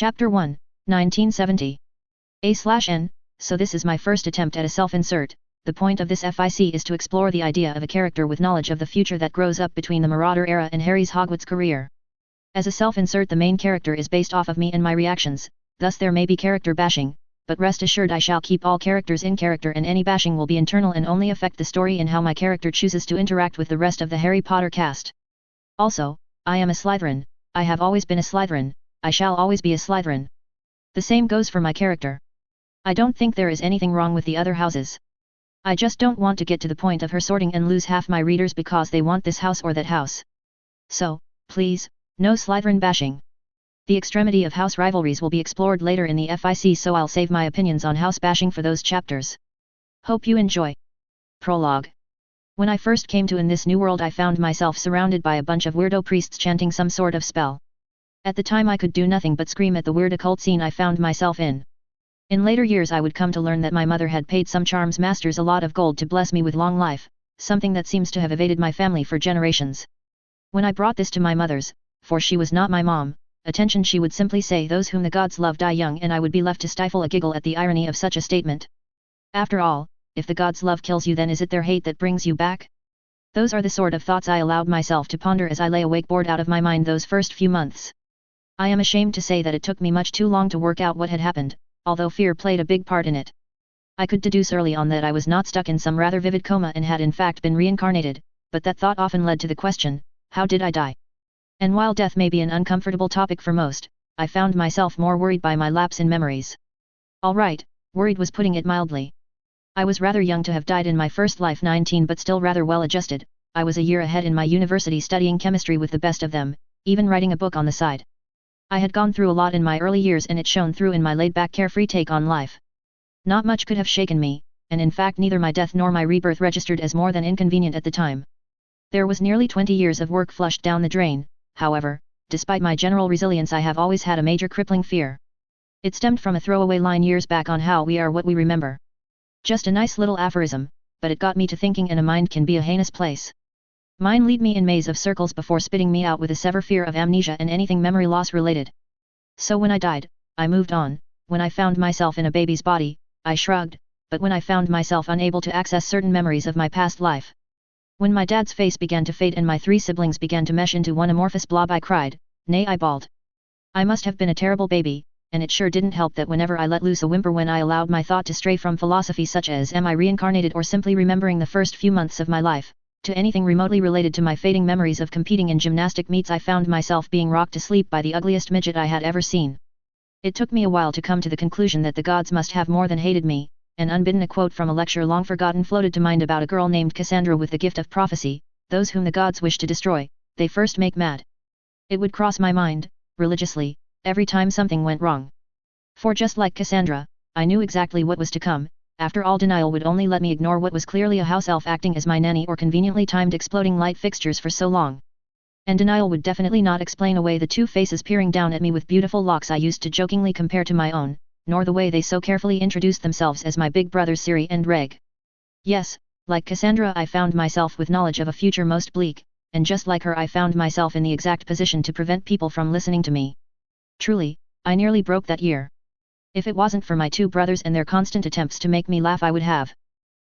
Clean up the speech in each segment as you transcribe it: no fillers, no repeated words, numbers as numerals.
Chapter 1, 1970. A/N, so this is my first attempt at a self-insert. The point of this FIC is to explore the idea of a character with knowledge of the future that grows up between the Marauder era and Harry's Hogwarts career. As a self-insert, the main character is based off of me and my reactions, thus there may be character bashing, but rest assured I shall keep all characters in character and any bashing will be internal and only affect the story and how my character chooses to interact with the rest of the Harry Potter cast. Also, I am a Slytherin. I have always been a Slytherin. I shall always be a Slytherin. The same goes for my character. I don't think there is anything wrong with the other houses. I just don't want to get to the point of her sorting and lose half my readers because they want this house or that house. So, please, no Slytherin bashing. The extremity of house rivalries will be explored later in the FIC, so I'll save my opinions on house bashing for those chapters. Hope you enjoy. Prologue. When I first came to in this new world, I found myself surrounded by a bunch of weirdo priests chanting some sort of spell. At the time I could do nothing but scream at the weird occult scene I found myself in. In later years I would come to learn that my mother had paid some charms masters a lot of gold to bless me with long life, something that seems to have evaded my family for generations. When I brought this to my mother's, for she was not my mom, attention, she would simply say, "Those whom the gods love die young," and I would be left to stifle a giggle at the irony of such a statement. After all, if the gods' love kills you, then is it their hate that brings you back? Those are the sort of thoughts I allowed myself to ponder as I lay awake bored out of my mind those first few months. I am ashamed to say that it took me much too long to work out what had happened, although fear played a big part in it. I could deduce early on that I was not stuck in some rather vivid coma and had in fact been reincarnated, but that thought often led to the question, how did I die? And while death may be an uncomfortable topic for most, I found myself more worried by my lapse in memories. Alright, worried was putting it mildly. I was rather young to have died in my first life, 19, but still rather well adjusted. I was a year ahead in my university studying chemistry with the best of them, even writing a book on the side. I had gone through a lot in my early years and it shone through in my laid-back carefree take on life. Not much could have shaken me, and in fact neither my death nor my rebirth registered as more than inconvenient at the time. There was nearly 20 years of work flushed down the drain. However, despite my general resilience, I have always had a major crippling fear. It stemmed from a throwaway line years back on how we are what we remember. Just a nice little aphorism, but it got me to thinking, and a mind can be a heinous place. Mine lead me in maze of circles before spitting me out with a severe fear of amnesia and anything memory loss related. So when I died, I moved on. When I found myself in a baby's body, I shrugged, but when I found myself unable to access certain memories of my past life. When my dad's face began to fade and my three siblings began to mesh into one amorphous blob, I cried, nay, I bawled. I must have been a terrible baby, and it sure didn't help that whenever I let loose a whimper when I allowed my thought to stray from philosophy such as am I reincarnated, or simply remembering the first few months of my life, to anything remotely related to my fading memories of competing in gymnastic meets, I found myself being rocked to sleep by the ugliest midget I had ever seen. It took me a while to come to the conclusion that the gods must have more than hated me, and unbidden a quote from a lecture long forgotten floated to mind about a girl named Cassandra with the gift of prophecy: "Those whom the gods wish to destroy, they first make mad." It would cross my mind, religiously, every time something went wrong. For just like Cassandra, I knew exactly what was to come. After all, denial would only let me ignore what was clearly a house elf acting as my nanny or conveniently timed exploding light fixtures for so long. And denial would definitely not explain away the two faces peering down at me with beautiful locks I used to jokingly compare to my own, nor the way they so carefully introduced themselves as my big brothers Siri and Reg. Yes, like Cassandra, I found myself with knowledge of a future most bleak, and just like her I found myself in the exact position to prevent people from listening to me. Truly, I nearly broke that year. If it wasn't for my two brothers and their constant attempts to make me laugh, I would have.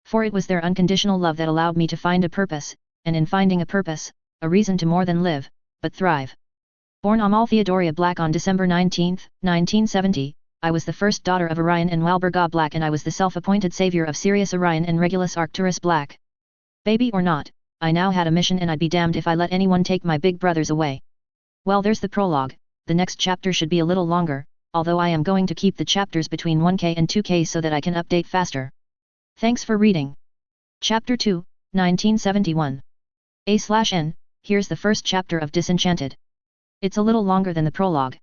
For it was their unconditional love that allowed me to find a purpose, and in finding a purpose, a reason to more than live, but thrive. Born Amal Theodoria Black on December 19, 1970, I was the first daughter of Orion and Walburga Black, and I was the self-appointed savior of Sirius Orion and Regulus Arcturus Black. Baby or not, I now had a mission, and I'd be damned if I let anyone take my big brothers away. Well, there's the prologue. The next chapter should be a little longer, although I am going to keep the chapters between 1K and 2K so that I can update faster. Thanks for reading. Chapter 2, 1971. A/N, here's the first chapter of Disenchanted. It's a little longer than the prologue.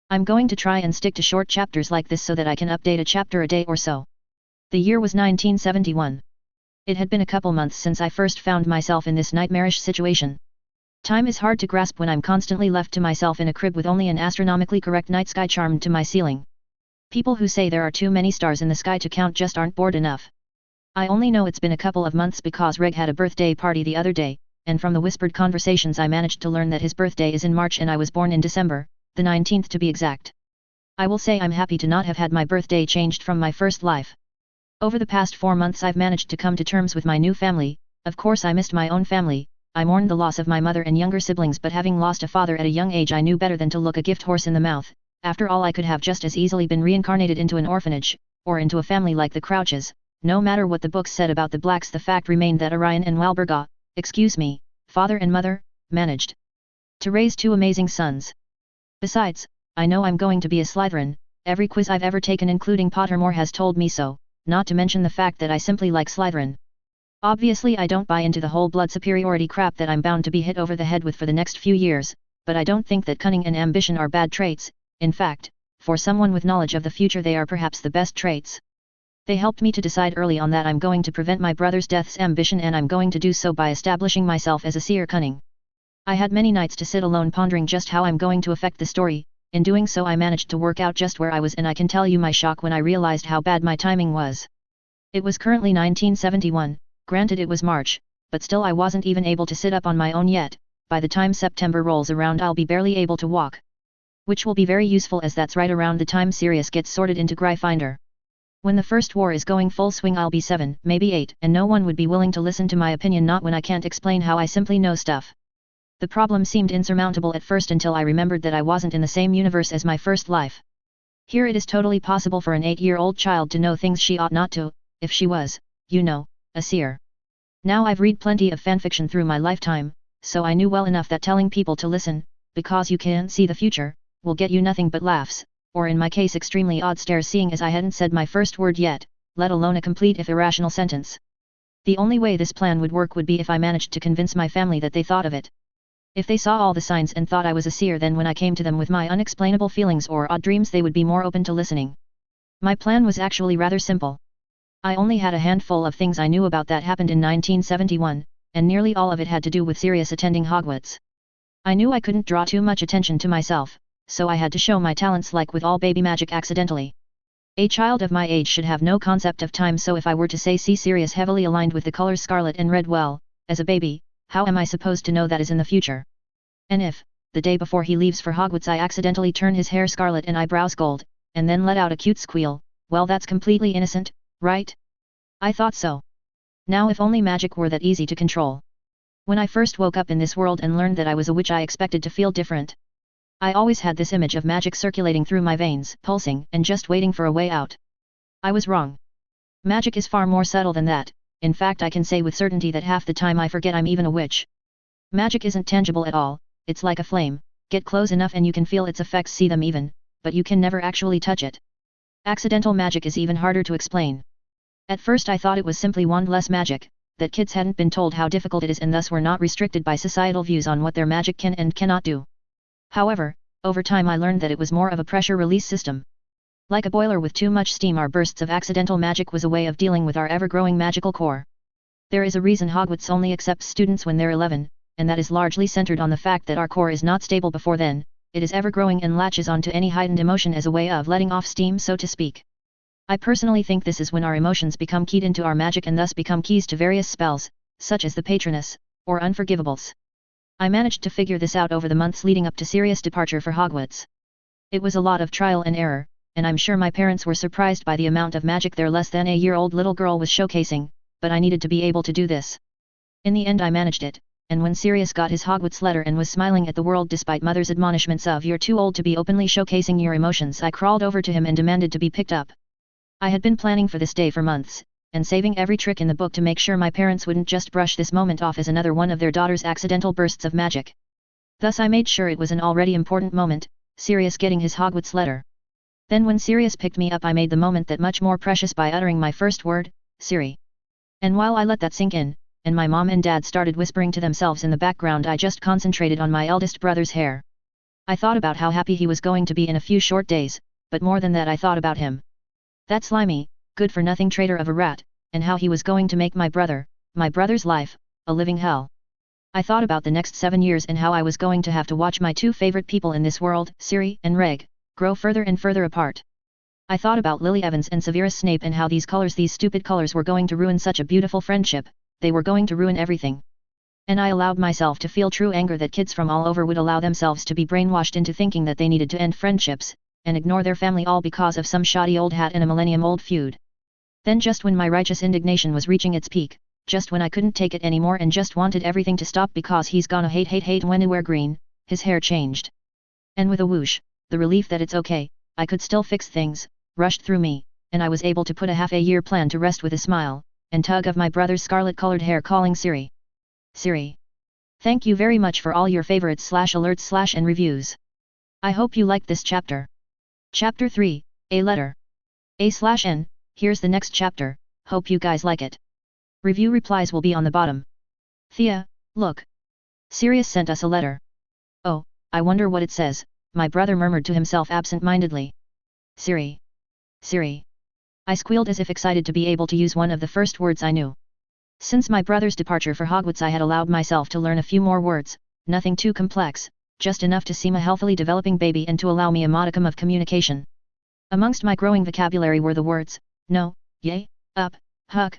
I'm going to try and stick to short chapters like this so that I can update a chapter a day or so. The year was 1971. It had been a couple months since I first found myself in this nightmarish situation. Time is hard to grasp when I'm constantly left to myself in a crib with only an astronomically correct night sky charmed to my ceiling. People who say there are too many stars in the sky to count just aren't bored enough. I only know it's been a couple of months because Reg had a birthday party the other day, and from the whispered conversations I managed to learn that his birthday is in March and I was born in December, the 19th to be exact. I will say I'm happy to not have had my birthday changed from my first life. Over the past 4 months I've managed to come to terms with my new family. Of course I missed my own family, I mourned the loss of my mother and younger siblings, but having lost a father at a young age I knew better than to look a gift horse in the mouth. After all, I could have just as easily been reincarnated into an orphanage, or into a family like the Crouches. No matter what the books said about the blacks, the fact remained that Orion and Walburga, father and mother, managed to raise 2 amazing sons. Besides, I know I'm going to be a Slytherin. Every quiz I've ever taken including Pottermore has told me so, not to mention the fact that I simply like Slytherin. Obviously I don't buy into the whole blood superiority crap that I'm bound to be hit over the head with for the next few years, but I don't think that cunning and ambition are bad traits. In fact, for someone with knowledge of the future they are perhaps the best traits. They helped me to decide early on that I'm going to prevent my brother's death's ambition, and I'm going to do so by establishing myself as a seer cunning. I had many nights to sit alone pondering just how I'm going to affect the story. In doing so I managed to work out just where I was, and I can tell you my shock when I realized how bad my timing was. It was currently 1971, granted it was March, but still I wasn't even able to sit up on my own yet. By the time September rolls around I'll be barely able to walk. Which will be very useful, as that's right around the time Sirius gets sorted into Gryffindor. When the first war is going full swing I'll be 7, maybe 8, and no one would be willing to listen to my opinion, not when I can't explain how I simply know stuff. The problem seemed insurmountable at first until I remembered that I wasn't in the same universe as my first life. Here it is totally possible for an 8-year-old child to know things she ought not to, if she was, a seer. Now I've read plenty of fanfiction through my lifetime, so I knew well enough that telling people to listen, because you can't see the future, will get you nothing but laughs, or in my case extremely odd stares, seeing as I hadn't said my first word yet, let alone a complete if irrational sentence. The only way this plan would work would be if I managed to convince my family that they thought of it. If they saw all the signs and thought I was a seer, then when I came to them with my unexplainable feelings or odd dreams they would be more open to listening. My plan was actually rather simple. I only had a handful of things I knew about that happened in 1971, and nearly all of it had to do with Sirius attending Hogwarts. I knew I couldn't draw too much attention to myself, so I had to show my talents like with all baby magic accidentally. A child of my age should have no concept of time, so if I were to say see Sirius heavily aligned with the colors scarlet and red, well, as a baby, how am I supposed to know that is in the future? And if, the day before he leaves for Hogwarts, I accidentally turn his hair scarlet and eyebrows gold, and then let out a cute squeal, well that's completely innocent, right? I thought so. Now if only magic were that easy to control. When I first woke up in this world and learned that I was a witch I expected to feel different. I always had this image of magic circulating through my veins, pulsing and just waiting for a way out. I was wrong. Magic is far more subtle than that. In fact I can say with certainty that half the time I forget I'm even a witch. Magic isn't tangible at all, it's like a flame, get close enough and you can feel its effects, see them even, but you can never actually touch it. Accidental magic is even harder to explain. At first I thought it was simply wandless magic, that kids hadn't been told how difficult it is and thus were not restricted by societal views on what their magic can and cannot do. However, over time I learned that it was more of a pressure release system. Like a boiler with too much steam, our bursts of accidental magic was a way of dealing with our ever-growing magical core. There is a reason Hogwarts only accepts students when they're 11, and that is largely centered on the fact that our core is not stable before then, it is ever-growing and latches onto any heightened emotion as a way of letting off steam, so to speak. I personally think this is when our emotions become keyed into our magic and thus become keys to various spells, such as the Patroness, or Unforgivables. I managed to figure this out over the months leading up to Sirius' departure for Hogwarts. It was a lot of trial and error, and I'm sure my parents were surprised by the amount of magic their less than a year-old little girl was showcasing, but I needed to be able to do this. In the end I managed it, and when Sirius got his Hogwarts letter and was smiling at the world despite Mother's admonishments of "you're too old to be openly showcasing your emotions," I crawled over to him and demanded to be picked up. I had been planning for this day for months, and saving every trick in the book to make sure my parents wouldn't just brush this moment off as another one of their daughter's accidental bursts of magic. Thus I made sure it was an already important moment, Sirius getting his Hogwarts letter. Then when Sirius picked me up I made the moment that much more precious by uttering my first word, Siri. And while I let that sink in, and my mom and dad started whispering to themselves in the background, I just concentrated on my eldest brother's hair. I thought about how happy he was going to be in a few short days, but more than that I thought about him. That slimy, good-for-nothing traitor of a rat, and how he was going to make my brother's life, a living hell. I thought about the next 7 years and how I was going to have to watch my two favorite people in this world, Siri and Reg, grow further and further apart. I thought about Lily Evans and Severus Snape and how these stupid colors were going to ruin such a beautiful friendship, they were going to ruin everything. And I allowed myself to feel true anger that kids from all over would allow themselves to be brainwashed into thinking that they needed to end friendships, and ignore their family all because of some shoddy old hat and a millennium-old feud. Then just when my righteous indignation was reaching its peak, just when I couldn't take it anymore and just wanted everything to stop because he's gonna hate when I wear green, his hair changed. And with a whoosh, the relief that it's okay, I could still fix things, rushed through me, and I was able to put a half-a-year plan to rest with a smile, and tug of my brother's scarlet-colored hair calling Siri. Siri. Thank you very much for all your favorites / alerts / and reviews. I hope you liked this chapter. Chapter 3, A Letter. A/N, here's the next chapter, hope you guys like it. Review replies will be on the bottom. Thea, look. Sirius sent us a letter. Oh, I wonder what it says, my brother murmured to himself absent-mindedly. Siri. Siri. I squealed as if excited to be able to use one of the first words I knew. Since my brother's departure for Hogwarts I had allowed myself to learn a few more words, nothing too complex, just enough to seem a healthily developing baby and to allow me a modicum of communication. Amongst my growing vocabulary were the words, no, yay, up, hug,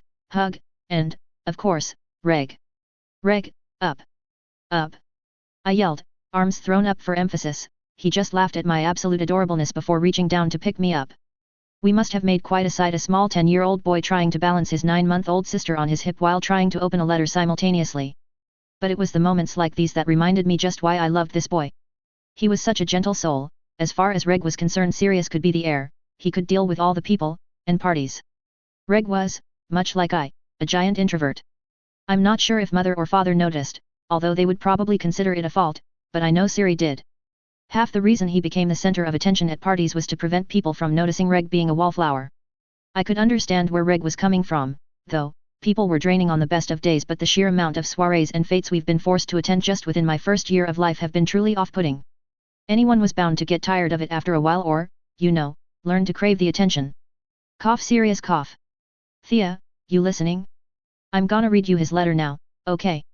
and, of course, reg. Reg, up. Up. I yelled, arms thrown up for emphasis. He just laughed at my absolute adorableness before reaching down to pick me up. We must have made quite a sight, a small 10-year-old boy trying to balance his 9-month-old sister on his hip while trying to open a letter simultaneously. But it was the moments like these that reminded me just why I loved this boy. He was such a gentle soul. As far as Reg was concerned, Sirius could be the heir. He could deal with all the people and parties. Reg was, much like I, a giant introvert. I'm not sure if mother or father noticed, although they would probably consider it a fault, but I know Siri did. Half the reason he became the center of attention at parties was to prevent people from noticing Reg being a wallflower. I could understand where Reg was coming from, though. People were draining on the best of days, but the sheer amount of soirees and fetes we've been forced to attend just within my first year of life have been truly off-putting. Anyone was bound to get tired of it after a while or, learn to crave the attention. Cough, serious cough. Thea, you listening? I'm gonna read you his letter now, okay?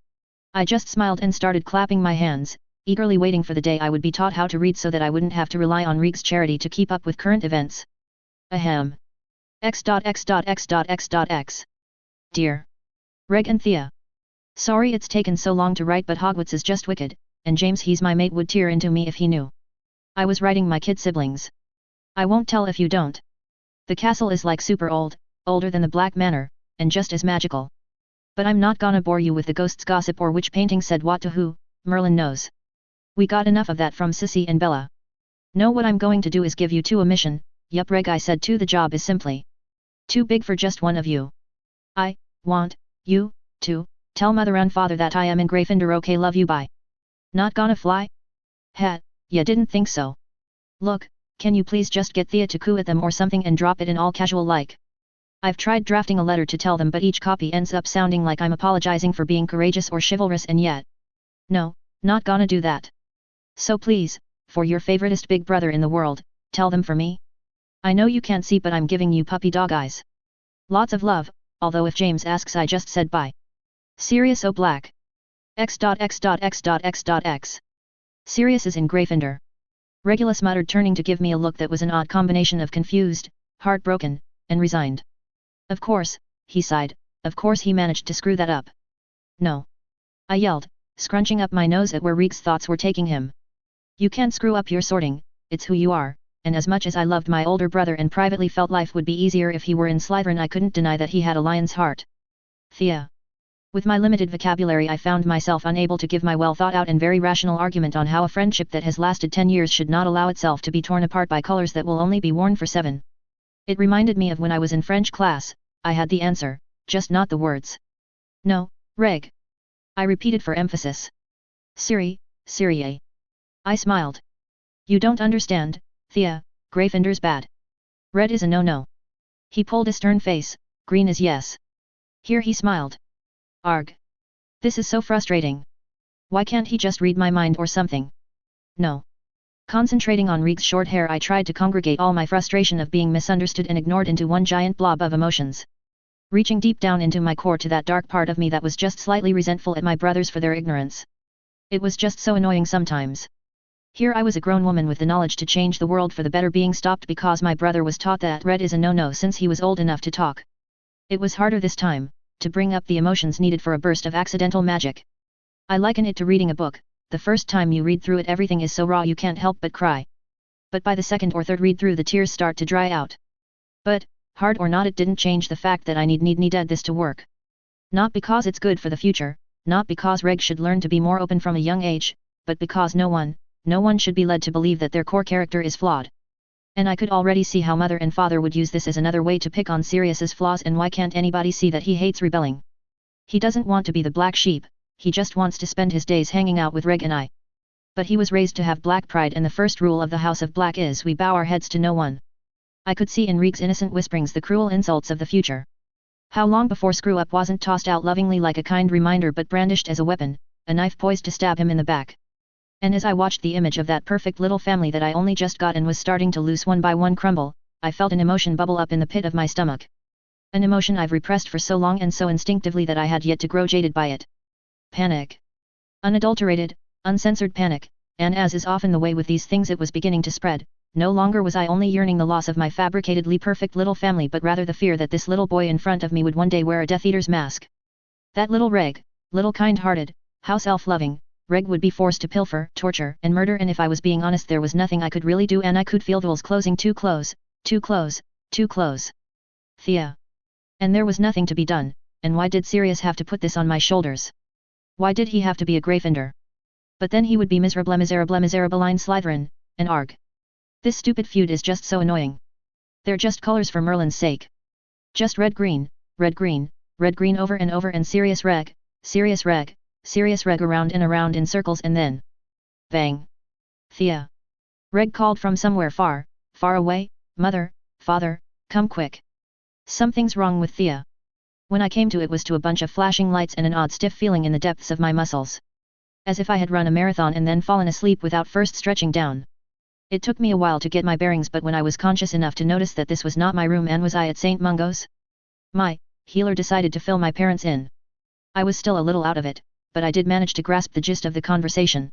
I just smiled and started clapping my hands, eagerly waiting for the day I would be taught how to read so that I wouldn't have to rely on Reeg's charity to keep up with current events. Ahem. X.X.X.X. Dear Reg and Thea. Sorry it's taken so long to write, but Hogwarts is just wicked, and James, he's my mate, would tear into me if he knew. I was writing my kid siblings. I won't tell if you don't. The castle is like super old, older than the Black Manor, and just as magical. But I'm not gonna bore you with the ghosts gossip or which painting said what to who, Merlin knows. We got enough of that from Sissy and Bella. No, what I'm going to do is give you two a mission. Yup, Reg, I said too. The job is simply too big for just one of you. I want you to tell mother and father that I am in Gryffindor. Okay, love you, bye. Not gonna fly? Hat, ya didn't think so. Look, can you please just get Thea to coo at them or something and drop it in all casual like? I've tried drafting a letter to tell them, but each copy ends up sounding like I'm apologizing for being courageous or chivalrous, and yet. No, not gonna do that. So please, for your favoritist big brother in the world, tell them for me. I know you can't see, but I'm giving you puppy dog eyes. Lots of love, although if James asks I just said bye. Sirius O Black. X.X.X.X.X. Sirius is in Gryffindor. Regulus muttered, turning to give me a look that was an odd combination of confused, heartbroken, and resigned. Of course, he sighed, of course he managed to screw that up. No. I yelled, scrunching up my nose at where Reeg's thoughts were taking him. You can't screw up your sorting, it's who you are, and as much as I loved my older brother and privately felt life would be easier if he were in Slytherin, I couldn't deny that he had a lion's heart. Thea. With my limited vocabulary, I found myself unable to give my well-thought-out and very rational argument on how a friendship that has lasted 10 years should not allow itself to be torn apart by colors that will only be worn for 7. It reminded me of when I was in French class. I had the answer, just not the words. No, Reg. I repeated for emphasis. Siri, Sirie. I smiled. You don't understand, Thea, Gryffindor's bad. Red is a no-no. He pulled a stern face, green is yes. Here he smiled. Arg. This is so frustrating. Why can't he just read my mind or something? No. Concentrating on Reeg's short hair, I tried to congregate all my frustration of being misunderstood and ignored into one giant blob of emotions. Reaching deep down into my core to that dark part of me that was just slightly resentful at my brothers for their ignorance. It was just so annoying sometimes. Here I was, a grown woman with the knowledge to change the world for the better, being stopped because my brother was taught that red is a no-no since he was old enough to talk. It was harder this time, to bring up the emotions needed for a burst of accidental magic. I liken it to reading a book. The first time you read through it, everything is so raw you can't help but cry. but by the second or third read through the tears start to dry out. But, hard or not, it didn't change the fact that I need this to work. Not because it's good for the future, not because Reg should learn to be more open from a young age, but because no one should be led to believe that their core character is flawed. And I could already see how mother and father would use this as another way to pick on Sirius's flaws, and why can't anybody see that he hates rebelling? He doesn't want to be the black sheep, he just wants to spend his days hanging out with Reg and I. But he was raised to have black pride, and the first rule of the House of Black is we bow our heads to no one. I could see in Reg's innocent whisperings the cruel insults of the future. How long before Screw Up wasn't tossed out lovingly like a kind reminder, but brandished as a weapon, a knife poised to stab him in the back. And as I watched the image of that perfect little family that I only just got and was starting to loose one by one crumble, I felt an emotion bubble up in the pit of my stomach. An emotion I've repressed for so long and so instinctively that I had yet to grow jaded by it. Panic. Unadulterated, uncensored panic, and as is often the way with these things, it was beginning to spread. No longer was I only yearning the loss of my fabricatedly perfect little family, but rather the fear that this little boy in front of me would one day wear a Death Eater's mask. That little Reg, little kind-hearted, house elf loving, Reg would be forced to pilfer, torture, and murder, and if I was being honest, there was nothing I could really do, and I could feel duels closing too close, too close, too close. Thea. And there was nothing to be done, and why did Sirius have to put this on my shoulders? Why did he have to be a Gryffindor? But then he would be miserable in Slytherin, and arg. This stupid feud is just so annoying. They're just colors for Merlin's sake. Just red-green, red-green, red-green over and over, and Sirius Reg, around and around in circles, and then... bang! Thea. Reg called from somewhere far, far away, "Mother, Father, come quick. Something's wrong with Thea." When I came to, it was to a bunch of flashing lights and an odd stiff feeling in the depths of my muscles. As if I had run a marathon and then fallen asleep without first stretching down. It took me a while to get my bearings, but when I was conscious enough to notice that this was not my room, and was I at St. Mungo's? My healer decided to fill my parents in. I was still a little out of it, but I did manage to grasp the gist of the conversation.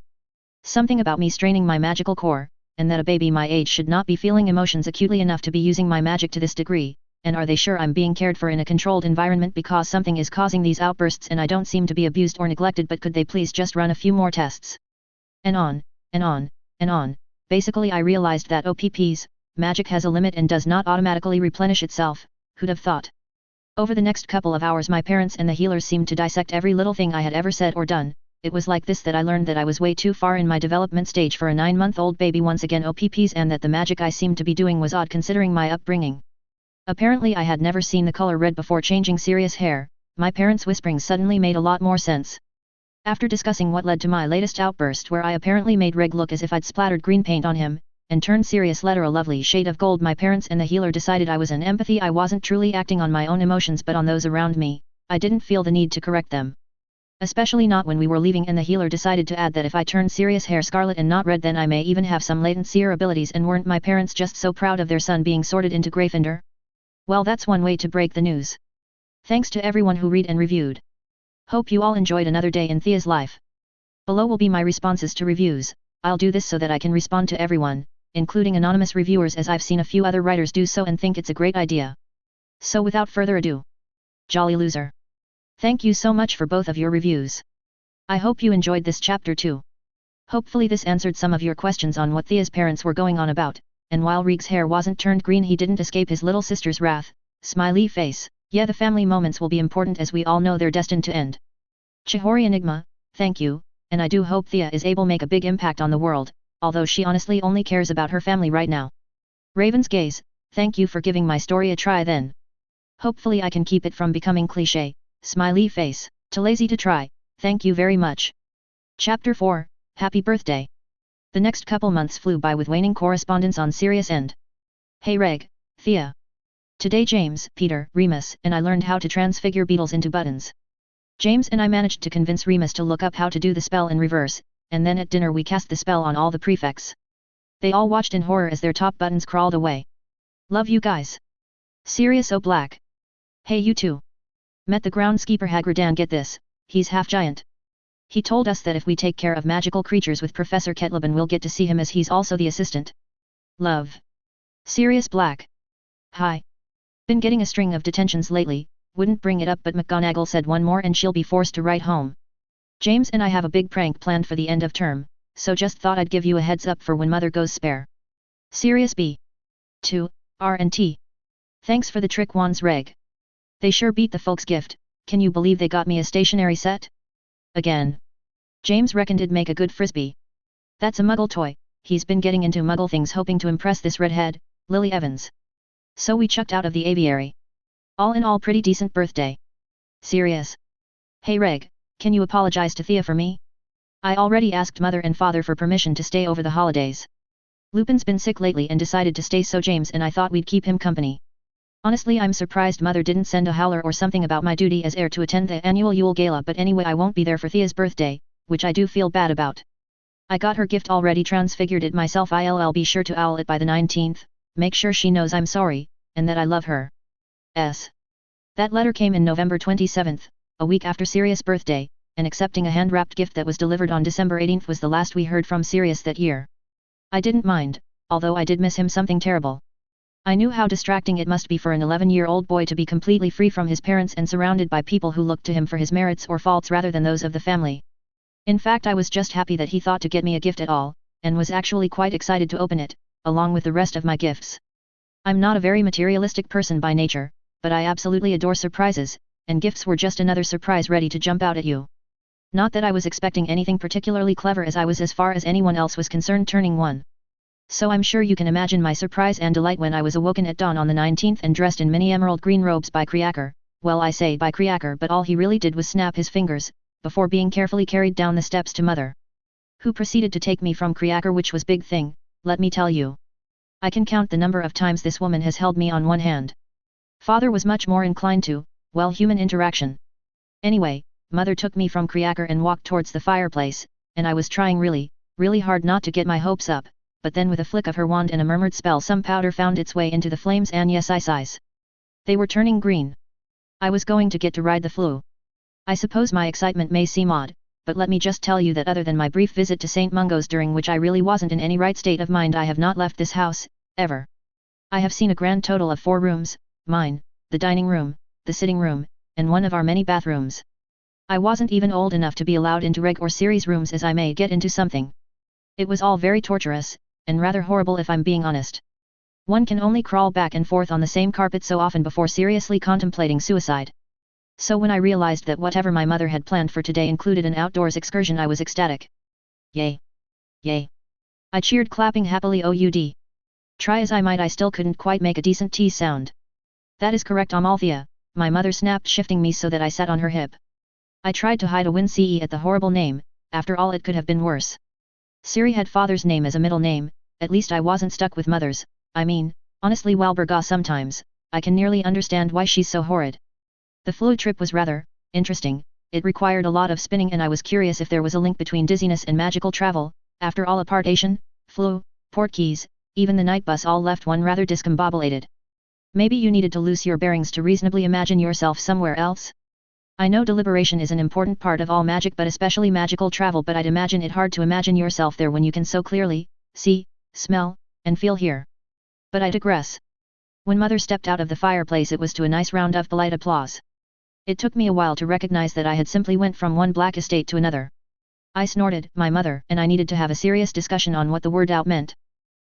Something about me straining my magical core, and that a baby my age should not be feeling emotions acutely enough to be using my magic to this degree, and are they sure I'm being cared for in a controlled environment because something is causing these outbursts and I don't seem to be abused or neglected, but could they please just run a few more tests? And on, and on, and on. Basically I realized that OPP's magic has a limit and does not automatically replenish itself. Who'd have thought? Over the next couple of hours my parents and the healers seemed to dissect every little thing I had ever said or done. It was like this that I learned that I was way too far in my development stage for a 9-month-old baby once again OPPs, and that the magic I seemed to be doing was odd considering my upbringing. Apparently I had never seen the color red before changing Sirius' hair. My parents' whispering suddenly made a lot more sense. After discussing what led to my latest outburst, where I apparently made Reg look as if I'd splattered green paint on him, and turned Sirius' letter a lovely shade of gold, my parents and the healer decided I was an empathy. I wasn't truly acting on my own emotions but on those around me. I didn't feel the need to correct them. Especially not when we were leaving and the healer decided to add that if I turned Sirius' hair scarlet and not red, then I may even have some latent seer abilities, and weren't my parents just so proud of their son being sorted into Gryffindor? Well, that's one way to break the news. Thanks to everyone who read and reviewed. Hope you all enjoyed another day in Thea's life. Below will be my responses to reviews. I'll do this so that I can respond to everyone, including anonymous reviewers, as I've seen a few other writers do so and think it's a great idea. So without further ado. Jolly loser. Thank you so much for both of your reviews. I hope you enjoyed this chapter too. Hopefully this answered some of your questions on what Thea's parents were going on about, and while Reg's hair wasn't turned green he didn't escape his little sister's wrath. Smiley face. Yeah, the family moments will be important, as we all know they're destined to end. Chihori Enigma, thank you, and I do hope Thea is able to make a big impact on the world, although she honestly only cares about her family right now. Raven's Gaze, thank you for giving my story a try then. Hopefully I can keep it from becoming cliché. Smiley face. Too lazy to try, thank you very much. Chapter 4, Happy Birthday. The next couple months flew by with waning correspondence on Sirius End. Hey Reg, Thea. Today James, Peter, Remus, and I learned how to transfigure beetles into buttons. James and I managed to convince Remus to look up how to do the spell in reverse, and then at dinner we cast the spell on all the prefects. They all watched in horror as their top buttons crawled away. Love you guys. Sirius Black. Hey you two. Met the groundskeeper Hagridan, get this, he's half giant. He told us that if we take care of magical creatures with Professor Ketleben we'll get to see him, as he's also the assistant. Love. Sirius Black. Hi. Been getting a string of detentions lately, wouldn't bring it up but McGonagall said one more and she'll be forced to write home. James and I have a big prank planned for the end of term, so just thought I'd give you a heads up for when Mother goes spare. Sirius B. 2, R&T. Thanks for the trick wands reg. They sure beat the folks gift, can you believe they got me a stationery set? Again. James reckoned it'd make a good frisbee. That's a muggle toy, he's been getting into muggle things hoping to impress this redhead, Lily Evans. So we chucked out of the aviary. All in all pretty decent birthday. Sirius. Hey Reg, can you apologize to Thea for me? I already asked mother and father for permission to stay over the holidays. Lupin's been sick lately and decided to stay, so James and I thought we'd keep him company. Honestly, I'm surprised mother didn't send a howler or something about my duty as heir to attend the annual Yule Gala, but anyway, I won't be there for Thea's birthday, which I do feel bad about. I got her gift already, transfigured it myself. I'll be sure to owl it by the 19th, make sure she knows I'm sorry, and that I love her. S. That letter came in November 27th, a week after Sirius' birthday, and accepting a hand-wrapped gift that was delivered on December 18th was the last we heard from Sirius that year. I didn't mind, although I did miss him something terrible. I knew how distracting it must be for an 11-year-old boy to be completely free from his parents and surrounded by people who looked to him for his merits or faults rather than those of the family. In fact, I was just happy that he thought to get me a gift at all, and was actually quite excited to open it, along with the rest of my gifts. I'm not a very materialistic person by nature, but I absolutely adore surprises, and gifts were just another surprise ready to jump out at you. Not that I was expecting anything particularly clever, as I was, as far as anyone else was concerned, turning 1. So I'm sure you can imagine my surprise and delight when I was awoken at dawn on the 19th and dressed in mini emerald green robes by Kriaker. Well, I say by Kriaker, but all he really did was snap his fingers, before being carefully carried down the steps to mother, who proceeded to take me from Kriaker, which was big thing, let me tell you. I can count the number of times this woman has held me on one hand. Father was much more inclined to, well, human interaction. Anyway, mother took me from Kriaker and walked towards the fireplace, and I was trying really hard not to get my hopes up, but then with a flick of her wand and a murmured spell, some powder found its way into the flames, and yes, I sighs. They were turning green. I was going to get to ride the flue. I suppose my excitement may seem odd, but let me just tell you that other than my brief visit to St. Mungo's, during which I really wasn't in any right state of mind, I have not left this house, ever. I have seen a grand total of 4 rooms, mine, the dining room, the sitting room, and one of our many bathrooms. I wasn't even old enough to be allowed into Reg or Siri's rooms, as I may get into something. It was all very torturous, and rather horrible if I'm being honest. One can only crawl back and forth on the same carpet so often before seriously contemplating suicide. So when I realized that whatever my mother had planned for today included an outdoors excursion, I was ecstatic. Yay! Yay! I cheered, clapping happily. Oud. Try as I might, I still couldn't quite make a decent T sound. That is correct, Amalthea, my mother snapped, shifting me so that I sat on her hip. I tried to hide a wince at the horrible name, after all it could have been worse. Siri had father's name as a middle name, at least I wasn't stuck with mother's. I mean, honestly, Walburga sometimes, I can nearly understand why she's so horrid. The flue trip was rather interesting. It required a lot of spinning, and I was curious if there was a link between dizziness and magical travel. After all, apartation, flue, port keys, even the night bus all left one rather discombobulated. Maybe you needed to lose your bearings to reasonably imagine yourself somewhere else? I know deliberation is an important part of all magic, but especially magical travel, but I'd imagine it hard to imagine yourself there when you can so clearly see, smell, and feel here. But I digress. When mother stepped out of the fireplace, it was to a nice round of polite applause. It took me a while to recognize that I had simply went from one black estate to another. I snorted, my mother and I needed to have a serious discussion on what the word out meant.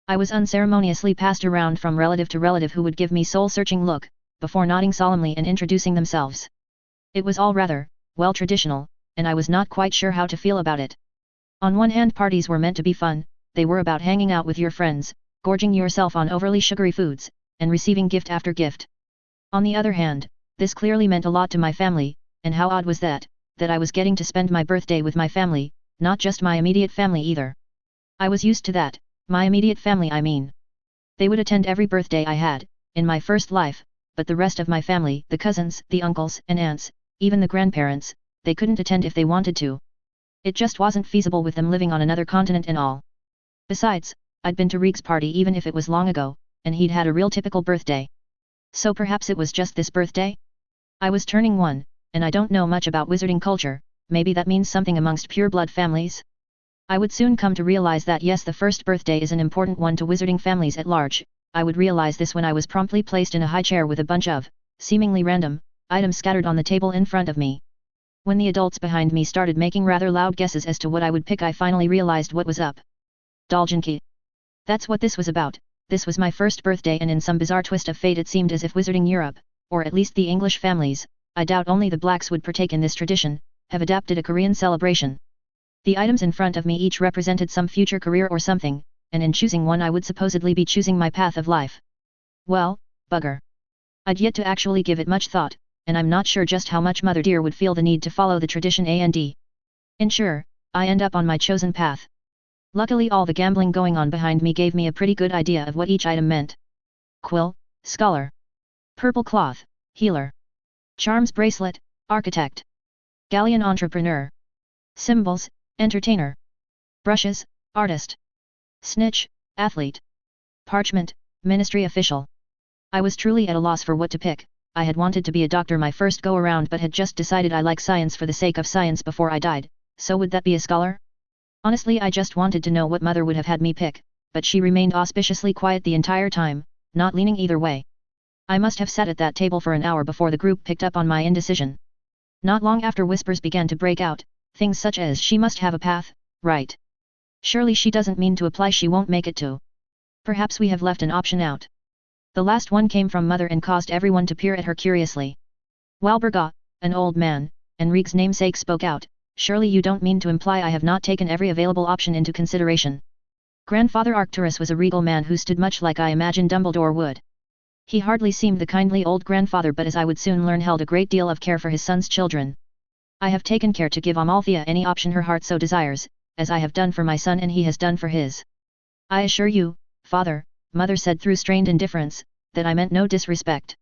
I was unceremoniously passed around from relative to relative who would give me soul-searching look, before nodding solemnly and introducing themselves. It was all rather, well, traditional, and I was not quite sure how to feel about it. On one hand, parties were meant to be fun, they were about hanging out with your friends, gorging yourself on overly sugary foods, and receiving gift after gift. On the other hand, this clearly meant a lot to my family, and how odd was that I was getting to spend my birthday with my family, not just my immediate family either. I was used to that, my immediate family I mean. They would attend every birthday I had, in my first life, but the rest of my family, the cousins, the uncles and aunts, even the grandparents, they couldn't attend if they wanted to. It just wasn't feasible with them living on another continent and all. Besides, I'd been to Reek's party even if it was long ago, and he'd had a real typical birthday. So perhaps it was just this birthday? I was turning 1, and I don't know much about wizarding culture, maybe that means something amongst pure-blood families? I would soon come to realize that yes, the first birthday is an important one to wizarding families at large. I would realize this when I was promptly placed in a high chair with a bunch of, seemingly random, items scattered on the table in front of me. When the adults behind me started making rather loud guesses as to what I would pick, I finally realized what was up. Disenchanted. That's what this was about, This was my first birthday, and in some bizarre twist of fate it seemed as if Wizarding Europe, or at least the English families, I doubt only the blacks would partake in this tradition, have adapted a Korean celebration. The items in front of me each represented some future career or something, and in choosing one I would supposedly be choosing my path of life. Well, bugger. I'd yet to actually give it much thought, and I'm not sure just how much Mother Dear would feel the need to follow the tradition and ensure I end up on my chosen path. Luckily all the gambling going on behind me gave me a pretty good idea of what each item meant. Quill, Scholar. Purple Cloth, Healer. Charms Bracelet, Architect. Galleon Entrepreneur. Symbols, Entertainer. Brushes, Artist. Snitch, Athlete. Parchment, Ministry Official. I was truly at a loss for what to pick. I had wanted to be a doctor my first go around but had just decided I like science for the sake of science before I died, so would that be a scholar? Honestly I just wanted to know what Mother would have had me pick, but she remained auspiciously quiet the entire time, not leaning either way. I must have sat at that table for an hour before the group picked up on my indecision. Not long after whispers began to break out, things such as she must have a path, right? Surely she doesn't mean to apply she won't make it to. Perhaps we have left an option out. The last one came from Mother and caused everyone to peer at her curiously. Walburga, an old man, Enrique's namesake, spoke out, surely you don't mean to imply I have not taken every available option into consideration. Grandfather Arcturus was a regal man who stood much like I imagined Dumbledore would. He hardly seemed the kindly old grandfather but as I would soon learn held a great deal of care for his son's children. I have taken care to give Amalthea any option her heart so desires, as I have done for my son and he has done for his. I assure you, Father, Mother said through strained indifference, that I meant no disrespect.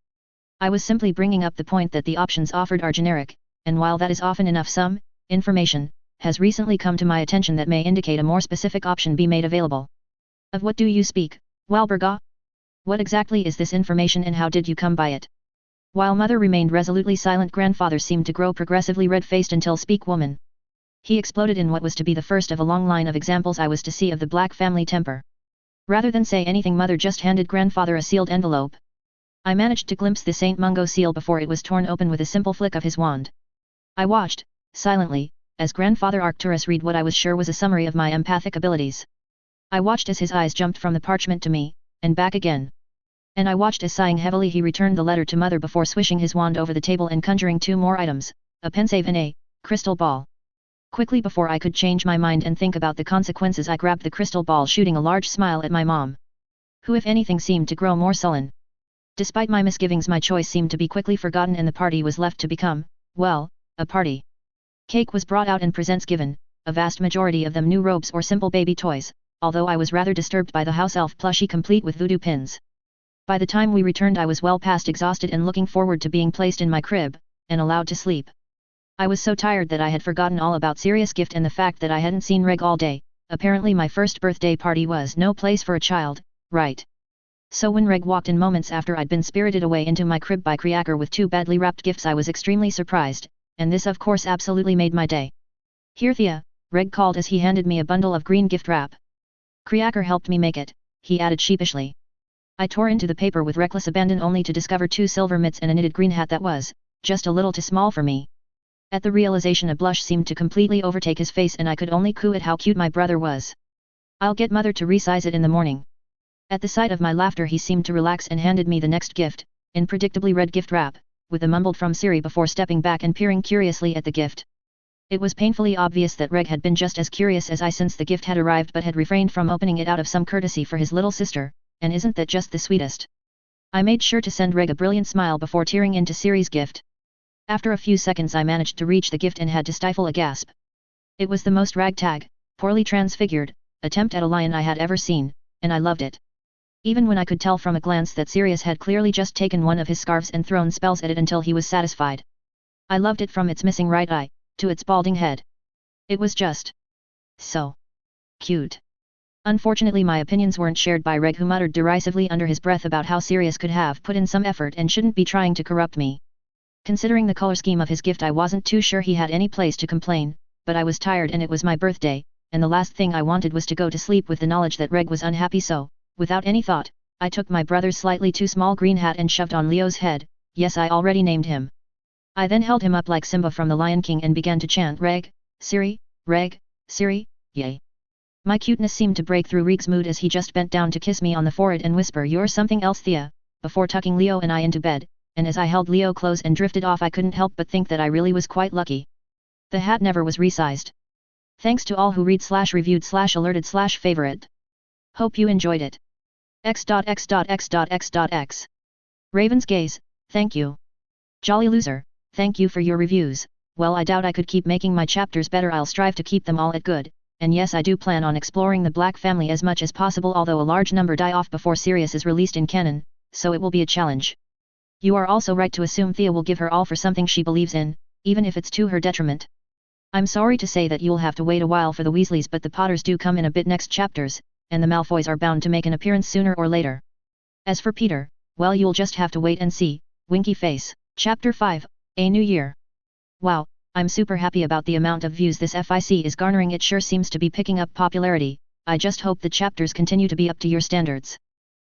I was simply bringing up the point that the options offered are generic, and while that is often enough some information has recently come to my attention that may indicate a more specific option be made available. Of what do you speak, Walburga? What exactly is this information and how did you come by it? While Mother remained resolutely silent, Grandfather seemed to grow progressively red-faced until speak woman. He exploded in what was to be the first of a long line of examples I was to see of the black family temper. Rather than say anything, Mother just handed Grandfather a sealed envelope. I managed to glimpse the Saint Mungo seal before it was torn open with a simple flick of his wand. I watched, silently, as Grandfather Arcturus read what I was sure was a summary of my empathic abilities. I watched as his eyes jumped from the parchment to me, and back again. And I watched as sighing heavily he returned the letter to Mother before swishing his wand over the table and conjuring two more items, a pensieve and a crystal ball. Quickly before I could change my mind and think about the consequences I grabbed the crystal ball, shooting a large smile at my mom, who if anything seemed to grow more sullen. Despite my misgivings my choice seemed to be quickly forgotten and the party was left to become, well, a party. Cake was brought out and presents given, a vast majority of them new robes or simple baby toys, although I was rather disturbed by the house elf plushie complete with voodoo pins. By the time we returned I was well past exhausted and looking forward to being placed in my crib, and allowed to sleep. I was so tired that I had forgotten all about Sirius' gift and the fact that I hadn't seen Reg all day. Apparently my first birthday party was no place for a child, right? So when Reg walked in moments after I'd been spirited away into my crib by Kriaker with two badly wrapped gifts I was extremely surprised, and this of course absolutely made my day. "Here Thea," Reg called as he handed me a bundle of green gift wrap. "Kriaker helped me make it," he added sheepishly. I tore into the paper with reckless abandon only to discover two silver mitts and a knitted green hat that was just a little too small for me. At the realization a blush seemed to completely overtake his face and I could only coo at how cute my brother was. "I'll get Mother to resize it in the morning." At the sight of my laughter he seemed to relax and handed me the next gift, in predictably red gift wrap, with a mumbled "from Siri" before stepping back and peering curiously at the gift. It was painfully obvious that Reg had been just as curious as I since the gift had arrived but had refrained from opening it out of some courtesy for his little sister, and isn't that just the sweetest? I made sure to send Reg a brilliant smile before tearing into Siri's gift. After a few seconds I managed to reach the gift and had to stifle a gasp. It was the most ragtag, poorly transfigured, attempt at a lion I had ever seen, and I loved it. Even when I could tell from a glance that Sirius had clearly just taken one of his scarves and thrown spells at it until he was satisfied. I loved it from its missing right eye, to its balding head. It was just so cute. Unfortunately my opinions weren't shared by Reg, who muttered derisively under his breath about how Sirius could have put in some effort and shouldn't be trying to corrupt me. Considering the color scheme of his gift I wasn't too sure he had any place to complain, but I was tired and it was my birthday, and the last thing I wanted was to go to sleep with the knowledge that Reg was unhappy, so, without any thought, I took my brother's slightly too small green hat and shoved on Leo's head. Yes, I already named him. I then held him up like Simba from The Lion King and began to chant "Reg, Siri, yay." My cuteness seemed to break through Reek's mood as he just bent down to kiss me on the forehead and whisper, "You're something else, Thea," before tucking Leo and I into bed, and as I held Leo close and drifted off I couldn't help but think that I really was quite lucky. The hat never was resized. Thanks to all who read/reviewed/alerted/favorite. Hope you enjoyed it. X.X.X.X.X. Raven's Gaze, thank you. Jolly Loser, thank you for your reviews. Well, I doubt I could keep making my chapters better. I'll strive to keep them all at good, and yes, I do plan on exploring the Black family as much as possible, although a large number die off before Sirius is released in canon, so it will be a challenge. You are also right to assume Thea will give her all for something she believes in, even if it's to her detriment. I'm sorry to say that you'll have to wait a while for the Weasleys, but the Potters do come in a bit next chapters, and the Malfoys are bound to make an appearance sooner or later. As for Peter, well, you'll just have to wait and see. Winky face. Chapter 5, A New Year. Wow, I'm super happy about the amount of views this FIC is garnering. It sure seems to be picking up popularity. I just hope the chapters continue to be up to your standards.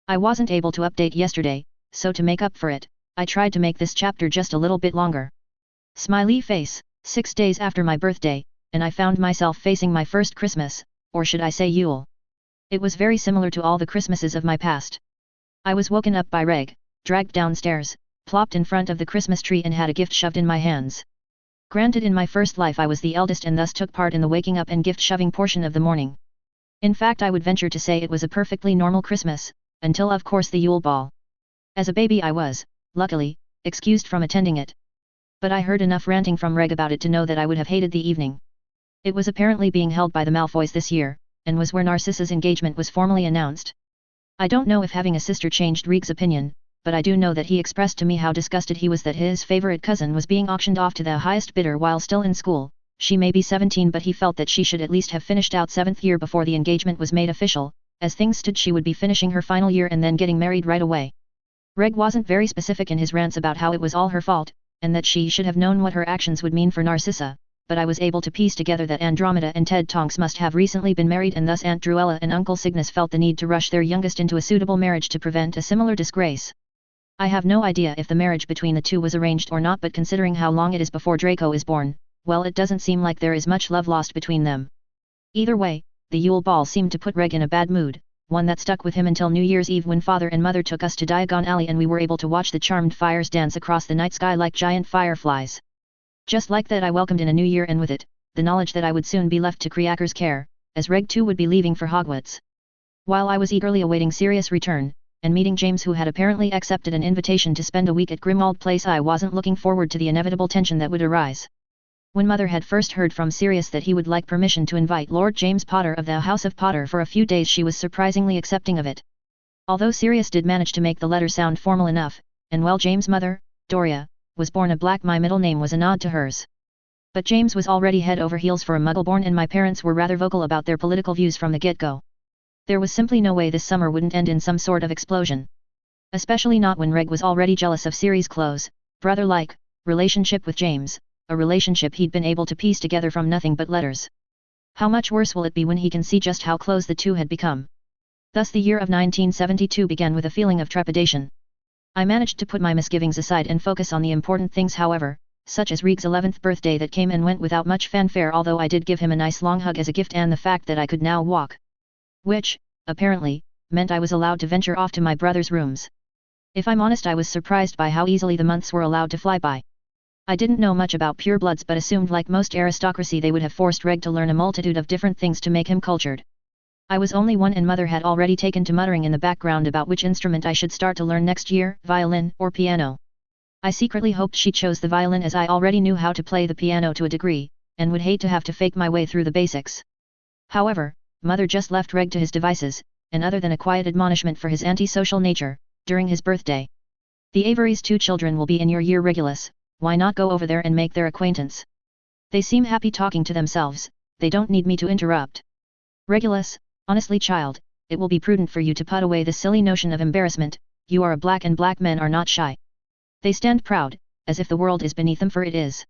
I wasn't able to update yesterday, so to make up for it, I tried to make this chapter just a little bit longer. Smiley face. 6 days after my birthday, and I found myself facing my first Christmas, or should I say Yule. It was very similar to all the Christmases of my past. I was woken up by Reg, dragged downstairs, plopped in front of the Christmas tree and had a gift shoved in my hands. Granted, in my first life I was the eldest and thus took part in the waking up and gift shoving portion of the morning. In fact, I would venture to say it was a perfectly normal Christmas, until of course the Yule Ball. As a baby I was, luckily, excused from attending it. But I heard enough ranting from Reg about it to know that I would have hated the evening. It was apparently being held by the Malfoys this year, and was where Narcissa's engagement was formally announced. I don't know if having a sister changed Reg's opinion, but I do know that he expressed to me how disgusted he was that his favorite cousin was being auctioned off to the highest bidder while still in school. She may be 17, but he felt that she should at least have finished out 7th year before the engagement was made official. As things stood, she would be finishing her final year and then getting married right away. Reg wasn't very specific in his rants about how it was all her fault, and that she should have known what her actions would mean for Narcissa, but I was able to piece together that Andromeda and Ted Tonks must have recently been married, and thus Aunt Druella and Uncle Cygnus felt the need to rush their youngest into a suitable marriage to prevent a similar disgrace. I have no idea if the marriage between the two was arranged or not, but considering how long it is before Draco is born, well, it doesn't seem like there is much love lost between them. Either way, the Yule Ball seemed to put Reg in a bad mood, one that stuck with him until New Year's Eve, when Father and Mother took us to Diagon Alley and we were able to watch the charmed fires dance across the night sky like giant fireflies. Just like that, I welcomed in a new year, and with it, the knowledge that I would soon be left to Kreaker's care, as Reg too would be leaving for Hogwarts. While I was eagerly awaiting Sirius' return, and meeting James, who had apparently accepted an invitation to spend a week at Grimmauld Place, I wasn't looking forward to the inevitable tension that would arise. When Mother had first heard from Sirius that he would like permission to invite Lord James Potter of the House of Potter for a few days, she was surprisingly accepting of it. Although Sirius did manage to make the letter sound formal enough, and while James' mother, Doria, was born a black, my middle name was a nod to hers. But James was already head over heels for a Muggle-born, and my parents were rather vocal about their political views from the get-go. There was simply no way this summer wouldn't end in some sort of explosion. Especially not when Reg was already jealous of Siri's close, brother-like, relationship with James, a relationship he'd been able to piece together from nothing but letters. How much worse will it be when he can see just how close the two had become? Thus the year of 1972 began with a feeling of trepidation. I managed to put my misgivings aside and focus on the important things, however, such as Reg's 11th birthday that came and went without much fanfare, although I did give him a nice long hug as a gift, and the fact that I could now walk. Which, apparently, meant I was allowed to venture off to my brother's rooms. If I'm honest, I was surprised by how easily the months were allowed to fly by. I didn't know much about purebloods, but assumed like most aristocracy they would have forced Reg to learn a multitude of different things to make him cultured. I was only one, and Mother had already taken to muttering in the background about which instrument I should start to learn next year, violin or piano. I secretly hoped she chose the violin, as I already knew how to play the piano to a degree, and would hate to have to fake my way through the basics. However, Mother just left Reg to his devices, and other than a quiet admonishment for his antisocial nature, during his birthday. The Averys' 2 children will be in your year, Regulus. Why not go over there and make their acquaintance? They seem happy talking to themselves, they don't need me to interrupt. Regulus, honestly child, it will be prudent for you to put away the silly notion of embarrassment. You are a black, and black men are not shy. They stand proud, as if the world is beneath them, for it is.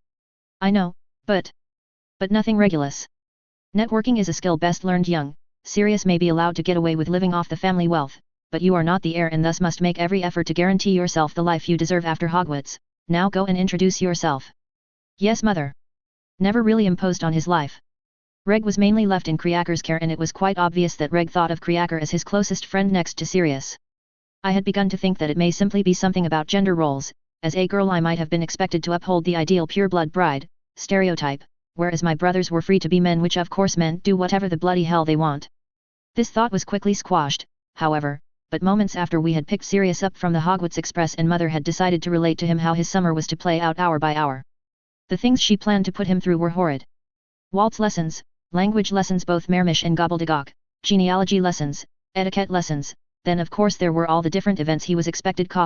I know, but nothing, Regulus. Networking is a skill best learned young. Sirius may be allowed to get away with living off the family wealth, but you are not the heir, and thus must make every effort to guarantee yourself the life you deserve after Hogwarts. Now go and introduce yourself. Yes, Mother. Never really imposed on his life. Reg was mainly left in Kriaker's care, and it was quite obvious that Reg thought of Kriaker as his closest friend next to Sirius. I had begun to think that it may simply be something about gender roles. As a girl I might have been expected to uphold the ideal pure-blood bride stereotype, whereas my brothers were free to be men, which of course meant do whatever the bloody hell they want. This thought was quickly squashed, however, but moments after we had picked Sirius up from the Hogwarts Express and Mother had decided to relate to him how his summer was to play out hour by hour. The things she planned to put him through were horrid. Waltz lessons, language lessons, both Mermish and Gobbledygook, genealogy lessons, etiquette lessons, then of course there were all the different events he was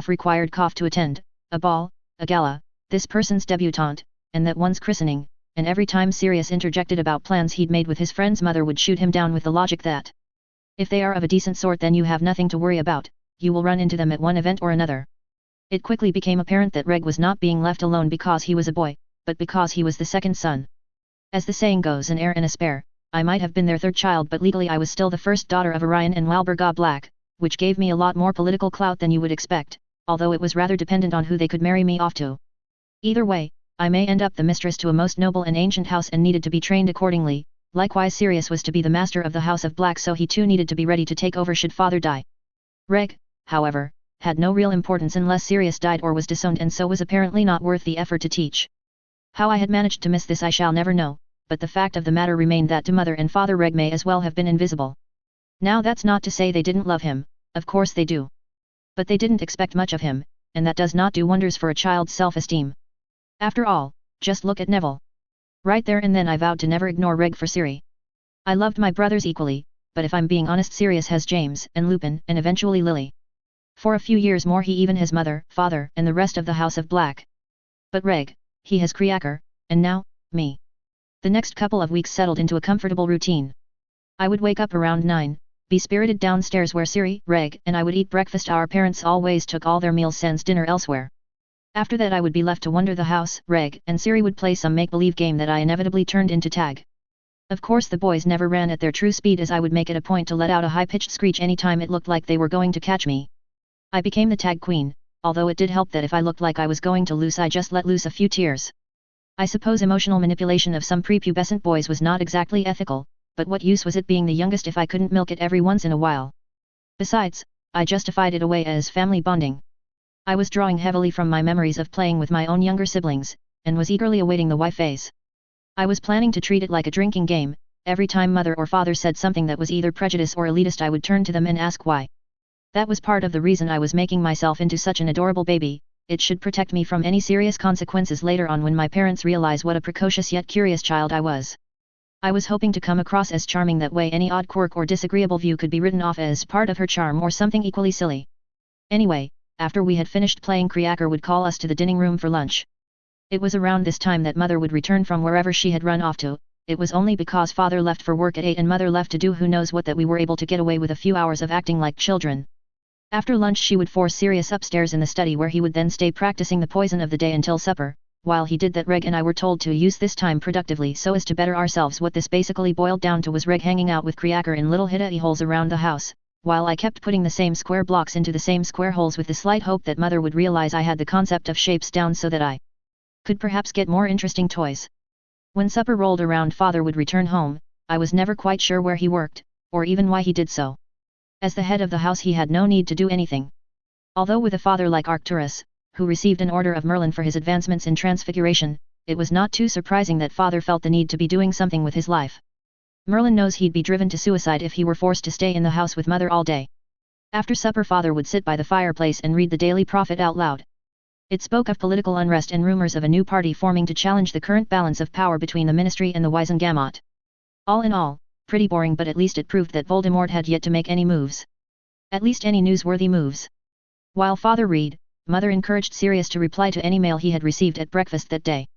required to attend, a ball, a gala, this person's debutante, and that one's christening, and every time Sirius interjected about plans he'd made with his friends, Mother would shoot him down with the logic that if they are of a decent sort then you have nothing to worry about, you will run into them at one event or another. It quickly became apparent that Reg was not being left alone because he was a boy, but because he was the second son. As the saying goes, an heir and a spare. I might have been their third child, but legally I was still the first daughter of Orion and Walburga Black, which gave me a lot more political clout than you would expect, although it was rather dependent on who they could marry me off to. Either way, I may end up the mistress to a most noble and ancient house and needed to be trained accordingly. Likewise Sirius was to be the master of the House of Black, so he too needed to be ready to take over should father die. Reg, however, had no real importance unless Sirius died or was disowned, and so was apparently not worth the effort to teach. How I had managed to miss this I shall never know, but the fact of the matter remained that to Mother and Father Reg may as well have been invisible. Now that's not to say they didn't love him, of course they do. But they didn't expect much of him, and that does not do wonders for a child's self-esteem. After all, just look at Neville. Right there and then I vowed to never ignore Reg for Siri. I loved my brothers equally, but if I'm being honest, Sirius has James and Lupin and eventually Lily. For a few years more he even has Mother, Father, and the rest of the House of Black. But Reg, he has Kriaker, and now, me. The next couple of weeks settled into a comfortable routine. I would wake up around 9, be spirited downstairs where Siri, Reg, and I would eat breakfast. Our parents always took all their meals since dinner elsewhere. After that I would be left to wander the house. Reg and Siri would play some make-believe game that I inevitably turned into tag. Of course the boys never ran at their true speed, as I would make it a point to let out a high-pitched screech any time it looked like they were going to catch me. I became the tag queen, although it did help that if I looked like I was going to lose I just let loose a few tears. I suppose emotional manipulation of some prepubescent boys was not exactly ethical, but what use was it being the youngest if I couldn't milk it every once in a while? Besides, I justified it away as family bonding. I was drawing heavily from my memories of playing with my own younger siblings, and was eagerly awaiting the Y phase. I was planning to treat it like a drinking game. Every time Mother or Father said something that was either prejudice or elitist I would turn to them and ask why. That was part of the reason I was making myself into such an adorable baby. It should protect me from any serious consequences later on when my parents realize what a precocious yet curious child I was. I was hoping to come across as charming, that way any odd quirk or disagreeable view could be written off as part of her charm or something equally silly. Anyway, after we had finished playing, Kriaker would call us to the dining room for lunch. It was around this time that Mother would return from wherever she had run off to. It was only because Father left for work at 8 and Mother left to do who knows what that we were able to get away with a few hours of acting like children. After lunch she would force Sirius upstairs in the study, where he would then stay practicing the poison of the day until supper. While he did that, Reg and I were told to use this time productively so as to better ourselves. What this basically boiled down to was Reg hanging out with Kriaker in little hidden holes around the house, while I kept putting the same square blocks into the same square holes with the slight hope that Mother would realize I had the concept of shapes down so that I could perhaps get more interesting toys. When supper rolled around, Father would return home. I was never quite sure where he worked, or even why he did so. As the head of the house he had no need to do anything. Although with a father like Arcturus, who received an order of Merlin for his advancements in transfiguration, it was not too surprising that Father felt the need to be doing something with his life. Merlin knows he'd be driven to suicide if he were forced to stay in the house with Mother all day. After supper Father would sit by the fireplace and read the Daily Prophet out loud. It spoke of political unrest and rumors of a new party forming to challenge the current balance of power between the Ministry and the Wizengamot. All in all, pretty boring, but at least it proved that Voldemort had yet to make any moves. At least any newsworthy moves. While Father read, Mother encouraged Sirius to reply to any mail he had received at breakfast that day.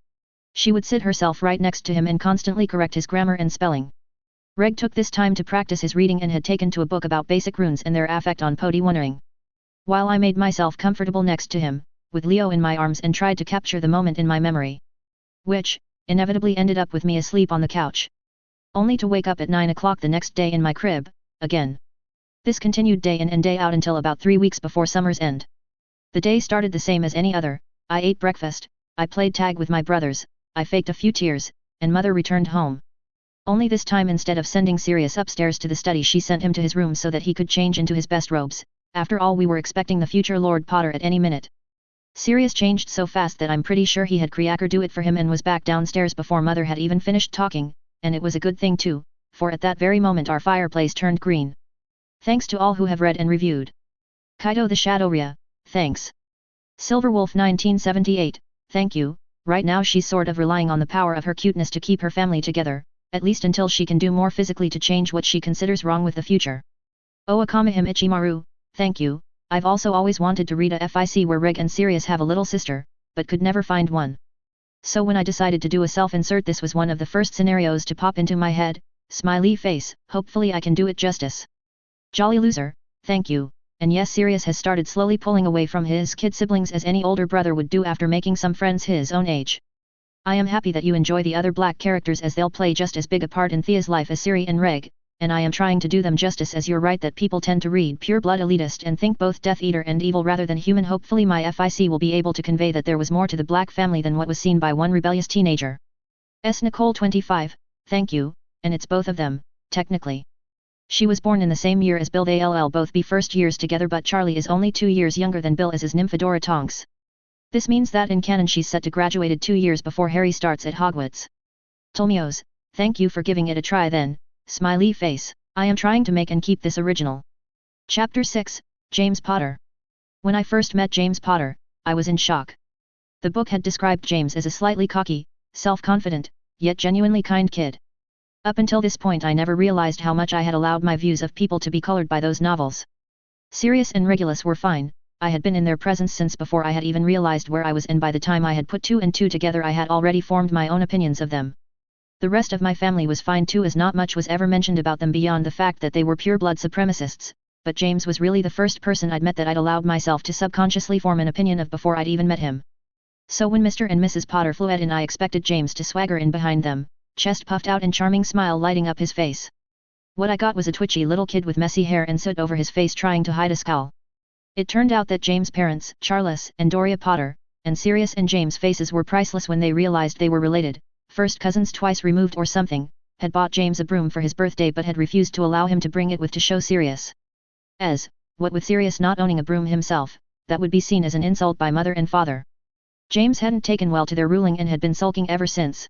She would sit herself right next to him and constantly correct his grammar and spelling. Reg took this time to practice his reading and had taken to a book about basic runes and their effect on pody wondering. While I made myself comfortable next to him, with Leo in my arms, and tried to capture the moment in my memory. Which, inevitably ended up with me asleep on the couch. Only to wake up at 9 o'clock the next day in my crib, again. This continued day in and day out until about 3 weeks before summer's end. The day started the same as any other. I ate breakfast, I played tag with my brothers, I faked a few tears, and Mother returned home. Only this time instead of sending Sirius upstairs to the study she sent him to his room so that he could change into his best robes. After all, we were expecting the future Lord Potter at any minute. Sirius changed so fast that I'm pretty sure he had Kriaker do it for him and was back downstairs before Mother had even finished talking, and it was a good thing too, for at that very moment our fireplace turned green. Thanks to all who have read and reviewed. Kaito the Shadowria, thanks. Silverwolf 1978, thank you. Right now she's sort of relying on the power of her cuteness to keep her family together, at least until she can do more physically to change what she considers wrong with the future. Oh Akamihim Ichimaru, thank you. I've also always wanted to read a FIC where Reg and Sirius have a little sister, but could never find one. So when I decided to do a self-insert, this was one of the first scenarios to pop into my head. Smiley face, hopefully I can do it justice. Jolly loser, thank you. And yes, Sirius has started slowly pulling away from his kid siblings as any older brother would do after making some friends his own age. I am happy that you enjoy the other black characters as they'll play just as big a part in Thea's life as Siri and Reg, and I am trying to do them justice as you're right that people tend to read Pure Blood Elitist and think both Death Eater and evil rather than human. Hopefully my FIC will be able to convey that there was more to the black family than what was seen by one rebellious teenager. S. Nicole 25, thank you, and it's both of them, technically. She was born in the same year as Bill. They'll both be first years together, but Charlie is only 2 years younger than Bill as is Nymphadora Tonks. This means that in canon she's set to graduated 2 years before Harry starts at Hogwarts. Tolmios, thank you for giving it a try then, smiley face. I am trying to make and keep this original. Chapter 6, James Potter. When I first met James Potter, I was in shock. The book had described James as a slightly cocky, self-confident, yet genuinely kind kid. Up until this point I never realized how much I had allowed my views of people to be colored by those novels. Sirius and Regulus were fine, I had been in their presence since before I had even realized where I was, and by the time I had put 2 and 2 together I had already formed my own opinions of them. The rest of my family was fine too, as not much was ever mentioned about them beyond the fact that they were pure-blood supremacists, but James was really the first person I'd met that I'd allowed myself to subconsciously form an opinion of before I'd even met him. So when Mr. and Mrs. Potter flew in, I expected James to swagger in behind them, chest puffed out and charming smile lighting up his face. What I got was a twitchy little kid with messy hair and soot over his face trying to hide a scowl. It turned out that James' parents, Charles and Doria Potter, and Sirius and James' faces were priceless when they realized they were related, first cousins twice removed or something, had bought James a broom for his birthday but had refused to allow him to bring it with to show Sirius. What with Sirius not owning a broom himself, that would be seen as an insult by mother and father. James hadn't taken well to their ruling and had been sulking ever since.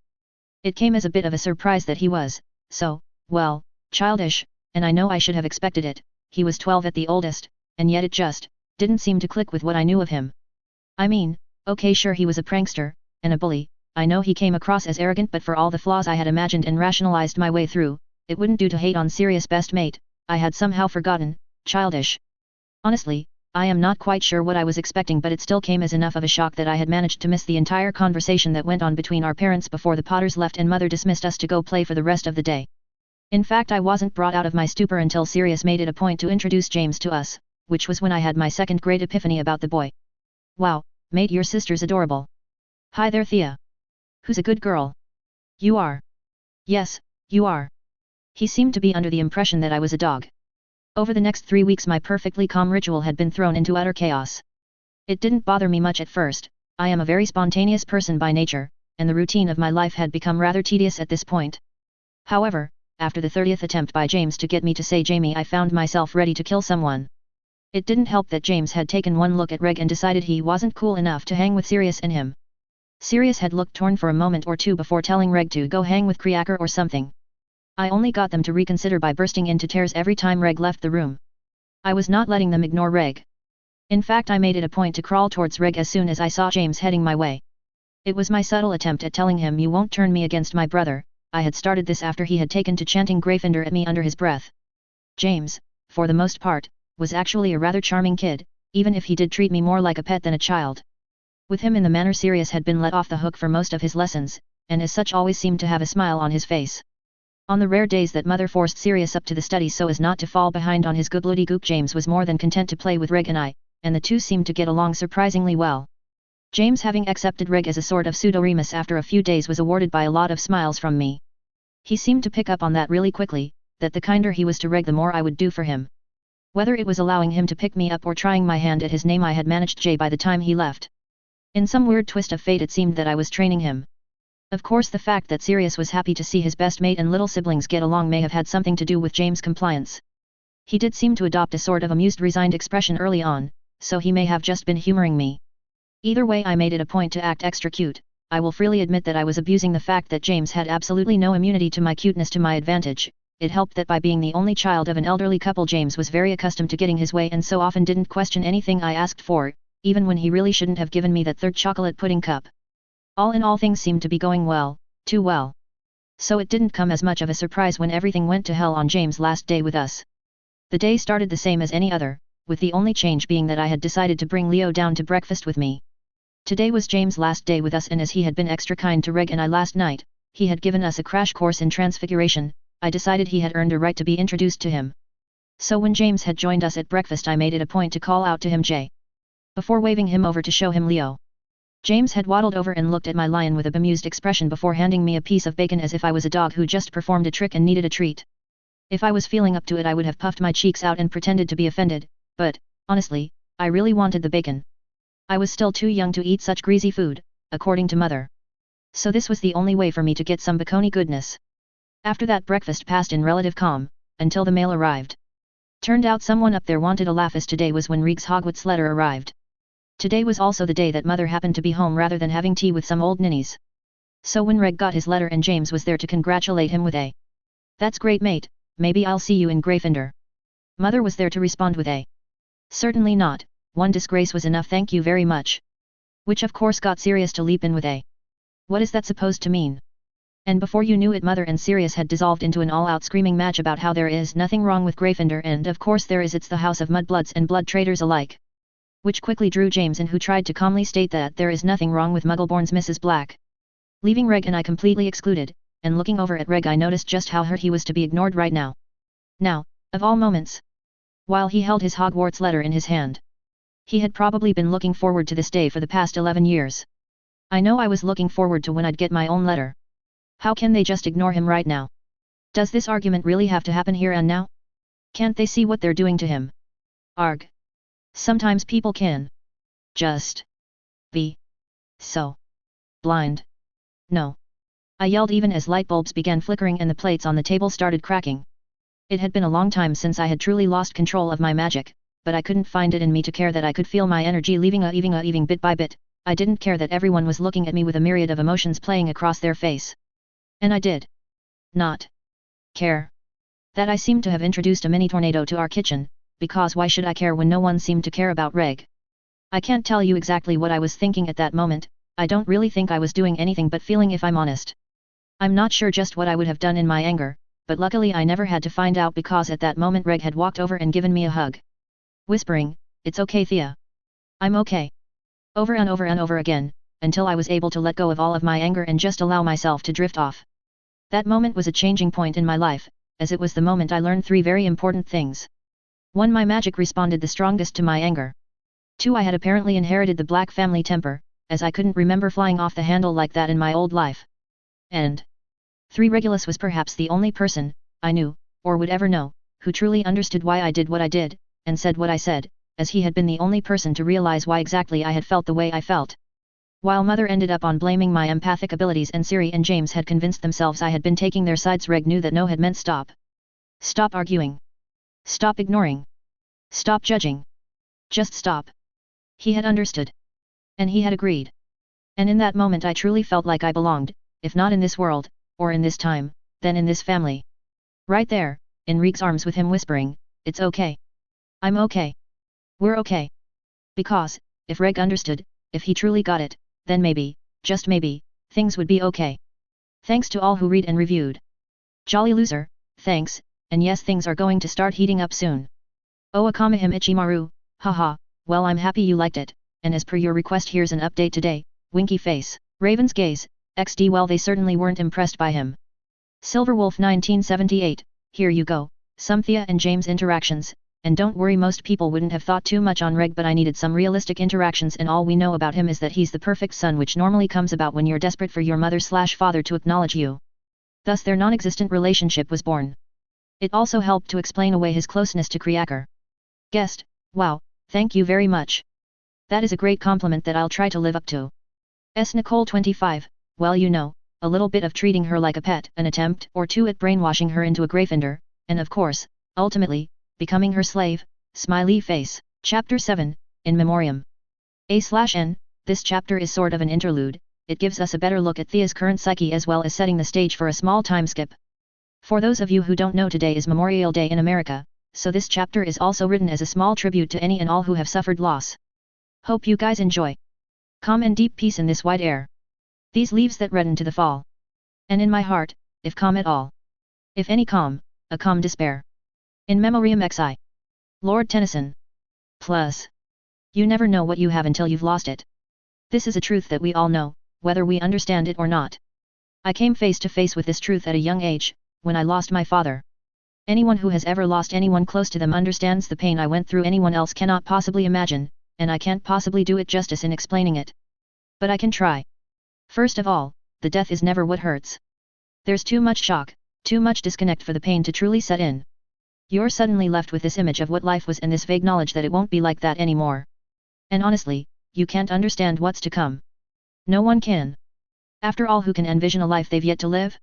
It came as a bit of a surprise that he was, so, well, childish, and I know I should have expected it. He was 12 at the oldest, and yet it just didn't seem to click with what I knew of him. I mean, okay, sure, he was a prankster and a bully. I know he came across as arrogant, but for all the flaws I had imagined and rationalized my way through, it wouldn't do to hate on Sirius' best mate. I had somehow forgotten. Childish. Honestly, I am not quite sure what I was expecting, but it still came as enough of a shock that I had managed to miss the entire conversation that went on between our parents before the Potters left and Mother dismissed us to go play for the rest of the day. In fact, I wasn't brought out of my stupor until Sirius made it a point to introduce James to us, which was when I had my second great epiphany about the boy. Wow, mate, your sister's adorable. Hi there, Thea. Who's a good girl? You are. Yes, you are. He seemed to be under the impression that I was a dog. Over the next 3 weeks my perfectly calm ritual had been thrown into utter chaos. It didn't bother me much at first. I am a very spontaneous person by nature, and the routine of my life had become rather tedious at this point. However, after the 30th attempt by James to get me to say Jamie, I found myself ready to kill someone. It didn't help that James had taken one look at Reg and decided he wasn't cool enough to hang with Sirius and him. Sirius had looked torn for a moment or two before telling Reg to go hang with Kriaker or something. I only got them to reconsider by bursting into tears every time Reg left the room. I was not letting them ignore Reg. In fact, I made it a point to crawl towards Reg as soon as I saw James heading my way. It was my subtle attempt at telling him, "You won't turn me against my brother." I had started this after he had taken to chanting Gryffindor at me under his breath. James, for the most part, was actually a rather charming kid, even if he did treat me more like a pet than a child. With him in the manner, Sirius had been let off the hook for most of his lessons, and as such always seemed to have a smile on his face. On the rare days that Mother forced Sirius up to the study so as not to fall behind on his gobbledygook, James was more than content to play with Reg and I, and the two seemed to get along surprisingly well. James, having accepted Reg as a sort of pseudo-Remus after a few days, was awarded by a lot of smiles from me. He seemed to pick up on that really quickly, that the kinder he was to Reg the more I would do for him. Whether it was allowing him to pick me up or trying my hand at his name, I had managed J by the time he left. In some weird twist of fate, it seemed that I was training him. Of course the fact that Sirius was happy to see his best mate and little siblings get along may have had something to do with James' compliance. He did seem to adopt a sort of amused resigned expression early on, so he may have just been humoring me. Either way I made it a point to act extra cute. I will freely admit that I was abusing the fact that James had absolutely no immunity to my cuteness to my advantage. It helped that by being the only child of an elderly couple James was very accustomed to getting his way and so often didn't question anything I asked for, even when he really shouldn't have given me that third chocolate pudding cup. All in all things seemed to be going well, too well. So it didn't come as much of a surprise when everything went to hell on James' last day with us. The day started the same as any other, with the only change being that I had decided to bring Leo down to breakfast with me. Today was James' last day with us and as he had been extra kind to Reg and I last night, he had given us a crash course in transfiguration, I decided he had earned a right to be introduced to him. So when James had joined us at breakfast I made it a point to call out to him Jay. Before waving him over to show him Leo. James had waddled over and looked at my lion with a bemused expression before handing me a piece of bacon as if I was a dog who just performed a trick and needed a treat. If I was feeling up to it I would have puffed my cheeks out and pretended to be offended, but, honestly, I really wanted the bacon. I was still too young to eat such greasy food, according to mother. So this was the only way for me to get some bacony goodness. After that breakfast passed in relative calm, until the mail arrived. Turned out someone up there wanted a laugh as today was when Reeg's Hogwarts letter arrived. Today was also the day that mother happened to be home rather than having tea with some old ninnies. So when Reg got his letter and James was there to congratulate him with a "That's great mate, maybe I'll see you in Gryffindor." Mother was there to respond with a "Certainly not, one disgrace was enough thank you very much." Which of course got Sirius to leap in with a "What is that supposed to mean?" And before you knew it Mother and Sirius had dissolved into an all-out screaming match about how there is nothing wrong with Gryffindor and of course there is, it's the house of mudbloods and blood traitors alike. Which quickly drew James in who tried to calmly state that there is nothing wrong with Muggleborn's Mrs. Black. Leaving Reg and I completely excluded, and looking over at Reg I noticed just how hurt he was to be ignored right now. Now, of all moments. While he held his Hogwarts letter in his hand. He had probably been looking forward to this day for the past 11 years. I know I was looking forward to when I'd get my own letter. How can they just ignore him right now? Does this argument really have to happen here and now? Can't they see what they're doing to him? Arg. Sometimes people can just be so blind. No. I yelled even as light bulbs began flickering and the plates on the table started cracking. It had been a long time since I had truly lost control of my magic, but I couldn't find it in me to care that I could feel my energy leaving bit by bit. I didn't care that everyone was looking at me with a myriad of emotions playing across their face. And I did not care that I seemed to have introduced a mini tornado to our kitchen, because why should I care when no one seemed to care about Reg? I can't tell you exactly what I was thinking at that moment, I don't really think I was doing anything but feeling if I'm honest. I'm not sure just what I would have done in my anger, but luckily I never had to find out because at that moment Reg had walked over and given me a hug. Whispering, "It's okay Thea. I'm okay." Over and over and over again, until I was able to let go of all of my anger and just allow myself to drift off. That moment was a changing point in my life, as it was the moment I learned 3 very important things. 1. My magic responded the strongest to my anger. 2. I had apparently inherited the Black family temper, as I couldn't remember flying off the handle like that in my old life. And 3. Regulus was perhaps the only person I knew, or would ever know, who truly understood why I did what I did, and said what I said, as he had been the only person to realize why exactly I had felt the way I felt. While Mother ended up on blaming my empathic abilities and Siri and James had convinced themselves I had been taking their sides, Reg knew that no had meant stop. Stop arguing. Stop ignoring. Stop judging. Just stop. He had understood. And he had agreed. And in that moment I truly felt like I belonged, if not in this world, or in this time, then in this family. Right there, in Reeg's arms with him whispering, "It's okay. I'm okay. We're okay." Because, if Reg understood, if he truly got it, then maybe, just maybe, things would be okay. Thanks to all who read and reviewed. Jolly loser, thanks, and yes things are going to start heating up soon. Oh Akamahim Ichimaru, haha, well I'm happy you liked it, and as per your request here's an update today, winky face, Raven's gaze, XD well they certainly weren't impressed by him. Silverwolf 1978, here you go, some Thea and James interactions, and don't worry most people wouldn't have thought too much on Reg but I needed some realistic interactions and all we know about him is that he's the perfect son which normally comes about when you're desperate for your mother/father to acknowledge you. Thus their non-existent relationship was born. It also helped to explain away his closeness to Kriaker. Guest, wow, thank you very much. That is a great compliment that I'll try to live up to. Nicole 25, well you know, a little bit of treating her like a pet, an attempt or two at brainwashing her into a Gryffindor, and of course, ultimately, becoming her slave, smiley face. Chapter 7, In Memoriam. A/N, this chapter is sort of an interlude, it gives us a better look at Thea's current psyche as well as setting the stage for a small time skip. For those of you who don't know, today is Memorial Day in America, so this chapter is also written as a small tribute to any and all who have suffered loss. Hope you guys enjoy. Calm and deep peace in this wide air. These leaves that redden to the fall. And in my heart, if calm at all. If any calm, a calm despair. In Memoriam XI. Lord Tennyson. Plus. You never know what you have until you've lost it. This is a truth that we all know, whether we understand it or not. I came face to face with this truth at a young age, when I lost my father. Anyone who has ever lost anyone close to them understands the pain I went through. Anyone else cannot possibly imagine, and I can't possibly do it justice in explaining it. But I can try. First of all, the death is never what hurts. There's too much shock, too much disconnect for the pain to truly set in. You're suddenly left with this image of what life was and this vague knowledge that it won't be like that anymore. And honestly, you can't understand what's to come. No one can. After all, who can envision a life they've yet to live?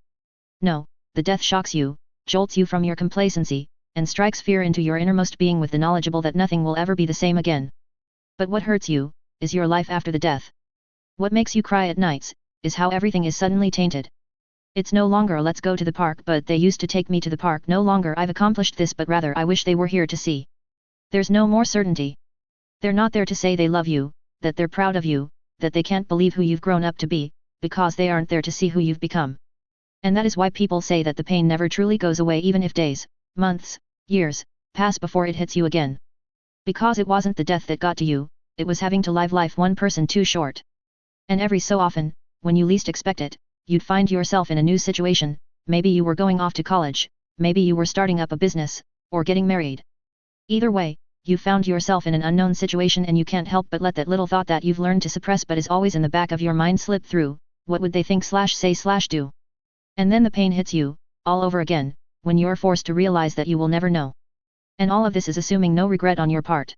No, the death shocks you, jolts you from your complacency, and strikes fear into your innermost being with the knowledgeable that nothing will ever be the same again. But what hurts you, is your life after the death. What makes you cry at nights, is how everything is suddenly tainted. It's no longer let's go to the park but they used to take me to the park, no longer I've accomplished this but rather I wish they were here to see. There's no more certainty. They're not there to say they love you, that they're proud of you, that they can't believe who you've grown up to be, because they aren't there to see who you've become. And that is why people say that the pain never truly goes away, even if days, months, years, pass before it hits you again. Because it wasn't the death that got to you, it was having to live life one person too short. And every so often, when you least expect it, you'd find yourself in a new situation. Maybe you were going off to college, maybe you were starting up a business, or getting married. Either way, you found yourself in an unknown situation and you can't help but let that little thought that you've learned to suppress but is always in the back of your mind slip through. What would they think / say / do? And then the pain hits you, all over again, when you're forced to realize that you will never know. And all of this is assuming no regret on your part.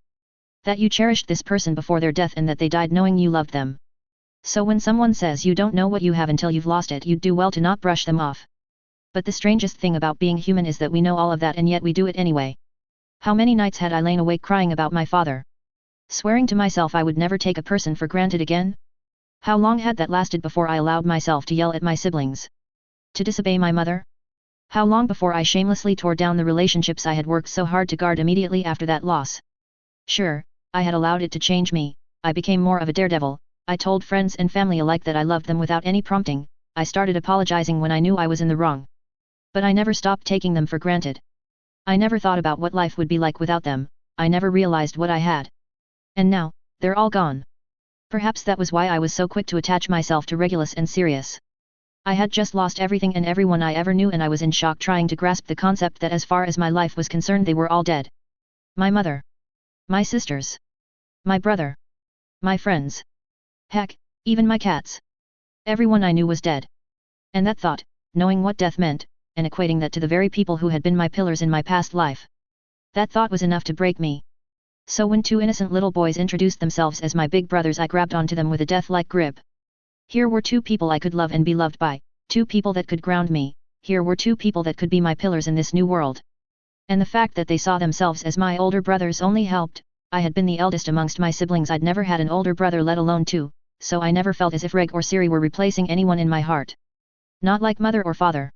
That you cherished this person before their death and that they died knowing you loved them. So when someone says you don't know what you have until you've lost it, you'd do well to not brush them off. But the strangest thing about being human is that we know all of that and yet we do it anyway. How many nights had I lain awake crying about my father? Swearing to myself I would never take a person for granted again? How long had that lasted before I allowed myself to yell at my siblings? To disobey my mother? How long before I shamelessly tore down the relationships I had worked so hard to guard immediately after that loss? Sure, I had allowed it to change me. I became more of a daredevil. I told friends and family alike that I loved them without any prompting. I started apologizing when I knew I was in the wrong. But I never stopped taking them for granted. I never thought about what life would be like without them. I never realized what I had. And now, they're all gone. Perhaps that was why I was so quick to attach myself to Regulus and Sirius. I had just lost everything and everyone I ever knew and I was in shock trying to grasp the concept that as far as my life was concerned they were all dead. My mother. My sisters. My brother. My friends. Heck, even my cats. Everyone I knew was dead. And that thought, knowing what death meant, and equating that to the very people who had been my pillars in my past life. That thought was enough to break me. So when two innocent little boys introduced themselves as my big brothers I grabbed onto them with a death-like grip. Here were two people I could love and be loved by, two people that could ground me, here were two people that could be my pillars in this new world. And the fact that they saw themselves as my older brothers only helped. I had been the eldest amongst my siblings, I'd never had an older brother let alone two, so I never felt as if Reg or Siri were replacing anyone in my heart. Not like mother or father.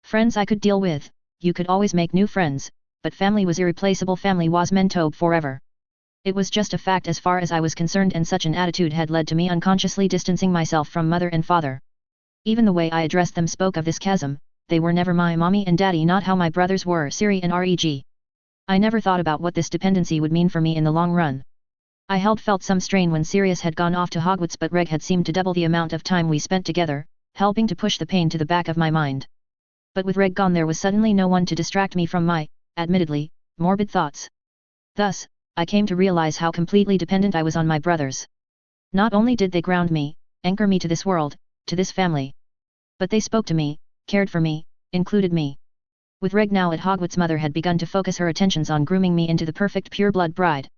Friends I could deal with, you could always make new friends, but family was irreplaceable, family was meant to forever. It was just a fact as far as I was concerned, and such an attitude had led to me unconsciously distancing myself from mother and father. Even the way I addressed them spoke of this chasm. They were never my mommy and daddy, not how my brothers were, Siri and Reg. I never thought about what this dependency would mean for me in the long run. I felt some strain when Sirius had gone off to Hogwarts, but Reg had seemed to double the amount of time we spent together, helping to push the pain to the back of my mind. But with Reg gone there was suddenly no one to distract me from my, admittedly, morbid thoughts. Thus, I came to realize how completely dependent I was on my brothers. Not only did they ground me, anchor me to this world, to this family, but they spoke to me, cared for me, included me. With Reg now at Hogwarts, mother had begun to focus her attentions on grooming me into the perfect pure-blood bride.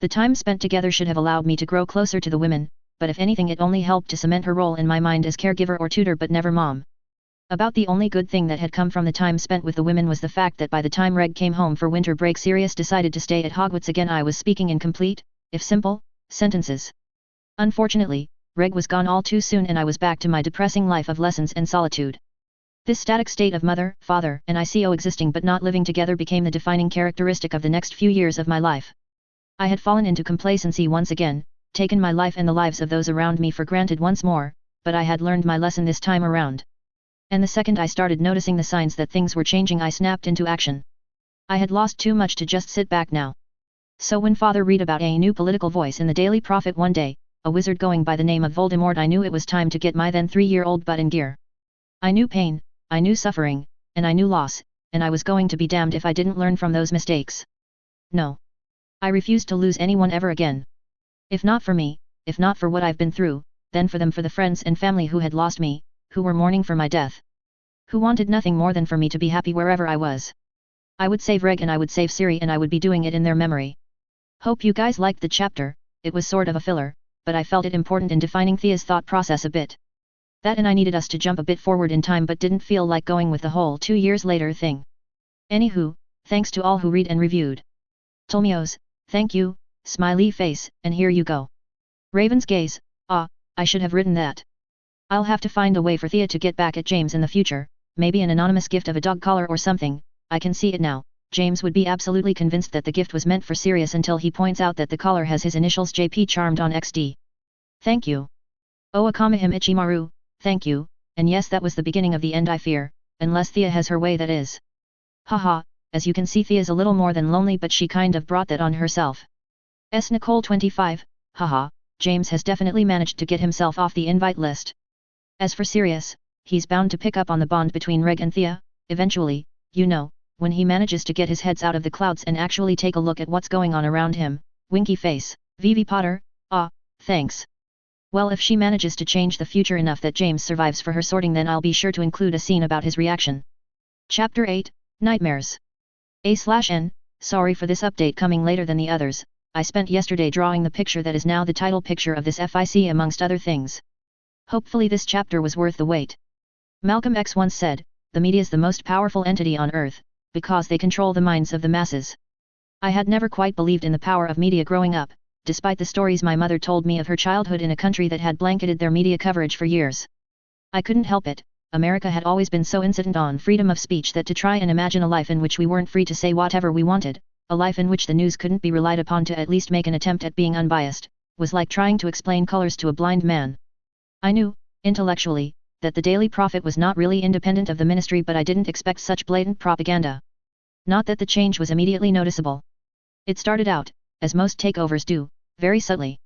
The time spent together should have allowed me to grow closer to the women, but if anything it only helped to cement her role in my mind as caregiver or tutor but never mom. About the only good thing that had come from the time spent with the women was the fact that by the time Reg came home for winter break Sirius decided to stay at Hogwarts again. I was speaking in complete, if simple, sentences. Unfortunately, Reg was gone all too soon and I was back to my depressing life of lessons and solitude. This static state of mother, father, and ICO existing but not living together became the defining characteristic of the next few years of my life. I had fallen into complacency once again, taken my life and the lives of those around me for granted once more, but I had learned my lesson this time around. And the second I started noticing the signs that things were changing I snapped into action. I had lost too much to just sit back now. So when Father read about a new political voice in the Daily Prophet one day, a wizard going by the name of Voldemort, I knew it was time to get my then 3-year-old butt in gear. I knew pain, I knew suffering, and I knew loss, and I was going to be damned if I didn't learn from those mistakes. No. I refused to lose anyone ever again. If not for me, if not for what I've been through, then for them, for the friends and family who had lost me, who were mourning for my death. Who wanted nothing more than for me to be happy wherever I was. I would save Reg and I would save Siri and I would be doing it in their memory. Hope you guys liked the chapter. It was sort of a filler, but I felt it important in defining Thea's thought process a bit. That and I needed us to jump a bit forward in time but didn't feel like going with the whole 2 years later thing. Anywho, thanks to all who read and reviewed. Tolmios, thank you, smiley face, and here you go. Raven's gaze, I should have written that. I'll have to find a way for Thea to get back at James in the future, maybe an anonymous gift of a dog collar or something. I can see it now. James would be absolutely convinced that the gift was meant for Sirius until he points out that the collar has his initials JP charmed on XD. Thank you. Oh Akamahim Ichimaru, thank you, and yes that was the beginning of the end I fear, unless Thea has her way that is. Haha, as you can see Thea's a little more than lonely but she kind of brought that on herself. Nicole 25, haha, James has definitely managed to get himself off the invite list. As for Sirius, he's bound to pick up on the bond between Reg and Thea, eventually, you know, when he manages to get his heads out of the clouds and actually take a look at what's going on around him. Winky face, Vivi Potter, thanks. Well if she manages to change the future enough that James survives for her sorting then I'll be sure to include a scene about his reaction. Chapter 8, Nightmares. A/N, sorry for this update coming later than the others, I spent yesterday drawing the picture that is now the title picture of this FIC amongst other things. Hopefully this chapter was worth the wait. Malcolm X once said, the media's the most powerful entity on earth, because they control the minds of the masses. I had never quite believed in the power of media growing up, despite the stories my mother told me of her childhood in a country that had blanketed their media coverage for years. I couldn't help it, America had always been so insistent on freedom of speech that to try and imagine a life in which we weren't free to say whatever we wanted, a life in which the news couldn't be relied upon to at least make an attempt at being unbiased, was like trying to explain colors to a blind man. I knew, intellectually, that the Daily Prophet was not really independent of the ministry but I didn't expect such blatant propaganda. Not that the change was immediately noticeable. It started out, as most takeovers do, very subtly.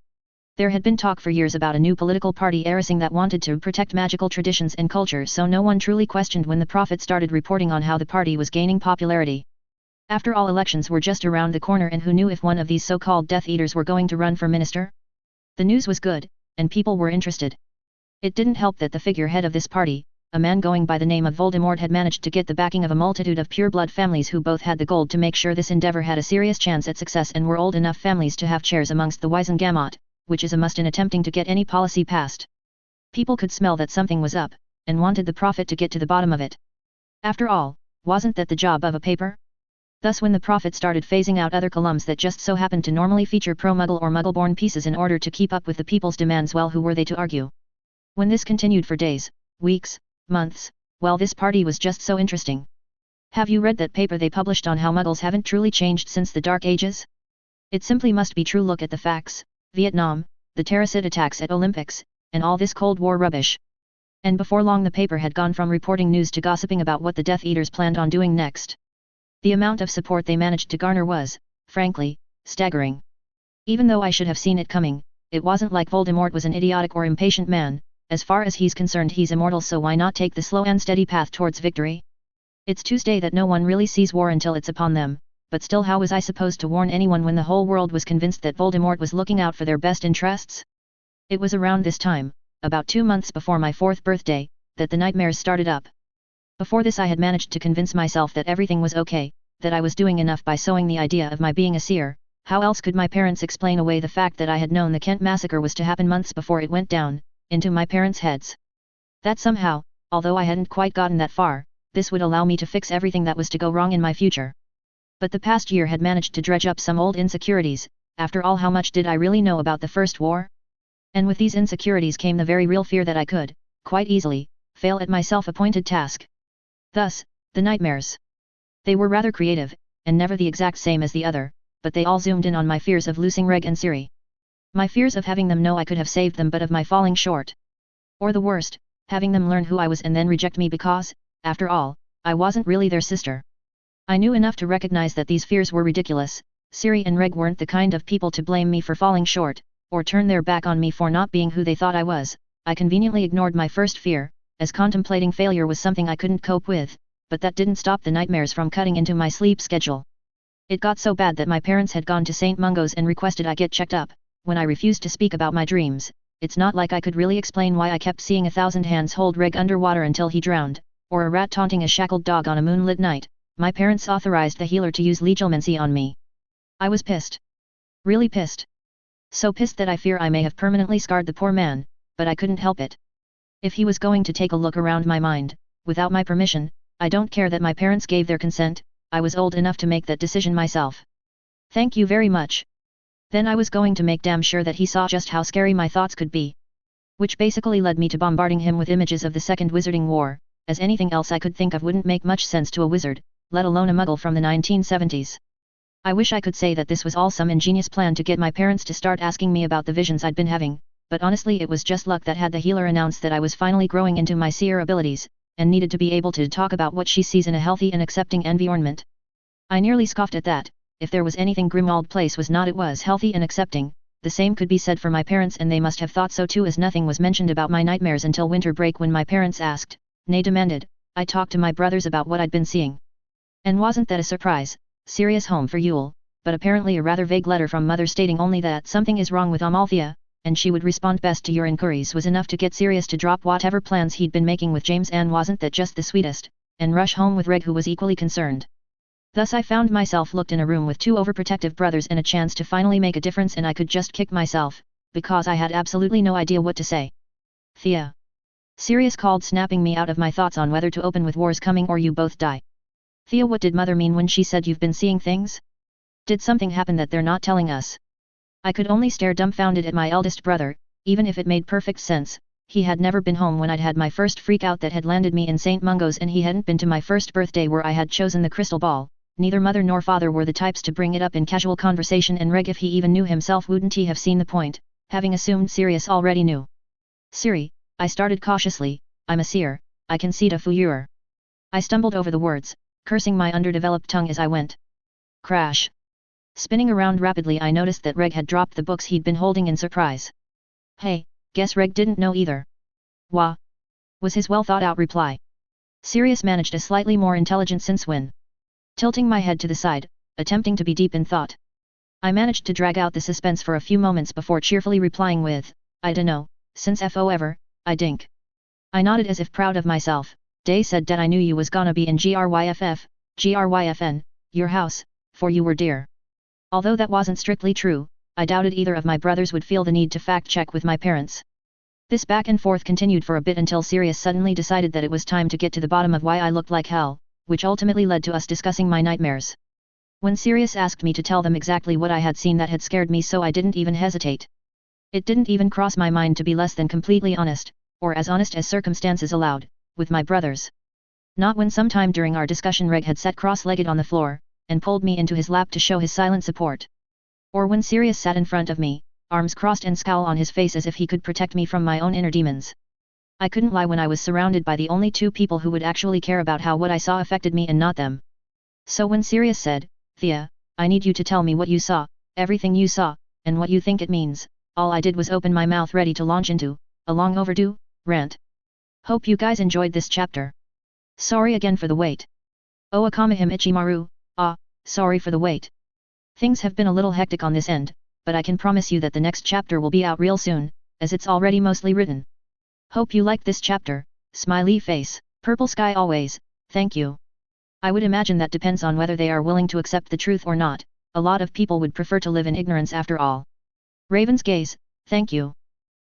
There had been talk for years about a new political party arising that wanted to protect magical traditions and culture so no one truly questioned when the Prophet started reporting on how the party was gaining popularity. After all elections were just around the corner and who knew if one of these so-called Death Eaters were going to run for minister? The news was good, and people were interested. It didn't help that the figurehead of this party, a man going by the name of Voldemort had managed to get the backing of a multitude of pure-blood families who both had the gold to make sure this endeavor had a serious chance at success and were old enough families to have chairs amongst the Wisengamot, which is a must in attempting to get any policy passed. People could smell that something was up, and wanted the Prophet to get to the bottom of it. After all, wasn't that the job of a paper? Thus when the Prophet started phasing out other columns that just so happened to normally feature pro-Muggle or Muggle-born pieces in order to keep up with the people's demands, well, who were they to argue? When this continued for days, weeks, months, well, this party was just so interesting. Have you read that paper they published on how Muggles haven't truly changed since the Dark Ages? It simply must be true. Look at the facts: Vietnam, the terrorist attacks at Olympics, and all this Cold War rubbish. And before long the paper had gone from reporting news to gossiping about what the Death Eaters planned on doing next. The amount of support they managed to garner was, frankly, staggering. Even though I should have seen it coming, it wasn't like Voldemort was an idiotic or impatient man. As far as he's concerned he's immortal, so why not take the slow and steady path towards victory? It's Tuesday that no one really sees war until it's upon them, but still, how was I supposed to warn anyone when the whole world was convinced that Voldemort was looking out for their best interests? It was around this time, about 2 months before my 4th birthday, that the nightmares started up. Before this I had managed to convince myself that everything was okay, that I was doing enough by sowing the idea of my being a seer, How else could my parents explain away the fact that I had known the Kent massacre was to happen months before it went down, into my parents' heads? That somehow, although I hadn't quite gotten that far, this would allow me to fix everything that was to go wrong in my future. But the past year had managed to dredge up some old insecurities. After all, how much did I really know about the First War? And with these insecurities came the very real fear that I could, quite easily, fail at my self-appointed task. Thus, the nightmares. They were rather creative, and never the exact same as the other, but they all zoomed in on my fears of losing Reg and Siri. My fears of having them know I could have saved them but of my falling short. Or the worst, having them learn who I was and then reject me because, after all, I wasn't really their sister. I knew enough to recognize that these fears were ridiculous. Siri and Reg weren't the kind of people to blame me for falling short, or turn their back on me for not being who they thought I was. I conveniently ignored my first fear, as contemplating failure was something I couldn't cope with, but that didn't stop the nightmares from cutting into my sleep schedule. It got so bad that my parents had gone to St. Mungo's and requested I get checked up. When I refused to speak about my dreams, it's not like I could really explain why I kept seeing 1,000 hands hold Reg underwater until he drowned, or a rat taunting a shackled dog on a moonlit night. My parents authorized the healer to use legilmency on me. I was pissed. Really pissed. So pissed that I fear I may have permanently scarred the poor man, but I couldn't help it. If he was going to take a look around my mind, without my permission, I don't care that my parents gave their consent. I was old enough to make that decision myself. Thank you very much. Then I was going to make damn sure that he saw just how scary my thoughts could be. Which basically led me to bombarding him with images of the Second Wizarding War, as anything else I could think of wouldn't make much sense to a wizard, let alone a muggle from the 1970s. I wish I could say that this was all some ingenious plan to get my parents to start asking me about the visions I'd been having, but honestly it was just luck that had the healer announced that I was finally growing into my seer abilities, and needed to be able to talk about what she sees in a healthy and accepting environment. I nearly scoffed at that. If there was anything Grimmauld Place was not, it was healthy and accepting. The same could be said for my parents, and they must have thought so too, as nothing was mentioned about my nightmares until winter break when my parents asked, nay demanded, I talked to my brothers about what I'd been seeing. And wasn't that a surprise? Serious home for Yule, but apparently a rather vague letter from mother stating only that something is wrong with Amalthea, and she would respond best to your inquiries was enough to get Sirius to drop whatever plans he'd been making with James, and wasn't that just the sweetest, and rush home with Reg, who was equally concerned. Thus I found myself locked in a room with two overprotective brothers and a chance to finally make a difference, and I could just kick myself, because I had absolutely no idea what to say. Thea. Sirius called, snapping me out of my thoughts on whether to open with "War's coming or you both die." Thea, what did mother mean when she said you've been seeing things? Did something happen that they're not telling us? I could only stare dumbfounded at my eldest brother. Even if it made perfect sense, he had never been home when I'd had my first freak out that had landed me in St. Mungo's, and he hadn't been to my first birthday where I had chosen the crystal ball. Neither mother nor father were the types to bring it up in casual conversation, and Reg, if he even knew himself, wouldn't he have seen the point, having assumed Sirius already knew. Siri, I started cautiously, I'm a seer, I can see to fuyur. I stumbled over the words, cursing my underdeveloped tongue as I went. Crash. Spinning around rapidly, I noticed that Reg had dropped the books he'd been holding in surprise. Hey, guess Reg didn't know either. Wah, was his well-thought-out reply. Sirius managed a slightly more intelligent since when. Tilting my head to the side, attempting to be deep in thought. I managed to drag out the suspense for a few moments before cheerfully replying with, I dunno, since FO ever, I dink. I nodded as if proud of myself. Day said that I knew you was gonna be in GRYFN, your house, for you were dear. Although that wasn't strictly true, I doubted either of my brothers would feel the need to fact-check with my parents. This back and forth continued for a bit until Sirius suddenly decided that it was time to get to the bottom of why I looked like hell, which ultimately led to us discussing my nightmares. When Sirius asked me to tell them exactly what I had seen that had scared me so, I didn't even hesitate. It didn't even cross my mind to be less than completely honest, or as honest as circumstances allowed, with my brothers. Not when sometime during our discussion Reg had sat cross-legged on the floor, and pulled me into his lap to show his silent support. Or when Sirius sat in front of me, arms crossed and scowl on his face as if he could protect me from my own inner demons. I couldn't lie when I was surrounded by the only two people who would actually care about how what I saw affected me and not them. So when Sirius said, Thea, I need you to tell me what you saw, everything you saw, and what you think it means, all I did was open my mouth ready to launch into a long overdue rant. Hope you guys enjoyed this chapter. Sorry again for the wait. Oh, Akamahim Ichimaru, sorry for the wait. Things have been a little hectic on this end, but I can promise you that the next chapter will be out real soon, as it's already mostly written. Hope you liked this chapter, smiley face, purple sky always, thank you. I would imagine that depends on whether they are willing to accept the truth or not. a lot of people would prefer to live in ignorance after all. Raven's gaze, thank you.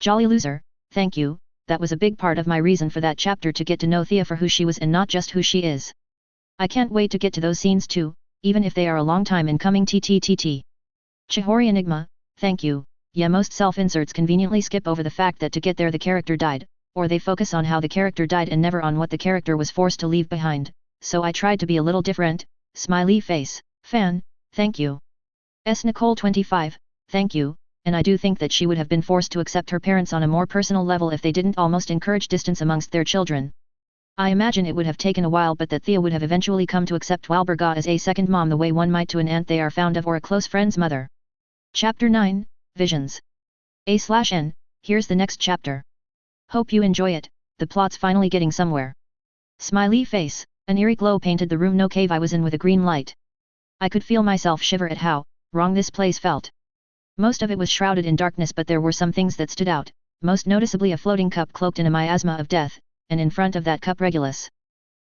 Jolly loser, thank you, that was a big part of my reason for that chapter, to get to know Thea for who she was and not just who she is. I can't wait to get to those scenes too, even if they are a long time in coming. TTTT. Chihori Enigma, thank you. Yeah, most self-inserts conveniently skip over the fact that to get there the character died, or they focus on how the character died and never on what the character was forced to leave behind, so I tried to be a little different. Smiley face. Fan, thank you. S. Nicole 25, thank you, and I do think that she would have been forced to accept her parents on a more personal level if they didn't almost encourage distance amongst their children. I imagine it would have taken a while, but that Thea would have eventually come to accept Walburga as a second mom the way one might to an aunt they are fond of or a close friend's mother. Chapter 9, Visions. A/N, here's the next chapter. Hope you enjoy it, the plot's finally getting somewhere. Smiley face, an eerie glow painted the room no cave I was in with a green light. I could feel myself shiver at how wrong this place felt. Most of it was shrouded in darkness, but there were some things that stood out, most noticeably a floating cup cloaked in a miasma of death, and in front of that cup Regulus.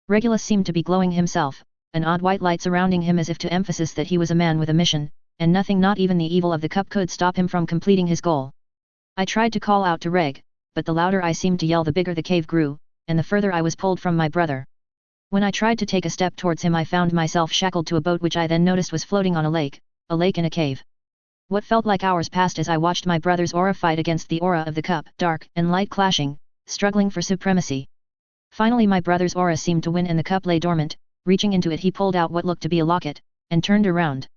Regulus seemed to be glowing himself, an odd white light surrounding him as if to emphasize that he was a man with a mission, and nothing, not even the evil of the cup, could stop him from completing his goal. I tried to call out to Reg, but the louder I seemed to yell the bigger the cave grew, and the further I was pulled from my brother. When I tried to take a step towards him I found myself shackled to a boat which I then noticed was floating on a lake in a cave. What felt like hours passed as I watched my brother's aura fight against the aura of the cup, dark and light clashing, struggling for supremacy. Finally my brother's aura seemed to win and the cup lay dormant. Reaching into it he pulled out what looked to be a locket, and turned around.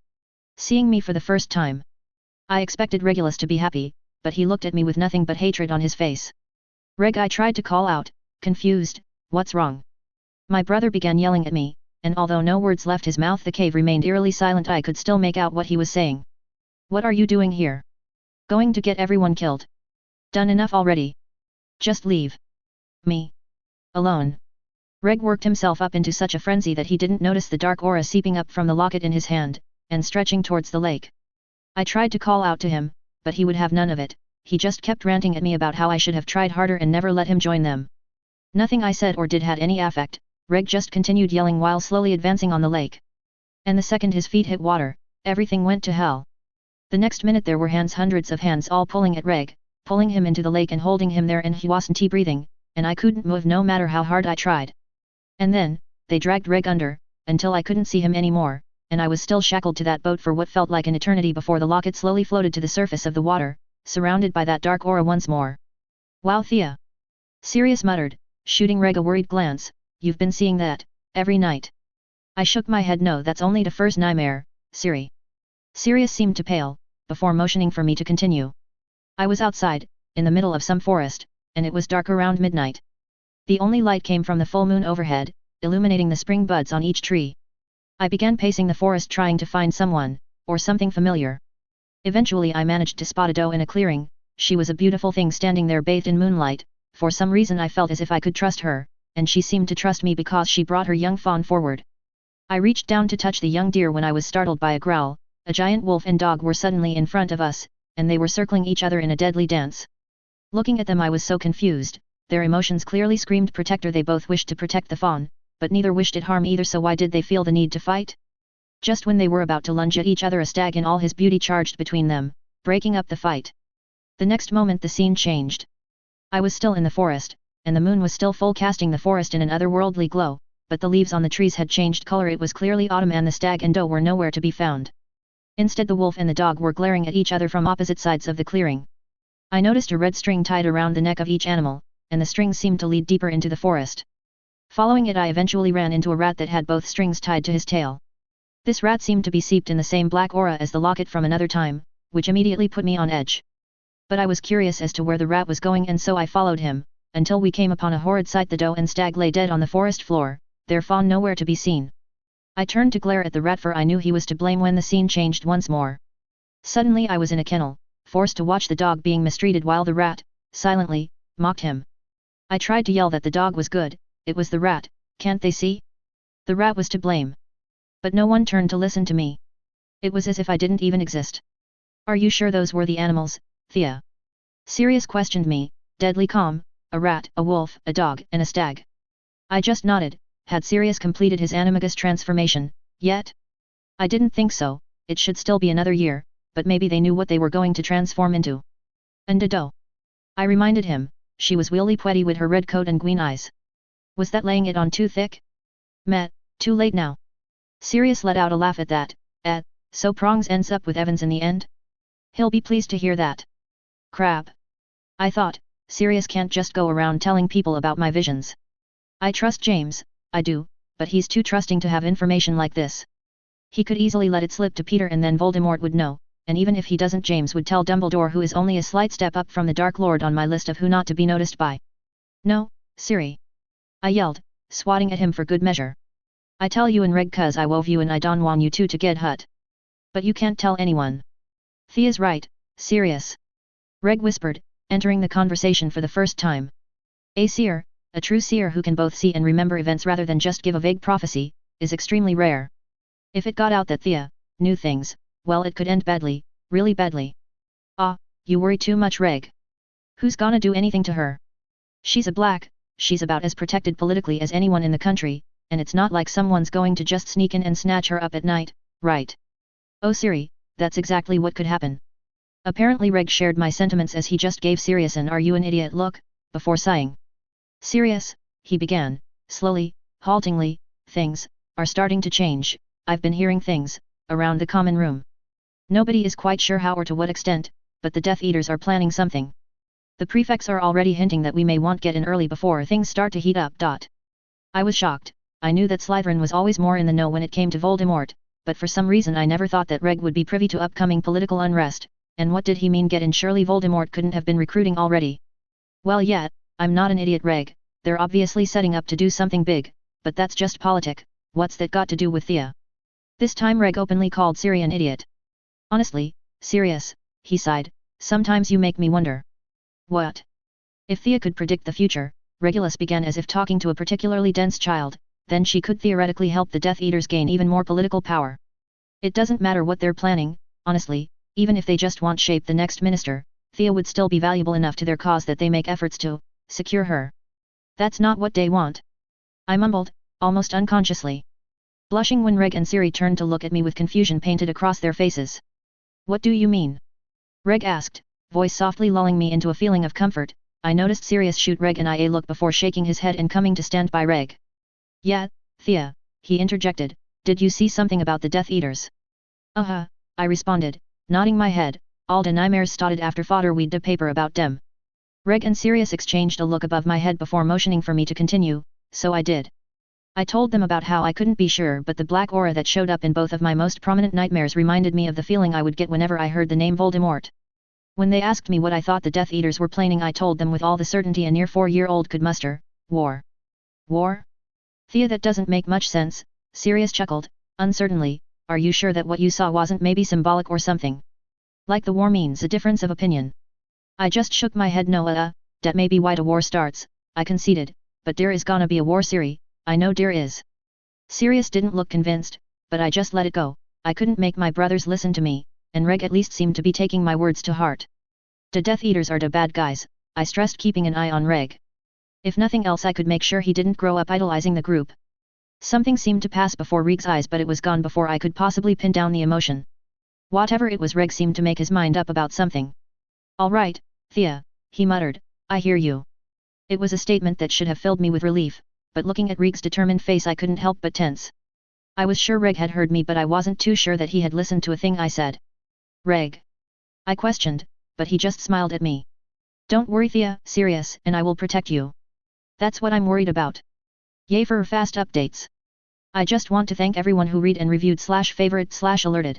Seeing me for the first time, I expected Regulus to be happy, but he looked at me with nothing but hatred on his face. Reg, I tried to call out, confused, what's wrong? My brother began yelling at me, and although no words left his mouth the cave remained eerily silent. I could still make out what he was saying. What are you doing here? Going to get everyone killed? Done enough already. Just leave me alone. Reg worked himself up into such a frenzy that he didn't notice the dark aura seeping up from the locket in his hand, and stretching towards the lake. I tried to call out to him, but he would have none of it. He just kept ranting at me about how I should have tried harder and never let him join them. Nothing I said or did had any effect. Reg just continued yelling while slowly advancing on the lake. And the second his feet hit water, everything went to hell. The next minute there were hundreds of hands all pulling at Reg, pulling him into the lake and holding him there, and he wasn't breathing, and I couldn't move no matter how hard I tried. And then, they dragged Reg under, until I couldn't see him anymore, and I was still shackled to that boat for what felt like an eternity before the locket slowly floated to the surface of the water, surrounded by that dark aura once more. Wow, Thea! Sirius muttered, shooting Reg a worried glance, you've been seeing that, every night. I shook my head. No, that's only the first nightmare, Siri. Sirius seemed to pale, before motioning for me to continue. I was outside, in the middle of some forest, and it was dark around midnight. The only light came from the full moon overhead, illuminating the spring buds on each tree. I began pacing the forest trying to find someone, or something familiar. Eventually I managed to spot a doe in a clearing. She was a beautiful thing standing there bathed in moonlight. For some reason I felt as if I could trust her, and she seemed to trust me because she brought her young fawn forward. I reached down to touch the young deer when I was startled by a growl. A giant wolf and dog were suddenly in front of us, and they were circling each other in a deadly dance. Looking at them I was so confused. Their emotions clearly screamed protector. They both wished to protect the fawn, but neither wished it harm either, so why did they feel the need to fight? Just when they were about to lunge at each other a stag in all his beauty charged between them, breaking up the fight. The next moment the scene changed. I was still in the forest, and the moon was still full, casting the forest in an otherworldly glow, but the leaves on the trees had changed color. It was clearly autumn and the stag and doe were nowhere to be found. Instead the wolf and the dog were glaring at each other from opposite sides of the clearing. I noticed a red string tied around the neck of each animal, and the string seemed to lead deeper into the forest. Following it I eventually ran into a rat that had both strings tied to his tail. This rat seemed to be seeped in the same black aura as the locket from another time, which immediately put me on edge. But I was curious as to where the rat was going, and so I followed him, until we came upon a horrid sight. The doe and stag lay dead on the forest floor, their fawn nowhere to be seen. I turned to glare at the rat, for I knew he was to blame when the scene changed once more. Suddenly I was in a kennel, forced to watch the dog being mistreated while the rat, silently, mocked him. I tried to yell that the dog was good. It was the rat, can't they see? The rat was to blame. But no one turned to listen to me. It was as if I didn't even exist. Are you sure those were the animals, Thea? Sirius questioned me, deadly calm. A rat, a wolf, a dog, and a stag. I just nodded. Had Sirius completed his animagus transformation, yet? I didn't think so. it should still be another year, but maybe they knew what they were going to transform into. And Dido. I reminded him, she was really pretty with her red coat and green eyes. Was that laying it on too thick? Meh, too late now. Sirius let out a laugh at that. So Prongs ends up with Evans in the end? He'll be pleased to hear that. Crap. I thought, Sirius can't just go around telling people about my visions. I trust James, I do, but he's too trusting to have information like this. He could easily let it slip to Peter and then Voldemort would know, and even if he doesn't, James would tell Dumbledore, who is only a slight step up from the Dark Lord on my list of who not to be noticed by. No, Siri. I yelled, swatting at him for good measure. I tell you and Reg cuz I wove you and I don't want you two to get hurt. But you can't tell anyone. Thea's right, Sirius. Reg whispered, entering the conversation for the first time. A seer, a true seer who can both see and remember events rather than just give a vague prophecy, is extremely rare. If it got out that Thea knew things, well, it could end badly, really badly. Ah, you worry too much, Reg. Who's gonna do anything to her? She's a black, she's about as protected politically as anyone in the country, and it's not like someone's going to just sneak in and snatch her up at night, right? Oh Siri, that's exactly what could happen. Apparently Reg shared my sentiments as he just gave Sirius an "Are you an idiot?" look, before sighing. Sirius, he began, slowly, haltingly, things are starting to change. I've been hearing things around the common room. Nobody is quite sure how or to what extent, but the Death Eaters are planning something. The prefects are already hinting that we may want get in early before things start to heat up. I was shocked. I knew that Slytherin was always more in the know when it came to Voldemort, but for some reason I never thought that Reg would be privy to upcoming political unrest, and what did he mean get in? Surely Voldemort couldn't have been recruiting already. Well, yeah, I'm not an idiot, Reg, they're obviously setting up to do something big, but that's just politic. What's that got to do with Thea? This time Reg openly called Siri an idiot. Honestly, Sirius, he sighed, sometimes you make me wonder. What? If Thea could predict the future, Regulus began as if talking to a particularly dense child, then she could theoretically help the Death Eaters gain even more political power. It doesn't matter what they're planning, honestly, even if they just want shape the next minister, Thea would still be valuable enough to their cause that they make efforts to secure her. That's not what they want. I mumbled, almost unconsciously. Blushing when Reg and Siri turned to look at me with confusion painted across their faces. What do you mean? Reg asked, voice softly lulling me into a feeling of comfort. I noticed Sirius shoot Reg and a look before shaking his head and coming to stand by Reg. Yeah, Thea, he interjected, did you see something about the Death Eaters? I responded, nodding my head. All the nightmares started after fodder we'd the paper about them. Reg and Sirius exchanged a look above my head before motioning for me to continue, so I did. I told them about how I couldn't be sure, but the black aura that showed up in both of my most prominent nightmares reminded me of the feeling I would get whenever I heard the name Voldemort. When they asked me what I thought the Death Eaters were planning, I told them with all the certainty a near 4-year-old could muster: war. War? Thea, that doesn't make much sense, Sirius chuckled, uncertainly. Are you sure that what you saw wasn't maybe symbolic or something? Like the war means a difference of opinion. I just shook my head. No, that may be why the war starts, I conceded, but there is gonna be a war, Siri, I know there is. Sirius didn't look convinced, but I just let it go. I couldn't make my brothers listen to me, and Reg at least seemed to be taking my words to heart. The Death Eaters are the bad guys, I stressed, keeping an eye on Reg. If nothing else, I could make sure he didn't grow up idolizing the group. Something seemed to pass before Reg's eyes, but it was gone before I could possibly pin down the emotion. Whatever it was, Reg seemed to make his mind up about something. All right, Thea, he muttered, I hear you. It was a statement that should have filled me with relief, but looking at Reg's determined face I couldn't help but tense. I was sure Reg had heard me, but I wasn't too sure that he had listened to a thing I said. Reg? I questioned, but he just smiled at me. Don't worry, Thea, Sirius, and I will protect you. That's what I'm worried about. Yay for fast updates. I just want to thank everyone who read and reviewed /favorite /alerted.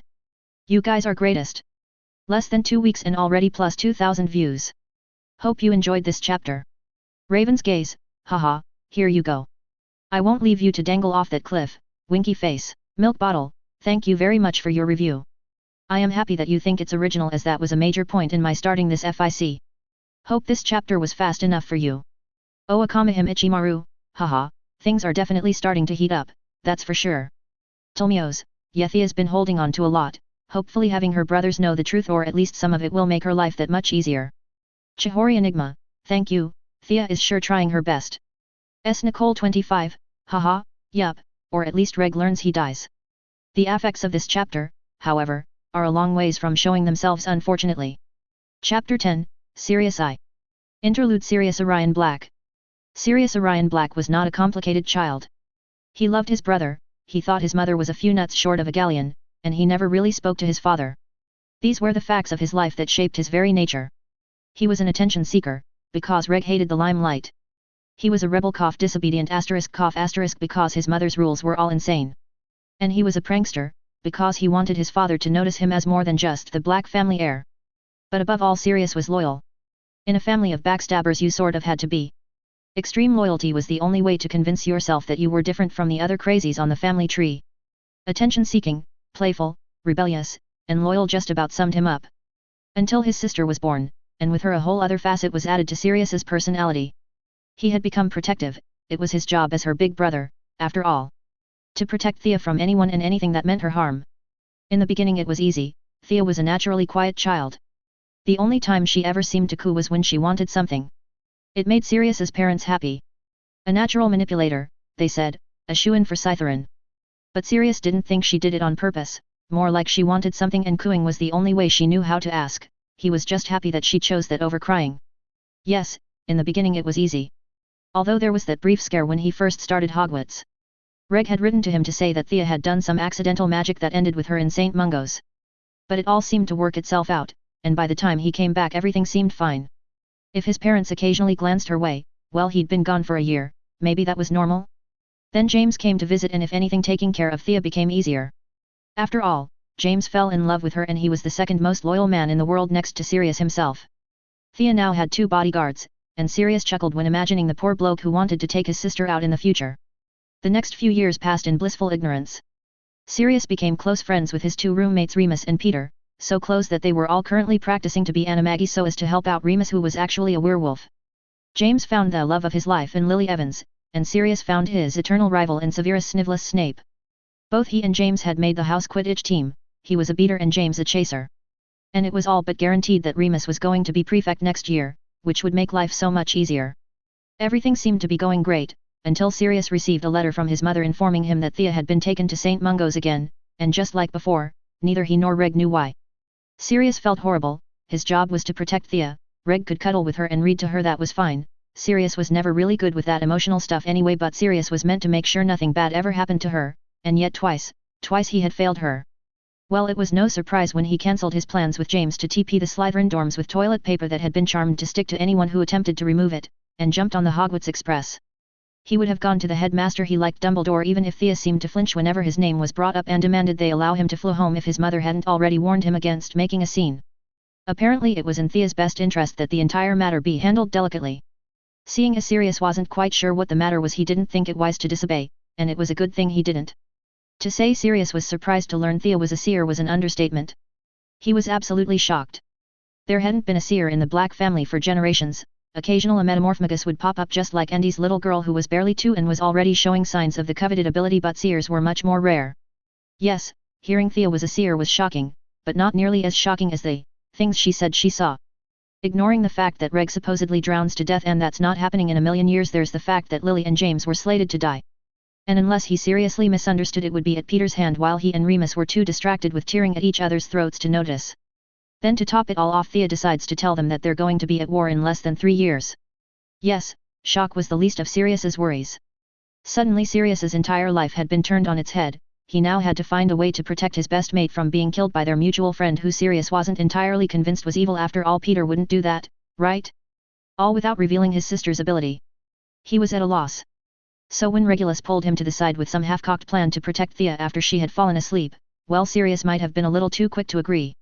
You guys are greatest. Less than 2 weeks and already plus 2,000 views. Hope you enjoyed this chapter. Raven's gaze, haha, here you go. I won't leave you to dangle off that cliff, winky face. Milk bottle, thank you very much for your review. I am happy that you think it's original, as that was a major point in my starting this FIC. Hope this chapter was fast enough for you. Oh, Akamahim Ichimaru, haha, things are definitely starting to heat up, that's for sure. Tolmios, Thea's been holding on to a lot, hopefully having her brothers know the truth, or at least some of it, will make her life that much easier. Chihori Enigma, thank you, Thea is sure trying her best. S. Nicole 25, haha, yup, or at least Reg learns he dies. The affects of this chapter, however, are a long ways from showing themselves unfortunately. Chapter 10, Sirius I. Interlude. Sirius Orion Black. Sirius Orion Black was not a complicated child. He loved his brother, he thought his mother was a few nuts short of a galleon, and he never really spoke to his father. These were the facts of his life that shaped his very nature. He was an attention seeker, because Reg hated the limelight. He was a rebel disobedient because his mother's rules were all insane. And he was a prankster, because he wanted his father to notice him as more than just the Black family heir. But above all, Sirius was loyal. In a family of backstabbers you sort of had to be. Extreme loyalty was the only way to convince yourself that you were different from the other crazies on the family tree. Attention-seeking, playful, rebellious, and loyal just about summed him up. Until his sister was born, and with her a whole other facet was added to Sirius's personality. He had become protective, it was his job as her big brother, after all. To protect Thea from anyone and anything that meant her harm. In the beginning it was easy, Thea was a naturally quiet child. The only time she ever seemed to coo was when she wanted something. It made Sirius's parents happy. A natural manipulator, they said, a shoo-in for Slytherin. But Sirius didn't think she did it on purpose, more like she wanted something and cooing was the only way she knew how to ask. He was just happy that she chose that over crying. Yes, in the beginning it was easy. Although there was that brief scare when he first started Hogwarts. Reg had written to him to say that Thea had done some accidental magic that ended with her in St. Mungo's. But it all seemed to work itself out, and by the time he came back everything seemed fine. If his parents occasionally glanced her way, well, he'd been gone for a year, maybe that was normal? Then James came to visit and if anything, taking care of Thea became easier. After all, James fell in love with her and he was the second most loyal man in the world next to Sirius himself. Thea now had 2 bodyguards, and Sirius chuckled when imagining the poor bloke who wanted to take his sister out in the future. The next few years passed in blissful ignorance. Sirius became close friends with his 2 roommates Remus and Peter, so close that they were all currently practicing to be animagi so as to help out Remus, who was actually a werewolf. James found the love of his life in Lily Evans, and Sirius found his eternal rival in Severus Snivellus Snape. Both he and James had made the house Quidditch team, he was a beater and James a chaser. And it was all but guaranteed that Remus was going to be prefect next year, which would make life so much easier. Everything seemed to be going great, until Sirius received a letter from his mother informing him that Thea had been taken to St. Mungo's again, and just like before, neither he nor Reg knew why. Sirius felt horrible, his job was to protect Thea, Reg could cuddle with her and read to her, that was fine. Sirius was never really good with that emotional stuff anyway, but Sirius was meant to make sure nothing bad ever happened to her, and yet twice he had failed her. Well, it was no surprise when he cancelled his plans with James to TP the Slytherin dorms with toilet paper that had been charmed to stick to anyone who attempted to remove it, and jumped on the Hogwarts Express. He would have gone to the headmaster, he liked Dumbledore, even if Thea seemed to flinch whenever his name was brought up, and demanded they allow him to fly home if his mother hadn't already warned him against making a scene. Apparently it was in Thea's best interest that the entire matter be handled delicately. Seeing as Sirius wasn't quite sure what the matter was, he didn't think it wise to disobey, and it was a good thing he didn't. To say Sirius was surprised to learn Thea was a seer was an understatement. He was absolutely shocked. There hadn't been a seer in the Black family for generations. Occasional a metamorphomagus would pop up just like Andy's little girl who was barely 2 and was already showing signs of the coveted ability, but seers were much more rare. Yes, hearing Thea was a seer was shocking, but not nearly as shocking as the things she said she saw. Ignoring the fact that Reg supposedly drowns to death and that's not happening in a million years, there's the fact that Lily and James were slated to die. And unless he seriously misunderstood, it would be at Peter's hand while he and Remus were too distracted with tearing at each other's throats to notice. Then to top it all off, Thea decides to tell them that they're going to be at war in less than 3 years. Yes, shock was the least of Sirius's worries. Suddenly Sirius's entire life had been turned on its head. He now had to find a way to protect his best mate from being killed by their mutual friend who Sirius wasn't entirely convinced was evil. After all, Peter wouldn't do that, right? All without revealing his sister's ability. He was at a loss. So when Regulus pulled him to the side with some half-cocked plan to protect Thea after she had fallen asleep, well, Sirius might have been a little too quick to agree.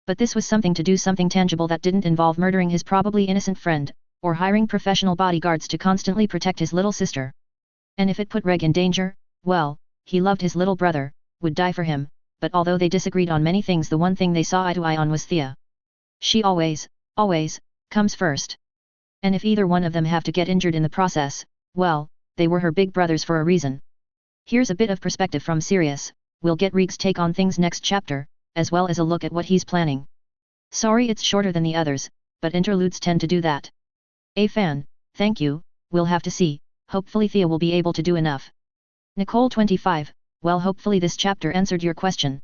But this was something to do, something tangible that didn't involve murdering his probably innocent friend, or hiring professional bodyguards to constantly protect his little sister. And if it put Reg in danger, well, he loved his little brother, would die for him, but although they disagreed on many things, the one thing they saw eye to eye on was Thea. She always comes first. And if either one of them have to get injured in the process, well, they were her big brothers for a reason. Here's a bit of perspective from Sirius. We'll get Reg's take on things next chapter, as well as a look at what he's planning. Sorry it's shorter than the others, but interludes tend to do that. A fan, thank you, we'll have to see, hopefully Thea will be able to do enough. Nicole 25, well, hopefully this chapter answered your question.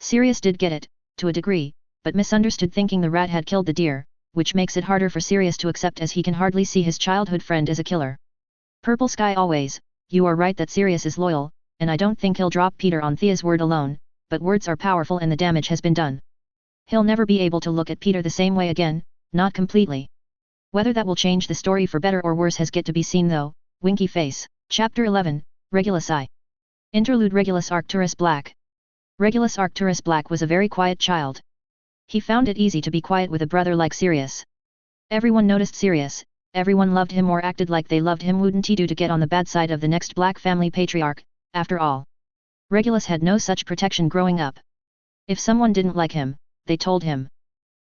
Sirius did get it, to a degree, but misunderstood, thinking the rat had killed the deer, which makes it harder for Sirius to accept as he can hardly see his childhood friend as a killer. Purple Sky always, you are right that Sirius is loyal, and I don't think he'll drop Peter on Thea's word alone, but words are powerful and the damage has been done. He'll never be able to look at Peter the same way again, not completely. Whether that will change the story for better or worse has yet to be seen though. Winky face. Chapter 11, Regulus I. Interlude. Regulus Arcturus Black. Regulus Arcturus Black was a very quiet child. He found it easy to be quiet with a brother like Sirius. Everyone noticed Sirius, everyone loved him or acted like they loved him. Wouldn't he do to get on the bad side of the next Black family patriarch, after all? Regulus had no such protection growing up. If someone didn't like him, they told him.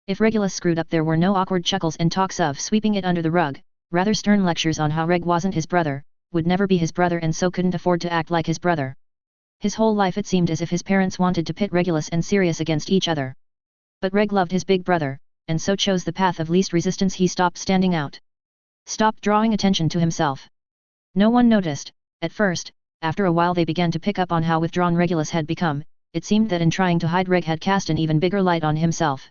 If Regulus screwed up, there were no awkward chuckles and talks of sweeping it under the rug, rather stern lectures on how Reg wasn't his brother, would never be his brother and so couldn't afford to act like his brother. His whole life it seemed as if his parents wanted to pit Regulus and Sirius against each other. But Reg loved his big brother, and so chose the path of least resistance. He stopped standing out. Stopped drawing attention to himself. No one noticed, at first. After a while they began to pick up on how withdrawn Regulus had become. It seemed that in trying to hide, Reg had cast an even bigger light on himself.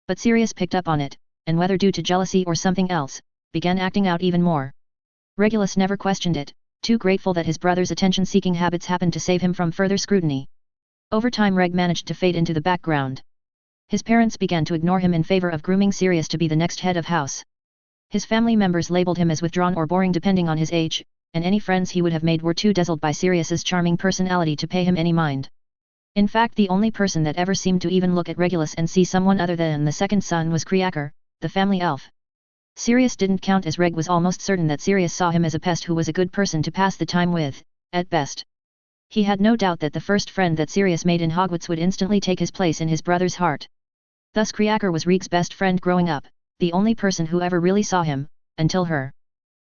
But Sirius picked up on it, and whether due to jealousy or something else, began acting out even more. Regulus never questioned it, too grateful that his brother's attention-seeking habits happened to save him from further scrutiny. Over time Reg managed to fade into the background. His parents began to ignore him in favor of grooming Sirius to be the next head of house. His family members labeled him as withdrawn or boring depending on his age, and any friends he would have made were too dazzled by Sirius's charming personality to pay him any mind. In fact, the only person that ever seemed to even look at Regulus and see someone other than the second son was Creaker, the family elf. Sirius didn't count, as Reg was almost certain that Sirius saw him as a pest who was a good person to pass the time with, at best. He had no doubt that the first friend that Sirius made in Hogwarts would instantly take his place in his brother's heart. Thus Creaker was Reg's best friend growing up, the only person who ever really saw him, until her.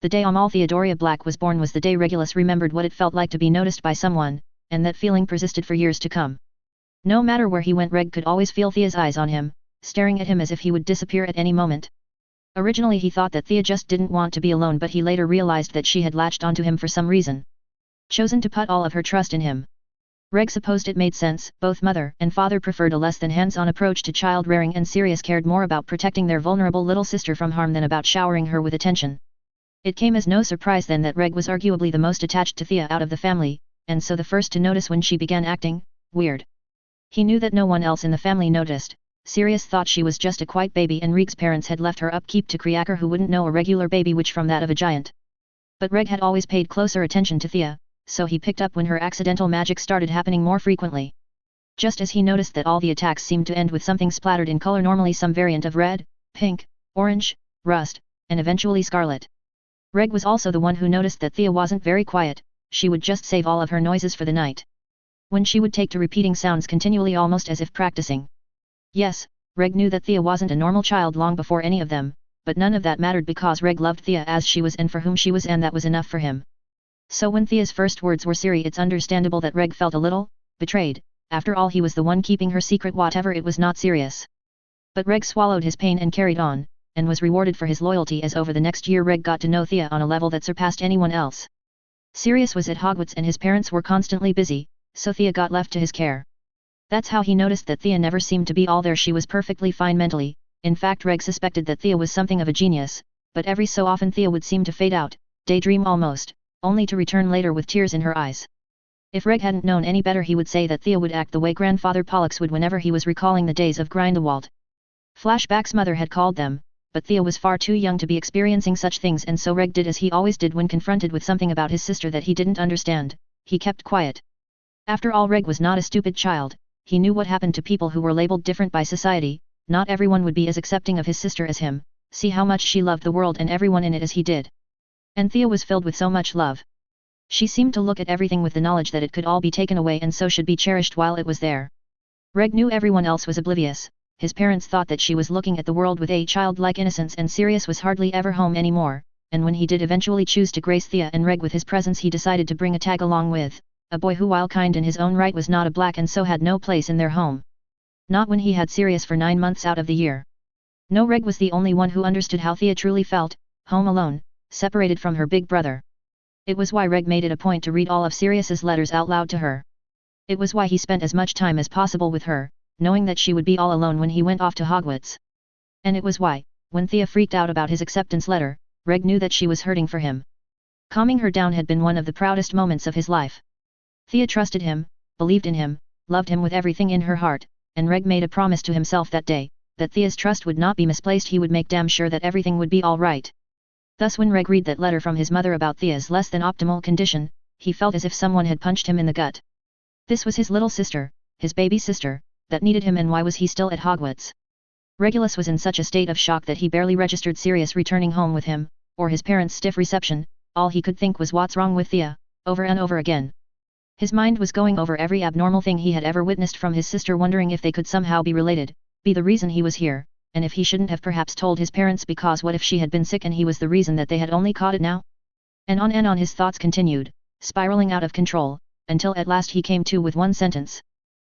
The day Amal Theodoria Black was born was the day Regulus remembered what it felt like to be noticed by someone, and that feeling persisted for years to come. No matter where he went, Reg could always feel Thea's eyes on him, staring at him as if he would disappear at any moment. Originally he thought that Thea just didn't want to be alone, but he later realized that she had latched onto him for some reason. Chosen to put all of her trust in him. Reg supposed it made sense. Both mother and father preferred a less than hands-on approach to child rearing, and Sirius cared more about protecting their vulnerable little sister from harm than about showering her with attention. It came as no surprise then that Reg was arguably the most attached to Thea out of the family, and so the first to notice when she began acting weird. He knew that no one else in the family noticed. Sirius thought she was just a quiet baby, and Reg's parents had left her upkeep to Creaker, who wouldn't know a regular baby witch from that of a giant. But Reg had always paid closer attention to Thea, so he picked up when her accidental magic started happening more frequently. Just as he noticed that all the attacks seemed to end with something splattered in color, normally some variant of red, pink, orange, rust, and eventually scarlet. Reg was also the one who noticed that Thea wasn't very quiet. She would just save all of her noises for the night. When she would take to repeating sounds continually, almost as if practicing. Yes, Reg knew that Thea wasn't a normal child long before any of them, but none of that mattered because Reg loved Thea as she was and for whom she was, and that was enough for him. So when Thea's first words were Siri, it's understandable that Reg felt a little betrayed. After all, he was the one keeping her secret, whatever it was not serious. But Reg swallowed his pain and carried on, and was rewarded for his loyalty as over the next year Reg got to know Thea on a level that surpassed anyone else. Sirius was at Hogwarts and his parents were constantly busy, so Thea got left to his care. That's how he noticed that Thea never seemed to be all there. She was perfectly fine mentally. In fact, Reg suspected that Thea was something of a genius, but every so often Thea would seem to fade out, daydream almost, only to return later with tears in her eyes. If Reg hadn't known any better, he would say that Thea would act the way Grandfather Pollux would whenever he was recalling the days of Grindelwald. Flashbacks, mother had called them, but Thea was far too young to be experiencing such things, and so Reg did as he always did when confronted with something about his sister that he didn't understand. He kept quiet. After all, Reg was not a stupid child. He knew what happened to people who were labeled different by society. Not everyone would be as accepting of his sister as him. See how much she loved the world and everyone in it as he did. And Thea was filled with so much love. She seemed to look at everything with the knowledge that it could all be taken away and so should be cherished while it was there. Reg knew everyone else was oblivious. His parents thought that she was looking at the world with a childlike innocence, and Sirius was hardly ever home anymore, and when he did eventually choose to grace Thea and Reg with his presence, he decided to bring a tag along with, a boy who, while kind in his own right, was not a black and so had no place in their home. Not when he had Sirius for 9 months out of the year. No, Reg was the only one who understood how Thea truly felt, home alone, separated from her big brother. It was why Reg made it a point to read all of Sirius's letters out loud to her. It was why he spent as much time as possible with her, knowing that she would be all alone when he went off to Hogwarts. And it was why, when Thea freaked out about his acceptance letter, Reg knew that she was hurting for him. Calming her down had been one of the proudest moments of his life. Thea trusted him, believed in him, loved him with everything in her heart, and Reg made a promise to himself that day, that Thea's trust would not be misplaced. He would make damn sure that everything would be all right. Thus when Reg read that letter from his mother about Thea's less than optimal condition, he felt as if someone had punched him in the gut. This was his little sister, his baby sister, that needed him, and why was he still at Hogwarts? Regulus was in such a state of shock that he barely registered Sirius returning home with him, or his parents' stiff reception. All he could think was what's wrong with Thea, over and over again. His mind was going over every abnormal thing he had ever witnessed from his sister, wondering if they could somehow be related, be the reason he was here, and if he shouldn't have perhaps told his parents, because what if she had been sick and he was the reason that they had only caught it now? And on his thoughts continued, spiraling out of control, until at last he came to with one sentence.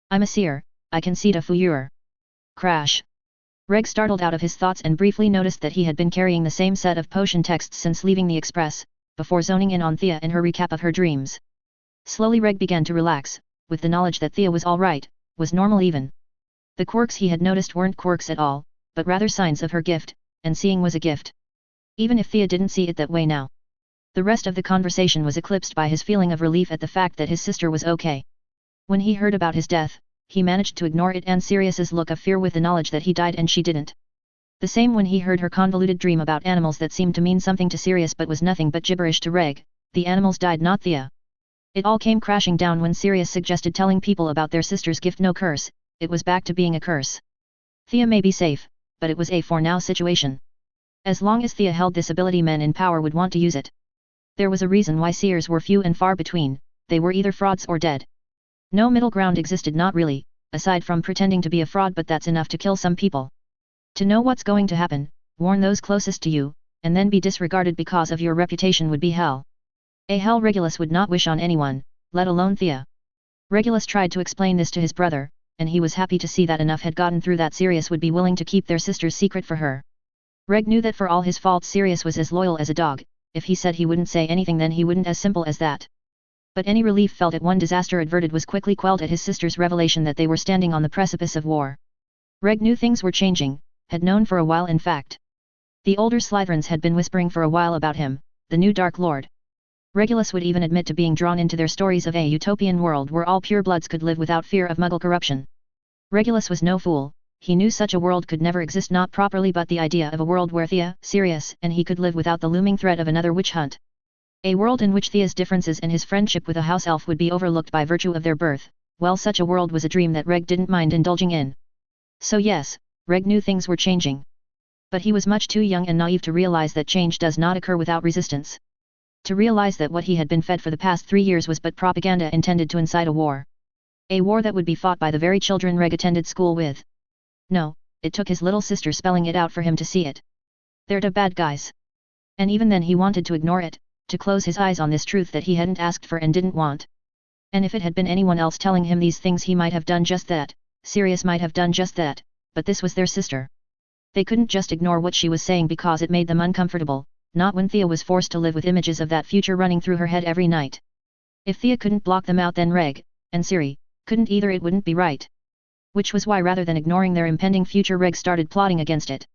I'm a seer, I can see the future. Crash. Reg startled out of his thoughts and briefly noticed that he had been carrying the same set of potion texts since leaving the Express, before zoning in on Thea and her recap of her dreams. Slowly Reg began to relax, with the knowledge that Thea was all right, was normal even. The quirks he had noticed weren't quirks at all, but rather signs of her gift, and seeing was a gift. Even if Thea didn't see it that way now. The rest of the conversation was eclipsed by his feeling of relief at the fact that his sister was okay. When he heard about his death, he managed to ignore it and Sirius's look of fear with the knowledge that he died and she didn't. The same when he heard her convoluted dream about animals that seemed to mean something to Sirius but was nothing but gibberish to Reg. The animals died, not Thea. It all came crashing down when Sirius suggested telling people about their sister's gift. No curse, it was back to being a curse. Thea may be safe, but it was a for now situation. As long as Thea held this ability, men in power would want to use it. There was a reason why seers were few and far between. They were either frauds or dead. No middle ground existed, not really, aside from pretending to be a fraud, but that's enough to kill some people. To know what's going to happen, warn those closest to you, and then be disregarded because of your reputation would be hell. A hell Regulus would not wish on anyone, let alone Thea. Regulus tried to explain this to his brother, and he was happy to see that enough had gotten through that Sirius would be willing to keep their sister's secret for her. Reg knew that for all his faults Sirius was as loyal as a dog. If he said he wouldn't say anything, then he wouldn't, as simple as that. But any relief felt at one disaster averted was quickly quelled at his sister's revelation that they were standing on the precipice of war. Reg knew things were changing, had known for a while in fact. The older Slytherins had been whispering for a while about him, the new Dark Lord. Regulus would even admit to being drawn into their stories of a utopian world where all purebloods could live without fear of Muggle corruption. Regulus was no fool, he knew such a world could never exist, not properly, but the idea of a world where Thea, Sirius, and he could live without the looming threat of another witch hunt. A world in which Thea's differences and his friendship with a house elf would be overlooked by virtue of their birth. Well, such a world was a dream that Reg didn't mind indulging in. So yes, Reg knew things were changing. But he was much too young and naive to realize that change does not occur without resistance. To realize that what he had been fed for the past 3 years was but propaganda intended to incite a war. A war that would be fought by the very children Reg attended school with. No, it took his little sister spelling it out for him to see it. They're the bad guys. And even then he wanted to ignore it, to close his eyes on this truth that he hadn't asked for and didn't want. And if it had been anyone else telling him these things, he might have done just that. Sirius might have done just that, but this was their sister. They couldn't just ignore what she was saying because it made them uncomfortable, not when Thea was forced to live with images of that future running through her head every night. If Thea couldn't block them out, then Reg, and Siri, couldn't either. It wouldn't be right. Which was why, rather than ignoring their impending future, Reg started plotting against it.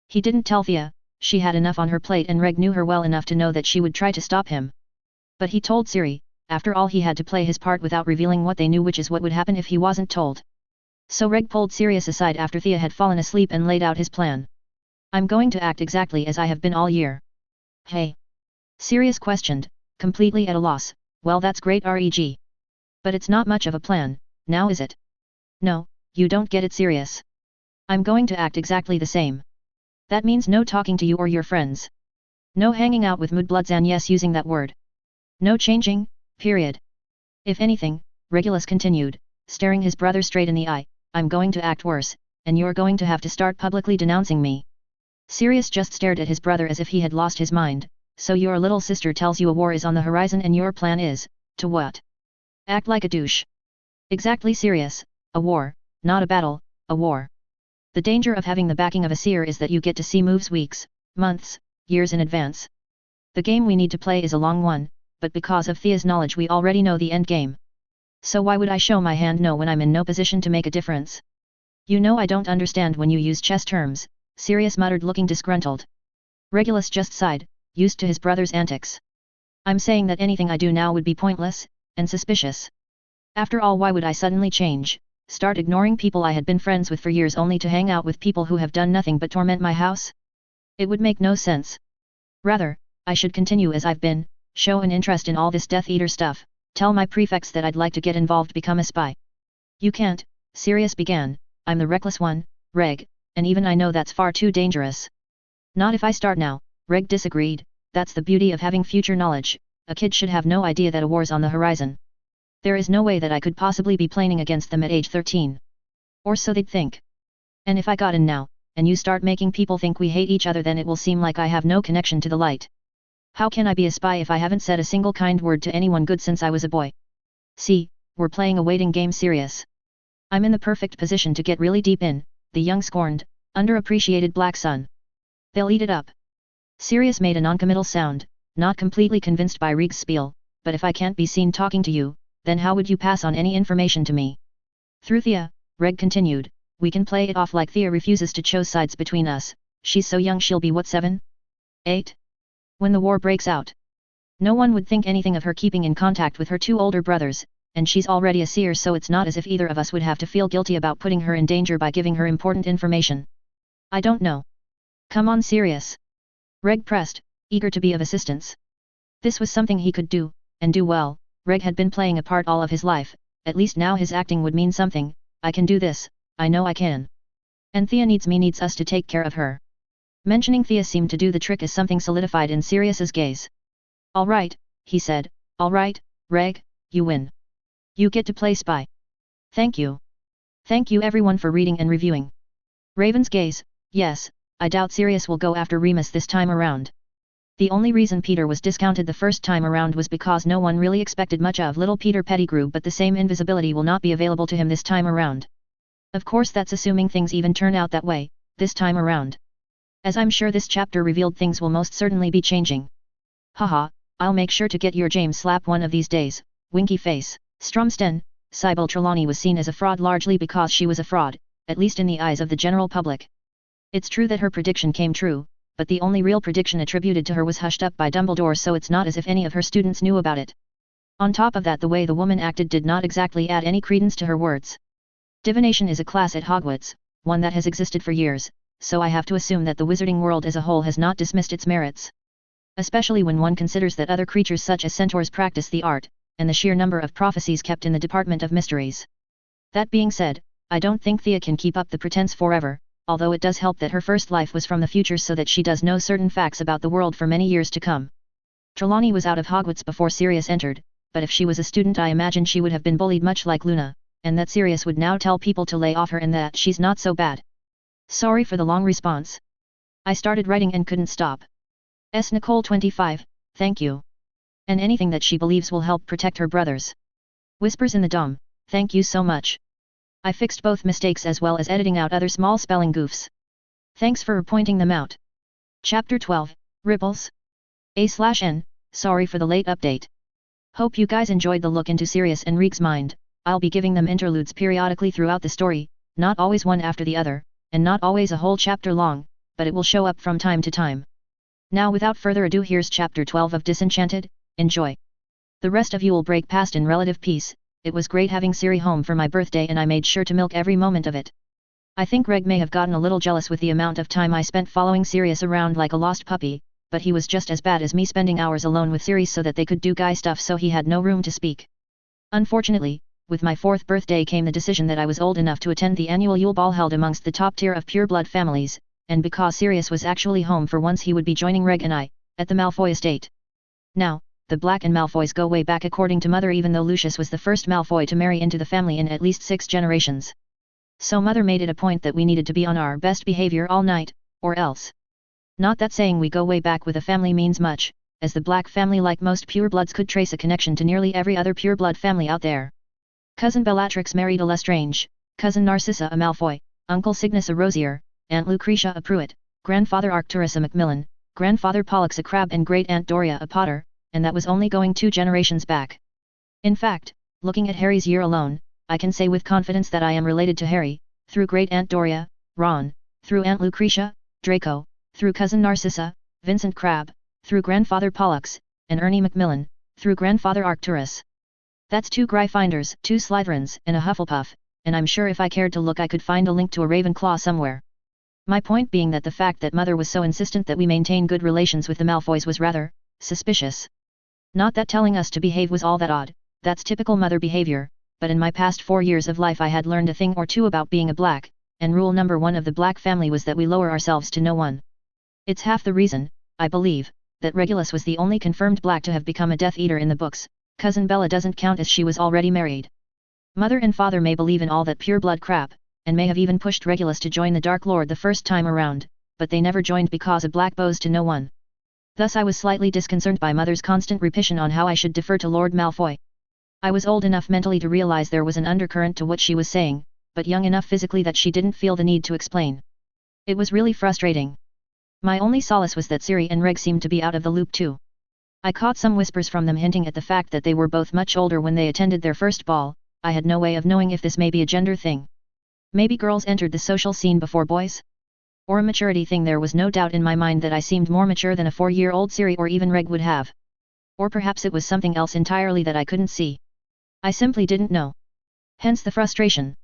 He didn't tell Thea. She had enough on her plate and Reg knew her well enough to know that she would try to stop him. But he told Siri. After all, he had to play his part without revealing what they knew, which is what would happen if he wasn't told. So Reg pulled Sirius aside after Thea had fallen asleep and laid out his plan. I'm going to act exactly as I have been all year. Hey? Sirius questioned, completely at a loss. Well, that's great, Reg. But it's not much of a plan, now is it? No, you don't get it, Sirius. I'm going to act exactly the same. That means no talking to you or your friends. No hanging out with mudbloods, and yes, using that word. No changing, period. If anything, Regulus continued, staring his brother straight in the eye, I'm going to act worse, and you're going to have to start publicly denouncing me. Sirius just stared at his brother as if he had lost his mind. So your little sister tells you a war is on the horizon and your plan is, to what? Act like a douche. Exactly, Sirius, a war, not a battle, a war. The danger of having the backing of a seer is that you get to see moves weeks, months, years in advance. The game we need to play is a long one, but because of Thea's knowledge we already know the end game. So why would I show my hand no when I'm in no position to make a difference? You know I don't understand when you use chess terms, Sirius muttered looking disgruntled. Regulus just sighed, used to his brother's antics. I'm saying that anything I do now would be pointless, and suspicious. After all, why would I suddenly change, start ignoring people I had been friends with for years only to hang out with people who have done nothing but torment my house? It would make no sense. Rather, I should continue as I've been, show an interest in all this Death Eater stuff, tell my prefects that I'd like to get involved, become a spy. You can't, Sirius began, I'm the reckless one, Reg, and even I know that's far too dangerous. Not if I start now, Reg disagreed, that's the beauty of having future knowledge, a kid should have no idea that a war's on the horizon. There is no way that I could possibly be planning against them at age 13. Or so they'd think. And if I got in now, and you start making people think we hate each other, then it will seem like I have no connection to the light. How can I be a spy if I haven't said a single kind word to anyone good since I was a boy? See, we're playing a waiting game, Sirius. I'm in the perfect position to get really deep in, the young scorned, underappreciated black sun. They'll eat it up. Sirius made a noncommittal sound, not completely convinced by Reg's spiel, but if I can't be seen talking to you, then how would you pass on any information to me? Through Thea, Reg continued, we can play it off like Thea refuses to choose sides between us, she's so young, she'll be what, 7? 8? When the war breaks out. No one would think anything of her keeping in contact with her 2 older brothers, and she's already a seer, so it's not as if either of us would have to feel guilty about putting her in danger by giving her important information. I don't know. Come on, Sirius. Reg pressed, eager to be of assistance. This was something he could do, and do well. Reg had been playing a part all of his life, at least now his acting would mean something. I can do this, I know I can. And Thea needs us to take care of her. Mentioning Thea seemed to do the trick as something solidified in Sirius's gaze. All right, he said, all right, Reg, you win. You get to play spy. Thank you. Thank you everyone for reading and reviewing. Raven's gaze, yes, I doubt Sirius will go after Remus this time around. The only reason Peter was discounted the first time around was because no one really expected much of little Peter Pettigrew, but the same invisibility will not be available to him this time around. Of course that's assuming things even turn out that way, this time around. As I'm sure this chapter revealed, things will most certainly be changing. Haha, I'll make sure to get your James slap one of these days, winky face. Stromsten, Sybil Trelawney was seen as a fraud largely because she was a fraud, at least in the eyes of the general public. It's true that her prediction came true, but the only real prediction attributed to her was hushed up by Dumbledore, so it's not as if any of her students knew about it. On top of that, the way the woman acted did not exactly add any credence to her words. Divination is a class at Hogwarts, one that has existed for years, so I have to assume that the wizarding world as a whole has not dismissed its merits. Especially when one considers that other creatures such as centaurs practice the art, and the sheer number of prophecies kept in the Department of Mysteries. That being said, I don't think Thea can keep up the pretense forever, although it does help that her first life was from the future so that she does know certain facts about the world for many years to come. Trelawney was out of Hogwarts before Sirius entered, but if she was a student I imagine she would have been bullied much like Luna, and that Sirius would now tell people to lay off her and that she's not so bad. Sorry for the long response. I started writing and couldn't stop. Nicole 25, thank you. And anything that she believes will help protect her brothers. Whispers in the Dome, thank you so much. I fixed both mistakes as well as editing out other small spelling goofs. Thanks for pointing them out. Chapter 12, Ripples. A/N, sorry for the late update. Hope you guys enjoyed the look into Sirius and Reg's mind. I'll be giving them interludes periodically throughout the story, not always one after the other, and not always a whole chapter long, but it will show up from time to time. Now without further ado, here's chapter 12 of Disenchanted. Enjoy. The rest of you will break past in relative peace. It was great having Siri home for my birthday and I made sure to milk every moment of it. I think Reg may have gotten a little jealous with the amount of time I spent following Sirius around like a lost puppy, but he was just as bad as me spending hours alone with Siri so that they could do guy stuff, so he had no room to speak. Unfortunately, with my 4th birthday came the decision that I was old enough to attend the annual Yule Ball held amongst the top tier of pureblood families, and because Sirius was actually home for once he would be joining Reg and I, at the Malfoy estate. Now, the Black and Malfoys go way back according to Mother, even though Lucius was the first Malfoy to marry into the family in at least 6 generations. So Mother made it a point that we needed to be on our best behavior all night, or else. Not that saying we go way back with a family means much, as the Black family, like most purebloods, could trace a connection to nearly every other pureblood family out there. Cousin Bellatrix married a Lestrange, Cousin Narcissa a Malfoy, Uncle Cygnus a Rosier, Aunt Lucretia a Pruitt, Grandfather Arcturus a Macmillan, Grandfather Pollux a Crabbe, and Great Aunt Doria a Potter, and that was only going 2 generations back. In fact, Looking at Harry's year alone, I can say with confidence that I am related to Harry, through Great Aunt Doria, Ron, through Aunt Lucretia, Draco, through Cousin Narcissa, Vincent Crabbe, through Grandfather Pollux, and Ernie Macmillan, through Grandfather Arcturus. That's 2 Gryffindors, 2 Slytherins, and a Hufflepuff, and I'm sure if I cared to look I could find a link to a Ravenclaw somewhere. My point being that the fact that Mother was so insistent that we maintain good relations with the Malfoys was rather suspicious. Not that telling us to behave was all that odd, that's typical Mother behavior, but in my past 4 years of life I had learned a thing or two about being a Black, and rule number 1 of the Black family was that we lower ourselves to no one. It's half the reason, I believe, that Regulus was the only confirmed Black to have become a Death Eater in the books. Cousin Bella doesn't count as she was already married. Mother and Father may believe in all that pure blood crap, and may have even pushed Regulus to join the Dark Lord the first time around, but they never joined because a Black bows to no one. Thus I was slightly disconcerted by Mother's constant repetition on how I should defer to Lord Malfoy. I was old enough mentally to realize there was an undercurrent to what she was saying, but young enough physically that she didn't feel the need to explain. It was really frustrating. My only solace was that Siri and Reg seemed to be out of the loop too. I caught some whispers from them hinting at the fact that they were both much older when they attended their first ball. I had no way of knowing if this may be a gender thing. Maybe girls entered the social scene before boys? Or a maturity thing. There was no doubt in my mind that I seemed more mature than a 4-year-old Siri or even Reg would have. Or perhaps it was something else entirely that I couldn't see. I simply didn't know. Hence the frustration.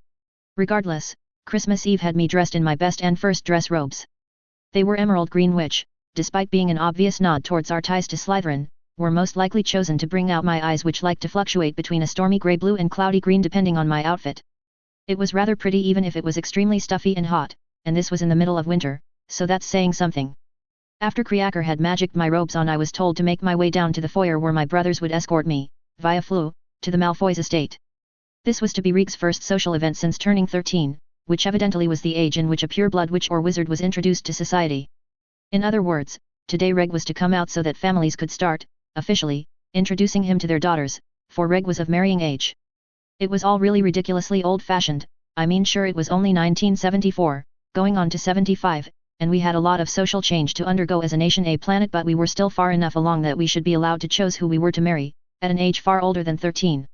Regardless, Christmas Eve had me dressed in my best and first dress robes. They were emerald green which, despite being an obvious nod towards our ties to Slytherin, were most likely chosen to bring out my eyes which liked to fluctuate between a stormy grey blue and cloudy green depending on my outfit. It was rather pretty even if it was extremely stuffy and hot, and this was in the middle of winter, so that's saying something. After Creaker had magicked my robes on I was told to make my way down to the foyer where my brothers would escort me, via Floo, to the Malfoys' estate. This was to be Reeg's first social event since turning 13, which evidently was the age in which a pure-blood witch or wizard was introduced to society. In other words, today Reg was to come out so that families could start, officially, introducing him to their daughters, for Reg was of marrying age. It was all really ridiculously old-fashioned. I mean sure it was only 1974, going on to 75, and we had a lot of social change to undergo as a nation a planet, but we were still far enough along that we should be allowed to choose who we were to marry, at an age far older than 13.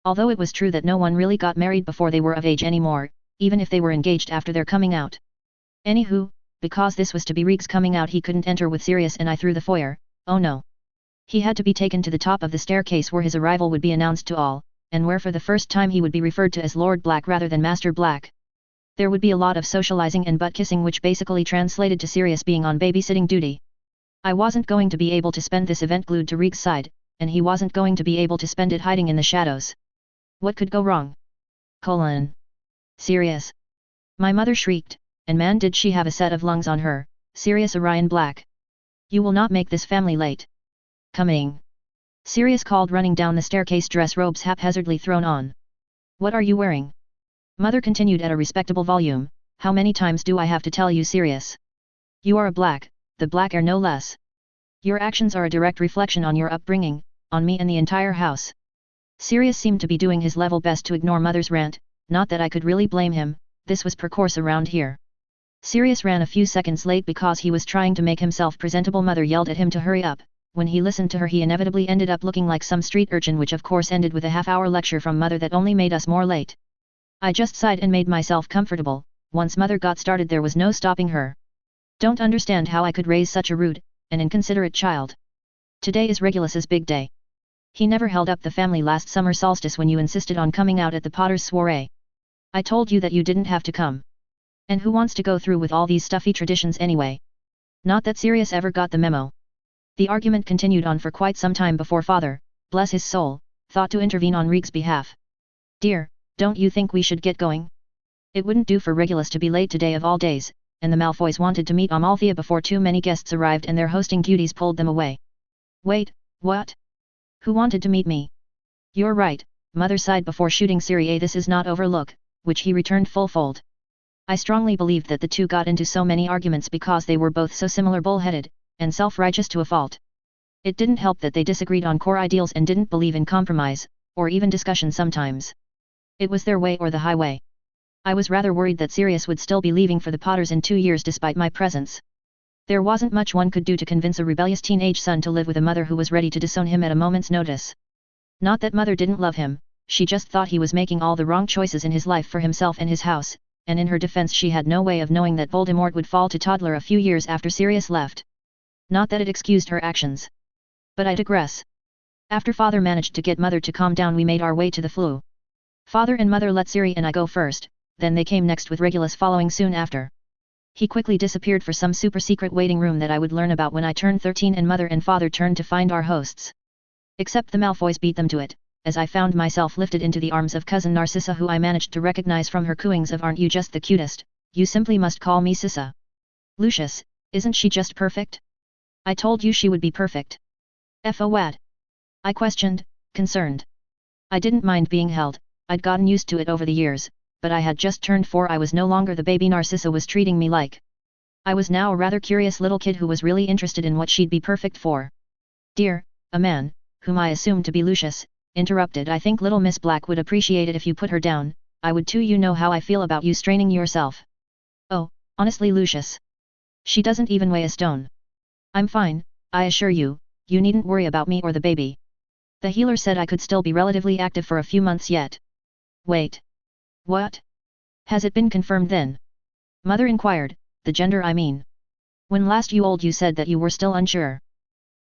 Although it was true that no one really got married before they were of age anymore, even if they were engaged after their coming out. Anywho, because this was to be Reeg's coming out he couldn't enter with Sirius and I through the foyer, oh no. He had to be taken to the top of the staircase where his arrival would be announced to all, and where for the first time he would be referred to as Lord Black rather than Master Black. There would be a lot of socializing and butt-kissing which basically translated to Sirius being on babysitting duty. I wasn't going to be able to spend this event glued to Reeg's side, and he wasn't going to be able to spend it hiding in the shadows. What could go wrong? Sirius. My mother shrieked, and man did she have a set of lungs on her, Sirius Orion Black. You will not make this family late. Coming. Sirius called running down the staircase, dress robes haphazardly thrown on. What are you wearing? Mother continued at a respectable volume, how many times do I have to tell you, Sirius? You are a Black, the Black are no less. Your actions are a direct reflection on your upbringing, on me and the entire house. Sirius seemed to be doing his level best to ignore Mother's rant, not that I could really blame him, this was per course around here. Sirius ran a few seconds late because he was trying to make himself presentable. Mother yelled at him to hurry up. When he listened to her he inevitably ended up looking like some street urchin, which of course ended with a half-hour lecture from Mother that only made us more late. I just sighed and made myself comfortable. Once Mother got started there was no stopping her. Don't understand how I could raise such a rude and inconsiderate child. Today is Regulus's big day. He never held up the family last summer solstice when you insisted on coming out at the Potter's soiree. I told you that you didn't have to come. And who wants to go through with all these stuffy traditions anyway? Not that Sirius ever got the memo. The argument continued on for quite some time before Father, bless his soul, thought to intervene on Reeg's behalf. Dear, don't you think we should get going? It wouldn't do for Regulus to be late today of all days, and the Malfoys wanted to meet Amalthea before too many guests arrived and their hosting duties pulled them away. Wait, what? Who wanted to meet me? You're right, Mother sighed before shooting Siri this is not overlook, which he returned full-fold. I strongly believed that the two got into so many arguments because they were both so similar, bull-headed, and self-righteous to a fault. It didn't help that they disagreed on core ideals and didn't believe in compromise, or even discussion sometimes. It was their way or the highway. I was rather worried that Sirius would still be leaving for the Potters in 2 years despite my presence. There wasn't much one could do to convince a rebellious teenage son to live with a mother who was ready to disown him at a moment's notice. Not that Mother didn't love him, she just thought he was making all the wrong choices in his life for himself and his house, and in her defense she had no way of knowing that Voldemort would fall to toddler a few years after Sirius left. Not that it excused her actions. But I digress. After Father managed to get Mother to calm down, we made our way to the flue. Father and Mother let Siri and I go first, then they came next with Regulus following soon after. He quickly disappeared for some super secret waiting room that I would learn about when I turned 13 and Mother and Father turned to find our hosts. Except the Malfoys beat them to it, as I found myself lifted into the arms of cousin Narcissa, who I managed to recognize from her cooings of "Aren't you just the cutest, you simply must call me Sissa." "Lucius, isn't she just perfect? I told you she would be perfect." "What?" I questioned, concerned. I didn't mind being held, I'd gotten used to it over the years, but I had just turned 4. I was no longer the baby Narcissa was treating me like. I was now a rather curious little kid who was really interested in what she'd be perfect for. "Dear," a man, whom I assumed to be Lucius, interrupted. "I think little Miss Black would appreciate it if you put her down. I would too. You know how I feel about you straining yourself." "Oh, honestly Lucius. She doesn't even weigh a stone. I'm fine, I assure you, you needn't worry about me or the baby." The healer said I could still be relatively active for a few months yet. "Wait. What? Has it been confirmed then?" Mother inquired, "The gender I mean. When last you said that you were still unsure."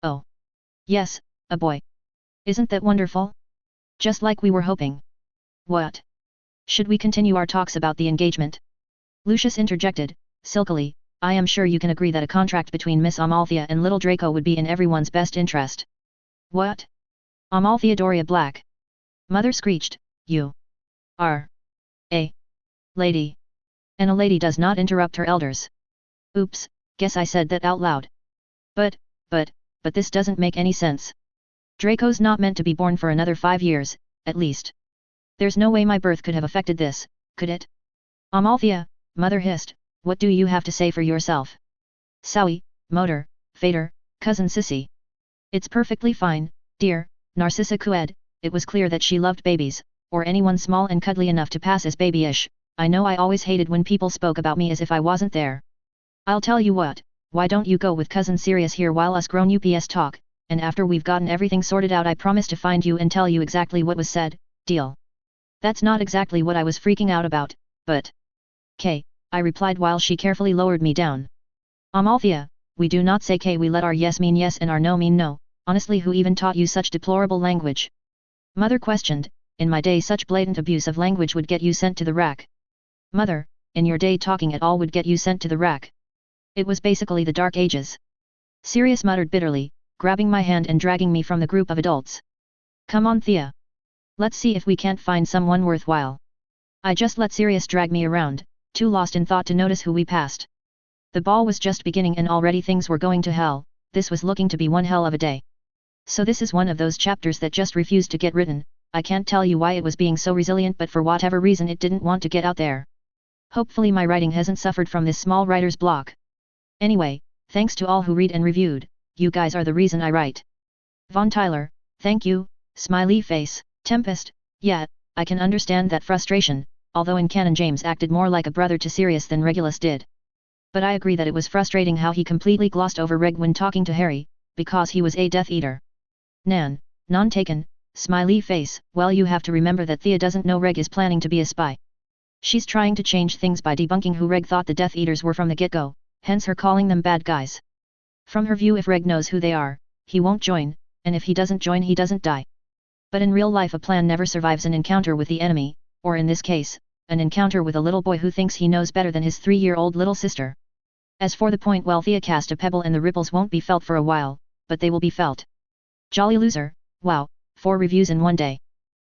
"Oh. Yes, a boy. Isn't that wonderful? Just like we were hoping." "What? Should we continue our talks about the engagement?" Lucius interjected, silkily. "I am sure you can agree that a contract between Miss Amalthea and little Draco would be in everyone's best interest." "What? Amaltheodoria Black?" Mother screeched. "You are a lady. And a lady does not interrupt her elders." "Oops, guess I said that out loud. But this doesn't make any sense. Draco's not meant to be born for another 5 years, at least. There's no way my birth could have affected this, could it?" "Amalthea," Mother hissed, "what do you have to say for yourself?" "Sowie, Motor, Fader, Cousin Sissy. It's perfectly fine, dear," Narcissa cooed. It was clear that she loved babies, or anyone small and cuddly enough to pass as babyish. "I know I always hated when people spoke about me as if I wasn't there. I'll tell you what, why don't you go with Cousin Sirius here while us grown ups talk, and after we've gotten everything sorted out I promise to find you and tell you exactly what was said, deal?" "That's not exactly what I was freaking out about, but..." "K," I replied while she carefully lowered me down. "Amalthea, we do not say K, we let our yes mean yes and our no mean no. Honestly, who even taught you such deplorable language?" Mother questioned. "In my day such blatant abuse of language would get you sent to the rack." "Mother, in your day talking at all would get you sent to the rack. It was basically the Dark Ages." Sirius muttered bitterly, grabbing my hand and dragging me from the group of adults. "Come on Thea. Let's see if we can't find someone worthwhile." I just let Sirius drag me around, too lost in thought to notice who we passed. The ball was just beginning and already things were going to hell. This was looking to be one hell of a day. So this is one of those chapters that just refused to get written. I can't tell you why it was being so resilient, but for whatever reason it didn't want to get out there. Hopefully my writing hasn't suffered from this small writer's block. Anyway, thanks to all who read and reviewed, you guys are the reason I write. Von Tyler, thank you, smiley face. Tempest, yeah, I can understand that frustration, although in canon James acted more like a brother to Sirius than Regulus did. But I agree that it was frustrating how he completely glossed over Reg when talking to Harry, because he was a Death Eater. Nan, non-taken, smiley face. Well, you have to remember that Thea doesn't know Reg is planning to be a spy. She's trying to change things by debunking who Reg thought the Death Eaters were from the get-go, hence her calling them bad guys. From her view, if Reg knows who they are, he won't join, and if he doesn't join he doesn't die. But in real life a plan never survives an encounter with the enemy, or in this case, an encounter with a little boy who thinks he knows better than his 3-year-old little sister. As for the point, well, Thea cast a pebble and the ripples won't be felt for a while, but they will be felt. Jolly loser, wow, 4 reviews in one day.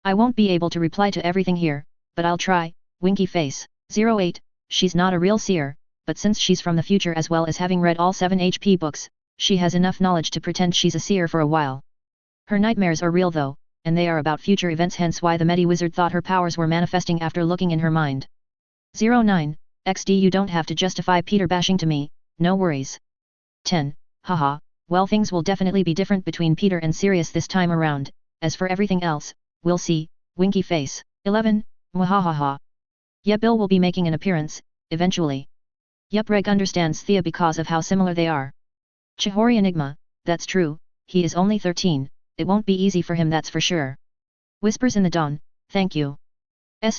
I won't be able to reply to everything here, but I'll try. Winky face. 08, she's not a real seer, but since she's from the future as well as having read all 7 HP books, she has enough knowledge to pretend she's a seer for a while. Her nightmares are real though, and they are about future events, hence why the Medi-Wizard thought her powers were manifesting after looking in her mind. 09, XD, you don't have to justify Peter bashing to me, no worries. 10, haha, well, things will definitely be different between Peter and Sirius this time around. As for everything else, we'll see. Winky face. 11, mwahahaha. Yeah, Bill will be making an appearance, eventually. Yup, Reg understands Thea because of how similar they are. Chihori Enigma, that's true, he is only 13, it won't be easy for him, that's for sure. Whispers in the Dawn, thank you.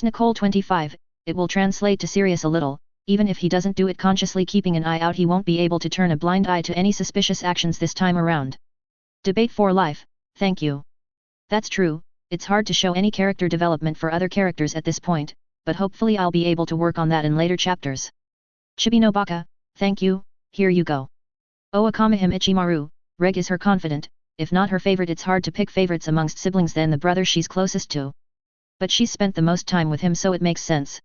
Nicole 25, it will translate to Sirius a little, even if he doesn't do it consciously, keeping an eye out, he won't be able to turn a blind eye to any suspicious actions this time around. Debate for life, thank you. That's true, it's hard to show any character development for other characters at this point, but hopefully I'll be able to work on that in later chapters. Chibi no Baka, thank you, here you go. Oh Akamahim Ichimaru, Reg is her confidant, if not her favorite. It's hard to pick favorites amongst siblings than the brother she's closest to. But she's spent the most time with him, so it makes sense.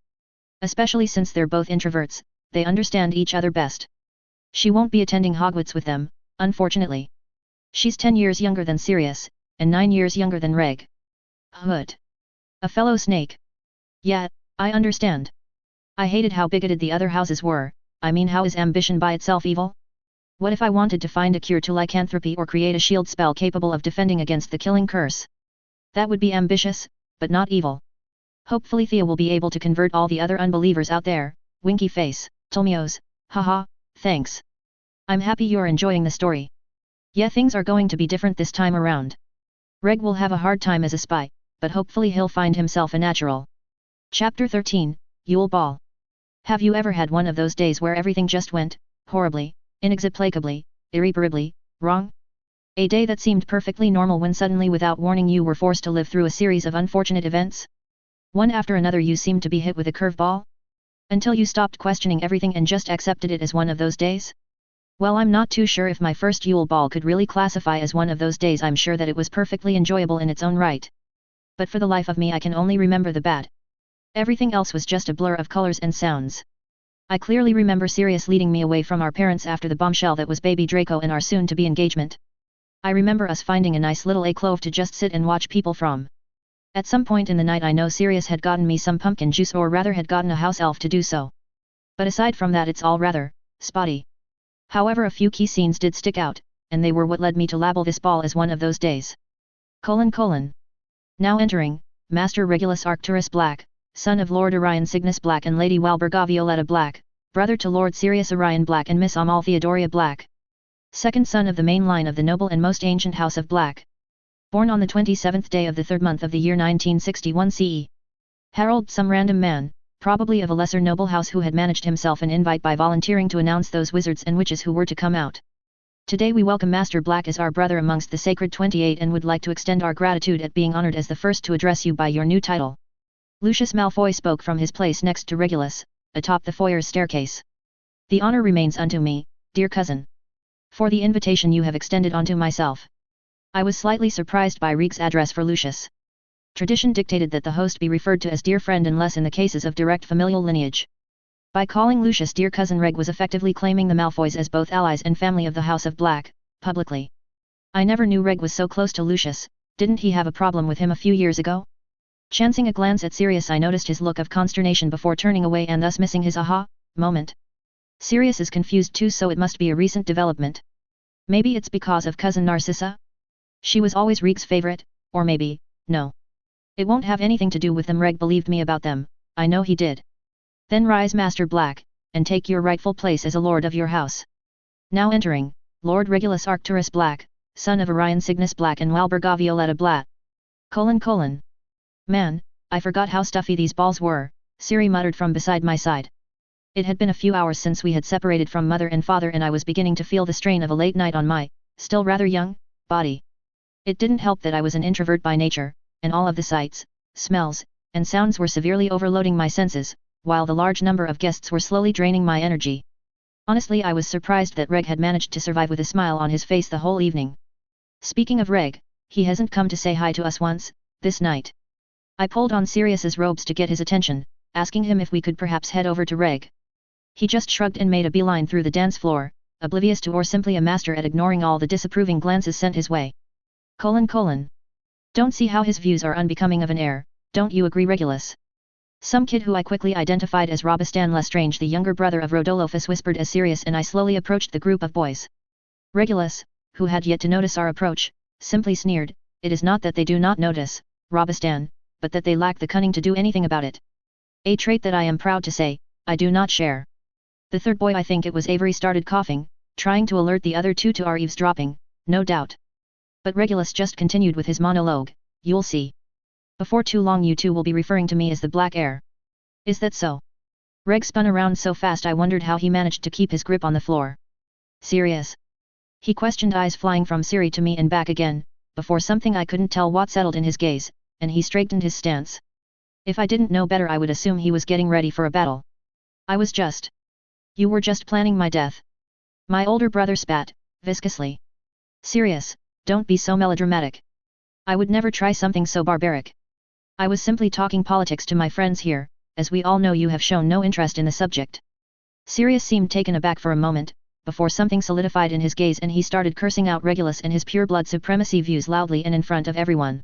Especially since they're both introverts, they understand each other best. She won't be attending Hogwarts with them, unfortunately. She's 10 years younger than Sirius, and 9 years younger than Reg. Hood. A fellow snake. Yeah, I understand. I hated how bigoted the other houses were. I mean, how is ambition by itself evil? What if I wanted to find a cure to lycanthropy or create a shield spell capable of defending against the killing curse? That would be ambitious, but not evil. Hopefully Thea will be able to convert all the other unbelievers out there. Winky face, Tolmios, haha, thanks. I'm happy you're enjoying the story. Yeah, things are going to be different this time around. Reg will have a hard time as a spy, but hopefully he'll find himself a natural. Chapter 13, Yule Ball. Have you ever had one of those days where everything just went horribly, inexplicably, irreparably wrong? A day that seemed perfectly normal when suddenly, without warning, you were forced to live through a series of unfortunate events? One after another, you seemed to be hit with a curveball? Until you stopped questioning everything and just accepted it as one of those days? Well, I'm not too sure if my first Yule Ball could really classify as one of those days. I'm sure that it was perfectly enjoyable in its own right. But for the life of me, I can only remember the bad. Everything else was just a blur of colors and sounds. I clearly remember Sirius leading me away from our parents after the bombshell that was baby Draco and our soon-to-be engagement. I remember us finding a nice little alcove to just sit and watch people from. At some point in the night, I know Sirius had gotten me some pumpkin juice, or rather had gotten a house elf to do so. But aside from that, it's all rather spotty. However, a few key scenes did stick out, and they were what led me to label this ball as one of those days. Now entering, Master Regulus Arcturus Black, son of Lord Orion Cygnus Black and Lady Walburga Violetta Black, brother to Lord Sirius Orion Black and Miss Amal Theodoria Black. Second son of the main line of the noble and most ancient house of Black. Born on the 27th day of the 3rd month of the year 1961 CE. Harold, some random man, probably of a lesser noble house, who had managed himself an invite by volunteering to announce those wizards and witches who were to come out. Today we welcome Master Black as our brother amongst the Sacred 28 and would like to extend our gratitude at being honored as the first to address you by your new title. Lucius Malfoy spoke from his place next to Regulus, atop the foyer's staircase. The honor remains unto me, dear cousin. For the invitation you have extended onto myself. I was slightly surprised by Reg's address for Lucius. Tradition dictated that the host be referred to as dear friend unless in the cases of direct familial lineage. By calling Lucius dear cousin, Reg was effectively claiming the Malfoys as both allies and family of the House of Black, publicly. I never knew Reg was so close to Lucius. Didn't he have a problem with him a few years ago? Chancing a glance at Sirius, I noticed his look of consternation before turning away and thus missing his aha moment. Sirius is confused too, so it must be a recent development. Maybe it's because of cousin Narcissa? She was always Reg's favorite, or maybe, no. It won't have anything to do with them. Reg believed me about them, I know he did. Then rise, Master Black, and take your rightful place as a lord of your house. Now entering, Lord Regulus Arcturus Black, son of Orion Cygnus Black and Walburga Violetta Black. Man, I forgot how stuffy these balls were, Siri muttered from beside my side. It had been a few hours since we had separated from mother and father, and I was beginning to feel the strain of a late night on my, still rather young, body. It didn't help that I was an introvert by nature, and all of the sights, smells, and sounds were severely overloading my senses, while the large number of guests were slowly draining my energy. Honestly, I was surprised that Reg had managed to survive with a smile on his face the whole evening. Speaking of Reg, he hasn't come to say hi to us once, this night. I pulled on Sirius's robes to get his attention, asking him if we could perhaps head over to Reg. He just shrugged and made a beeline through the dance floor, oblivious to or simply a master at ignoring all the disapproving glances sent his way. Don't see how his views are unbecoming of an heir, don't you agree, Regulus? Some kid who I quickly identified as Robistan Lestrange, the younger brother of Rodolphus, whispered as Sirius and I slowly approached the group of boys. Regulus, who had yet to notice our approach, simply sneered, "It is not that they do not notice, Robistan, but that they lack the cunning to do anything about it. A trait that I am proud to say, I do not share." The third boy, I think it was Avery, started coughing, trying to alert the other two to our eavesdropping, no doubt. But Regulus just continued with his monologue, "You'll see. Before too long you two will be referring to me as the Black Heir. Is that so? Reg spun around so fast I wondered how he managed to keep his grip on the floor. Sirius? He questioned, eyes flying from Siri to me and back again, before something I couldn't tell what settled in his gaze, and he straightened his stance. If I didn't know better I would assume he was getting ready for a battle. I was just. You were just planning my death. My older brother spat, viscously. Sirius, don't be so melodramatic. I would never try something so barbaric. I was simply talking politics to my friends here, as we all know you have shown no interest in the subject. Sirius seemed taken aback for a moment, before something solidified in his gaze and he started cursing out Regulus and his pure-blood supremacy views loudly and in front of everyone.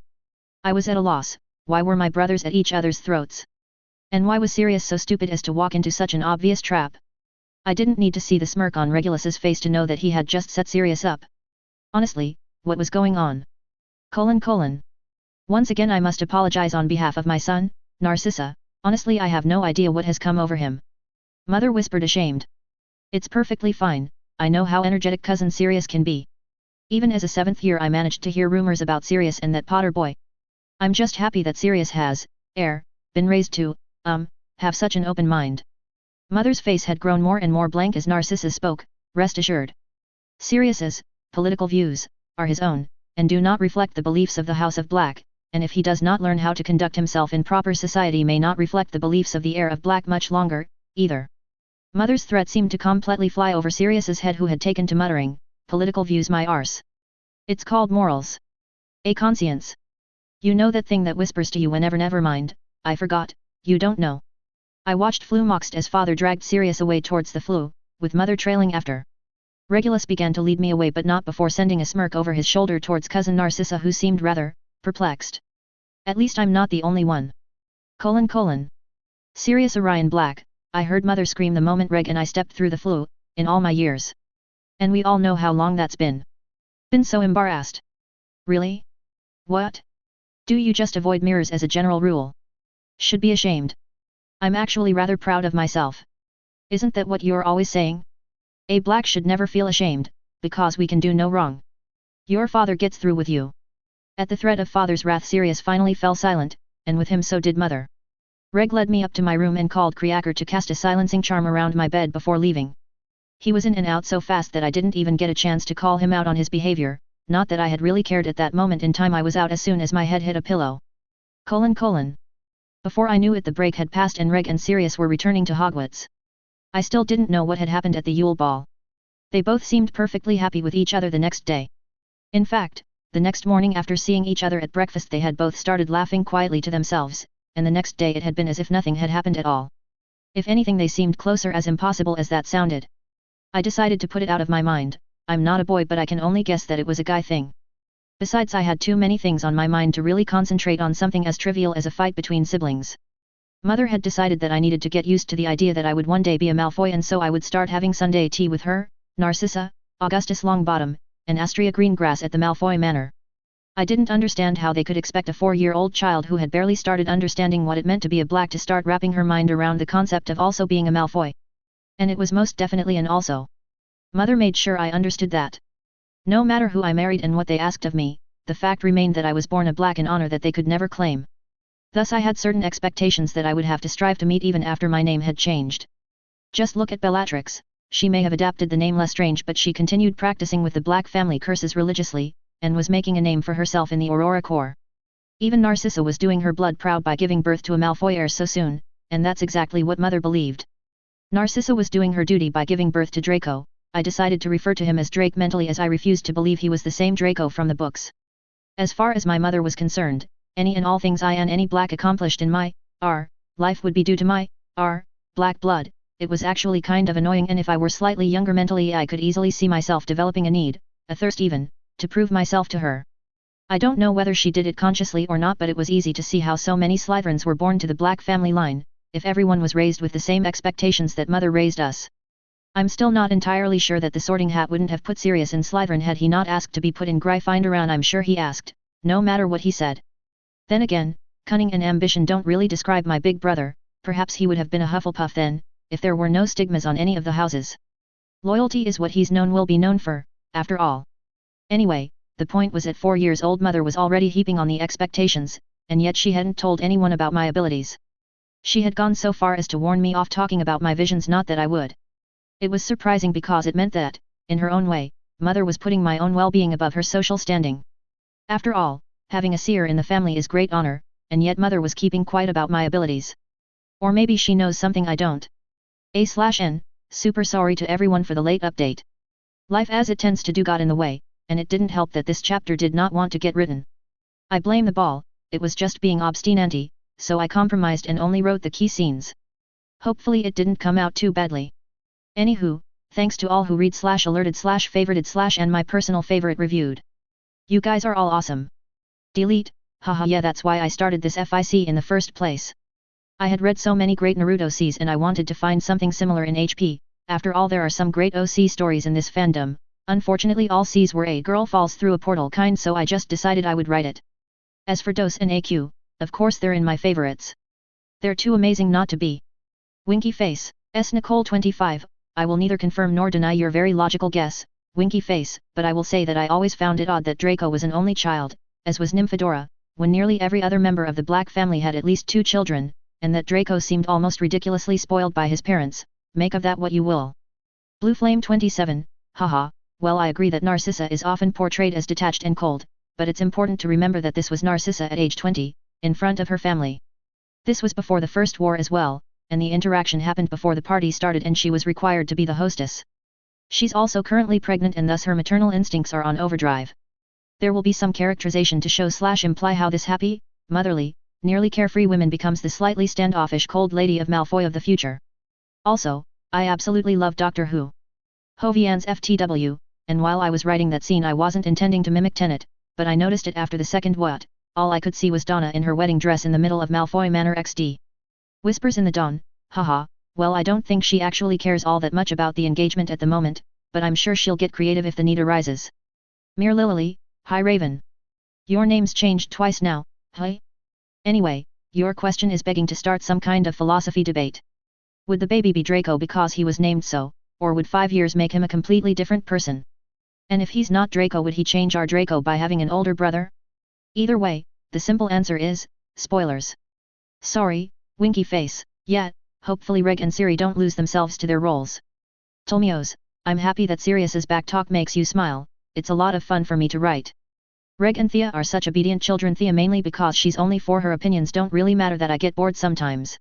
I was at a loss. Why were my brothers at each other's throats? And why was Sirius so stupid as to walk into such an obvious trap? I didn't need to see the smirk on Regulus's face to know that he had just set Sirius up. Honestly, what was going on? Once again I must apologize on behalf of my son, Narcissa. Honestly I have no idea what has come over him. Mother whispered, ashamed. It's perfectly fine, I know how energetic cousin Sirius can be. Even as a 7th year I managed to hear rumors about Sirius and that Potter boy. I'm just happy that Sirius has, been raised to, have such an open mind. Mother's face had grown more and more blank as Narcissa spoke, rest assured. Sirius's political views are his own, and do not reflect the beliefs of the House of Black, and if he does not learn how to conduct himself in proper society may not reflect the beliefs of the heir of Black much longer, either. Mother's threat seemed to completely fly over Sirius's head, who had taken to muttering, political views my arse. It's called morals. A conscience. You know that thing that whispers to you whenever. Never mind, I forgot, you don't know. I watched flummoxed as father dragged Sirius away towards the flue, with mother trailing after. Regulus began to lead me away but not before sending a smirk over his shoulder towards cousin Narcissa, who seemed rather perplexed. At least I'm not the only one. Sirius Orion Black, I heard mother scream the moment Reg and I stepped through the flue, in all my years. And we all know how long that's been. Been so embarrassed. Really? What? Do you just avoid mirrors as a general rule? Should be ashamed. I'm actually rather proud of myself. Isn't that what you're always saying? A Black should never feel ashamed, because we can do no wrong. Your father gets through with you. At the threat of father's wrath Sirius finally fell silent, and with him so did mother. Reg led me up to my room and called Kriaker to cast a silencing charm around my bed before leaving. He was in and out so fast that I didn't even get a chance to call him out on his behavior, not that I had really cared at that moment in time. I was out as soon as my head hit a pillow. Before I knew it the break had passed and Reg and Sirius were returning to Hogwarts. I still didn't know what had happened at the Yule Ball. They both seemed perfectly happy with each other the next day. In fact, the next morning after seeing each other at breakfast they had both started laughing quietly to themselves, and the next day it had been as if nothing had happened at all. If anything they seemed closer, as impossible as that sounded. I decided to put it out of my mind. I'm not a boy but I can only guess that it was a guy thing. Besides I had too many things on my mind to really concentrate on something as trivial as a fight between siblings. Mother had decided that I needed to get used to the idea that I would one day be a Malfoy, and so I would start having Sunday tea with her, Narcissa, Augustus Longbottom, and Astria Greengrass at the Malfoy Manor. I didn't understand how they could expect a 4-year-old child who had barely started understanding what it meant to be a Black to start wrapping her mind around the concept of also being a Malfoy. And it was most definitely an also. Mother made sure I understood that. No matter who I married and what they asked of me, the fact remained that I was born a Black, an honor that they could never claim. Thus I had certain expectations that I would have to strive to meet even after my name had changed. Just look at Bellatrix. She may have adapted the name Lestrange but she continued practicing with the Black family curses religiously, and was making a name for herself in the Aurora Corps. Even Narcissa was doing her blood proud by giving birth to a Malfoy heir so soon, and that's exactly what mother believed. Narcissa was doing her duty by giving birth to Draco. I decided to refer to him as Drake mentally as I refused to believe he was the same Draco from the books. As far as my mother was concerned, any and all things I and any Black accomplished in my life would be due to my Black blood. It was actually kind of annoying, and if I were slightly younger mentally I could easily see myself developing a need, a thirst even, to prove myself to her. I don't know whether she did it consciously or not, but it was easy to see how so many Slytherins were born to the Black family line, if everyone was raised with the same expectations that mother raised us. I'm still not entirely sure that the Sorting Hat wouldn't have put Sirius in Slytherin had he not asked to be put in Gryffindor, and I'm sure he asked, no matter what he said. Then again, cunning and ambition don't really describe my big brother. Perhaps he would have been a Hufflepuff then, if there were no stigmas on any of the houses. Loyalty is what he's known, will be known for, after all. Anyway, the point was at 4 years old mother was already heaping on the expectations, and yet she hadn't told anyone about my abilities. She had gone so far as to warn me off talking about my visions, not that I would. It was surprising because it meant that, in her own way, Mother was putting my own well-being above her social standing. After all, having a seer in the family is great honor, and yet Mother was keeping quiet about my abilities. Or maybe she knows something I don't. A/N, super sorry to everyone for the late update. Life as it tends to do got in the way, and it didn't help that this chapter did not want to get written. I blame the ball, it was just being obstinate, so I compromised and only wrote the key scenes. Hopefully it didn't come out too badly. Anywho, thanks to all who read /alerted/favorited/ and my personal favorite reviewed. You guys are all awesome. Delete, haha, yeah, that's why I started this FIC in the first place. I had read so many great Naruto Cs and I wanted to find something similar in HP, after all there are some great OC stories in this fandom, unfortunately all Cs were a girl falls through a portal kind, so I just decided I would write it. As for DOS and AQ, of course they're in my favorites. They're too amazing not to be. Winky face, S Nicole 25, I will neither confirm nor deny your very logical guess, Winky face, but I will say that I always found it odd that Draco was an only child, as was Nymphadora, when nearly every other member of the Black family had at least 2 children, and that Draco seemed almost ridiculously spoiled by his parents. Make of that what you will. Blue Flame 27, haha, well I agree that Narcissa is often portrayed as detached and cold, but it's important to remember that this was Narcissa at age 20, in front of her family. This was before the First War as well, and the interaction happened before the party started and she was required to be the hostess. She's also currently pregnant and thus her maternal instincts are on overdrive. There will be some characterization to show/imply how this happy, motherly, nearly carefree woman becomes the slightly standoffish cold lady of Malfoy of the future. Also, I absolutely love Doctor Who. Hovian's FTW, and while I was writing that scene I wasn't intending to mimic Tenet, but I noticed it after the second what, all I could see was Donna in her wedding dress in the middle of Malfoy Manor XD. Whispers in the Dawn, haha, well I don't think she actually cares all that much about the engagement at the moment, but I'm sure she'll get creative if the need arises. Mere Lily, hi Raven. Your name's changed twice now, hi? Anyway, your question is begging to start some kind of philosophy debate. Would the baby be Draco because he was named so, or would 5 years make him a completely different person? And if he's not Draco, would he change our Draco by having an older brother? Either way, the simple answer is, spoilers. Sorry, Winky face, yet, hopefully Reg and Siri don't lose themselves to their roles. Tolmios, I'm happy that Sirius's back talk makes you smile, it's a lot of fun for me to write. Reg and Thea are such obedient children, Thea mainly because she's only 4, her opinions don't really matter that I get bored sometimes.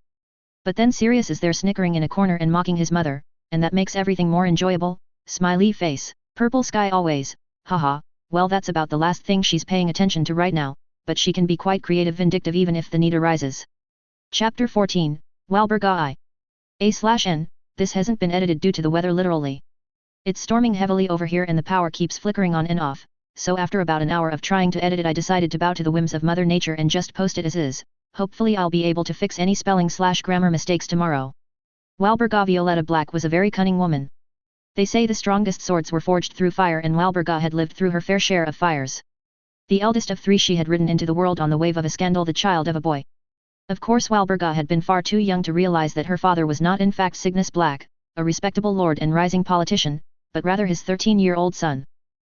But then Sirius is there snickering in a corner and mocking his mother, and that makes everything more enjoyable, smiley face, purple sky always, haha, well that's about the last thing she's paying attention to right now, but she can be quite creative vindictive even if the need arises. Chapter 14, Walburga I. A/N, this hasn't been edited due to the weather literally. It's storming heavily over here and the power keeps flickering on and off, so after about an hour of trying to edit it I decided to bow to the whims of Mother Nature and just post it as is. Hopefully I'll be able to fix any spelling/grammar mistakes tomorrow. Walburga Violetta Black was a very cunning woman. They say the strongest swords were forged through fire and Walburga had lived through her fair share of fires. The eldest of 3, she had ridden into the world on the wave of a scandal, the child of a boy. Of course Walburga had been far too young to realize that her father was not in fact Cygnus Black, a respectable lord and rising politician, but rather his 13-year-old son.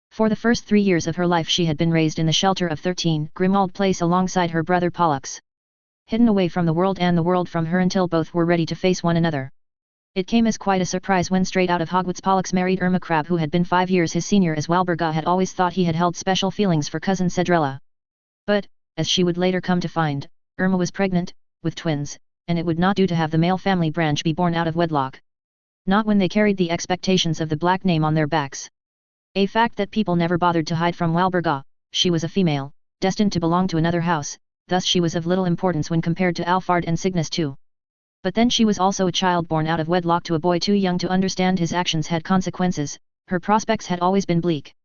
For the first 3 years of her life she had been raised in the shelter of 13 Grimmauld Place alongside her brother Pollux. Hidden away from the world and the world from her until both were ready to face one another. It came as quite a surprise when straight out of Hogwarts Pollux married Irma Crabbe, who had been 5 years his senior, as Walburga had always thought he had held special feelings for cousin Cedrella. But, as she would later come to find, Irma was pregnant, with twins, and it would not do to have the male family branch be born out of wedlock. Not when they carried the expectations of the Black name on their backs. A fact that people never bothered to hide from Walburga. She was a female, destined to belong to another house, thus she was of little importance when compared to Alphard and Cygnus too. But then she was also a child born out of wedlock to a boy too young to understand his actions had consequences, her prospects had always been bleak.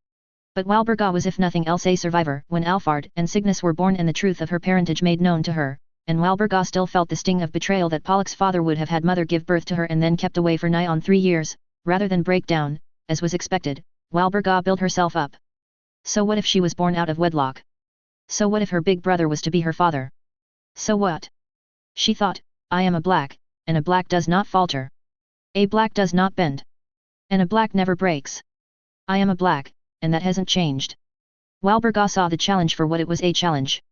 But Walburga was if nothing else a survivor when Alphard and Cygnus were born and the truth of her parentage made known to her, and Walburga still felt the sting of betrayal that Pollux's father would have had mother give birth to her and then kept away for nigh on 3 years, rather than break down, as was expected. Walburga built herself up. So what if she was born out of wedlock? So what if her big brother was to be her father? So what? She thought, I am a Black, and a Black does not falter. A Black does not bend. And a Black never breaks. I am a Black, and that hasn't changed. Walburga saw the challenge for what it was, a challenge.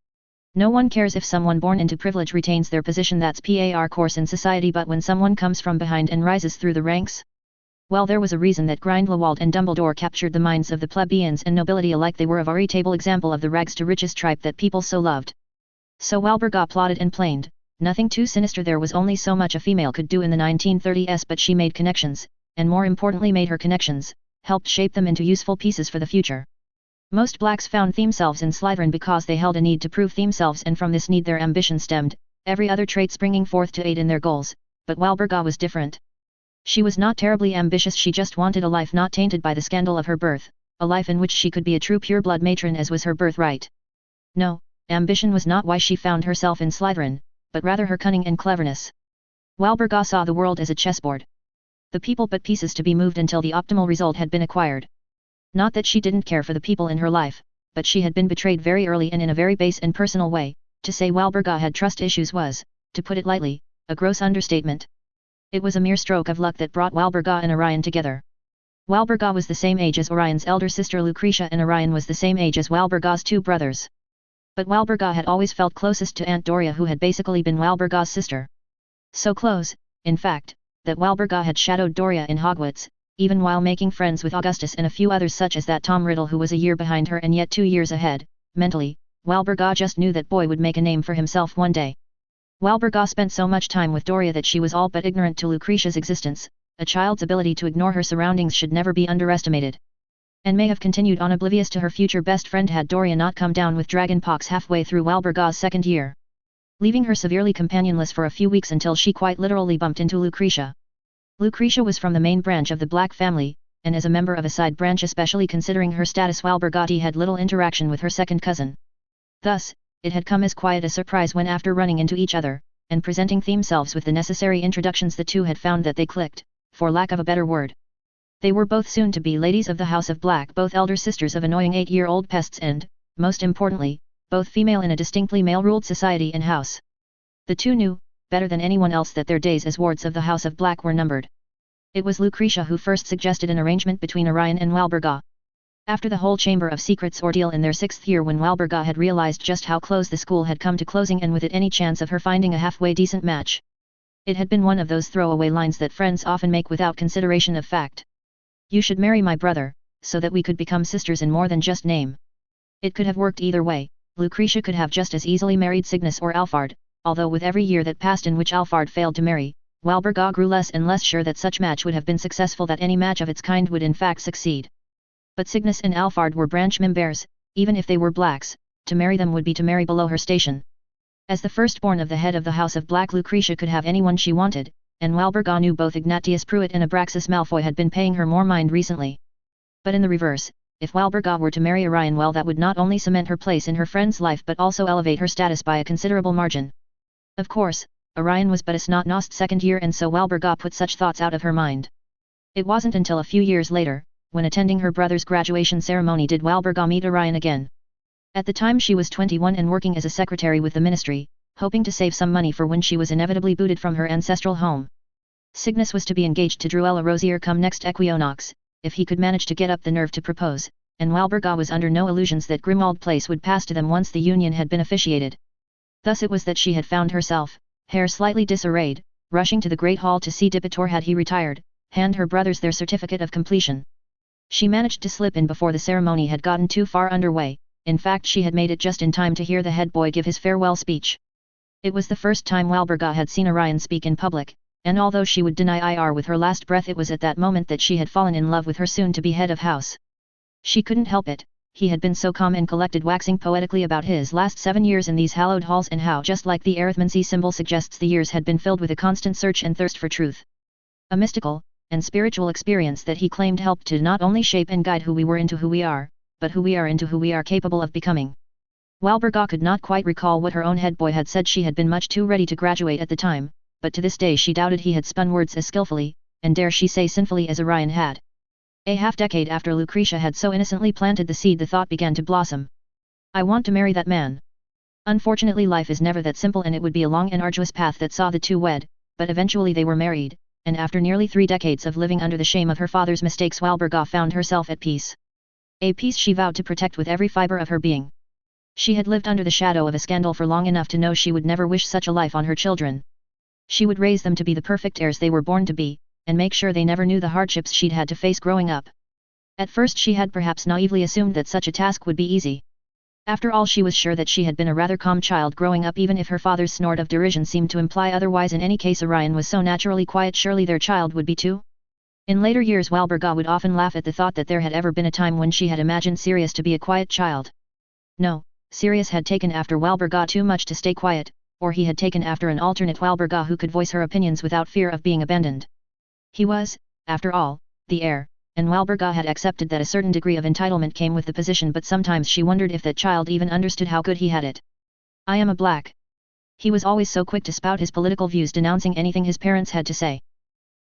No one cares if someone born into privilege retains their position, that's par course in society, but when someone comes from behind and rises through the ranks? Well, there was a reason that Grindelwald and Dumbledore captured the minds of the plebeians and nobility alike. They were a veritable example of the rags to riches tribe that people so loved. So while Berga plotted and planed, nothing too sinister. There was only so much a female could do in the 1930s, but she made connections, and more importantly made her connections, helped shape them into useful pieces for the future. Most blacks found themselves in Slytherin because they held a need to prove themselves, and from this need their ambition stemmed, every other trait springing forth to aid in their goals, but while Berga was different. She was not terribly ambitious, she just wanted a life not tainted by the scandal of her birth, a life in which she could be a true pure-blood matron as was her birthright. No, ambition was not why she found herself in Slytherin, but rather her cunning and cleverness. While Berga saw the world as a chessboard. The people but pieces to be moved until the optimal result had been acquired. Not that she didn't care for the people in her life, but she had been betrayed very early and in a very base and personal way. To say while Berga had trust issues was, to put it lightly, a gross understatement. It was a mere stroke of luck that brought Walburga and Orion together. Walburga was the same age as Orion's elder sister Lucretia, and Orion was the same age as Walburga's two brothers. But Walburga had always felt closest to Aunt Doria, who had basically been Walburga's sister. So close, in fact, that Walburga had shadowed Doria in Hogwarts, even while making friends with Augustus and a few others such as that Tom Riddle who was a year behind her and yet 2 years ahead. Mentally, Walburga just knew that boy would make a name for himself one day. Walburga spent so much time with Doria that she was all but ignorant to Lucretia's existence. A child's ability to ignore her surroundings should never be underestimated. And may have continued on oblivious to her future best friend had Doria not come down with dragonpox halfway through Walburga's second year, leaving her severely companionless for a few weeks until she quite literally bumped into Lucretia. Lucretia was from the main branch of the Black family, and as a member of a side branch, especially considering her status, Walburga had little interaction with her second cousin. Thus, it had come as quite a surprise when, after running into each other, and presenting themselves with the necessary introductions, the two had found that they clicked, for lack of a better word. They were both soon to be ladies of the House of Black, both elder sisters of annoying 8-year-old pests, and, most importantly, both female in a distinctly male-ruled society and house. The two knew, better than anyone else, that their days as wards of the House of Black were numbered. It was Lucretia who first suggested an arrangement between Orion and Walburga. After the whole Chamber of Secrets ordeal in their 6th year, when Walburga had realized just how close the school had come to closing, and with it any chance of her finding a halfway decent match. It had been one of those throwaway lines that friends often make without consideration of fact. "You should marry my brother, so that we could become sisters in more than just name." It could have worked either way. Lucretia could have just as easily married Cygnus or Alphard, although with every year that passed in which Alphard failed to marry, Walburga grew less and less sure that such match would have been successful, that any match of its kind would in fact succeed. But Cygnus and Alphard were branch members, even if they were blacks. To marry them would be to marry below her station. As the firstborn of the head of the House of Black, Lucretia could have anyone she wanted, and Walburga knew both Ignatius Pruitt and Abraxas Malfoy had been paying her more mind recently. But in the reverse, if Walburga were to marry Orion, well, that would not only cement her place in her friend's life but also elevate her status by a considerable margin. Of course, Orion was but a snot-nosed second year, and so Walburga put such thoughts out of her mind. It wasn't until a few years later, when attending her brother's graduation ceremony, did Walburga meet Orion again. At the time she was 21 and working as a secretary with the ministry, hoping to save some money for when she was inevitably booted from her ancestral home. Cygnus was to be engaged to Druella Rosier come next equinox, if he could manage to get up the nerve to propose, and Walburga was under no illusions that Grimmauld Place would pass to them once the union had been officiated. Thus it was that she had found herself, hair slightly disarrayed, rushing to the Great Hall to see Dipitor, had he retired, hand her brothers their certificate of completion. She managed to slip in before the ceremony had gotten too far underway. In fact, she had made it just in time to hear the head boy give his farewell speech. It was the first time Walburga had seen Orion speak in public, and although she would deny it with her last breath, it was at that moment that she had fallen in love with her soon-to-be head of house. She couldn't help it. He had been so calm and collected, waxing poetically about his last 7 years in these hallowed halls, and how, just like the arithmancy symbol suggests, the years had been filled with a constant search and thirst for truth. A mystical and spiritual experience that he claimed helped to not only shape and guide who we were into who we are, but who we are into who we are capable of becoming. Walburga could not quite recall what her own head boy had said. She had been much too ready to graduate at the time, but to this day she doubted he had spun words as skillfully, and dare she say sinfully, as Orion had. A half-decade after Lucretia had so innocently planted the seed, the thought began to blossom. "I want to marry that man." Unfortunately, life is never that simple, and it would be a long and arduous path that saw the two wed, but eventually they were married, and after nearly 3 decades of living under the shame of her father's mistakes, Walburga found herself at peace. A peace she vowed to protect with every fiber of her being. She had lived under the shadow of a scandal for long enough to know she would never wish such a life on her children. She would raise them to be the perfect heirs they were born to be, and make sure they never knew the hardships she'd had to face growing up. At first she had perhaps naively assumed that such a task would be easy. After all, she was sure that she had been a rather calm child growing up, even if her father's snort of derision seemed to imply otherwise. In any case, Orion was so naturally quiet, surely their child would be too? In later years, Walburga would often laugh at the thought that there had ever been a time when she had imagined Sirius to be a quiet child. No, Sirius had taken after Walburga too much to stay quiet, or he had taken after an alternate Walburga who could voice her opinions without fear of being abandoned. He was, after all, the heir, and Walburga had accepted that a certain degree of entitlement came with the position, but sometimes she wondered if that child even understood how good he had it. I am a black. He was always so quick to spout his political views, denouncing anything his parents had to say.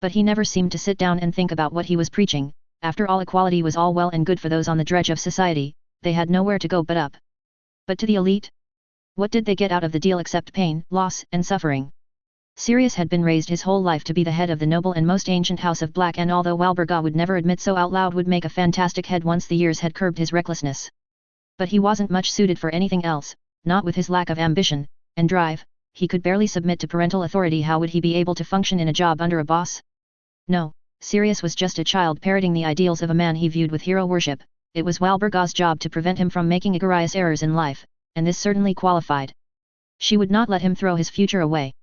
But he never seemed to sit down and think about what he was preaching. After all, equality was all well and good for those on the dredge of society, they had nowhere to go but up. But to the elite? What did they get out of the deal except pain, loss, and suffering? Sirius had been raised his whole life to be the head of the noble and most ancient house of Black, and although Walburga would never admit so out loud, would make a fantastic head once the years had curbed his recklessness. But he wasn't much suited for anything else, not with his lack of ambition and drive. He could barely submit to parental authority. How would he be able to function in a job under a boss? No, Sirius was just a child parroting the ideals of a man he viewed with hero worship. It was Walburga's job to prevent him from making egregious errors in life, and this certainly qualified. She would not let him throw his future away.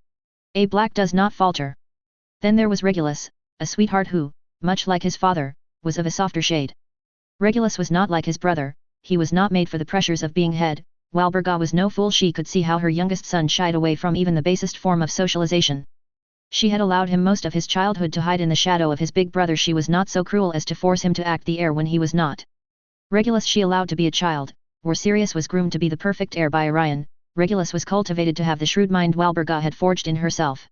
A Black does not falter. Then there was Regulus, a sweetheart who, much like his father, was of a softer shade. Regulus was not like his brother, he was not made for the pressures of being head. Walburga was no fool. She could see how her youngest son shied away from even the basest form of socialization. She had allowed him most of his childhood to hide in the shadow of his big brother. She was not so cruel as to force him to act the heir when he was not. Regulus she allowed to be a child, where Sirius was groomed to be the perfect heir by Orion. Regulus was cultivated to have the shrewd mind Walburga had forged in herself.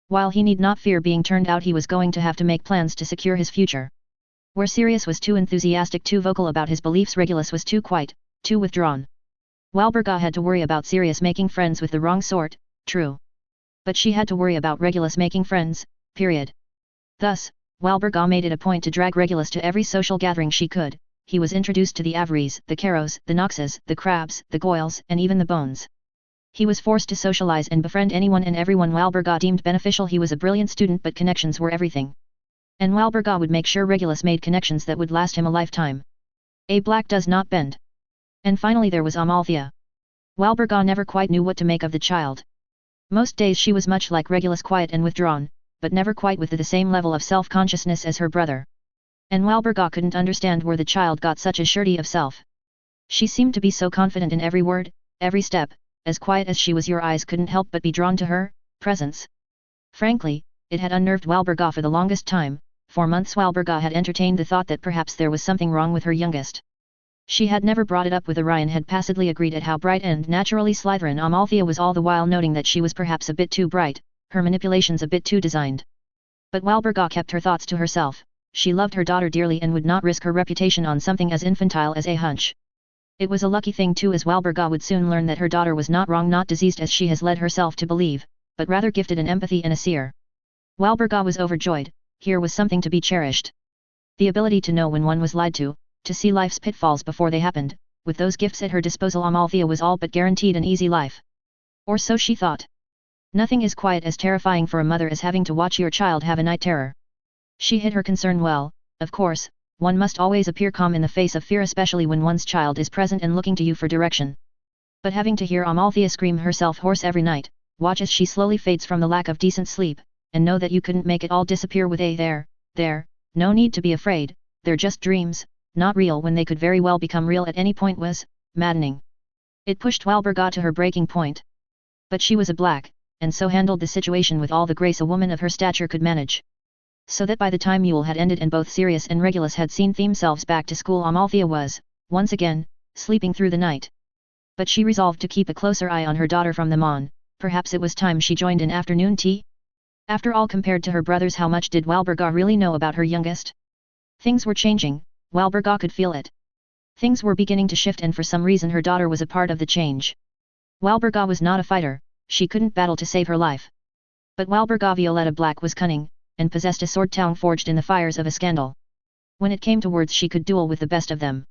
While he need not fear being turned out, he was going to have to make plans to secure his future. Where Sirius was too enthusiastic, too vocal about his beliefs, Regulus was too quiet, too withdrawn. Walburga had to worry about Sirius making friends with the wrong sort, true. But she had to worry about Regulus making friends, period. Thus, Walburga made it a point to drag Regulus to every social gathering she could. He was introduced to the Averys, the Caros, the Noxes, the Crabs, the Goyles, and even the Bones. He was forced to socialize and befriend anyone and everyone Walburga deemed beneficial. He was a brilliant student, but connections were everything. And Walburga would make sure Regulus made connections that would last him a lifetime. A Black does not bend. And finally there was Amalthea. Walburga never quite knew what to make of the child. Most days she was much like Regulus, quiet and withdrawn, but never quite with the same level of self-consciousness as her brother. And Walburga couldn't understand where the child got such a surety of self. She seemed to be so confident in every word, every step. As quiet as she was, your eyes couldn't help but be drawn to her presence. Frankly, it had unnerved Walburga for the longest time. For months Walburga had entertained the thought that perhaps there was something wrong with her youngest. She had never brought it up with Orion, had placidly agreed at how bright and naturally Slytherin Amalthea was, all the while noting that she was perhaps a bit too bright, her manipulations a bit too designed. But Walburga kept her thoughts to herself. She loved her daughter dearly and would not risk her reputation on something as infantile as a hunch. It was a lucky thing too, as Walburga would soon learn that her daughter was not wrong, not diseased as she has led herself to believe, but rather gifted in empathy and a seer. Walburga was overjoyed. Here was something to be cherished. The ability to know when one was lied to see life's pitfalls before they happened. With those gifts at her disposal, Amalthea was all but guaranteed an easy life. Or so she thought. Nothing is quite as terrifying for a mother as having to watch your child have a night terror. She hid her concern well. Of course, one must always appear calm in the face of fear, especially when one's child is present and looking to you for direction. But having to hear Amalthea scream herself hoarse every night, watch as she slowly fades from the lack of decent sleep, and know that you couldn't make it all disappear with a there, no need to be afraid, they're just dreams, not real, when they could very well become real at any point, was maddening. It pushed Walburga to her breaking point. But she was a Black, and so handled the situation with all the grace a woman of her stature could manage. So that by the time Yule had ended and both Sirius and Regulus had seen themselves back to school, Amalthea was, once again, sleeping through the night. But she resolved to keep a closer eye on her daughter from then on. Perhaps it was time she joined in afternoon tea? After all, compared to her brothers, how much did Walburga really know about her youngest? Things were changing, Walburga could feel it. Things were beginning to shift, and for some reason her daughter was a part of the change. Walburga was not a fighter, she couldn't battle to save her life. But Walburga Violetta Black was cunning, and possessed a sword tongue forged in the fires of a scandal. When it came to words, she could duel with the best of them.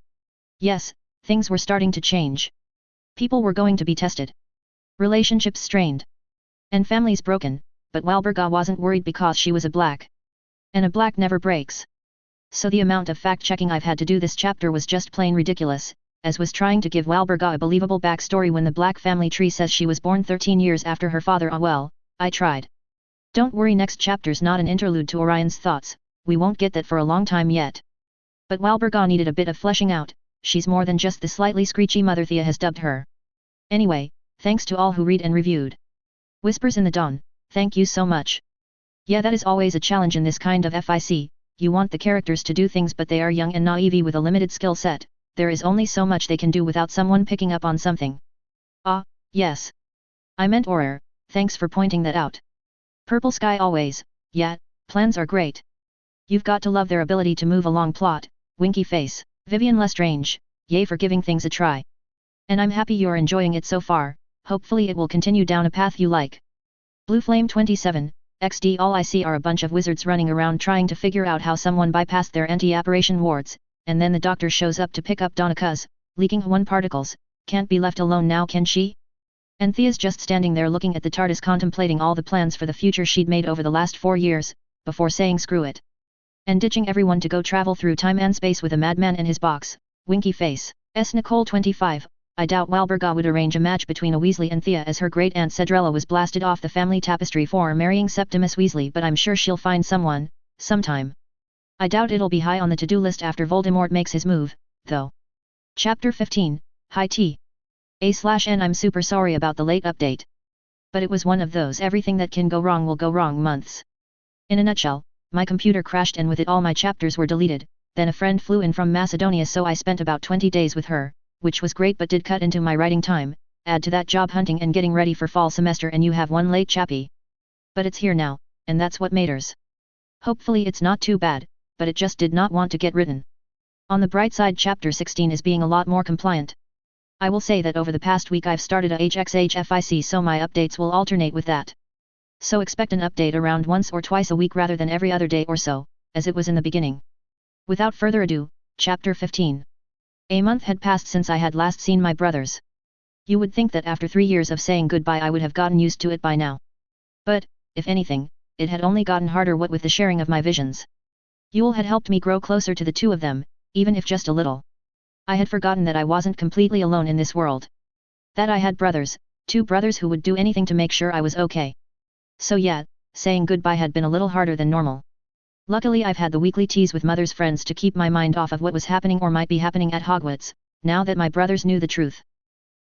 Yes, things were starting to change. People were going to be tested. Relationships strained. And families broken, but Walburga wasn't worried because she was a black. And a black never breaks. So the amount of fact-checking I've had to do this chapter was just plain ridiculous, as was trying to give Walburga a believable backstory when the black family tree says she was born 13 years after her father. Well, I tried. Don't worry, next chapter's not an interlude to Orion's thoughts, we won't get that for a long time yet. But Walburga needed a bit of fleshing out, she's more than just the slightly screechy mother Thea has dubbed her. Anyway, thanks to all who read and reviewed. Whispers in the Dawn, thank you so much. Yeah, that is always a challenge in this kind of FIC, you want the characters to do things but they are young and naive with a limited skill set, there is only so much they can do without someone picking up on something. Ah, yes. I meant Auror, thanks for pointing that out. Purple Sky always, yeah, plans are great. You've got to love their ability to move along plot, winky face, Vivian Lestrange, yay for giving things a try. And I'm happy you're enjoying it so far, hopefully it will continue down a path you like. Blue Flame 27, XD all I see are a bunch of wizards running around trying to figure out how someone bypassed their anti-apparition wards, and then the doctor shows up to pick up Donika's, leaking one particles, can't be left alone now can she? And Thea's just standing there looking at the TARDIS contemplating all the plans for the future she'd made over the last 4 years, before saying screw it. And ditching everyone to go travel through time and space with a madman in his box, winky face. Nicole 25, I doubt Walburga would arrange a match between a Weasley and Thea as her great-aunt Cedrella was blasted off the family tapestry for marrying Septimus Weasley, but I'm sure she'll find someone, sometime. I doubt it'll be high on the to-do list after Voldemort makes his move, though. Chapter 15, High Tea. A/N I'm super sorry about the late update. But it was one of those everything that can go wrong will go wrong months. In a nutshell, my computer crashed and with it all my chapters were deleted, then a friend flew in from Macedonia so I spent about 20 days with her, which was great but did cut into my writing time, add to that job hunting and getting ready for fall semester and you have one late chappy. But it's here now, and that's what matters. Hopefully it's not too bad, but it just did not want to get written. On the bright side, chapter 16 is being a lot more compliant. I will say that over the past week I've started a HXHFIC so my updates will alternate with that. So expect an update around once or twice a week rather than every other day or so, as it was in the beginning. Without further ado, Chapter 15. A month had passed since I had last seen my brothers. You would think that after 3 years of saying goodbye I would have gotten used to it by now. But, if anything, it had only gotten harder what with the sharing of my visions. Yule had helped me grow closer to the two of them, even if just a little. I had forgotten that I wasn't completely alone in this world. That I had brothers, 2 brothers who would do anything to make sure I was okay. So yeah, saying goodbye had been a little harder than normal. Luckily I've had the weekly teas with mother's friends to keep my mind off of what was happening or might be happening at Hogwarts, now that my brothers knew the truth.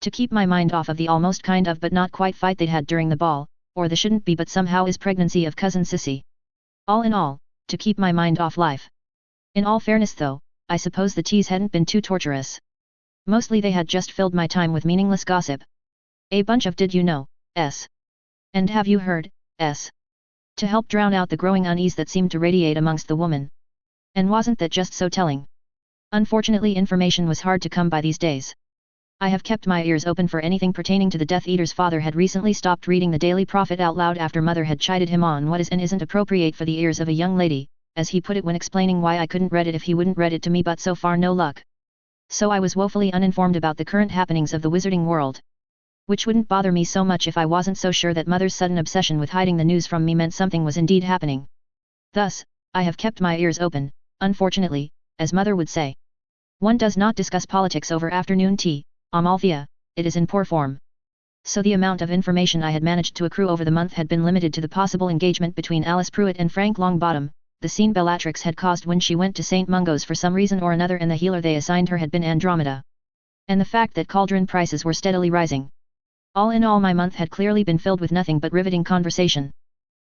To keep my mind off of the almost kind of but not quite fight they'd had during the ball, or the shouldn't be but somehow is pregnancy of cousin Sissy. All in all, to keep my mind off life. In all fairness though, I suppose the teas hadn't been too torturous. Mostly they had just filled my time with meaningless gossip. A bunch of did you know, and have you heard, to help drown out the growing unease that seemed to radiate amongst the woman. And wasn't that just so telling? Unfortunately information was hard to come by these days. I have kept my ears open for anything pertaining to the Death Eater's father had recently stopped reading the Daily Prophet out loud after mother had chided him on what is and isn't appropriate for the ears of a young lady, as he put it when explaining why I couldn't read it if he wouldn't read it to me, but so far no luck. So I was woefully uninformed about the current happenings of the wizarding world. Which wouldn't bother me so much if I wasn't so sure that mother's sudden obsession with hiding the news from me meant something was indeed happening. Thus, I have kept my ears open, unfortunately, as mother would say. One does not discuss politics over afternoon tea, Amalthea, it is in poor form. So the amount of information I had managed to accrue over the month had been limited to the possible engagement between Alice Pruitt and Frank Longbottom, the scene Bellatrix had caused when she went to St. Mungo's for some reason or another, and the healer they assigned her had been Andromeda. And the fact that cauldron prices were steadily rising. All in all my month had clearly been filled with nothing but riveting conversation.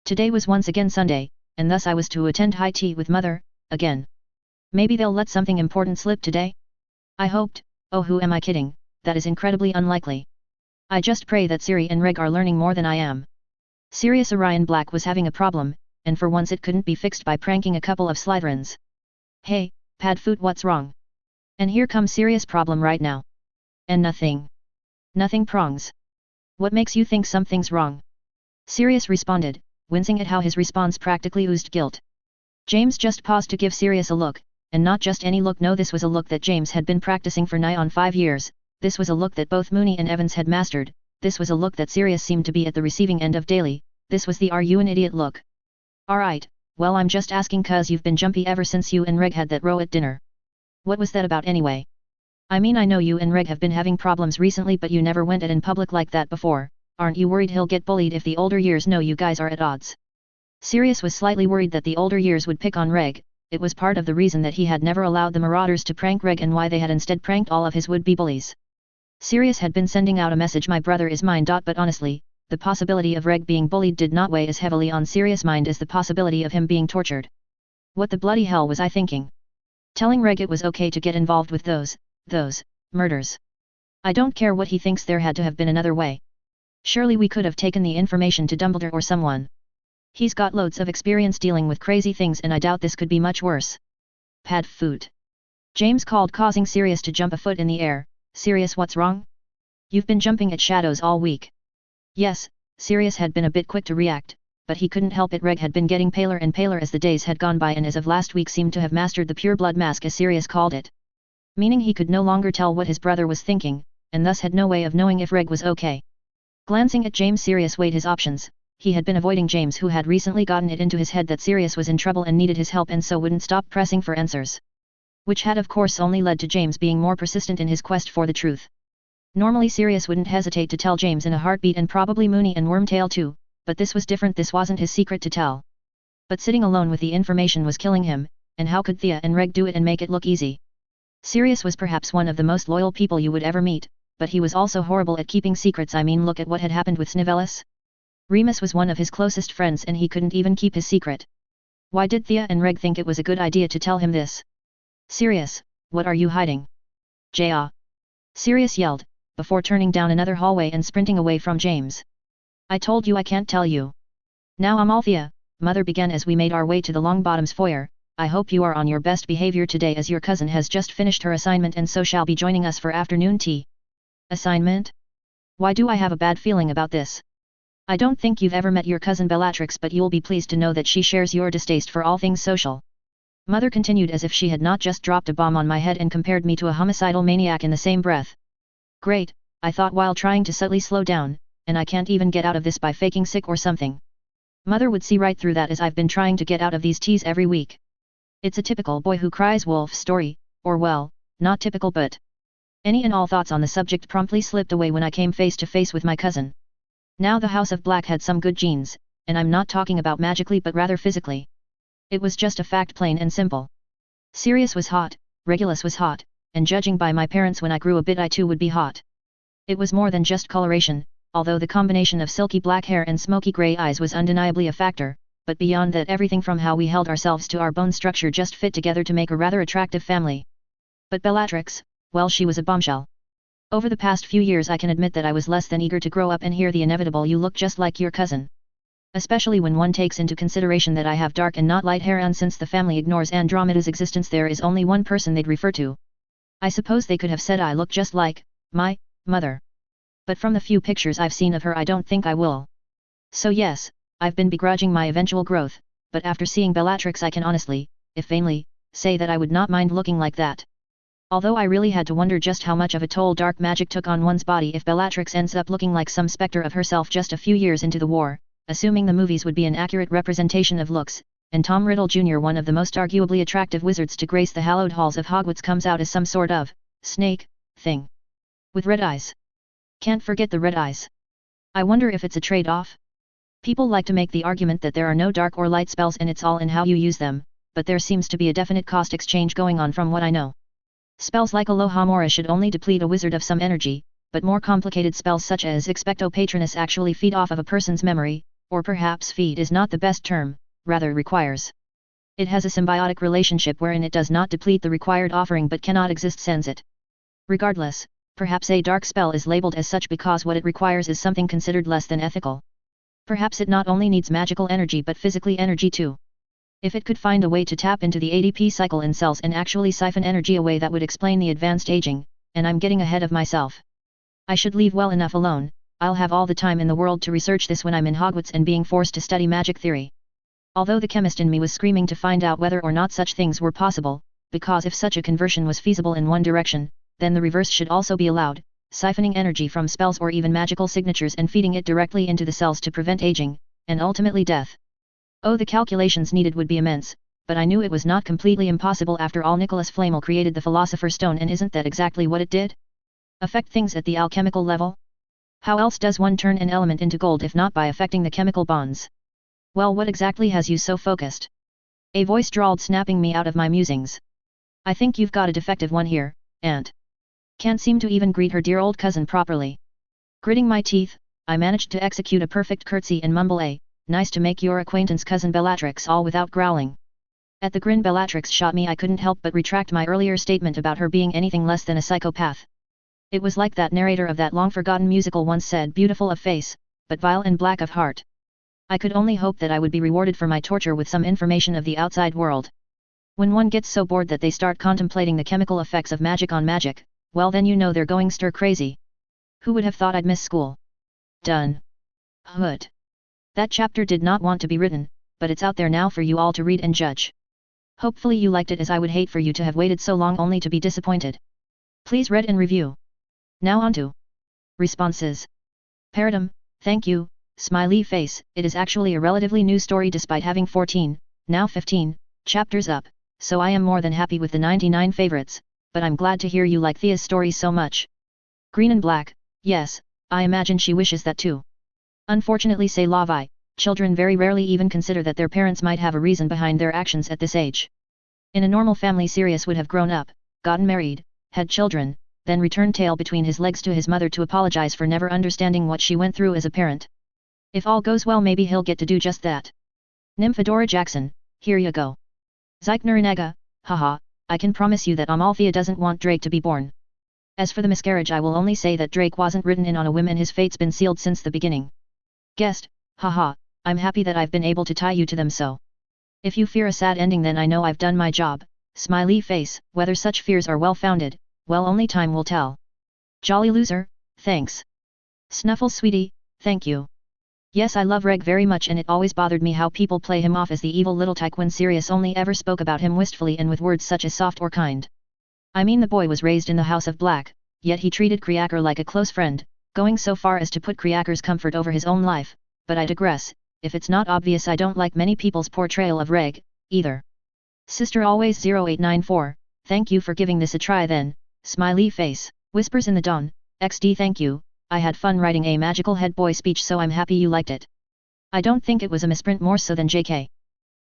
Today was once again Sunday, and thus I was to attend high tea with mother, again. Maybe they'll let something important slip today? I hoped. Oh, who am I kidding, that is incredibly unlikely. I just pray that Siri and Reg are learning more than I am. Sirius Orion Black was having a problem, and for once it couldn't be fixed by pranking a couple of Slytherins. Hey, Padfoot, what's wrong? And here comes serious problem right now. And nothing. Nothing prongs. What makes you think something's wrong? Sirius responded, wincing at how his response practically oozed guilt. James just paused to give Sirius a look, and not just any look, no, this was a look that James had been practicing for nigh on 5 years, this was a look that both Mooney and Evans had mastered, this was a look that Sirius seemed to be at the receiving end of daily, this was the "are you an idiot" look. Alright, well I'm just asking cause you've been jumpy ever since you and Reg had that row at dinner. What was that about anyway? I mean I know you and Reg have been having problems recently but you never went at in public like that before, aren't you worried he'll get bullied if the older years know you guys are at odds? Sirius was slightly worried that the older years would pick on Reg, it was part of the reason that he had never allowed the Marauders to prank Reg and why they had instead pranked all of his would-be bullies. Sirius had been sending out a message "my brother is mine." But honestly, the possibility of Reg being bullied did not weigh as heavily on Sirius' mind as the possibility of him being tortured. What the bloody hell was I thinking? Telling Reg it was okay to get involved with those murders. I don't care what he thinks, there had to have been another way. Surely we could have taken the information to Dumbledore or someone. He's got loads of experience dealing with crazy things and I doubt this could be much worse. Pad foot. James called, causing Sirius to jump a foot in the air. Sirius, what's wrong? You've been jumping at shadows all week. Yes, Sirius had been a bit quick to react, but he couldn't help it. Reg had been getting paler and paler as the days had gone by and as of last week seemed to have mastered the pure blood mask as Sirius called it. Meaning he could no longer tell what his brother was thinking, and thus had no way of knowing if Reg was okay. Glancing at James, Sirius weighed his options. He had been avoiding James, who had recently gotten it into his head that Sirius was in trouble and needed his help and so wouldn't stop pressing for answers. Which had of course only led to James being more persistent in his quest for the truth. Normally Sirius wouldn't hesitate to tell James in a heartbeat, and probably Mooney and Wormtail too, but this was different. This wasn't his secret to tell. But sitting alone with the information was killing him, and how could Thea and Reg do it and make it look easy? Sirius was perhaps one of the most loyal people you would ever meet, but he was also horrible at keeping secrets. I mean, look at what had happened with Snivellis. Remus was one of his closest friends and he couldn't even keep his secret. Why did Thea and Reg think it was a good idea to tell him this? Sirius, what are you hiding? Ja! Sirius yelled, before turning down another hallway and sprinting away from James. I told you I can't tell you. Now I'm all Thea, Mother began as we made our way to the Longbottoms foyer. I hope you are on your best behavior today as your cousin has just finished her assignment and so shall be joining us for afternoon tea. Assignment? Why do I have a bad feeling about this? I don't think you've ever met your cousin Bellatrix, but you'll be pleased to know that she shares your distaste for all things social. Mother continued as if she had not just dropped a bomb on my head and compared me to a homicidal maniac in the same breath. Great, I thought while trying to subtly slow down, and I can't even get out of this by faking sick or something. Mother would see right through that, as I've been trying to get out of these teas every week. It's a typical boy who cries wolf story, or well, not typical but... Any and all thoughts on the subject promptly slipped away when I came face to face with my cousin. Now the House of Black had some good genes, and I'm not talking about magically but rather physically. It was just a fact, plain and simple. Sirius was hot, Regulus was hot, and judging by my parents when I grew a bit I too would be hot. It was more than just coloration, although the combination of silky black hair and smoky grey eyes was undeniably a factor, but beyond that everything from how we held ourselves to our bone structure just fit together to make a rather attractive family. But Bellatrix, well, she was a bombshell. Over the past few years I can admit that I was less than eager to grow up and hear the inevitable "you look just like your cousin." Especially when one takes into consideration that I have dark and not light hair, and since the family ignores Andromeda's existence there is only one person they'd refer to. I suppose they could have said I look just like my mother. But from the few pictures I've seen of her I don't think I will. So yes, I've been begrudging my eventual growth, but after seeing Bellatrix I can honestly, if vainly, say that I would not mind looking like that. Although I really had to wonder just how much of a toll dark magic took on one's body if Bellatrix ends up looking like some specter of herself just a few years into the war, assuming the movies would be an accurate representation of looks, and Tom Riddle Jr., one of the most arguably attractive wizards to grace the hallowed halls of Hogwarts, comes out as some sort of snake thing. With red eyes. Can't forget the red eyes. I wonder if it's a trade-off? People like to make the argument that there are no dark or light spells and it's all in how you use them, but there seems to be a definite cost exchange going on from what I know. Spells like Alohomora should only deplete a wizard of some energy, but more complicated spells such as Expecto Patronus actually feed off of a person's memory, or perhaps feed is not the best term, rather requires. It has a symbiotic relationship wherein it does not deplete the required offering but cannot exist sans it. Regardless, perhaps a dark spell is labeled as such because what it requires is something considered less than ethical. Perhaps it not only needs magical energy but physically energy too. If it could find a way to tap into the ADP cycle in cells and actually siphon energy away, that would explain the advanced aging, and I'm getting ahead of myself. I should leave well enough alone. I'll have all the time in the world to research this when I'm in Hogwarts and being forced to study magic theory. Although the chemist in me was screaming to find out whether or not such things were possible, because if such a conversion was feasible in one direction, then the reverse should also be allowed, siphoning energy from spells or even magical signatures and feeding it directly into the cells to prevent aging, and ultimately death. Oh, the calculations needed would be immense, but I knew it was not completely impossible. After all, Nicholas Flamel created the Philosopher's Stone, and isn't that exactly what it did? Affect things at the alchemical level? How else does one turn an element into gold if not by affecting the chemical bonds? Well, what exactly has you so focused? A voice drawled, snapping me out of my musings. I think you've got a defective one here, Aunt. Can't seem to even greet her dear old cousin properly. Gritting my teeth, I managed to execute a perfect curtsy and mumble a, nice to make your acquaintance, cousin Bellatrix, all without growling. At the grin Bellatrix shot me, I couldn't help but retract my earlier statement about her being anything less than a psychopath. It was like that narrator of that long-forgotten musical once said, beautiful of face, but vile and black of heart. I could only hope that I would be rewarded for my torture with some information of the outside world. When one gets so bored that they start contemplating the chemical effects of magic on magic, well then you know they're going stir crazy. Who would have thought I'd miss school? Done. Hood. That chapter did not want to be written, but it's out there now for you all to read and judge. Hopefully you liked it, as I would hate for you to have waited so long only to be disappointed. Please read and review. Now on to responses. Paradigm, thank you, smiley face. It is actually a relatively new story despite having 14, now 15, chapters up, so I am more than happy with the 99 favorites, but I'm glad to hear you like Thea's story so much. Green and black, yes, I imagine she wishes that too. Unfortunately, c'est la vie, children very rarely even consider that their parents might have a reason behind their actions at this age. In a normal family, Sirius would have grown up, gotten married, had children, then returned tail between his legs to his mother to apologize for never understanding what she went through as a parent. If all goes well, maybe he'll get to do just that. Nymphadora Jackson, here you go. Zeichner Inega, haha, I can promise you that Amalthea doesn't want Drake to be born. As for the miscarriage, I will only say that Drake wasn't written in on a whim and his fate's been sealed since the beginning. Guest, haha, I'm happy that I've been able to tie you to them so. If you fear a sad ending, then I know I've done my job, smiley face. Whether such fears are well-founded, well, only time will tell. Jolly loser, thanks. Snuffle sweetie, thank you. Yes, I love Reg very much, and it always bothered me how people play him off as the evil little tyke when Sirius only ever spoke about him wistfully and with words such as soft or kind. I mean, the boy was raised in the House of Black, yet he treated Kriaker like a close friend, going so far as to put Kriaker's comfort over his own life, but I digress. If it's not obvious, I don't like many people's portrayal of Reg, either. Sister Always 0894, thank you for giving this a try then, smiley face. Whispers in the Dawn, XD thank you, I had fun writing a magical head boy speech, so I'm happy you liked it. I don't think it was a misprint more so than JK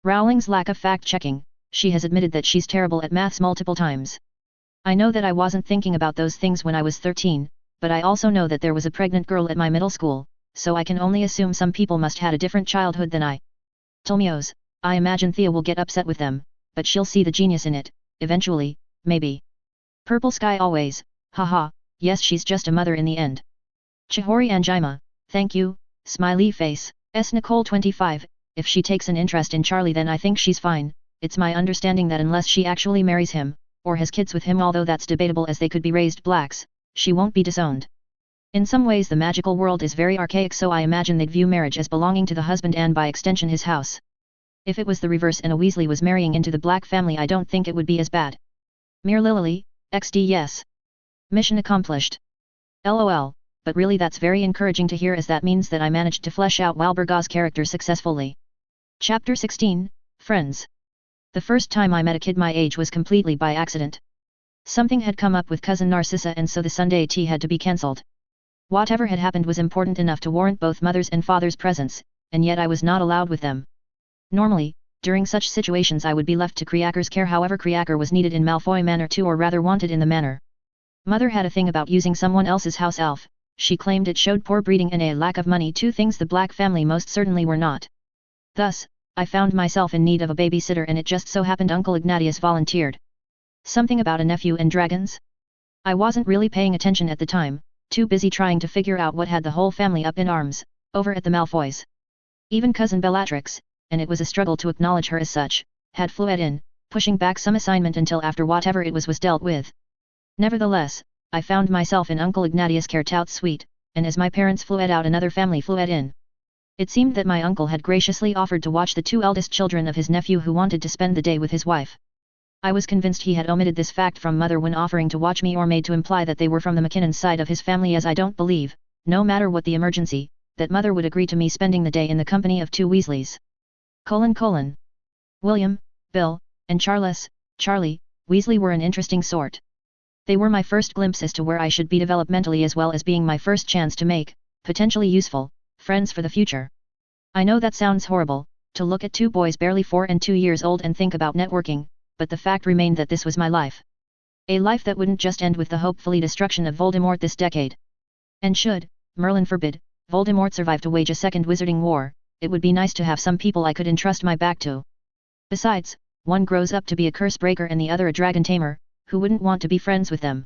Rowling's lack of fact-checking. She has admitted that she's terrible at maths multiple times. I know that I wasn't thinking about those things when I was 13, but I also know that there was a pregnant girl at my middle school, so I can only assume some people must had a different childhood than I. Tolmios, I imagine Thea will get upset with them, but she'll see the genius in it, eventually, maybe. Purple Sky Always, haha, yes, she's just a mother in the end. Chihori Anjima, thank you, smiley face. S Nicole 25, if she takes an interest in Charlie, then I think she's fine. It's my understanding that unless she actually marries him, or has kids with him, although that's debatable as they could be raised blacks, she won't be disowned. In some ways the magical world is very archaic, so I imagine they'd view marriage as belonging to the husband and by extension his house. If it was the reverse and a Weasley was marrying into the Black family, I don't think it would be as bad. Mere Lily, XD yes. Mission accomplished. LOL, but really that's very encouraging to hear, as that means that I managed to flesh out Walburga's character successfully. Chapter 16, Friends. The first time I met a kid my age was completely by accident. Something had come up with cousin Narcissa, and so the Sunday tea had to be cancelled. Whatever had happened was important enough to warrant both mother's and father's presence, and yet I was not allowed with them. Normally, during such situations I would be left to Kriaker's care, however Kriaker was needed in Malfoy Manor too, or rather wanted in the manor. Mother had a thing about using someone else's house elf. She claimed it showed poor breeding and a lack of money, two things the Black family most certainly were not. Thus, I found myself in need of a babysitter, and it just so happened Uncle Ignatius volunteered. Something about a nephew and dragons? I wasn't really paying attention at the time, too busy trying to figure out what had the whole family up in arms, over at the Malfoys. Even cousin Bellatrix, and it was a struggle to acknowledge her as such, had flued in, pushing back some assignment until after whatever it was dealt with. Nevertheless, I found myself in Uncle Ignatius' care-tout suite, and as my parents flued out, another family flued in. It seemed that my uncle had graciously offered to watch the two eldest children of his nephew who wanted to spend the day with his wife. I was convinced he had omitted this fact from mother when offering to watch me, or made to imply that they were from the McKinnon side of his family, as I don't believe, no matter what the emergency, that mother would agree to me spending the day in the company of two Weasleys. William, Bill, and Charlie Weasley were an interesting sort. They were my first glimpse as to where I should be developmentally, as well as being my first chance to make, potentially useful, friends for the future. I know that sounds horrible, to look at two boys barely 4 and 2 years old and think about networking, but the fact remained that this was my life. A life that wouldn't just end with the hopefully destruction of Voldemort this decade. And should, Merlin forbid, Voldemort survive to wage a second wizarding war, it would be nice to have some people I could entrust my back to. Besides, one grows up to be a curse breaker and the other a dragon tamer, who wouldn't want to be friends with them?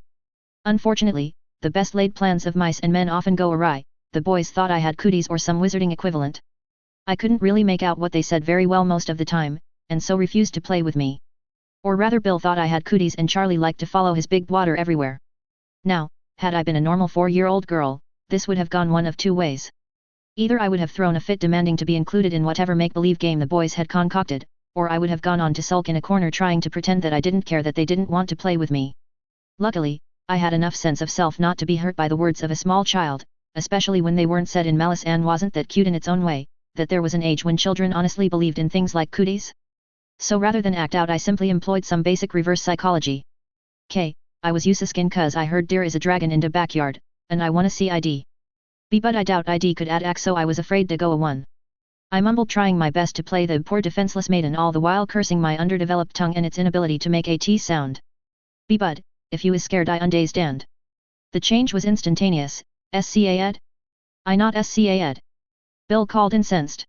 Unfortunately, the best laid plans of mice and men often go awry. The boys thought I had cooties or some wizarding equivalent. I couldn't really make out what they said very well most of the time, and so refused to play with me. Or rather, Bill thought I had cooties and Charlie liked to follow his big water everywhere. Now, had I been a normal 4-year-old girl, this would have gone one of two ways. Either I would have thrown a fit demanding to be included in whatever make-believe game the boys had concocted, or I would have gone on to sulk in a corner trying to pretend that I didn't care that they didn't want to play with me. Luckily, I had enough sense of self not to be hurt by the words of a small child, especially when they weren't said in malice and wasn't that cute in its own way, that there was an age when children honestly believed in things like cooties. So rather than act out, I simply employed some basic reverse psychology. I was use a skin cause I heard there is a dragon in the backyard, and I wanna see ID. But I doubt ID could add X, so I was afraid to go a one. I mumbled, trying my best to play the poor defenseless maiden, all the while cursing my underdeveloped tongue and its inability to make a T sound. Bud, if you is scared I undazed and. The change was instantaneous. SCA ed? I not SCA ed. Bill called, incensed.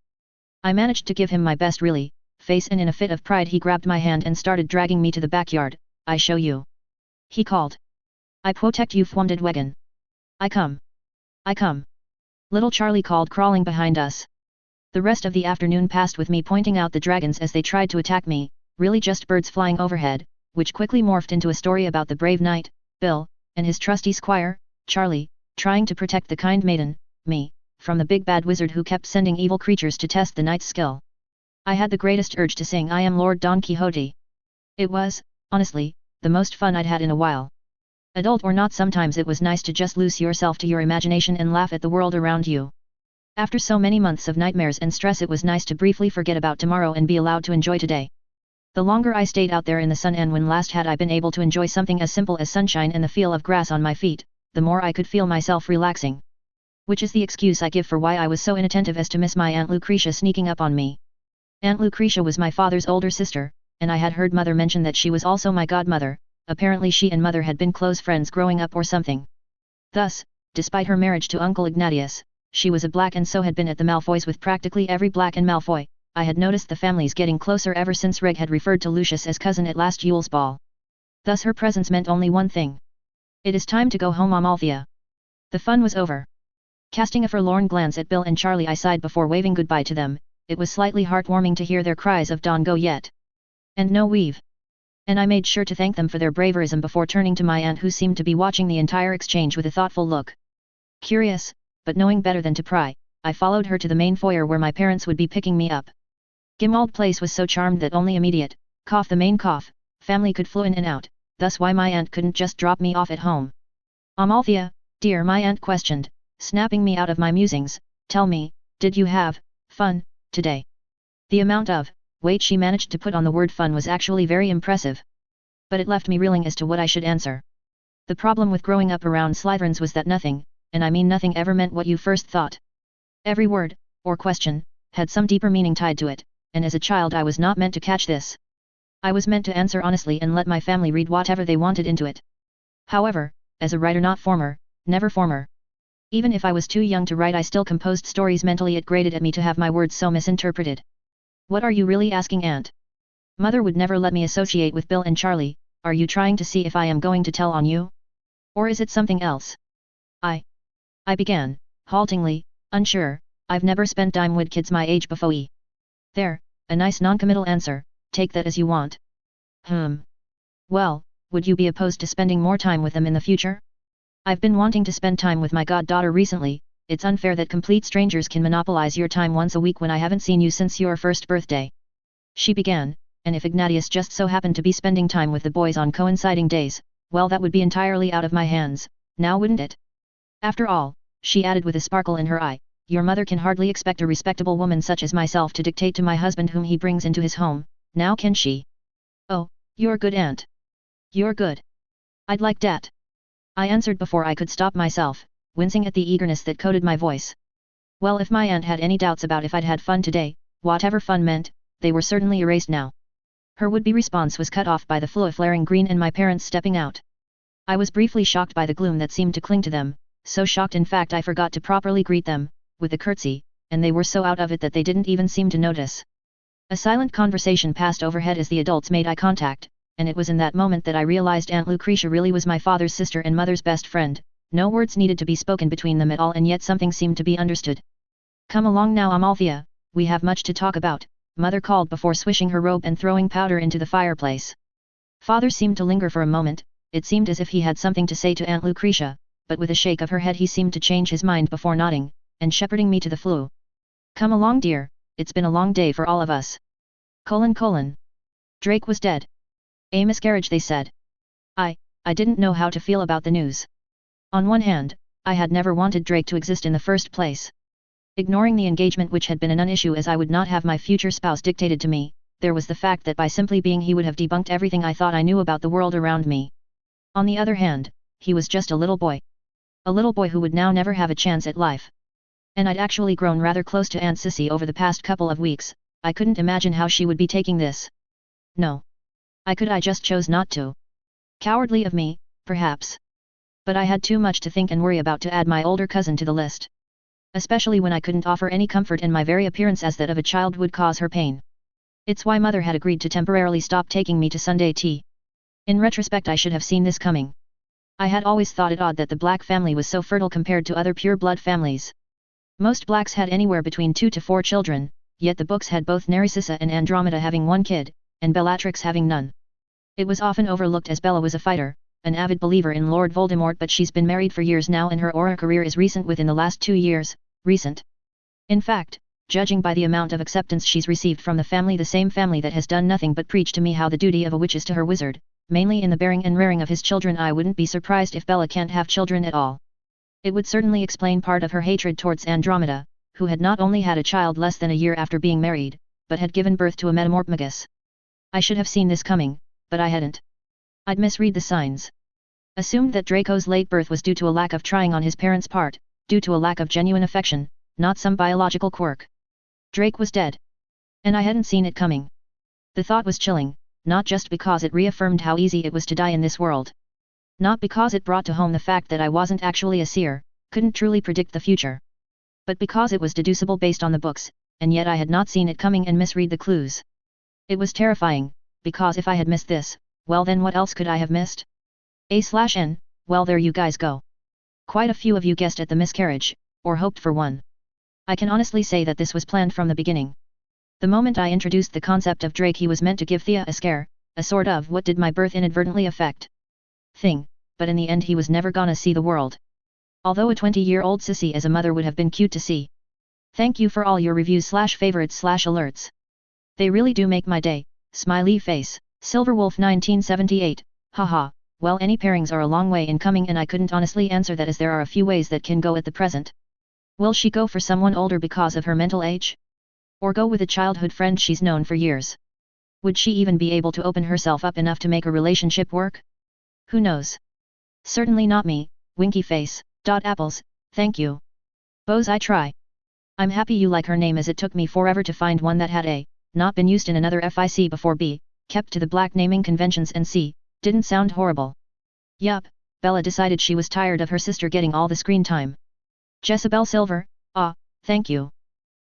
I managed to give him my best really, face, and in a fit of pride he grabbed my hand and started dragging me to the backyard. I show you. He called. I protect you from wagon. I come. Little Charlie called, crawling behind us. The rest of the afternoon passed with me pointing out the dragons as they tried to attack me, really just birds flying overhead, which quickly morphed into a story about the brave knight, Bill, and his trusty squire, Charlie, trying to protect the kind maiden, me, from the big bad wizard who kept sending evil creatures to test the knight's skill. I had the greatest urge to sing I Am Lord Don Quixote. It was, honestly, the most fun I'd had in a while. Adult or not, sometimes it was nice to just lose yourself to your imagination and laugh at the world around you. After so many months of nightmares and stress, it was nice to briefly forget about tomorrow and be allowed to enjoy today. The longer I stayed out there in the sun, and when last had I been able to enjoy something as simple as sunshine and the feel of grass on my feet, the more I could feel myself relaxing. Which is the excuse I give for why I was so inattentive as to miss my Aunt Lucretia sneaking up on me. Aunt Lucretia was my father's older sister, and I had heard mother mention that she was also my godmother. Apparently she and mother had been close friends growing up or something. Thus, despite her marriage to Uncle Ignatius, she was a Black and so had been at the Malfoys with practically every Black and Malfoy. I had noticed the families getting closer ever since Reg had referred to Lucius as cousin at last Yule's ball. Thus her presence meant only one thing. It is time to go home, Amalthea. The fun was over. Casting a forlorn glance at Bill and Charlie, I sighed before waving goodbye to them. It was slightly heartwarming to hear their cries of "Don't go yet!" and "No weave!" And I made sure to thank them for their bravourism before turning to my aunt, who seemed to be watching the entire exchange with a thoughtful look. Curious, but knowing better than to pry, I followed her to the main foyer where my parents would be picking me up. Gimald Place was so charmed that only immediate, the main family could flow in and out, thus why my aunt couldn't just drop me off at home. Amalthea, dear, my aunt questioned, snapping me out of my musings, tell me, did you have fun today? The amount of weight she managed to put on the word fun was actually very impressive. But it left me reeling as to what I should answer. The problem with growing up around Slytherins was that nothing, and I mean nothing, ever meant what you first thought. Every word, or question, had some deeper meaning tied to it, and as a child I was not meant to catch this. I was meant to answer honestly and let my family read whatever they wanted into it. However, as a writer, not former, never former. Even if I was too young to write, I still composed stories mentally. It grated at me to have my words so misinterpreted. What are you really asking, Aunt? Mother would never let me associate with Bill and Charlie. Are you trying to see if I am going to tell on you? Or is it something else? I began, haltingly, unsure. I've never spent time with kids my age before. There, a nice non-committal answer, take that as you want. Well, would you be opposed to spending more time with them in the future? I've been wanting to spend time with my goddaughter recently. It's unfair that complete strangers can monopolize your time once a week when I haven't seen you since your first birthday. She began, and if Ignatius just so happened to be spending time with the boys on coinciding days, well, that would be entirely out of my hands, now wouldn't it? After all, she added with a sparkle in her eye, your mother can hardly expect a respectable woman such as myself to dictate to my husband whom he brings into his home, now can she? Oh, you're good, aunt. You're good. I'd like dat. I answered before I could stop myself, wincing at the eagerness that coated my voice. Well, if my aunt had any doubts about if I'd had fun today, whatever fun meant, they were certainly erased now. Her would-be response was cut off by the flaring green and my parents stepping out. I was briefly shocked by the gloom that seemed to cling to them, so shocked in fact I forgot to properly greet them, with a curtsy, and they were so out of it that they didn't even seem to notice. A silent conversation passed overhead as the adults made eye contact, and it was in that moment that I realized Aunt Lucretia really was my father's sister and mother's best friend. No words needed to be spoken between them at all, and yet something seemed to be understood. Come along now, Amalthea, we have much to talk about, Mother called before swishing her robe and throwing powder into the fireplace. Father seemed to linger for a moment. It seemed as if he had something to say to Aunt Lucretia, but with a shake of her head he seemed to change his mind before nodding, and shepherding me to the flue. Come along, dear, it's been a long day for all of us. Drake was dead. A miscarriage, they said. I didn't know how to feel about the news. On one hand, I had never wanted Drake to exist in the first place. Ignoring the engagement which had been a non-issue as I would not have my future spouse dictated to me, there was the fact that by simply being he would have debunked everything I thought I knew about the world around me. On the other hand, he was just a little boy. A little boy who would now never have a chance at life. And I'd actually grown rather close to Aunt Sissy over the past couple of weeks. I couldn't imagine how she would be taking this. No. I just chose not to. Cowardly of me, perhaps. But I had too much to think and worry about to add my older cousin to the list. Especially when I couldn't offer any comfort, and my very appearance as that of a child would cause her pain. It's why Mother had agreed to temporarily stop taking me to Sunday tea. In retrospect, I should have seen this coming. I had always thought it odd that the Black family was so fertile compared to other pure-blood families. Most Blacks had anywhere between 2 to 4 children, yet the books had both Narcissa and Andromeda having 1 kid, and Bellatrix having none. It was often overlooked as Bella was a fighter, an avid believer in Lord Voldemort, but she's been married for years now and her Auror career is recent, within the last 2 years, recent. In fact, judging by the amount of acceptance she's received from the family, the same family that has done nothing but preach to me how the duty of a witch is to her wizard, mainly in the bearing and rearing of his children, I wouldn't be surprised if Bella can't have children at all. It would certainly explain part of her hatred towards Andromeda, who had not only had a child less than a year after being married, but had given birth to a metamorphosis. I should have seen this coming, but I hadn't. I'd misread the signs. Assumed that Draco's late birth was due to a lack of trying on his parents' part, due to a lack of genuine affection, not some biological quirk. Drake was dead. And I hadn't seen it coming. The thought was chilling, not just because it reaffirmed how easy it was to die in this world. Not because it brought to home the fact that I wasn't actually a seer, couldn't truly predict the future. But because it was deducible based on the books, and yet I had not seen it coming and misread the clues. It was terrifying, because if I had missed this, well then what else could I have missed? A/N, well there you guys go. Quite a few of you guessed at the miscarriage, or hoped for one. I can honestly say that this was planned from the beginning. The moment I introduced the concept of Drake, he was meant to give Thea a scare, a sort of what did my birth inadvertently affect thing, but in the end he was never gonna see the world. Although a 20-year-old sissy as a mother would have been cute to see. Thank you for all your reviews/favorites/alerts. They really do make my day, smiley face. Silverwolf 1978, haha, well any pairings are a long way in coming and I couldn't honestly answer that as there are a few ways that can go at the present. Will she go for someone older because of her mental age? Or go with a childhood friend she's known for years? Would she even be able to open herself up enough to make a relationship work? Who knows? Certainly not me, winky face. Apples, thank you. Bose I try. I'm happy you like her name as it took me forever to find one that had A, not been used in another FIC before, B, kept to the Black naming conventions, and C, didn't sound horrible. Yup, Bella decided she was tired of her sister getting all the screen time. Jezebel Silver, thank you.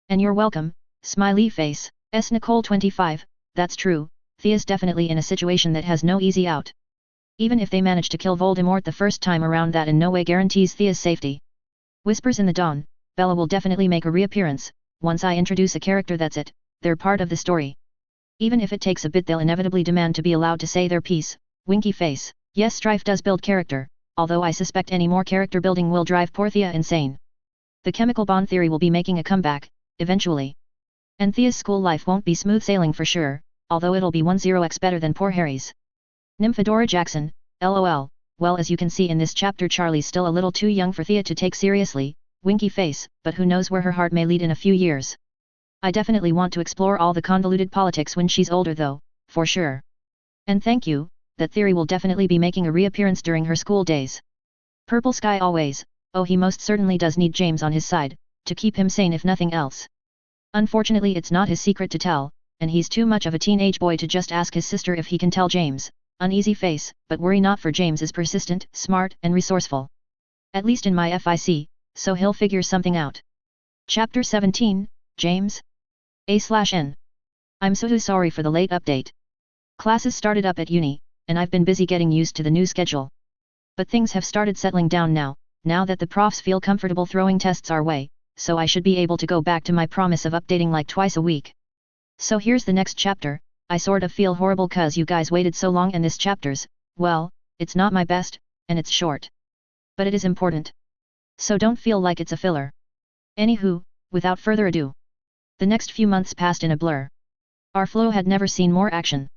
And you're welcome, smiley face. S Nicole 25, that's true, Thea's definitely in a situation that has no easy out. Even if they manage to kill Voldemort the first time around, that in no way guarantees Thea's safety. Whispers in the Dawn, Bella will definitely make a reappearance. Once I introduce a character, that's it, they're part of the story. Even if it takes a bit, they'll inevitably demand to be allowed to say their piece. Winky face. Yes, strife does build character, although I suspect any more character building will drive poor Thea insane. The chemical bond theory will be making a comeback, eventually. And Thea's school life won't be smooth sailing for sure, although it'll be 10x better than poor Harry's. Nymphadora Jackson, lol, well as you can see in this chapter Charlie's still a little too young for Thea to take seriously, winky face, but who knows where her heart may lead in a few years. I definitely want to explore all the convoluted politics when she's older though, for sure. And thank you, that theory will definitely be making a reappearance during her school days. Purple Sky always, oh he most certainly does need James on his side, to keep him sane if nothing else. Unfortunately it's not his secret to tell, and he's too much of a teenage boy to just ask his sister if he can tell James. Uneasy face, but worry not for James is persistent, smart, and resourceful. At least in my FIC, so he'll figure something out. Chapter 17, James? A/N. I'm so sorry for the late update. Classes started up at uni, and I've been busy getting used to the new schedule. But things have started settling down now that the profs feel comfortable throwing tests our way, so I should be able to go back to my promise of updating like twice a week. So here's the next chapter. I sort of feel horrible cause you guys waited so long and this chapter's, well, it's not my best, and it's short. But it is important. So don't feel like it's a filler. Anywho, without further ado. The next few months passed in a blur. Our flow had never seen more action.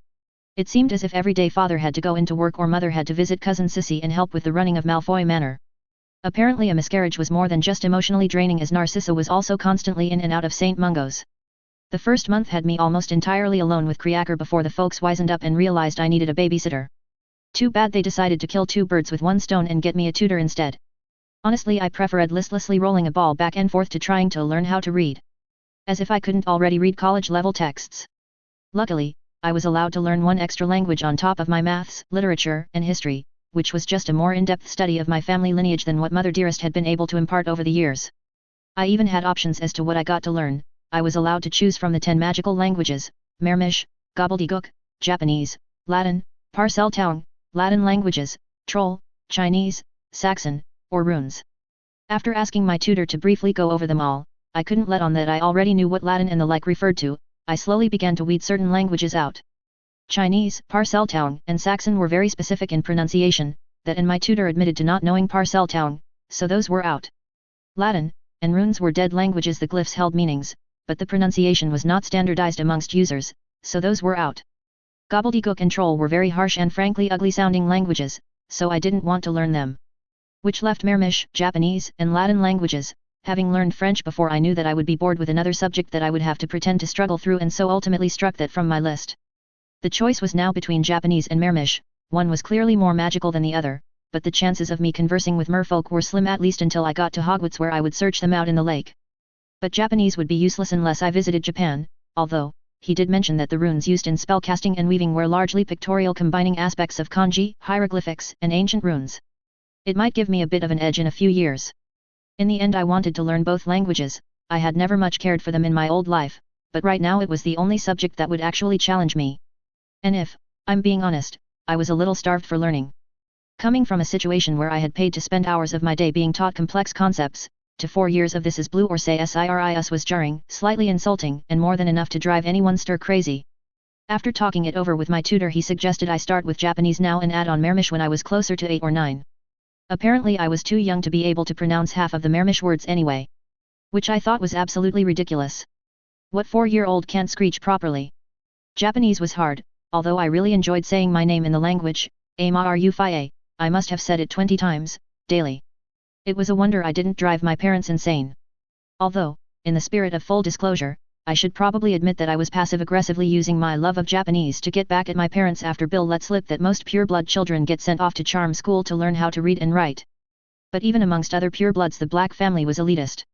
It seemed as if every day father had to go into work or mother had to visit cousin Sissy and help with the running of Malfoy Manor. Apparently a miscarriage was more than just emotionally draining as Narcissa was also constantly in and out of St. Mungo's. The first month had me almost entirely alone with Creaker before the folks wisened up and realized I needed a babysitter. Too bad they decided to kill two birds with one stone and get me a tutor instead. Honestly I preferred listlessly rolling a ball back and forth to trying to learn how to read. As if I couldn't already read college-level texts. Luckily, I was allowed to learn one extra language on top of my maths, literature, and history, which was just a more in-depth study of my family lineage than what Mother Dearest had been able to impart over the years. I even had options as to what I got to learn. I was allowed to choose from the 10 magical languages, Mermish, Gobbledygook, Japanese, Latin, Parseltongue, Latin languages, Troll, Chinese, Saxon, or runes. After asking my tutor to briefly go over them all, I couldn't let on that I already knew what Latin and the like referred to. I slowly began to weed certain languages out. Chinese, Parseltongue, and Saxon were very specific in pronunciation, and my tutor admitted to not knowing Parseltongue, so those were out. Latin and runes were dead languages, the glyphs held meanings, but the pronunciation was not standardized amongst users, so those were out. Gobbledygook and Troll were very harsh and frankly ugly-sounding languages, so I didn't want to learn them. Which left Mermish, Japanese, and Latin languages. Having learned French before, I knew that I would be bored with another subject that I would have to pretend to struggle through, and so ultimately struck that from my list. The choice was now between Japanese and Mermish. One was clearly more magical than the other, but the chances of me conversing with merfolk were slim, at least until I got to Hogwarts, where I would search them out in the lake. But Japanese would be useless unless I visited Japan, although he did mention that the runes used in spellcasting and weaving were largely pictorial, combining aspects of kanji, hieroglyphics, and ancient runes. It might give me a bit of an edge in a few years. In the end I wanted to learn both languages. I had never much cared for them in my old life, but right now it was the only subject that would actually challenge me. And if I'm being honest, I was a little starved for learning. Coming from a situation where I had paid to spend hours of my day being taught complex concepts, to 4 years of this is blue or say SIRIS was jarring, slightly insulting, and more than enough to drive anyone stir crazy. After talking it over with my tutor, he suggested I start with Japanese now and add on Mermish when I was closer to 8 or 9. Apparently I was too young to be able to pronounce half of the Mermish words anyway. Which I thought was absolutely ridiculous. What 4-year-old can't screech properly? Japanese was hard, although I really enjoyed saying my name in the language. I must have said it 20 times, daily. It was a wonder I didn't drive my parents insane. Although, in the spirit of full disclosure, I should probably admit that I was passive-aggressively using my love of Japanese to get back at my parents after Bill let slip that most pureblood children get sent off to charm school to learn how to read and write. But even amongst other purebloods, the Black family was elitist.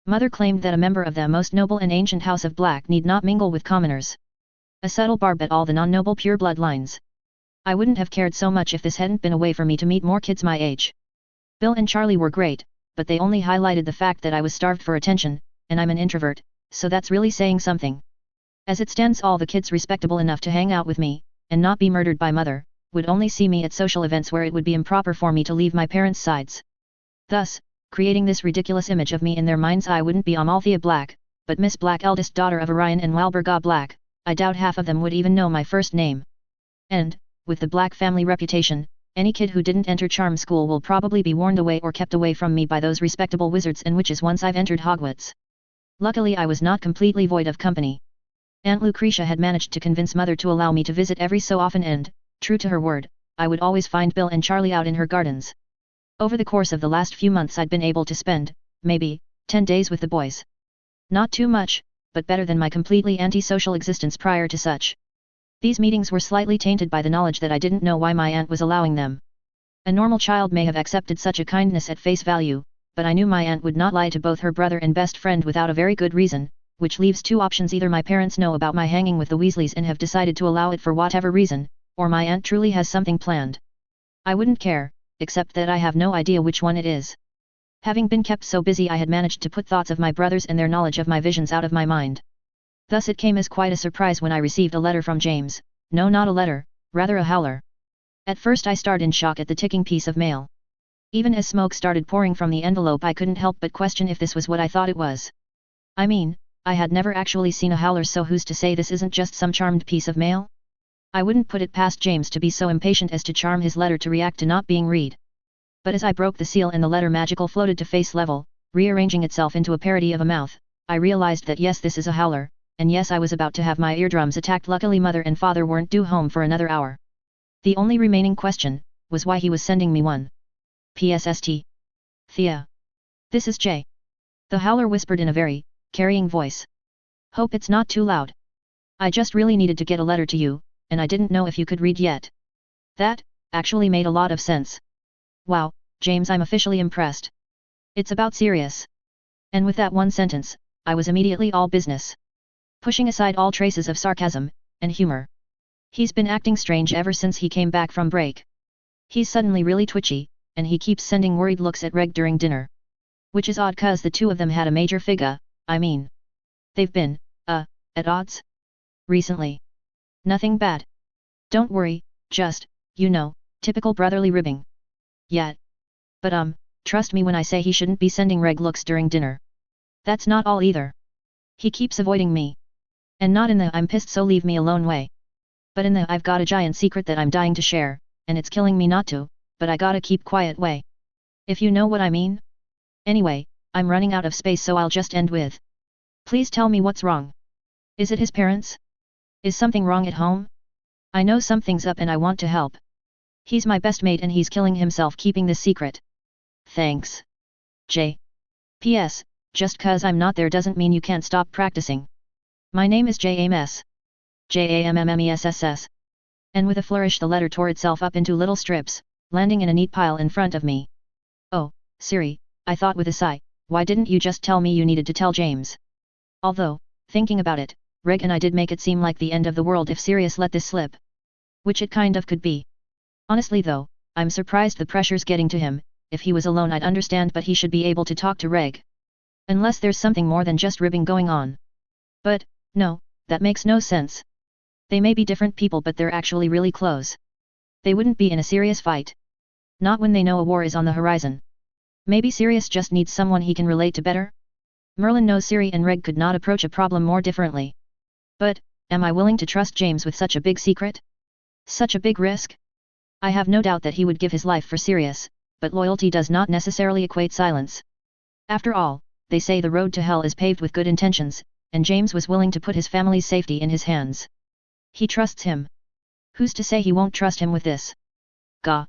Mother claimed that a member of the most noble and ancient house of Black need not mingle with commoners. A subtle barb at all the non-noble pureblood lines. I wouldn't have cared so much if this hadn't been a way for me to meet more kids my age. Bill and Charlie were great, but they only highlighted the fact that I was starved for attention, and I'm an introvert, so that's really saying something. As it stands, all the kids respectable enough to hang out with me, and not be murdered by Mother, would only see me at social events where it would be improper for me to leave my parents' sides. Thus, creating this ridiculous image of me in their mind's eye wouldn't be Amalthea Black, but Miss Black, eldest daughter of Orion and Walburga Black. I doubt half of them would even know my first name. And, with the Black family reputation, any kid who didn't enter charm school will probably be warned away or kept away from me by those respectable wizards and witches once I've entered Hogwarts. Luckily I was not completely void of company. Aunt Lucretia had managed to convince Mother to allow me to visit every so often and, true to her word, I would always find Bill and Charlie out in her gardens. Over the course of the last few months I'd been able to spend, maybe, 10 days with the boys. Not too much, but better than my completely antisocial existence prior to such. These meetings were slightly tainted by the knowledge that I didn't know why my aunt was allowing them. A normal child may have accepted such a kindness at face value, but I knew my aunt would not lie to both her brother and best friend without a very good reason, which leaves two options: either my parents know about my hanging with the Weasleys and have decided to allow it for whatever reason, or my aunt truly has something planned. I wouldn't care, except that I have no idea which one it is. Having been kept so busy I had managed to put thoughts of my brothers and their knowledge of my visions out of my mind. Thus it came as quite a surprise when I received a letter from James. No, not a letter, rather a howler. At first I started in shock at the ticking piece of mail. Even as smoke started pouring from the envelope I couldn't help but question if this was what I thought it was. I mean, I had never actually seen a howler, so who's to say this isn't just some charmed piece of mail? I wouldn't put it past James to be so impatient as to charm his letter to react to not being read. But as I broke the seal and the letter magical floated to face level, rearranging itself into a parody of a mouth, I realized that yes, this is a howler, and yes, I was about to have my eardrums attacked. Luckily Mother and Father weren't due home for another hour. The only remaining question was why he was sending me one. PSST. Thea. This is Jay. The howler whispered in a very carrying voice. Hope it's not too loud. I just really needed to get a letter to you, and I didn't know if you could read yet. That actually made a lot of sense. Wow, James, I'm officially impressed. It's about Sirius. And with that one sentence, I was immediately all business. Pushing aside all traces of sarcasm and humor. He's been acting strange ever since he came back from break. He's suddenly really twitchy, and he keeps sending worried looks at Reg during dinner. Which is odd cause the two of them had a major they've been, at odds? Recently. Nothing bad. Don't worry, just, typical brotherly ribbing. Yet. But trust me when I say he shouldn't be sending Reg looks during dinner. That's not all either. He keeps avoiding me. And not in the I'm pissed so leave me alone way. But in the I've got a giant secret that I'm dying to share, and it's killing me not to, but I gotta keep quiet way. If you know what I mean? Anyway, I'm running out of space, so I'll just end with. Please tell me what's wrong. Is it his parents? Is something wrong at home? I know something's up and I want to help. He's my best mate and he's killing himself keeping this secret. Thanks. J. P.S. Just cause I'm not there doesn't mean you can't stop practicing. My name is James. Jammemess. And with a flourish the letter tore itself up into little strips, landing in a neat pile in front of me. Oh, Siri, I thought with a sigh, why didn't you just tell me you needed to tell James? Although, thinking about it, Reg and I did make it seem like the end of the world if Sirius let this slip. Which it kind of could be. Honestly though, I'm surprised the pressure's getting to him. If he was alone I'd understand, but he should be able to talk to Reg. Unless there's something more than just ribbing going on. But, no, that makes no sense. They may be different people but they're actually really close. They wouldn't be in a serious fight. Not when they know a war is on the horizon. Maybe Sirius just needs someone he can relate to better? Merlin knows Siri and Reg could not approach a problem more differently. But, am I willing to trust James with such a big secret? Such a big risk? I have no doubt that he would give his life for Sirius, but loyalty does not necessarily equate silence. After all, they say the road to hell is paved with good intentions, and James was willing to put his family's safety in his hands. He trusts him. Who's to say he won't trust him with this? Gah.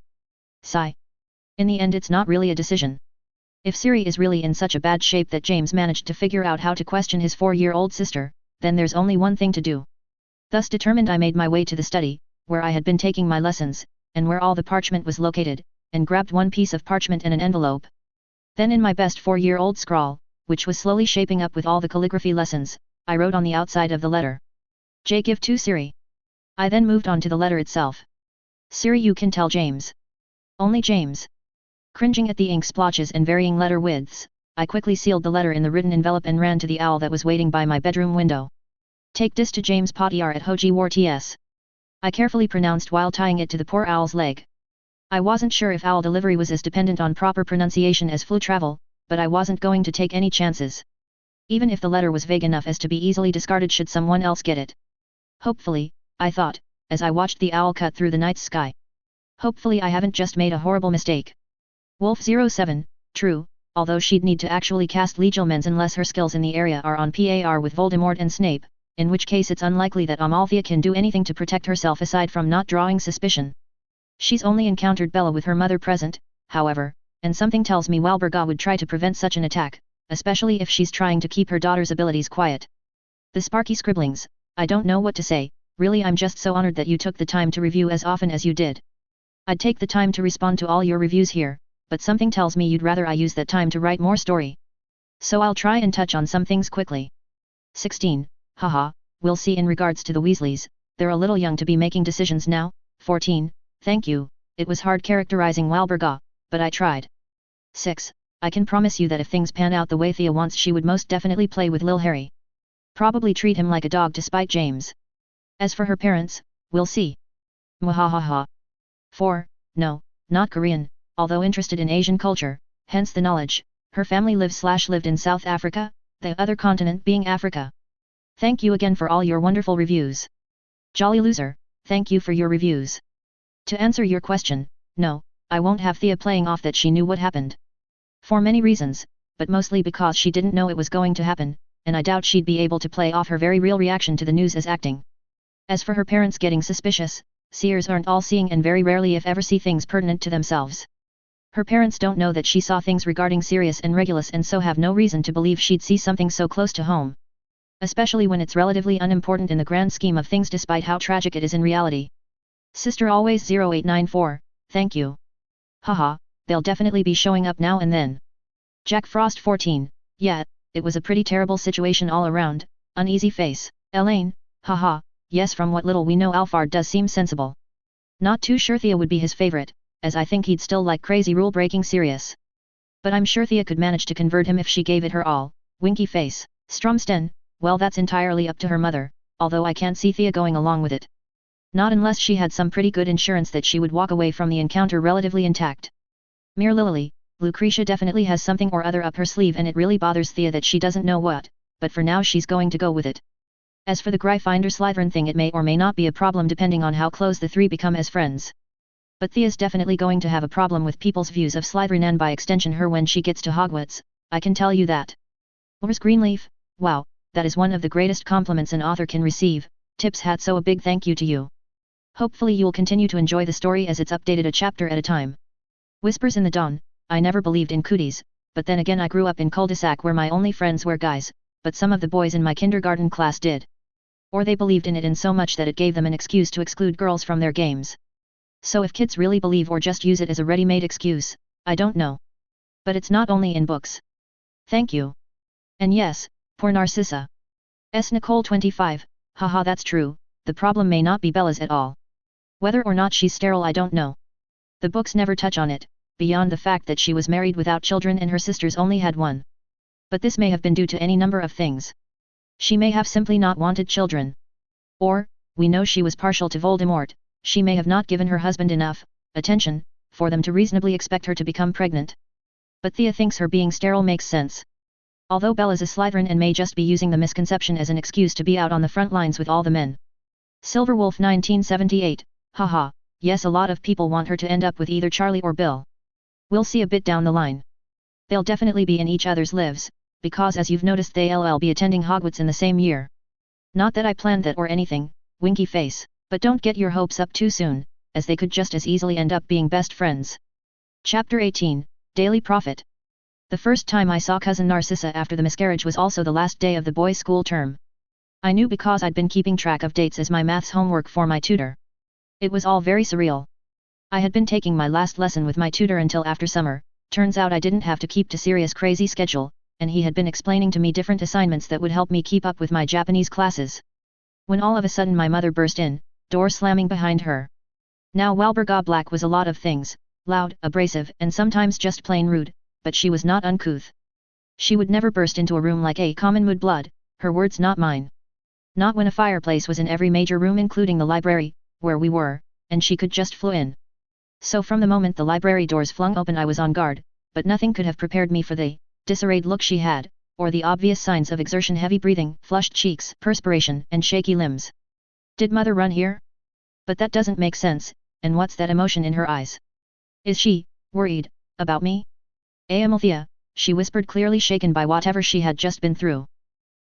Sigh. In the end it's not really a decision. If Siri is really in such a bad shape that James managed to figure out how to question his 4-year-old sister, then there's only one thing to do. Thus determined I made my way to the study, where I had been taking my lessons, and where all the parchment was located, and grabbed one piece of parchment and an envelope. Then in my best 4-year-old scrawl, which was slowly shaping up with all the calligraphy lessons, I wrote on the outside of the letter. J give to Siri. I then moved on to the letter itself. Siri, you can tell James. Only James. Cringing at the ink splotches and varying letter widths, I quickly sealed the letter in the written envelope and ran to the owl that was waiting by my bedroom window. Take this to James Pottier at Hogwarts. I carefully pronounced while tying it to the poor owl's leg. I wasn't sure if owl delivery was as dependent on proper pronunciation as flu travel, but I wasn't going to take any chances. Even if the letter was vague enough as to be easily discarded should someone else get it. Hopefully, I thought, as I watched the owl cut through the night sky. Hopefully I haven't just made a horrible mistake. Wolf 07, true, although she'd need to actually cast Legielmens unless her skills in the area are on par with Voldemort and Snape, in which case it's unlikely that Amalthea can do anything to protect herself aside from not drawing suspicion. She's only encountered Bella with her mother present, however, and something tells me Walburga would try to prevent such an attack, especially if she's trying to keep her daughter's abilities quiet. The sparky scribblings, I don't know what to say, really I'm just so honored that you took the time to review as often as you did. I'd take the time to respond to all your reviews here, but something tells me you'd rather I use that time to write more story. So I'll try and touch on some things quickly. 16. Haha, we'll see in regards to the Weasleys, they're a little young to be making decisions now. 14. Thank you, it was hard characterizing Walburga, but I tried. 6. I can promise you that if things pan out the way Thea wants she would most definitely play with Lil Harry. Probably treat him like a dog to spite James. As for her parents, we'll see. Mwahahaha. 4. No, not Korean, although interested in Asian culture, hence the knowledge. Her family lived in South Africa, the other continent being Africa. Thank you again for all your wonderful reviews. Jolly loser, thank you for your reviews. To answer your question, no, I won't have Thea playing off that she knew what happened. For many reasons, but mostly because she didn't know it was going to happen, and I doubt she'd be able to play off her very real reaction to the news as acting. As for her parents getting suspicious, seers aren't all seeing and very rarely if ever see things pertinent to themselves. Her parents don't know that she saw things regarding Sirius and Regulus and so have no reason to believe she'd see something so close to home. Especially when it's relatively unimportant in the grand scheme of things despite how tragic it is in reality. Sister always 0894, thank you. Haha, they'll definitely be showing up now and then. Jack Frost 14, yeah, it was a pretty terrible situation all around, uneasy face. Elaine, haha, yes from what little we know Alphard does seem sensible. Not too sure Thea would be his favorite, as I think he'd still like crazy rule-breaking Sirius. But I'm sure Thea could manage to convert him if she gave it her all. Winky face. Stromsten, well that's entirely up to her mother, although I can't see Thea going along with it. Not unless she had some pretty good insurance that she would walk away from the encounter relatively intact. Mere Lily, Lucretia definitely has something or other up her sleeve and it really bothers Thea that she doesn't know what, but for now she's going to go with it. As for the Gryffindor Slytherin thing it may or may not be a problem depending on how close the three become as friends. But Thea's definitely going to have a problem with people's views of Slytherin and by extension her when she gets to Hogwarts, I can tell you that. Where's Greenleaf? Wow, that is one of the greatest compliments an author can receive, tips hat so a big thank you to you. Hopefully you'll continue to enjoy the story as it's updated a chapter at a time. Whispers in the Dawn, I never believed in cooties, but then again I grew up in cul-de-sac where my only friends were guys, but some of the boys in my kindergarten class did. Or they believed in it in so much that it gave them an excuse to exclude girls from their games. So if kids really believe or just use it as a ready-made excuse, I don't know. But it's not only in books. Thank you. And yes, poor Narcissa. Nicole 25, haha that's true, the problem may not be Bella's at all. Whether or not she's sterile I don't know. The books never touch on it, beyond the fact that she was married without children and her sisters only had one. But this may have been due to any number of things. She may have simply not wanted children. Or, we know she was partial to Voldemort, she may have not given her husband enough attention for them to reasonably expect her to become pregnant. But Thea thinks her being sterile makes sense. Although Bella's a Slytherin and may just be using the misconception as an excuse to be out on the front lines with all the men. Silverwolf 1978, haha, yes a lot of people want her to end up with either Charlie or Bill. We'll see a bit down the line. They'll definitely be in each other's lives, because as you've noticed they'll be attending Hogwarts in the same year. Not that I planned that or anything, winky face. But don't get your hopes up too soon, as they could just as easily end up being best friends. Chapter 18, Daily Prophet. The first time I saw cousin Narcissa after the miscarriage was also the last day of the boys' school term. I knew because I'd been keeping track of dates as my maths homework for my tutor. It was all very surreal. I had been taking my last lesson with my tutor until after summer, turns out I didn't have to keep to Sirius' crazy schedule, and he had been explaining to me different assignments that would help me keep up with my Japanese classes. When all of a sudden my mother burst in, door slamming behind her. Now Walburga Black was a lot of things, loud, abrasive and sometimes just plain rude, but she was not uncouth. She would never burst into a room like a common mudblood, her words not mine. Not when a fireplace was in every major room including the library, where we were, and she could just flew in. So from the moment the library doors flung open I was on guard, but nothing could have prepared me for the disarrayed look she had, or the obvious signs of exertion heavy breathing, flushed cheeks, perspiration and shaky limbs. Did mother run here? But that doesn't make sense, and what's that emotion in her eyes? Is she worried about me? Amalthea, she whispered clearly shaken by whatever she had just been through.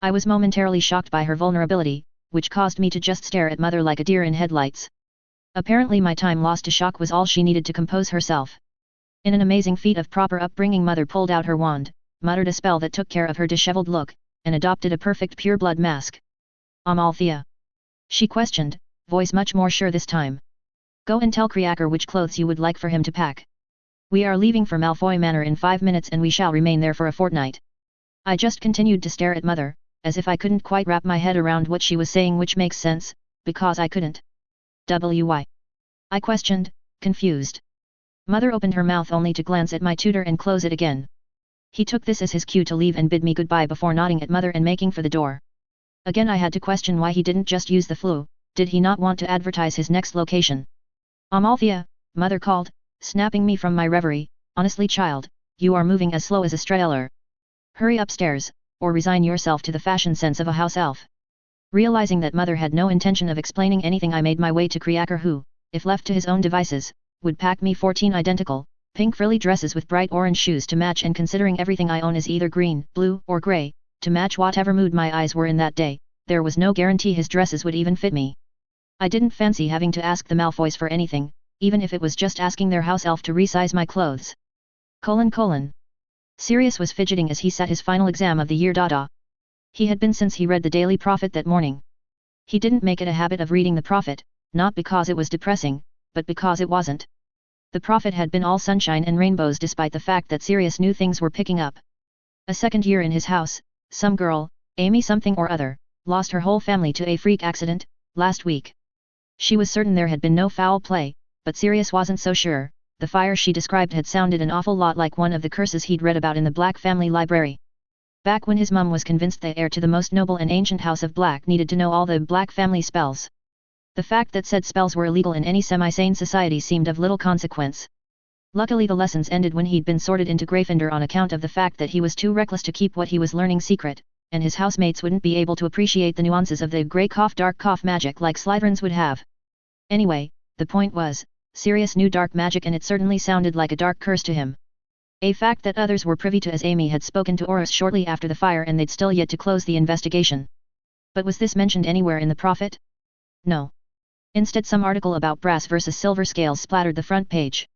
I was momentarily shocked by her vulnerability, which caused me to just stare at Mother like a deer in headlights. Apparently my time lost to shock was all she needed to compose herself. In an amazing feat of proper upbringing, Mother pulled out her wand, muttered a spell that took care of her disheveled look, and adopted a perfect pure-blood mask. Althea? She questioned, voice much more sure this time. Go and tell Creaker which clothes you would like for him to pack. We are leaving for Malfoy Manor in 5 minutes and we shall remain there for a fortnight. I just continued to stare at Mother, as if I couldn't quite wrap my head around what she was saying, which makes sense, because I couldn't. Why? I questioned, confused. Mother opened her mouth only to glance at my tutor and close it again. He took this as his cue to leave and bid me goodbye before nodding at Mother and making for the door. Again I had to question why he didn't just use the flu. Did he not want to advertise his next location? Althea, Mother called, snapping me from my reverie. Honestly, child, you are moving as slow as a straggler. Hurry upstairs, or resign yourself to the fashion sense of a house elf. Realizing that Mother had no intention of explaining anything, I made my way to Creaker, who, if left to his own devices, would pack me 14 identical, pink frilly dresses with bright orange shoes to match, and considering everything I own is either green, blue, or grey, to match whatever mood my eyes were in that day, there was no guarantee his dresses would even fit me. I didn't fancy having to ask the Malfoys for anything, even if it was just asking their house elf to resize my clothes. Sirius was fidgeting as he sat his final exam of the year. He had been since he read the Daily Prophet that morning. He didn't make it a habit of reading the Prophet, not because it was depressing, but because it wasn't. The Prophet had been all sunshine and rainbows despite the fact that Sirius knew things were picking up. A second year in his house, some girl, Amy something or other, lost her whole family to a freak accident, last week. She was certain there had been no foul play, but Sirius wasn't so sure. The fire she described had sounded an awful lot like one of the curses he'd read about in the Black family library. Back when his mum was convinced the heir to the most noble and ancient house of Black needed to know all the Black family spells. The fact that said spells were illegal in any semi-sane society seemed of little consequence. Luckily the lessons ended when he'd been sorted into Gryffindor on account of the fact that he was too reckless to keep what he was learning secret, and his housemates wouldn't be able to appreciate the nuances of the grey cough dark cough magic like Slytherins would have. Anyway, the point was, Sirius knew dark magic and it certainly sounded like a dark curse to him. A fact that others were privy to, as Amy had spoken to Horus shortly after the fire and they'd still yet to close the investigation. But was this mentioned anywhere in the Prophet? No. Instead some article about brass versus silver scales splattered the front page.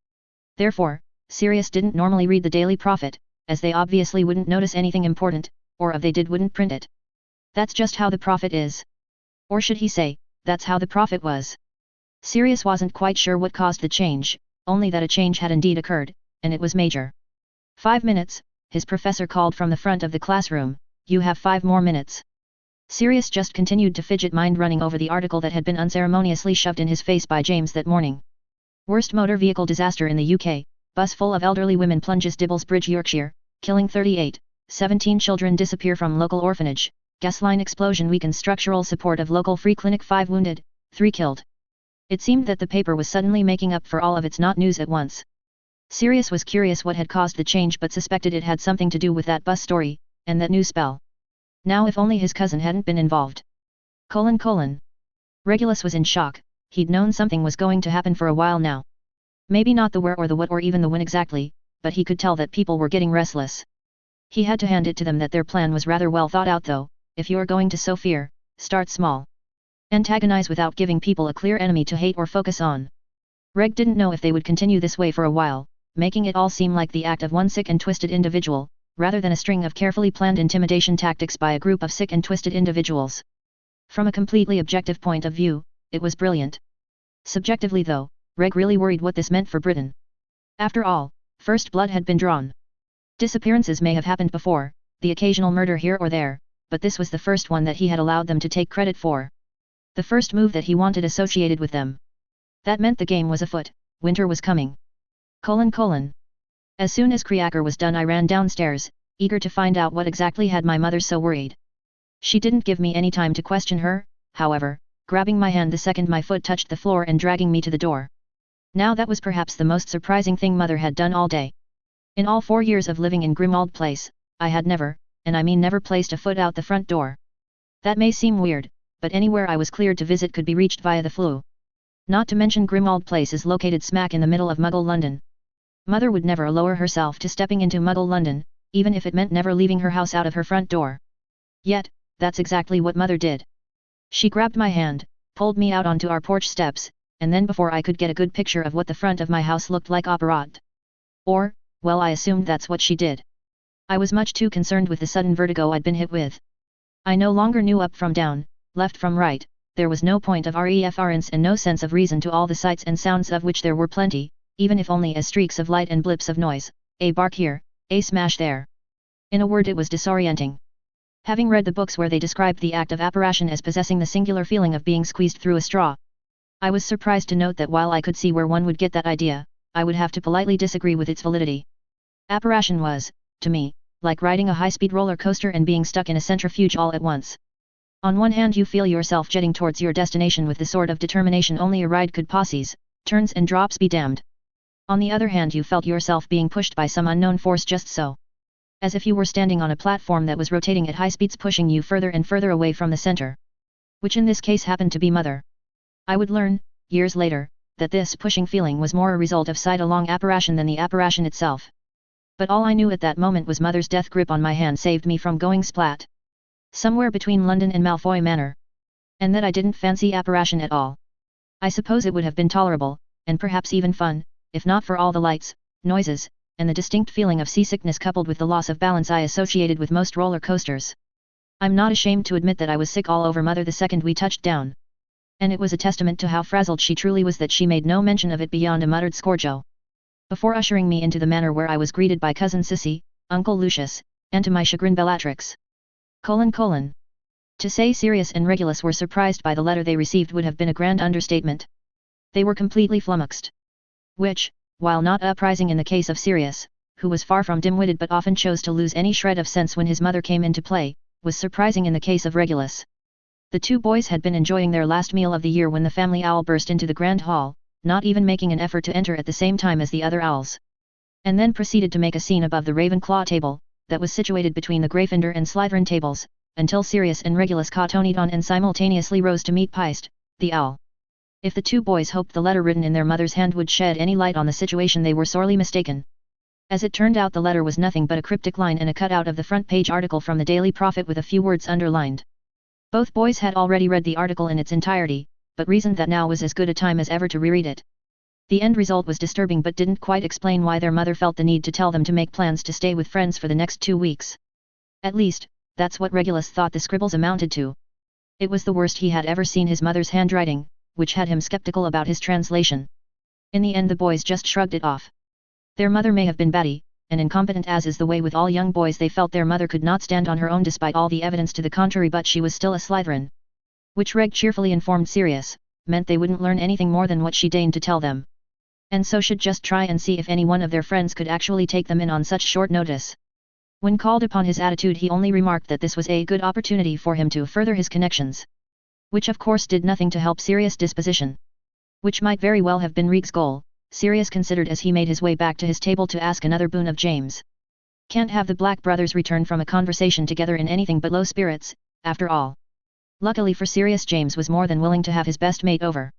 Therefore, Sirius didn't normally read the Daily Prophet, as they obviously wouldn't notice anything important, or if they did wouldn't print it. That's just how the Prophet is. Or should he say, that's how the Prophet was. Sirius wasn't quite sure what caused the change, only that a change had indeed occurred, and it was major. 5 minutes, his professor called from the front of the classroom. You have 5 more minutes. Sirius just continued to fidget, mind running over the article that had been unceremoniously shoved in his face by James that morning. Worst motor vehicle disaster in the UK, bus full of elderly women plunges Dibbles Bridge, Yorkshire, killing 38, 17 children disappear from local orphanage, gas line explosion weakens structural support of local free clinic, 5 wounded, 3 killed. It seemed that the paper was suddenly making up for all of its not news at once. Sirius was curious what had caused the change, but suspected it had something to do with that bus story, and that new spell. Now if only his cousin hadn't been involved. Regulus was in shock. He'd known something was going to happen for a while now. Maybe not the where or the what or even the when exactly, but he could tell that people were getting restless. He had to hand it to them that their plan was rather well thought out though. If you're going to sow fear, start small. Antagonize without giving people a clear enemy to hate or focus on. Reg didn't know if they would continue this way for a while, making it all seem like the act of one sick and twisted individual, rather than a string of carefully planned intimidation tactics by a group of sick and twisted individuals. From a completely objective point of view, it was brilliant. Subjectively though, Reg really worried what this meant for Britain. After all, first blood had been drawn. Disappearances may have happened before, the occasional murder here or there, but this was the first one that he had allowed them to take credit for. The first move that he wanted associated with them. That meant the game was afoot, winter was coming. As soon as Creaker was done I ran downstairs, eager to find out what exactly had my mother so worried. She didn't give me any time to question her, however, grabbing my hand the second my foot touched the floor and dragging me to the door. Now that was perhaps the most surprising thing Mother had done all day. In all 4 years of living in Grimmauld Place, I had never, and I mean never, placed a foot out the front door. That may seem weird, but anywhere I was cleared to visit could be reached via the flue. Not to mention Grimmauld Place is located smack in the middle of Muggle London. Mother would never lower herself to stepping into Muggle London, even if it meant never leaving her house out of her front door. Yet, That's exactly what Mother did. She grabbed my hand, pulled me out onto our porch steps, and then before I could get a good picture of what the front of my house looked like opposite. Or, well, I assumed that's what she did. I was much too concerned with the sudden vertigo I'd been hit with. I no longer knew up from down, left from right, there was no point of reference and no sense of reason to all the sights and sounds of which there were plenty, even if only as streaks of light and blips of noise, a bark here, a smash there. In a word, it was disorienting. Having read the books where they described the act of apparition as possessing the singular feeling of being squeezed through a straw, I was surprised to note that while I could see where one would get that idea, I would have to politely disagree with its validity. Apparition was, to me, like riding a high-speed roller coaster and being stuck in a centrifuge all at once. On one hand you feel yourself jetting towards your destination with the sort of determination only a ride could possess, turns and drops be damned. On the other hand you felt yourself being pushed by some unknown force just so. As if you were standing on a platform that was rotating at high speeds pushing you further and further away from the center. Which in this case happened to be Mother. I would learn, years later, that this pushing feeling was more a result of sight-along apparition than the apparition itself. But all I knew at that moment was Mother's death grip on my hand saved me from going splat. Somewhere between London and Malfoy Manor. And that I didn't fancy apparition at all. I suppose it would have been tolerable, and perhaps even fun, if not for all the lights, noises, and the distinct feeling of seasickness coupled with the loss of balance I associated with most roller coasters. I'm not ashamed to admit that I was sick all over Mother the second we touched down. And it was a testament to how frazzled she truly was that she made no mention of it beyond a muttered scorjo. Before ushering me into the manor where I was greeted by Cousin Sissy, Uncle Lucius, and to my chagrin Bellatrix. To say Sirius and Regulus were surprised by the letter they received would have been a grand understatement. They were completely flummoxed. Which, while not uprising in the case of Sirius, who was far from dim-witted but often chose to lose any shred of sense when his mother came into play, was surprising in the case of Regulus. The two boys had been enjoying their last meal of the year when the family owl burst into the grand hall, not even making an effort to enter at the same time as the other owls. And then proceeded to make a scene above the Ravenclaw table, that was situated between the Gryffindor and Slytherin tables, until Sirius and Regulus caught on and simultaneously rose to meet Pyst, the owl. If the two boys hoped the letter written in their mother's hand would shed any light on the situation, they were sorely mistaken. As it turned out, the letter was nothing but a cryptic line and a cutout of the front page article from the Daily Prophet with a few words underlined. Both boys had already read the article in its entirety, but reasoned that now was as good a time as ever to reread it. The end result was disturbing but didn't quite explain why their mother felt the need to tell them to make plans to stay with friends for the next 2 weeks. At least, that's what Regulus thought the scribbles amounted to. It was the worst he had ever seen his mother's handwriting, which had him skeptical about his translation. In the end the boys just shrugged it off. Their mother may have been batty, and incompetent as is the way with all young boys, they felt their mother could not stand on her own despite all the evidence to the contrary, but she was still a Slytherin. Which Reg cheerfully informed Sirius, meant they wouldn't learn anything more than what she deigned to tell them. And so should just try and see if any one of their friends could actually take them in on such short notice. When called upon his attitude, he only remarked that this was a good opportunity for him to further his connections. Which of course did nothing to help Sirius' disposition. Which might very well have been Reg's goal, Sirius considered as he made his way back to his table to ask another boon of James. Can't have the Black brothers return from a conversation together in anything but low spirits, after all. Luckily for Sirius, James was more than willing to have his best mate over.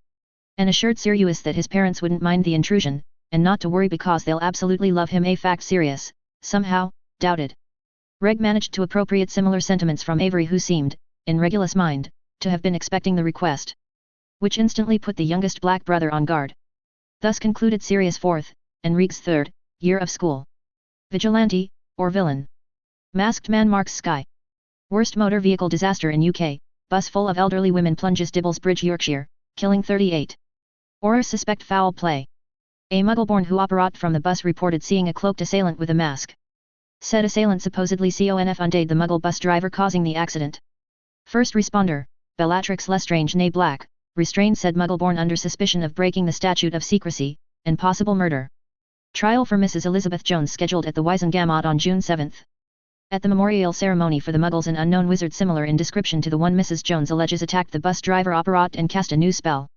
And assured Sirius that his parents wouldn't mind the intrusion, and not to worry because they'll absolutely love him. A fact Sirius, somehow, doubted. Reg managed to appropriate similar sentiments from Avery, who seemed, in Regulus' mind, to have been expecting the request. Which instantly put the youngest Black brother on guard. Thus concluded Sirius' 4th, and Reg's 3rd, year of school. Vigilante, or villain. Masked man marks sky. Worst motor vehicle disaster in UK, bus full of elderly women plunges Dibbles Bridge, Yorkshire, killing 38. Or suspect foul play. A Muggleborn who operated from the bus reported seeing a cloaked assailant with a mask. Said assailant supposedly undid the Muggle bus driver causing the accident. First responder, Bellatrix Lestrange née Black, restrained said Muggleborn under suspicion of breaking the statute of secrecy, and possible murder. Trial for Mrs. Elizabeth Jones scheduled at the Wisengamot on June 7. At the memorial ceremony for the Muggles, an unknown wizard similar in description to the one Mrs. Jones alleges attacked the bus driver operated and cast a new spell.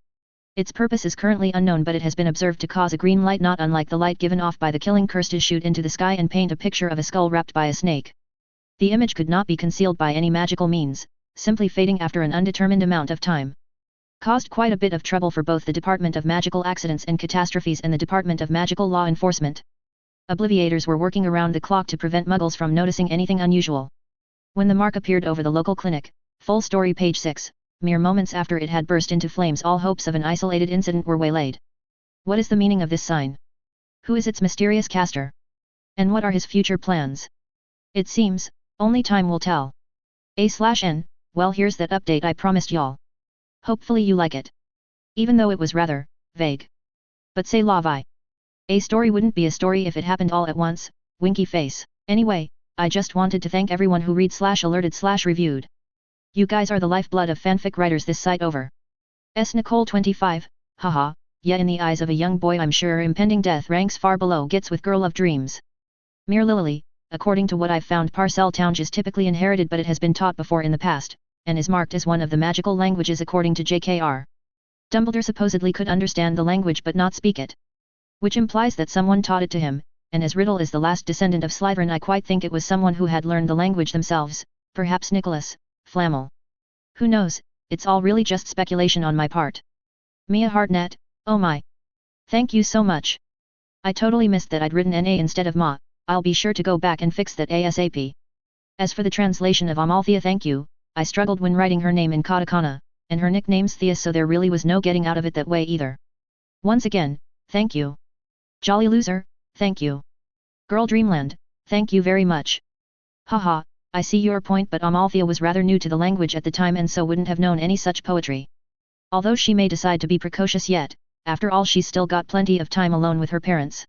Its purpose is currently unknown, but it has been observed to cause a green light not unlike the light given off by the killing curse to shoot into the sky and paint a picture of a skull wrapped by a snake. The image could not be concealed by any magical means, simply fading after an undetermined amount of time. Caused quite a bit of trouble for both the Department of Magical Accidents and Catastrophes and the Department of Magical Law Enforcement. Obliviators were working around the clock to prevent Muggles from noticing anything unusual. When the mark appeared over the local clinic, full story page 6, mere moments after it had burst into flames, all hopes of an isolated incident were waylaid. What is the meaning of this sign? Who is its mysterious caster? And what are his future plans? It seems, only time will tell. A/N, well, here's that update I promised y'all. Hopefully you like it. Even though it was rather vague. But c'est la vie. A story wouldn't be a story if it happened all at once, winky face. Anyway, I just wanted to thank everyone who read/alerted/reviewed. You guys are the lifeblood of fanfic writers this site over. Nicole 25, haha, yeah, in the eyes of a young boy I'm sure impending death ranks far below gets with girl of dreams. Mere Lily, according to what I've found, Parcel Townge is typically inherited, but it has been taught before in the past, and is marked as one of the magical languages according to JKR. Dumbledore supposedly could understand the language but not speak it. Which implies that someone taught it to him, and as Riddle is the last descendant of Slytherin, I quite think it was someone who had learned the language themselves, perhaps Nicholas Flamel. Who knows, it's all really just speculation on my part. Mia Hartnett, oh my. Thank you so much. I totally missed that I'd written NA instead of Ma, I'll be sure to go back and fix that ASAP. As for the translation of Amalthea, thank you, I struggled when writing her name in katakana, and her nickname's Thea, so there really was no getting out of it that way either. Once again, thank you. Jolly Loser, thank you. Girl Dreamland, thank you very much. Haha, I see your point, but Amalthea was rather new to the language at the time and so wouldn't have known any such poetry. Although she may decide to be precocious yet, after all she's still got plenty of time alone with her parents.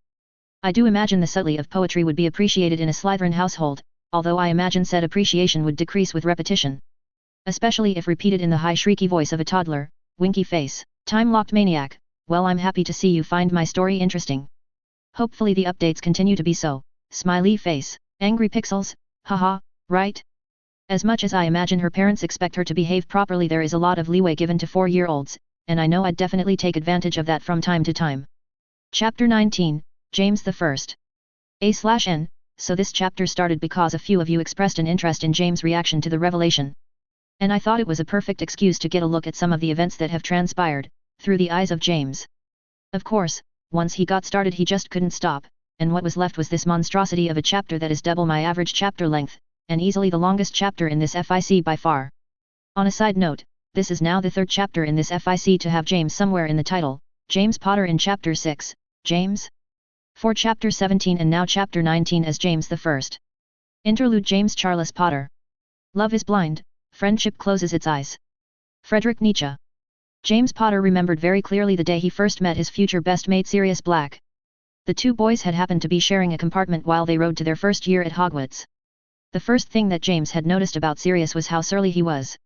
I do imagine the subtlety of poetry would be appreciated in a Slytherin household, although I imagine said appreciation would decrease with repetition. Especially if repeated in the high shrieky voice of a toddler, winky face. Time-locked maniac, well, I'm happy to see you find my story interesting. Hopefully the updates continue to be so. Smiley face. Angry pixels, haha, right? As much as I imagine her parents expect her to behave properly, there is a lot of leeway given to 4-year-olds, and I know I'd definitely take advantage of that from time to time. Chapter 19, James I. A/N, so this chapter started because a few of you expressed an interest in James' reaction to the revelation. And I thought it was a perfect excuse to get a look at some of the events that have transpired, through the eyes of James. Of course, once he got started he just couldn't stop, and what was left was this monstrosity of a chapter that is double my average chapter length, and easily the longest chapter in this FIC by far. On a side note, this is now the third chapter in this FIC to have James somewhere in the title, James Potter in Chapter 6, James 4 Chapter 17 and now Chapter 19 as James I. Interlude James Charles Potter. Love is blind, friendship closes its eyes. Friedrich Nietzsche. James Potter remembered very clearly the day he first met his future best mate Sirius Black. The two boys had happened to be sharing a compartment while they rode to their first year at Hogwarts. The first thing that James had noticed about Sirius was how surly he was.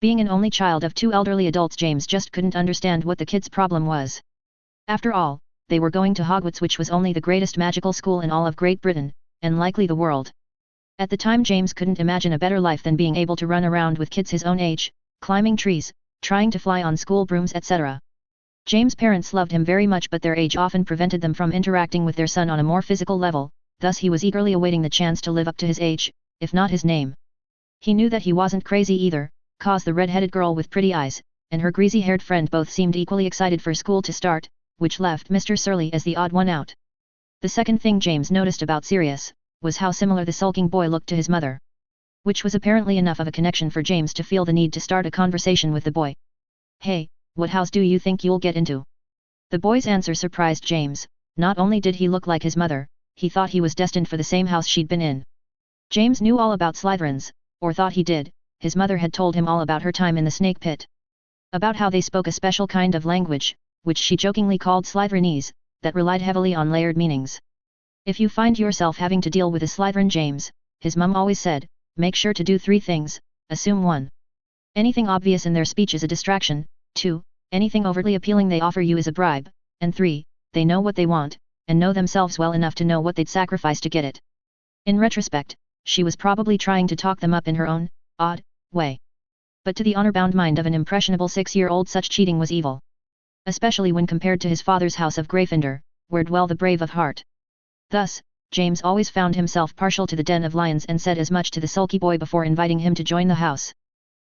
Being an only child of two elderly adults, James just couldn't understand what the kid's problem was. After all, they were going to Hogwarts, which was only the greatest magical school in all of Great Britain, and likely the world. At the time James couldn't imagine a better life than being able to run around with kids his own age, climbing trees, trying to fly on school brooms, etc. James' parents loved him very much, but their age often prevented them from interacting with their son on a more physical level, thus he was eagerly awaiting the chance to live up to his age, if not his name. He knew that he wasn't crazy either, cause the red-headed girl with pretty eyes, and her greasy-haired friend both seemed equally excited for school to start, which left Mr. Surly as the odd one out. The second thing James noticed about Sirius, was how similar the sulking boy looked to his mother. Which was apparently enough of a connection for James to feel the need to start a conversation with the boy. Hey, what house do you think you'll get into? The boy's answer surprised James. Not only did he look like his mother, he thought he was destined for the same house she'd been in. James knew all about Slytherins, or thought he did. His mother had told him all about her time in the snake pit. About how they spoke a special kind of language, which she jokingly called Slytherinese, that relied heavily on layered meanings. If you find yourself having to deal with a Slytherin James, his mum always said, make sure to do 3 things, assume 1. Anything obvious in their speech is a distraction, 2. Anything overtly appealing they offer you is a bribe, and 3. They know what they want, and know themselves well enough to know what they'd sacrifice to get it. In retrospect, she was probably trying to talk them up in her own, odd, way. But to the honor-bound mind of an impressionable 6-year-old such cheating was evil. Especially when compared to his father's house of Gryffindor, where dwell the brave of heart. Thus, James always found himself partial to the den of lions and said as much to the sulky boy before inviting him to join the house.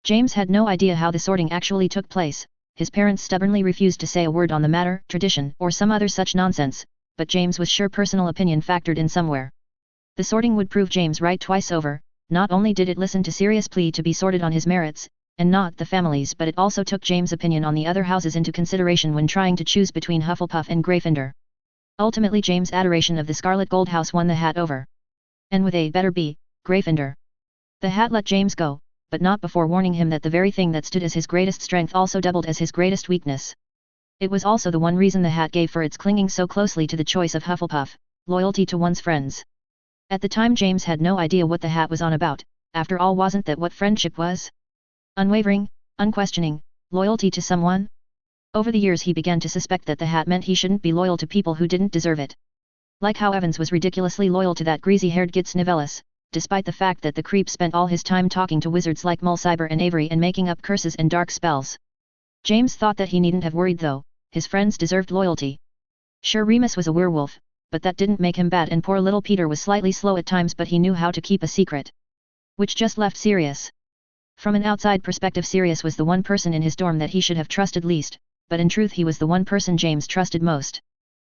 James had no idea how the sorting actually took place. His parents stubbornly refused to say a word on the matter, tradition, or some other such nonsense, but James was sure personal opinion factored in somewhere. The sorting would prove James right twice over, not only did it listen to Sirius' plea to be sorted on his merits, and not the family's, but it also took James' opinion on the other houses into consideration when trying to choose between Hufflepuff and Gryffindor. Ultimately James' adoration of the Scarlet Gold House won the hat over. And with a better be, Gryffindor. The hat let James go, but not before warning him that the very thing that stood as his greatest strength also doubled as his greatest weakness. It was also the one reason the hat gave for its clinging so closely to the choice of Hufflepuff, loyalty to one's friends. At the time James had no idea what the hat was on about, after all wasn't that what friendship was? Unwavering, unquestioning, loyalty to someone? Over the years he began to suspect that the hat meant he shouldn't be loyal to people who didn't deserve it. Like how Evans was ridiculously loyal to that greasy-haired Gits Nivellis, despite the fact that the creep spent all his time talking to wizards like Mulciber and Avery and making up curses and dark spells. James thought that he needn't have worried though, his friends deserved loyalty. Sure, Remus was a werewolf, but that didn't make him bad, and poor little Peter was slightly slow at times, but he knew how to keep a secret. Which just left Sirius. From an outside perspective Sirius was the one person in his dorm that he should have trusted least, but in truth he was the one person James trusted most.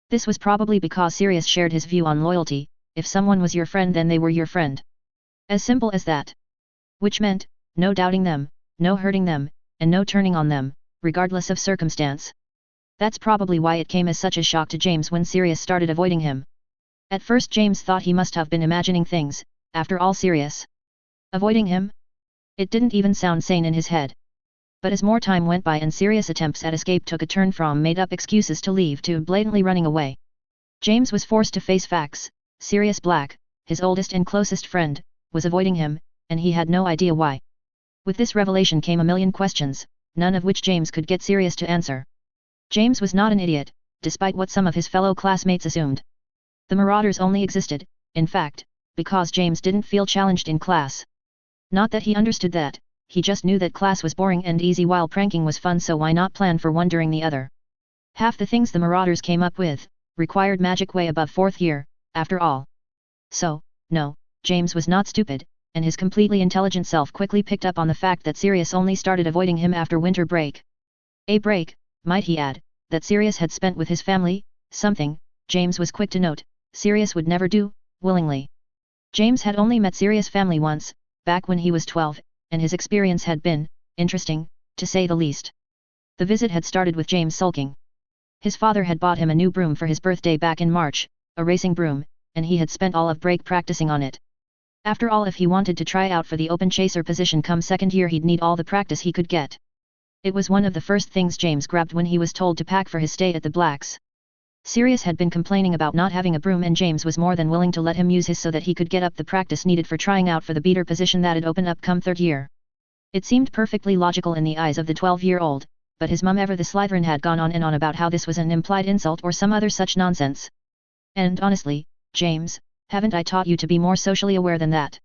This was probably because Sirius shared his view on loyalty: if someone was your friend then they were your friend. As simple as that. Which meant, no doubting them, no hurting them, and no turning on them, regardless of circumstance. That's probably why it came as such a shock to James when Sirius started avoiding him. At first James thought he must have been imagining things, after all Sirius avoiding him? It didn't even sound sane in his head. But as more time went by and Sirius' attempts at escape took a turn from made-up excuses to leave to blatantly running away, James was forced to face facts. Sirius Black, his oldest and closest friend, was avoiding him, and he had no idea why. With this revelation came a million questions, none of which James could get Sirius to answer. James was not an idiot, despite what some of his fellow classmates assumed. The Marauders only existed, in fact, because James didn't feel challenged in class. Not that he understood that, he just knew that class was boring and easy while pranking was fun, so why not plan for one during the other? Half the things the Marauders came up with required magic way above 4th year, after all. So, no, James was not stupid, and his completely intelligent self quickly picked up on the fact that Sirius only started avoiding him after winter break. A break, might he add, that Sirius had spent with his family, something, James was quick to note, Sirius would never do, willingly. James had only met Sirius' family once, back when he was 12, and his experience had been interesting, to say the least. The visit had started with James sulking. His father had bought him a new broom for his birthday back in March, a racing broom, and he had spent all of break practicing on it. After all, if he wanted to try out for the open chaser position come 2nd year, he'd need all the practice he could get. It was one of the first things James grabbed when he was told to pack for his stay at the Blacks. Sirius had been complaining about not having a broom, and James was more than willing to let him use his so that he could get up the practice needed for trying out for the beater position that'd open up come 3rd year. It seemed perfectly logical in the eyes of the 12-year-old, but his mum ever the Slytherin had gone on and on about how this was an implied insult or some other such nonsense. And honestly, James, haven't I taught you to be more socially aware than that?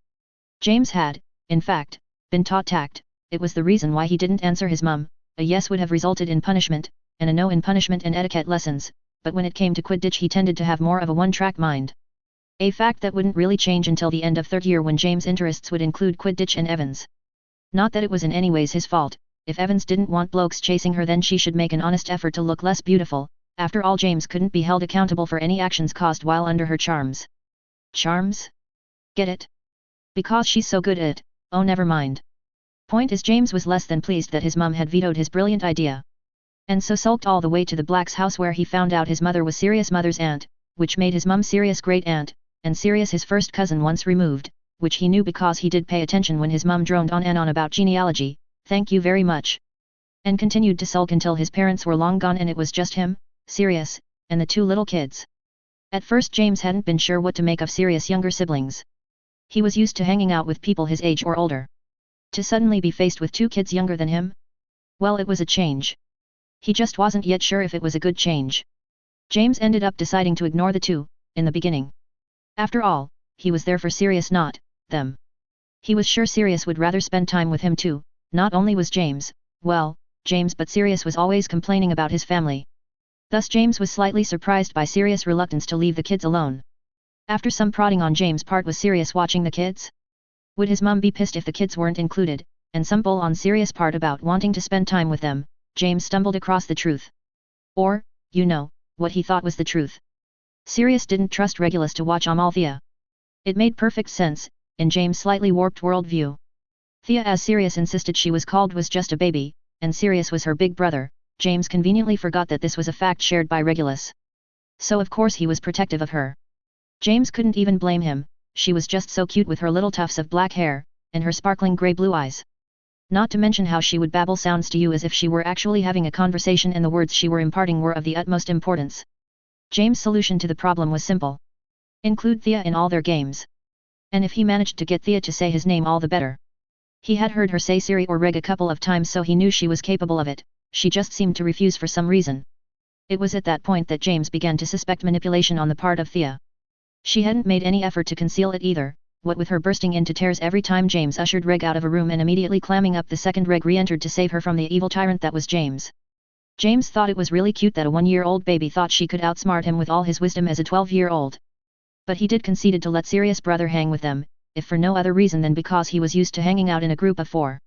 James had, in fact, been taught tact. It was the reason why he didn't answer his mum. A yes would have resulted in punishment, and a no in punishment and etiquette lessons, but when it came to Quidditch he tended to have more of a one-track mind. A fact that wouldn't really change until the end of 3rd year, when James' interests would include Quidditch and Evans. Not that it was in any ways his fault. If Evans didn't want blokes chasing her, then she should make an honest effort to look less beautiful. After all, James couldn't be held accountable for any actions caused while under her charms. Charms? Get it? Because she's so good at it. Oh, never mind. Point is, James was less than pleased that his mum had vetoed his brilliant idea. And so sulked all the way to the Blacks' house, where he found out his mother was Sirius' mother's aunt, which made his mum Sirius' great aunt, and Sirius his first cousin once removed, which he knew because he did pay attention when his mum droned on and on about genealogy. Thank you very much. And continued to sulk until his parents were long gone and it was just him, Sirius, and the 2 little kids. At first James hadn't been sure what to make of Sirius' younger siblings. He was used to hanging out with people his age or older. To suddenly be faced with 2 kids younger than him? Well, it was a change. He just wasn't yet sure if it was a good change. James ended up deciding to ignore the 2, in the beginning. After all, he was there for Sirius, not them. He was sure Sirius would rather spend time with him too. Not only was James, well, James, but Sirius was always complaining about his family. Thus James was slightly surprised by Sirius' reluctance to leave the kids alone. After some prodding on James' part, was Sirius watching the kids? Would his mum be pissed if the kids weren't included? And some bull on Sirius' part about wanting to spend time with them. James stumbled across the truth. Or, you know, what he thought was the truth. Sirius didn't trust Regulus to watch Amalthea. It made perfect sense. in James' slightly warped worldview. Thea, as Sirius insisted she was called, was just a baby, and Sirius was her big brother. James conveniently forgot that this was a fact shared by Regulus. So of course he was protective of her. James couldn't even blame him, she was just so cute with her little tufts of black hair, and her sparkling grey-blue eyes. Not to mention how she would babble sounds to you as if she were actually having a conversation, and the words she were imparting were of the utmost importance. James' solution to the problem was simple. Include Thea in all their games. And if he managed to get Thea to say his name, all the better. He had heard her say Siri or Reg a couple of times, so he knew she was capable of it, she just seemed to refuse for some reason. It was at that point that James began to suspect manipulation on the part of Thea. She hadn't made any effort to conceal it either, what with her bursting into tears every time James ushered Reg out of a room and immediately clamming up the second Reg re-entered to save her from the evil tyrant that was James. James thought it was really cute that a 1-year-old baby thought she could outsmart him with all his wisdom as a 12-year-old. But he did concede to let Sirius' brother hang with them, if for no other reason than because he was used to hanging out in a group of 4.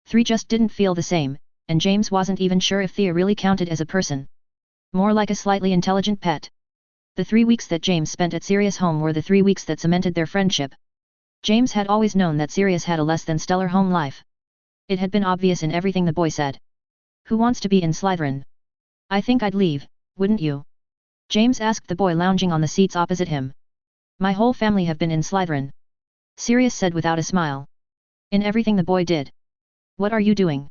3 just didn't feel the same, and James wasn't even sure if Thea really counted as a person. More like a slightly intelligent pet. The 3 weeks that James spent at Sirius' home were the 3 weeks that cemented their friendship. James had always known that Sirius had a less than stellar home life. It had been obvious in everything the boy said. Who wants to be in Slytherin? I think I'd leave, wouldn't you? James asked the boy lounging on the seats opposite him. My whole family have been in Slytherin. Sirius said without a smile. In everything the boy did. What are you doing?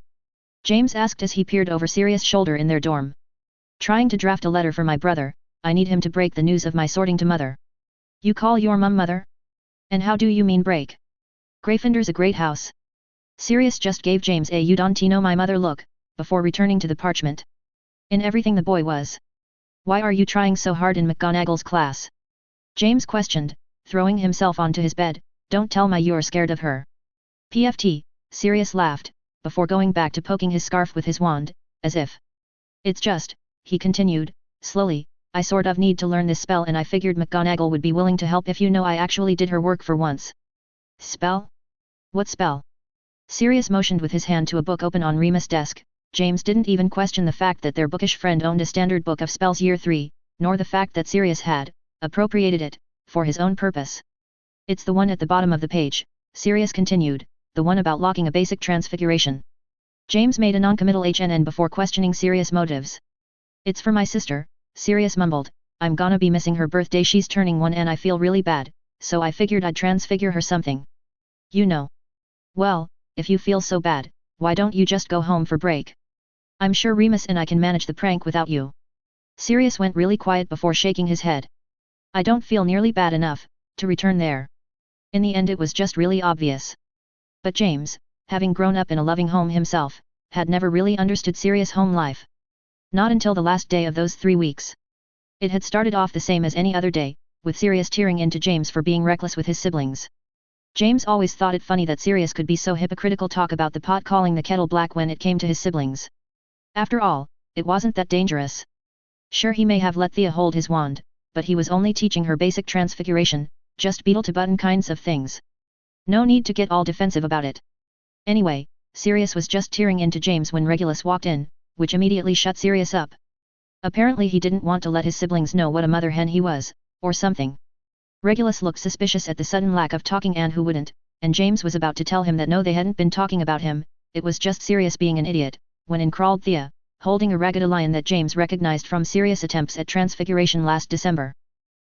James asked as he peered over Sirius' shoulder in their dorm. Trying to draft a letter for my brother, I need him to break the news of my sorting to mother. You call your mum mother? And how do you mean break? Gryffindor's a great house. Sirius just gave James a "you don't know my mother" look, before returning to the parchment. In everything the boy was. Why are you trying so hard in McGonagall's class? James questioned, throwing himself onto his bed. Don't tell Ma you're scared of her. PFT, Sirius laughed, before going back to poking his scarf with his wand, as if. It's just, he continued, slowly, I sort of need to learn this spell, and I figured McGonagall would be willing to help if you know I actually did her work for once. Spell? What spell? Sirius motioned with his hand to a book open on Remus' desk. James didn't even question the fact that their bookish friend owned a standard book of spells year 3, nor the fact that Sirius had appropriated it for his own purpose. It's the one at the bottom of the page, Sirius continued, the one about locking a basic transfiguration. James made a non-committal HNN before questioning Sirius' motives. It's for my sister, Sirius mumbled, I'm gonna be missing her birthday, she's turning 1 and I feel really bad, so I figured I'd transfigure her something. You know. Well, if you feel so bad, why don't you just go home for break? I'm sure Remus and I can manage the prank without you. Sirius went really quiet before shaking his head. I don't feel nearly bad enough to return there. In the end it was just really obvious. But James, having grown up in a loving home himself, had never really understood Sirius' home life. Not until the last day of those 3 weeks. It had started off the same as any other day, with Sirius tearing into James for being reckless with his siblings. James always thought it funny that Sirius could be so hypocritical, talk about the pot calling the kettle black when it came to his siblings. After all, it wasn't that dangerous. Sure, he may have let Thea hold his wand, but he was only teaching her basic transfiguration, just beetle to button kinds of things. No need to get all defensive about it. Anyway, Sirius was just tearing into James when Regulus walked in, which immediately shut Sirius up. Apparently he didn't want to let his siblings know what a mother hen he was, or something. Regulus looked suspicious at the sudden lack of talking and who wouldn't, and James was about to tell him that no, they hadn't been talking about him, it was just Sirius being an idiot, when in crawled Thea, holding a ragged lion that James recognized from Sirius' attempts at transfiguration last December.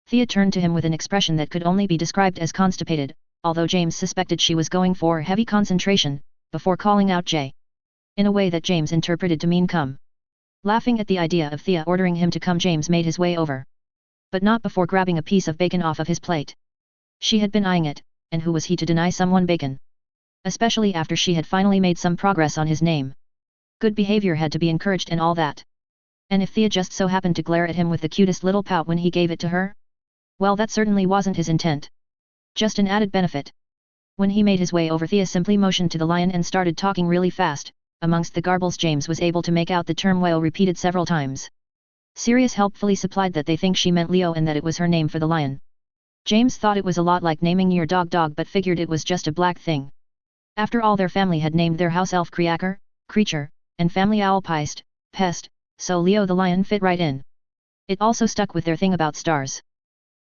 Thea turned to him with an expression that could only be described as constipated, although James suspected she was going for heavy concentration, before calling out J. In a way that James interpreted to mean come. Laughing at the idea of Thea ordering him to come, James made his way over. But not before grabbing a piece of bacon off of his plate. She had been eyeing it, and who was he to deny someone bacon? Especially after she had finally made some progress on his name. Good behavior had to be encouraged and all that. And if Thea just so happened to glare at him with the cutest little pout when he gave it to her? Well, that certainly wasn't his intent. Just an added benefit. When he made his way over, Thea simply motioned to the lion and started talking really fast. Amongst the garbles James was able to make out the term whale repeated several times. Sirius helpfully supplied that they think she meant Leo and that it was her name for the lion. James thought it was a lot like naming your dog dog, but figured it was just a black thing. After all, their family had named their house elf Creaker, Creature, and family owl Peist, Pest, so Leo the lion fit right in. It also stuck with their thing about stars.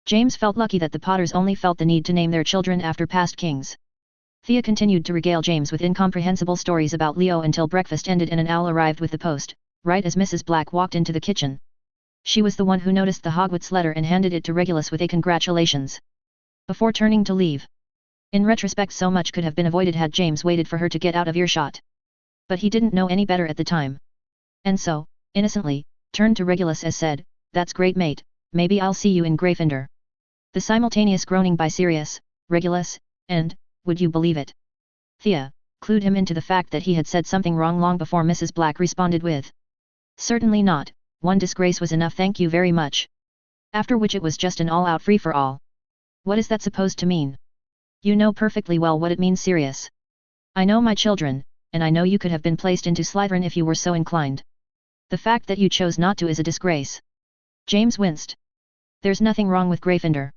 James felt lucky that the Potters only felt the need to name their children after past kings. Thea continued to regale James with incomprehensible stories about Leo until breakfast ended and an owl arrived with the post, right as Mrs. Black walked into the kitchen. She was the one who noticed the Hogwarts letter and handed it to Regulus with a congratulations, before turning to leave. In retrospect, so much could have been avoided had James waited for her to get out of earshot. But he didn't know any better at the time. And so, innocently, turned to Regulus as said, "That's great, mate, maybe I'll see you in Gryffindor." The simultaneous groaning by Sirius, Regulus, and, would you believe it? Thea, clued him into the fact that he had said something wrong long before Mrs. Black responded with, "Certainly not, one disgrace was enough, thank you very much." After which it was just an all-out free-for-all. What is that supposed to mean? You know perfectly well what it means, Sirius. I know my children, and I know you could have been placed into Slytherin if you were so inclined. The fact that you chose not to is a disgrace. James winced. There's nothing wrong with Gryffindor.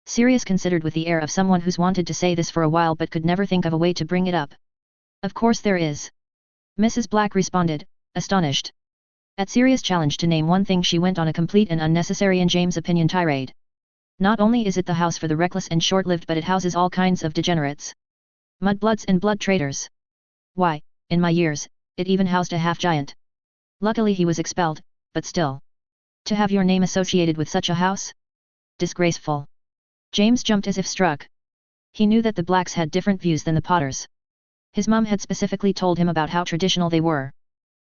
Sirius considered with the air of someone who's wanted to say this for a while but could never think of a way to bring it up. Of course there is. Mrs. Black responded, astonished. At Sirius' challenge to name one thing, she went on a complete and unnecessary, in James' opinion, tirade. Not only is it the house for the reckless and short-lived, but it houses all kinds of degenerates. Mudbloods and blood traitors. Why, in my years, it even housed a half-giant. Luckily he was expelled, but still. To have your name associated with such a house? Disgraceful. James jumped as if struck. He knew that the Blacks had different views than the Potters. His mum had specifically told him about how traditional they were.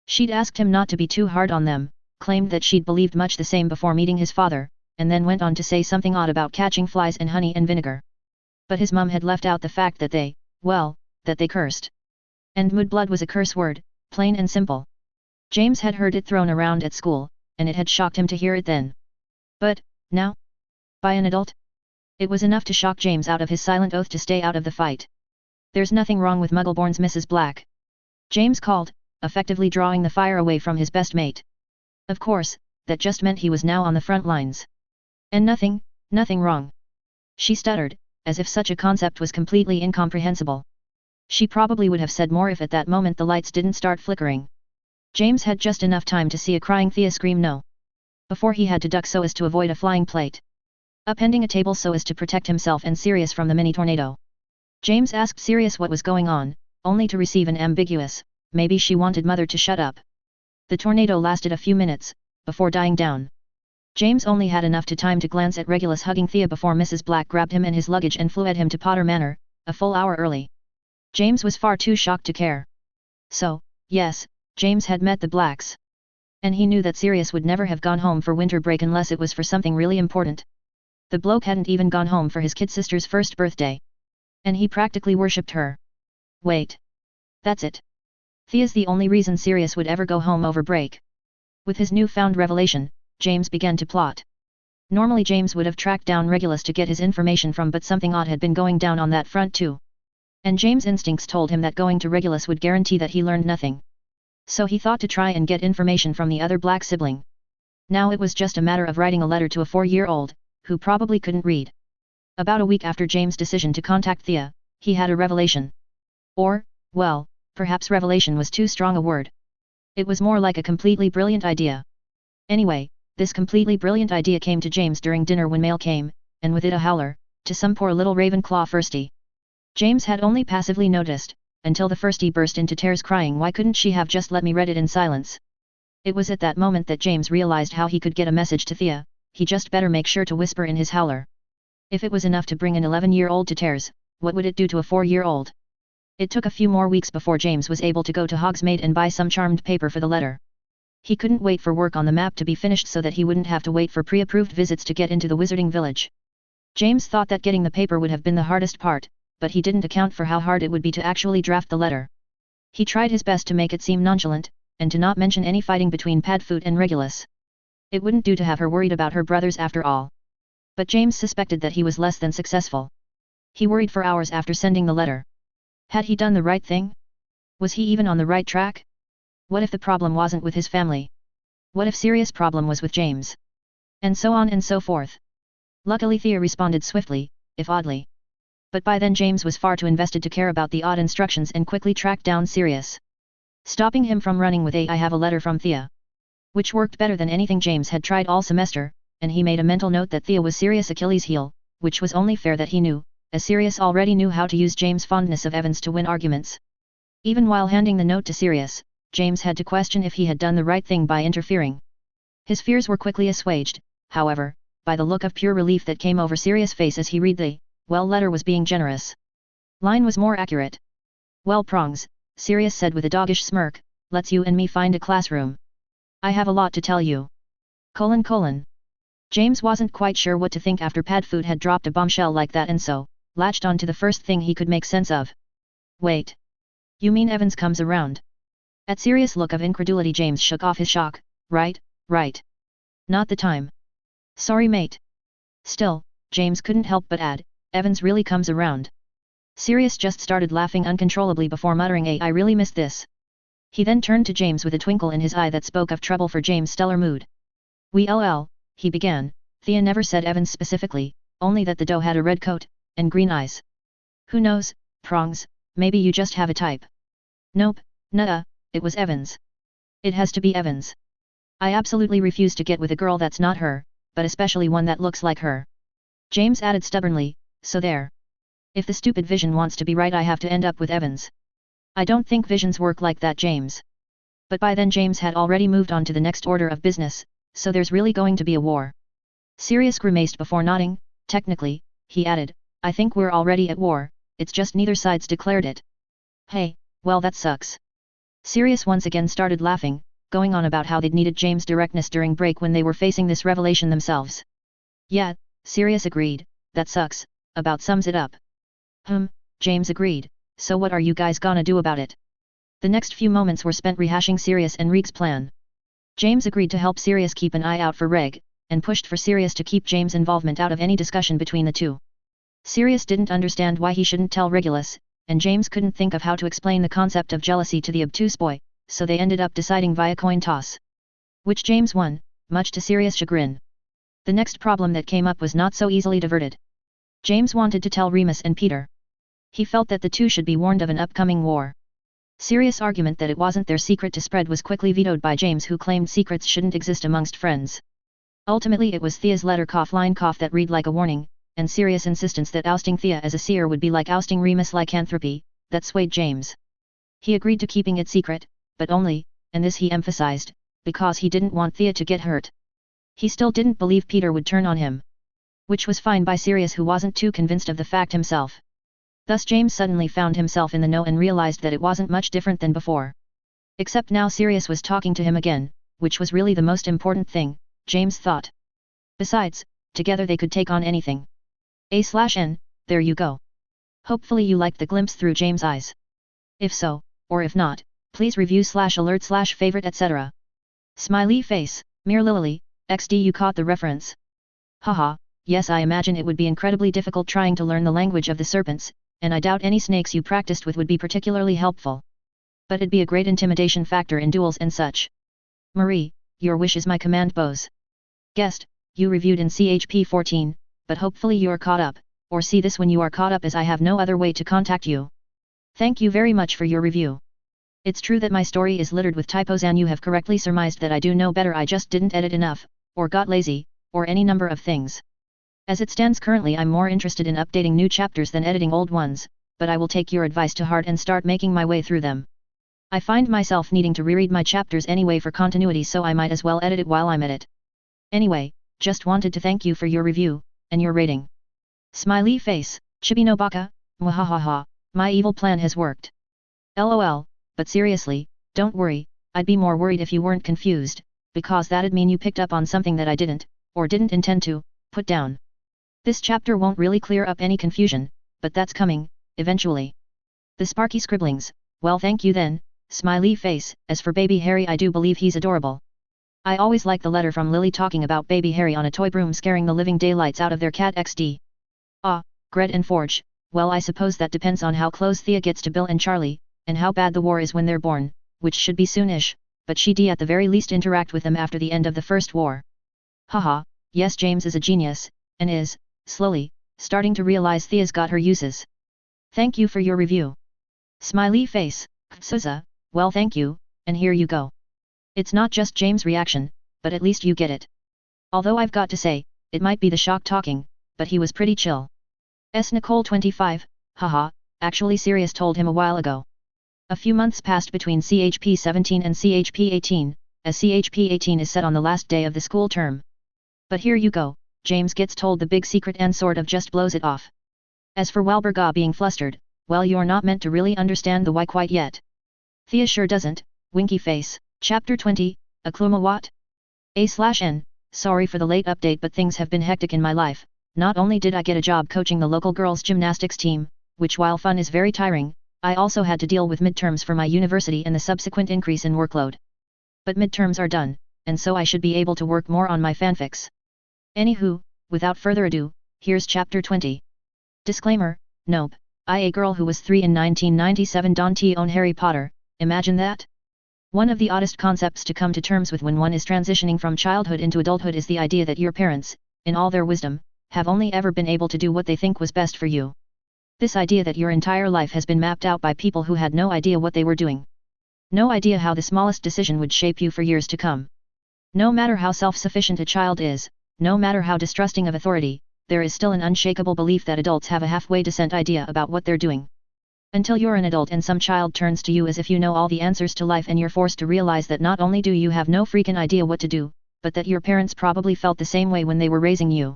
She'd asked him not to be too hard on them, claimed that she'd believed much the same before meeting his father, and then went on to say something odd about catching flies in honey and vinegar. But his mum had left out the fact that that they cursed. And mudblood was a curse word, plain and simple. James had heard it thrown around at school, and it had shocked him to hear it then. But, now? By an adult? It was enough to shock James out of his silent oath to stay out of the fight. There's nothing wrong with Muggleborns, Mrs. Black. James called, effectively drawing the fire away from his best mate. Of course, that just meant he was now on the front lines. And nothing wrong. She stuttered, as if such a concept was completely incomprehensible. She probably would have said more if at that moment the lights didn't start flickering. James had just enough time to see a crying Thea scream no, before he had to duck so as to avoid a flying plate, upending a table so as to protect himself and Sirius from the mini-tornado. James asked Sirius what was going on, only to receive an ambiguous, maybe she wanted Mother to shut up. The tornado lasted a few minutes, before dying down. James only had enough time to glance at Regulus hugging Thea before Mrs. Black grabbed him and his luggage and flew at him to Potter Manor, a full hour early. James was far too shocked to care. So, yes, James had met the Blacks. And he knew that Sirius would never have gone home for winter break unless it was for something really important. The bloke hadn't even gone home for his kid sister's first birthday. And he practically worshipped her. Wait. That's it. Thea's the only reason Sirius would ever go home over break. With his newfound revelation, James began to plot. Normally James would have tracked down Regulus to get his information from, but something odd had been going down on that front too. And James' instincts told him that going to Regulus would guarantee that he learned nothing. So he thought to try and get information from the other Black sibling. Now it was just a matter of writing a letter to a 4-year-old, who probably couldn't read. About a week after James' decision to contact Thea, he had a revelation. Or, well, perhaps revelation was too strong a word. It was more like a completely brilliant idea. Anyway, this completely brilliant idea came to James during dinner when mail came, and with it a howler, to some poor little Ravenclaw firstie. James had only passively noticed, until the firstie burst into tears crying, "Why couldn't she have just let me read it in silence?" It was at that moment that James realized how he could get a message to Thea. He just better make sure to whisper in his howler. If it was enough to bring an 11-year-old to tears, what would it do to a 4-year-old? It took a few more weeks before James was able to go to Hogsmeade and buy some charmed paper for the letter. He couldn't wait for work on the map to be finished so that he wouldn't have to wait for pre-approved visits to get into the Wizarding Village. James thought that getting the paper would have been the hardest part, but he didn't account for how hard it would be to actually draft the letter. He tried his best to make it seem nonchalant, and to not mention any fighting between Padfoot and Regulus. It wouldn't do to have her worried about her brothers after all. But James suspected that he was less than successful. He worried for hours after sending the letter. Had he done the right thing? Was he even on the right track? What if the problem wasn't with his family? What if Sirius' problem was with James? And so on and so forth. Luckily Thea responded swiftly, if oddly. But by then James was far too invested to care about the odd instructions and quickly tracked down Sirius, stopping him from running with "I have a letter from Thea," which worked better than anything James had tried all semester, and he made a mental note that Thea was Sirius' Achilles' heel, which was only fair that he knew, as Sirius already knew how to use James' fondness of Evans to win arguments. Even while handing the note to Sirius, James had to question if he had done the right thing by interfering. His fears were quickly assuaged, however, by the look of pure relief that came over Sirius' face as he read the, well, letter was being generous. Line was more accurate. Well, Prongs, Sirius said with a doggish smirk, let's you and me find a classroom. I have a lot to tell you. ... James wasn't quite sure what to think after Padfoot had dropped a bombshell like that and so, latched on to the first thing he could make sense of. Wait. You mean Evans comes around? At Sirius' look of incredulity James shook off his shock, right. Not the time. Sorry mate. Still, James couldn't help but add, Evans really comes around. Sirius just started laughing uncontrollably before muttering I really missed this. He then turned to James with a twinkle in his eye that spoke of trouble for James' stellar mood. He began, Thea never said Evans specifically, only that the doe had a red coat, and green eyes. Who knows, Prongs, maybe you just have a type. Nope, nuh-uh, it was Evans. It has to be Evans. I absolutely refuse to get with a girl that's not her, but especially one that looks like her. James added stubbornly, so there. If the stupid vision wants to be right I have to end up with Evans. I don't think visions work like that James. But by then James had already moved on to the next order of business, so there's really going to be a war. Sirius grimaced before nodding, technically, he added, I think we're already at war, it's just neither side's declared it. Hey, well that sucks. Sirius once again started laughing, going on about how they'd needed James' directness during break when they were facing this revelation themselves. Yeah, Sirius agreed, that sucks, about sums it up. James agreed, so what are you guys gonna do about it? The next few moments were spent rehashing Sirius and Reek's plan. James agreed to help Sirius keep an eye out for Reg, and pushed for Sirius to keep James' involvement out of any discussion between the two. Sirius didn't understand why he shouldn't tell Regulus, and James couldn't think of how to explain the concept of jealousy to the obtuse boy, so they ended up deciding via coin toss. Which James won, much to Sirius' chagrin. The next problem that came up was not so easily diverted. James wanted to tell Remus and Peter. He felt that the two should be warned of an upcoming war. Sirius' argument that it wasn't their secret to spread was quickly vetoed by James, who claimed secrets shouldn't exist amongst friends. Ultimately it was Thea's letter line that read like a warning, and Sirius' insistence that ousting Thea as a seer would be like ousting Remus' lycanthropy, that swayed James. He agreed to keeping it secret, but only, and this he emphasized, because he didn't want Thea to get hurt. He still didn't believe Peter would turn on him. Which was fine by Sirius, who wasn't too convinced of the fact himself. Thus James suddenly found himself in the know and realized that it wasn't much different than before. Except now Sirius was talking to him again, which was really the most important thing, James thought. Besides, together they could take on anything. A/N, there you go. Hopefully you liked the glimpse through James' eyes. If so, or if not, please review /alert /favorite etc. Smiley face, Mere Lily, XD you caught the reference. Haha, yes I imagine it would be incredibly difficult trying to learn the language of the serpents, and I doubt any snakes you practiced with would be particularly helpful. But it'd be a great intimidation factor in duels and such. Marie, your wish is my command Bose. Guest, you reviewed in CHP 14, but hopefully you're caught up, or see this when you are caught up as I have no other way to contact you. Thank you very much for your review. It's true that my story is littered with typos and you have correctly surmised that I do know better, I just didn't edit enough, or got lazy, or any number of things. As it stands currently I'm more interested in updating new chapters than editing old ones, but I will take your advice to heart and start making my way through them. I find myself needing to reread my chapters anyway for continuity, so I might as well edit it while I'm at it. Anyway, just wanted to thank you for your review, and your rating. Smiley face, Chibi no Baka, mwahahaha, my evil plan has worked. LOL, but seriously, don't worry, I'd be more worried if you weren't confused, because that'd mean you picked up on something that I didn't, or didn't intend to, put down. This chapter won't really clear up any confusion, but that's coming, eventually. The sparky scribblings, well thank you then, smiley face. As for baby Harry, I do believe he's adorable. I always like the letter from Lily talking about baby Harry on a toy broom scaring the living daylights out of their cat XD. Ah, Gred and Forge, well I suppose that depends on how close Thea gets to Bill and Charlie, and how bad the war is when they're born, which should be soonish, but she'd at the very least interact with them after the end of the first war. Haha, yes James is a genius, and is, slowly, starting to realize Thea's got her uses. Thank you for your review. Smiley face, Suza, well thank you, and here you go. It's not just James' reaction, but at least you get it. Although I've got to say, it might be the shock talking, but he was pretty chill. Nicole 25, haha, actually Sirius told him a while ago. A few months passed between CHP 17 and CHP 18, as CHP 18 is set on the last day of the school term. But here you go, James gets told the big secret and sort of just blows it off. As for Walburga being flustered, well, you're not meant to really understand the why quite yet. Thea sure doesn't, winky face. Chapter 20, Akluma what? A/N, sorry for the late update, but things have been hectic in my life. Not only did I get a job coaching the local girls' gymnastics team, which while fun is very tiring, I also had to deal with midterms for my university and the subsequent increase in workload. But midterms are done, and so I should be able to work more on my fanfics. Anywho, without further ado, here's Chapter 20. Disclaimer, nope, I a girl who was 3 in 1997 don't own Harry Potter, imagine that? One of the oddest concepts to come to terms with when one is transitioning from childhood into adulthood is the idea that your parents, in all their wisdom, have only ever been able to do what they think was best for you. This idea that your entire life has been mapped out by people who had no idea what they were doing. No idea how the smallest decision would shape you for years to come. No matter how self-sufficient a child is, no matter how distrusting of authority, there is still an unshakable belief that adults have a halfway decent idea about what they're doing. Until you're an adult and some child turns to you as if you know all the answers to life, and you're forced to realize that not only do you have no freaking idea what to do, but that your parents probably felt the same way when they were raising you.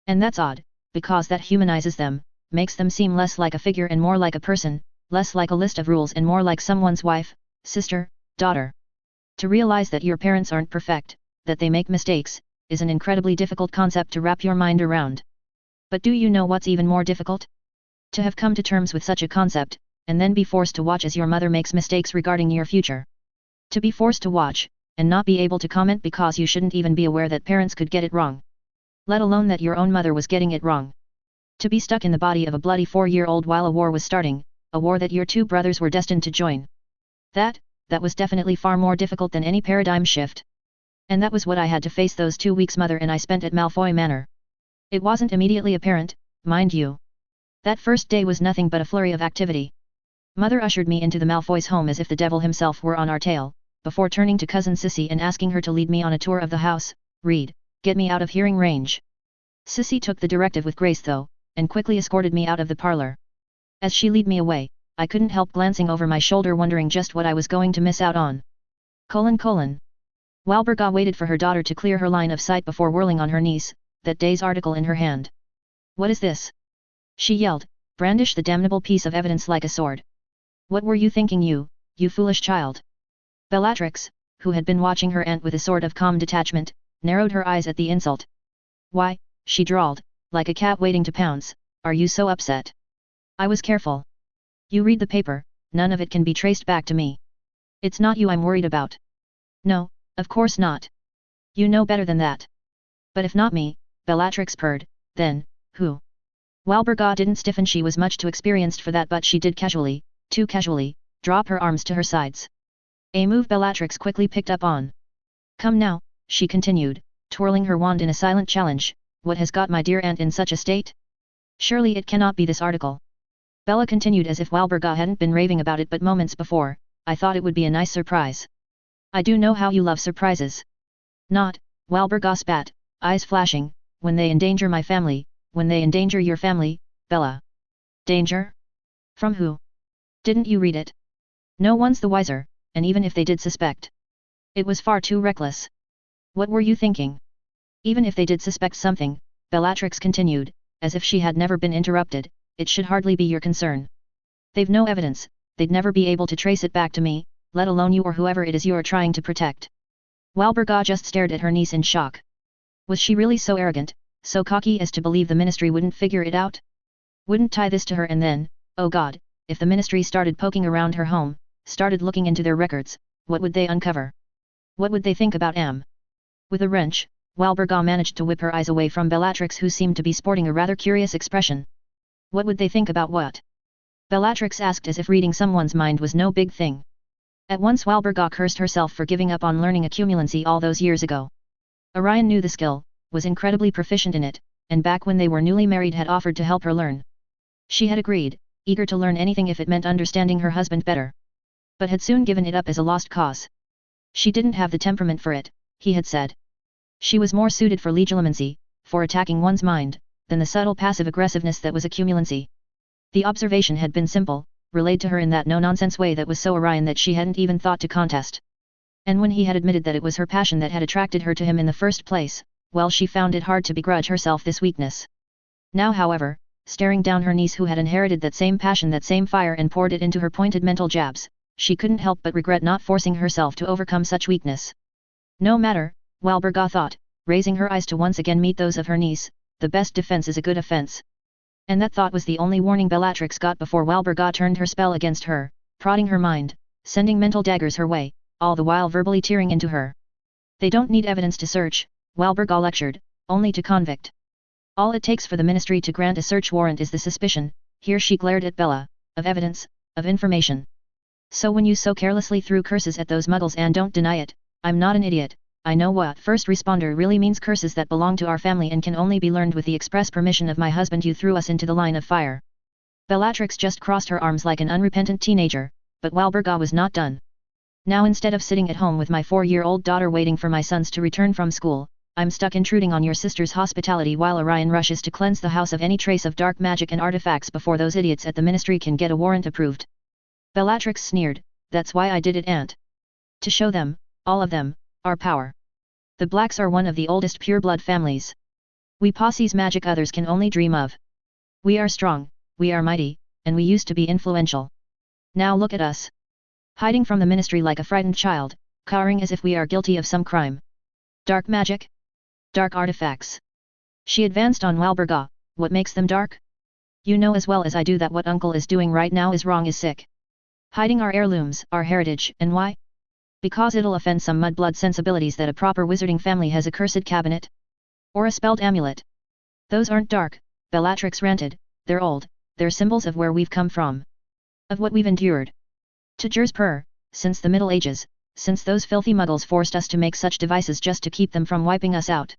And that's odd, because that humanizes them, makes them seem less like a figure and more like a person, less like a list of rules and more like someone's wife, sister, daughter. To realize that your parents aren't perfect, that they make mistakes, is an incredibly difficult concept to wrap your mind around. But do you know what's even more difficult? To have come to terms with such a concept, and then be forced to watch as your mother makes mistakes regarding your future. To be forced to watch, and not be able to comment because you shouldn't even be aware that parents could get it wrong. Let alone that your own mother was getting it wrong. To be stuck in the body of a bloody 4-year-old while a war was starting, a war that your two brothers were destined to join. That was definitely far more difficult than any paradigm shift. And that was what I had to face those 2 weeks Mother and I spent at Malfoy Manor. It wasn't immediately apparent, mind you. That first day was nothing but a flurry of activity. Mother ushered me into the Malfoy's home as if the devil himself were on our tail, before turning to cousin Sissy and asking her to lead me on a tour of the house. Read, get me out of hearing range. Sissy took the directive with grace though, and quickly escorted me out of the parlor. As she led me away, I couldn't help glancing over my shoulder wondering just what I was going to miss out on. Walburga waited for her daughter to clear her line of sight before whirling on her niece, that day's article in her hand. What is this? She yelled, brandish the damnable piece of evidence like a sword. What were you thinking you foolish child? Bellatrix, who had been watching her aunt with a sort of calm detachment, narrowed her eyes at the insult. Why, she drawled, like a cat waiting to pounce, are you so upset? I was careful. You read the paper, none of it can be traced back to me. It's not you I'm worried about. No, of course not. You know better than that. But if not me, Bellatrix purred, then, who? Walburga didn't stiffen, she was much too experienced for that, but she did casually, too casually, drop her arms to her sides. A move Bellatrix quickly picked up on. Come now, she continued, twirling her wand in a silent challenge, what has got my dear aunt in such a state? Surely it cannot be this article. Bella continued as if Walburga hadn't been raving about it but moments before, I thought it would be a nice surprise. I do know how you love surprises. Not, Walburga spat, eyes flashing, when they endanger my family, when they endanger your family, Bella. Danger? From who? Didn't you read it? No one's the wiser, and even if they did suspect. It was far too reckless. What were you thinking? Even if they did suspect something, Bellatrix continued, as if she had never been interrupted, it should hardly be your concern. They've no evidence, they'd never be able to trace it back to me, let alone you or whoever it is you're trying to protect. Walburga just stared at her niece in shock. Was she really so arrogant, so cocky as to believe the ministry wouldn't figure it out? Wouldn't tie this to her and then, oh God, if the ministry started poking around her home, started looking into their records, what would they uncover? What would they think about Em? With a wrench, Walburga managed to whip her eyes away from Bellatrix, who seemed to be sporting a rather curious expression. What would they think about what? Bellatrix asked as if reading someone's mind was no big thing. At once Walburga cursed herself for giving up on learning accumulancy all those years ago. Orion knew the skill, was incredibly proficient in it, and back when they were newly married had offered to help her learn. She had agreed, eager to learn anything if it meant understanding her husband better. But had soon given it up as a lost cause. She didn't have the temperament for it, he had said. She was more suited for legilimency, for attacking one's mind, than the subtle passive aggressiveness that was accumulancy. The observation had been simple, relayed to her in that no-nonsense way that was so Orion that she hadn't even thought to contest. And when he had admitted that it was her passion that had attracted her to him in the first place, well, she found it hard to begrudge herself this weakness. Now however, staring down her niece who had inherited that same passion, that same fire, and poured it into her pointed mental jabs, she couldn't help but regret not forcing herself to overcome such weakness. No matter, Walburga thought, raising her eyes to once again meet those of her niece, the best defense is a good offense. And that thought was the only warning Bellatrix got before Walburga turned her spell against her, prodding her mind, sending mental daggers her way, all the while verbally tearing into her. They don't need evidence to search, Walburga lectured, only to convict. All it takes for the ministry to grant a search warrant is the suspicion, here she glared at Bella, of evidence, of information. So when you so carelessly threw curses at those muggles, and don't deny it, I'm not an idiot, I know what first responder really means, curses that belong to our family and can only be learned with the express permission of my husband. You threw us into the line of fire. Bellatrix just crossed her arms like an unrepentant teenager, but Walburga was not done. Now instead of sitting at home with my 4-year-old daughter waiting for my sons to return from school, I'm stuck intruding on your sister's hospitality while Orion rushes to cleanse the house of any trace of dark magic and artifacts before those idiots at the ministry can get a warrant approved. Bellatrix sneered, that's why I did it, Aunt. To show them, all of them, our power. The Blacks are one of the oldest pure-blood families. We possess magic others can only dream of. We are strong, we are mighty, and we used to be influential. Now look at us. Hiding from the ministry like a frightened child, cowering as if we are guilty of some crime. Dark magic? Dark artifacts. She advanced on Walburga, what makes them dark? You know as well as I do that what Uncle is doing right now is wrong, is sick. Hiding our heirlooms, our heritage, and why? Because it'll offend some mudblood sensibilities that a proper wizarding family has a cursed cabinet? Or a spelled amulet? Those aren't dark, Bellatrix ranted, they're old, they're symbols of where we've come from. Of what we've endured. To Jers per, since the Middle Ages, since those filthy muggles forced us to make such devices just to keep them from wiping us out.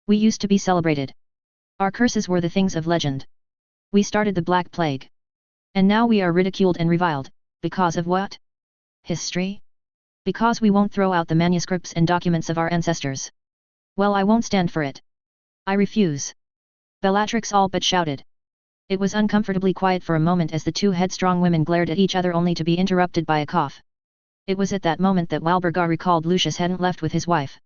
We used to be celebrated. Our curses were the things of legend. We started the Black Plague. And now we are ridiculed and reviled, because of what? History? Because we won't throw out the manuscripts and documents of our ancestors. Well, I won't stand for it. I refuse. Bellatrix all but shouted. It was uncomfortably quiet for a moment as the two headstrong women glared at each other, only to be interrupted by a cough. It was at that moment that Walburga recalled Lucius hadn't left with his wife.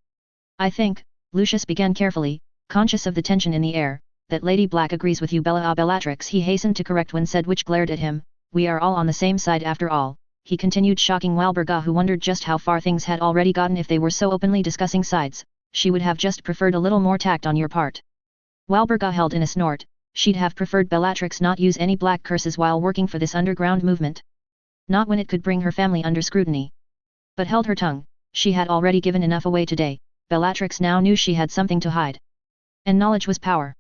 I think, Lucius began carefully, conscious of the tension in the air, that Lady Black agrees with you, Bella. Bellatrix he hastened to correct when said which glared at him, we are all on the same side after all, he continued, shocking Walburga, who wondered just how far things had already gotten. If they were so openly discussing sides, she would have just preferred a little more tact on your part. Walburga held in a snort, she'd have preferred Bellatrix not use any black curses while working for this underground movement. Not when it could bring her family under scrutiny. But held her tongue, she had already given enough away today. Bellatrix now knew she had something to hide. And knowledge was power.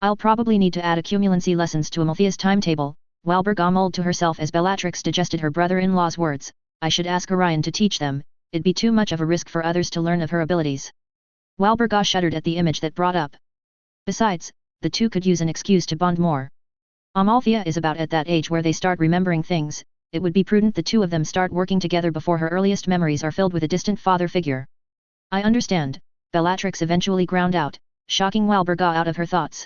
I'll probably need to add accumulancy lessons to Amalthea's timetable, Walburga mulled to herself as Bellatrix digested her brother-in-law's words. I should ask Orion to teach them, it'd be too much of a risk for others to learn of her abilities. Walburga shuddered at the image that brought up. Besides, the two could use an excuse to bond more. Amalthea is about at that age where they start remembering things. It would be prudent the two of them start working together before her earliest memories are filled with a distant father figure. I understand, Bellatrix eventually ground out, shocking Walburga out of her thoughts.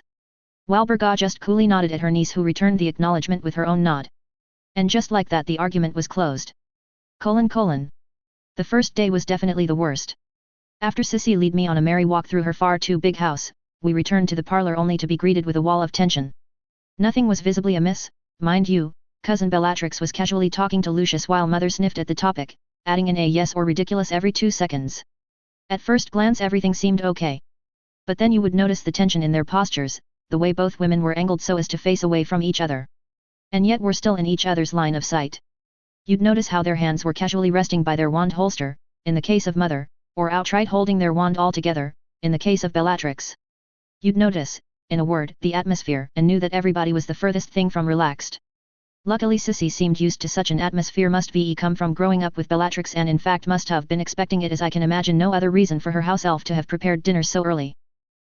Walburga just coolly nodded at her niece, who returned the acknowledgement with her own nod. And just like that the argument was closed. The first day was definitely the worst. After Sissy lead me on a merry walk through her far too big house, we returned to the parlour only to be greeted with a wall of tension. Nothing was visibly amiss, mind you. Cousin Bellatrix was casually talking to Lucius while Mother sniffed at the topic, adding in a yes or ridiculous every 2 seconds. At first glance everything seemed okay. But then you would notice the tension in their postures, the way both women were angled so as to face away from each other. And yet were still in each other's line of sight. You'd notice how their hands were casually resting by their wand holster, in the case of Mother, or outright holding their wand altogether, in the case of Bellatrix. You'd notice, in a word, the atmosphere, and knew that everybody was the furthest thing from relaxed. Luckily Sissy seemed used to such an atmosphere, must be come from growing up with Bellatrix, and in fact must have been expecting it, as I can imagine no other reason for her house elf to have prepared dinner so early.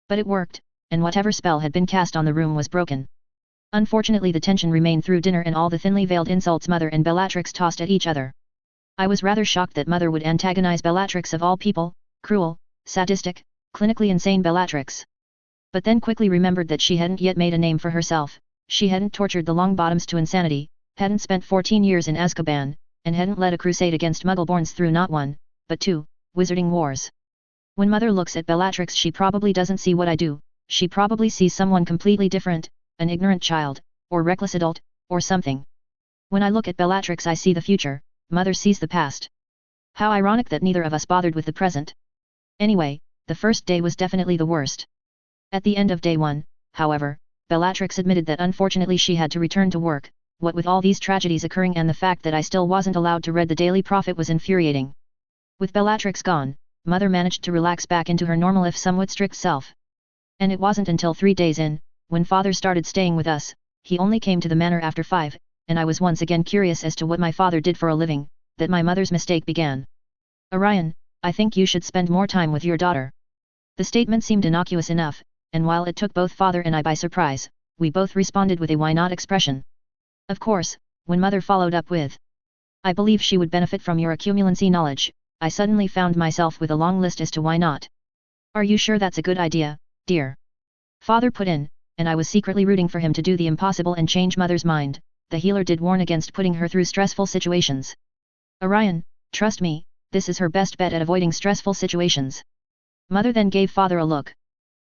But it worked, and whatever spell had been cast on the room was broken. Unfortunately the tension remained through dinner and all the thinly veiled insults Mother and Bellatrix tossed at each other. I was rather shocked that Mother would antagonize Bellatrix of all people, cruel, sadistic, clinically insane Bellatrix. But then quickly remembered that she hadn't yet made a name for herself, she hadn't tortured the Longbottoms to insanity, hadn't spent 14 years in Azkaban, and hadn't led a crusade against Muggleborns through not one, but two, wizarding wars. When Mother looks at Bellatrix, she probably doesn't see what I do, she probably sees someone completely different, an ignorant child, or reckless adult, or something. When I look at Bellatrix, I see the future, Mother sees the past. How ironic that neither of us bothered with the present. Anyway, the first day was definitely the worst. At the end of day 1, however, Bellatrix admitted that unfortunately she had to return to work. What with all these tragedies occurring and the fact that I still wasn't allowed to read the Daily Prophet was infuriating. With Bellatrix gone, Mother managed to relax back into her normal if somewhat strict self. And it wasn't until 3 days in, when Father started staying with us, he only came to the manor after 5, and I was once again curious as to what my father did for a living, that my mother's mistake began. Orion, I think you should spend more time with your daughter. The statement seemed innocuous enough, and while it took both Father and I by surprise, we both responded with a why not expression. Of course, when Mother followed up with, I believe she would benefit from your accumulancy knowledge, I suddenly found myself with a long list as to why not. Are you sure that's a good idea, dear? Father put in, and I was secretly rooting for him to do the impossible and change Mother's mind. The healer did warn against putting her through stressful situations. Orion, trust me, this is her best bet at avoiding stressful situations. Mother then gave Father a look.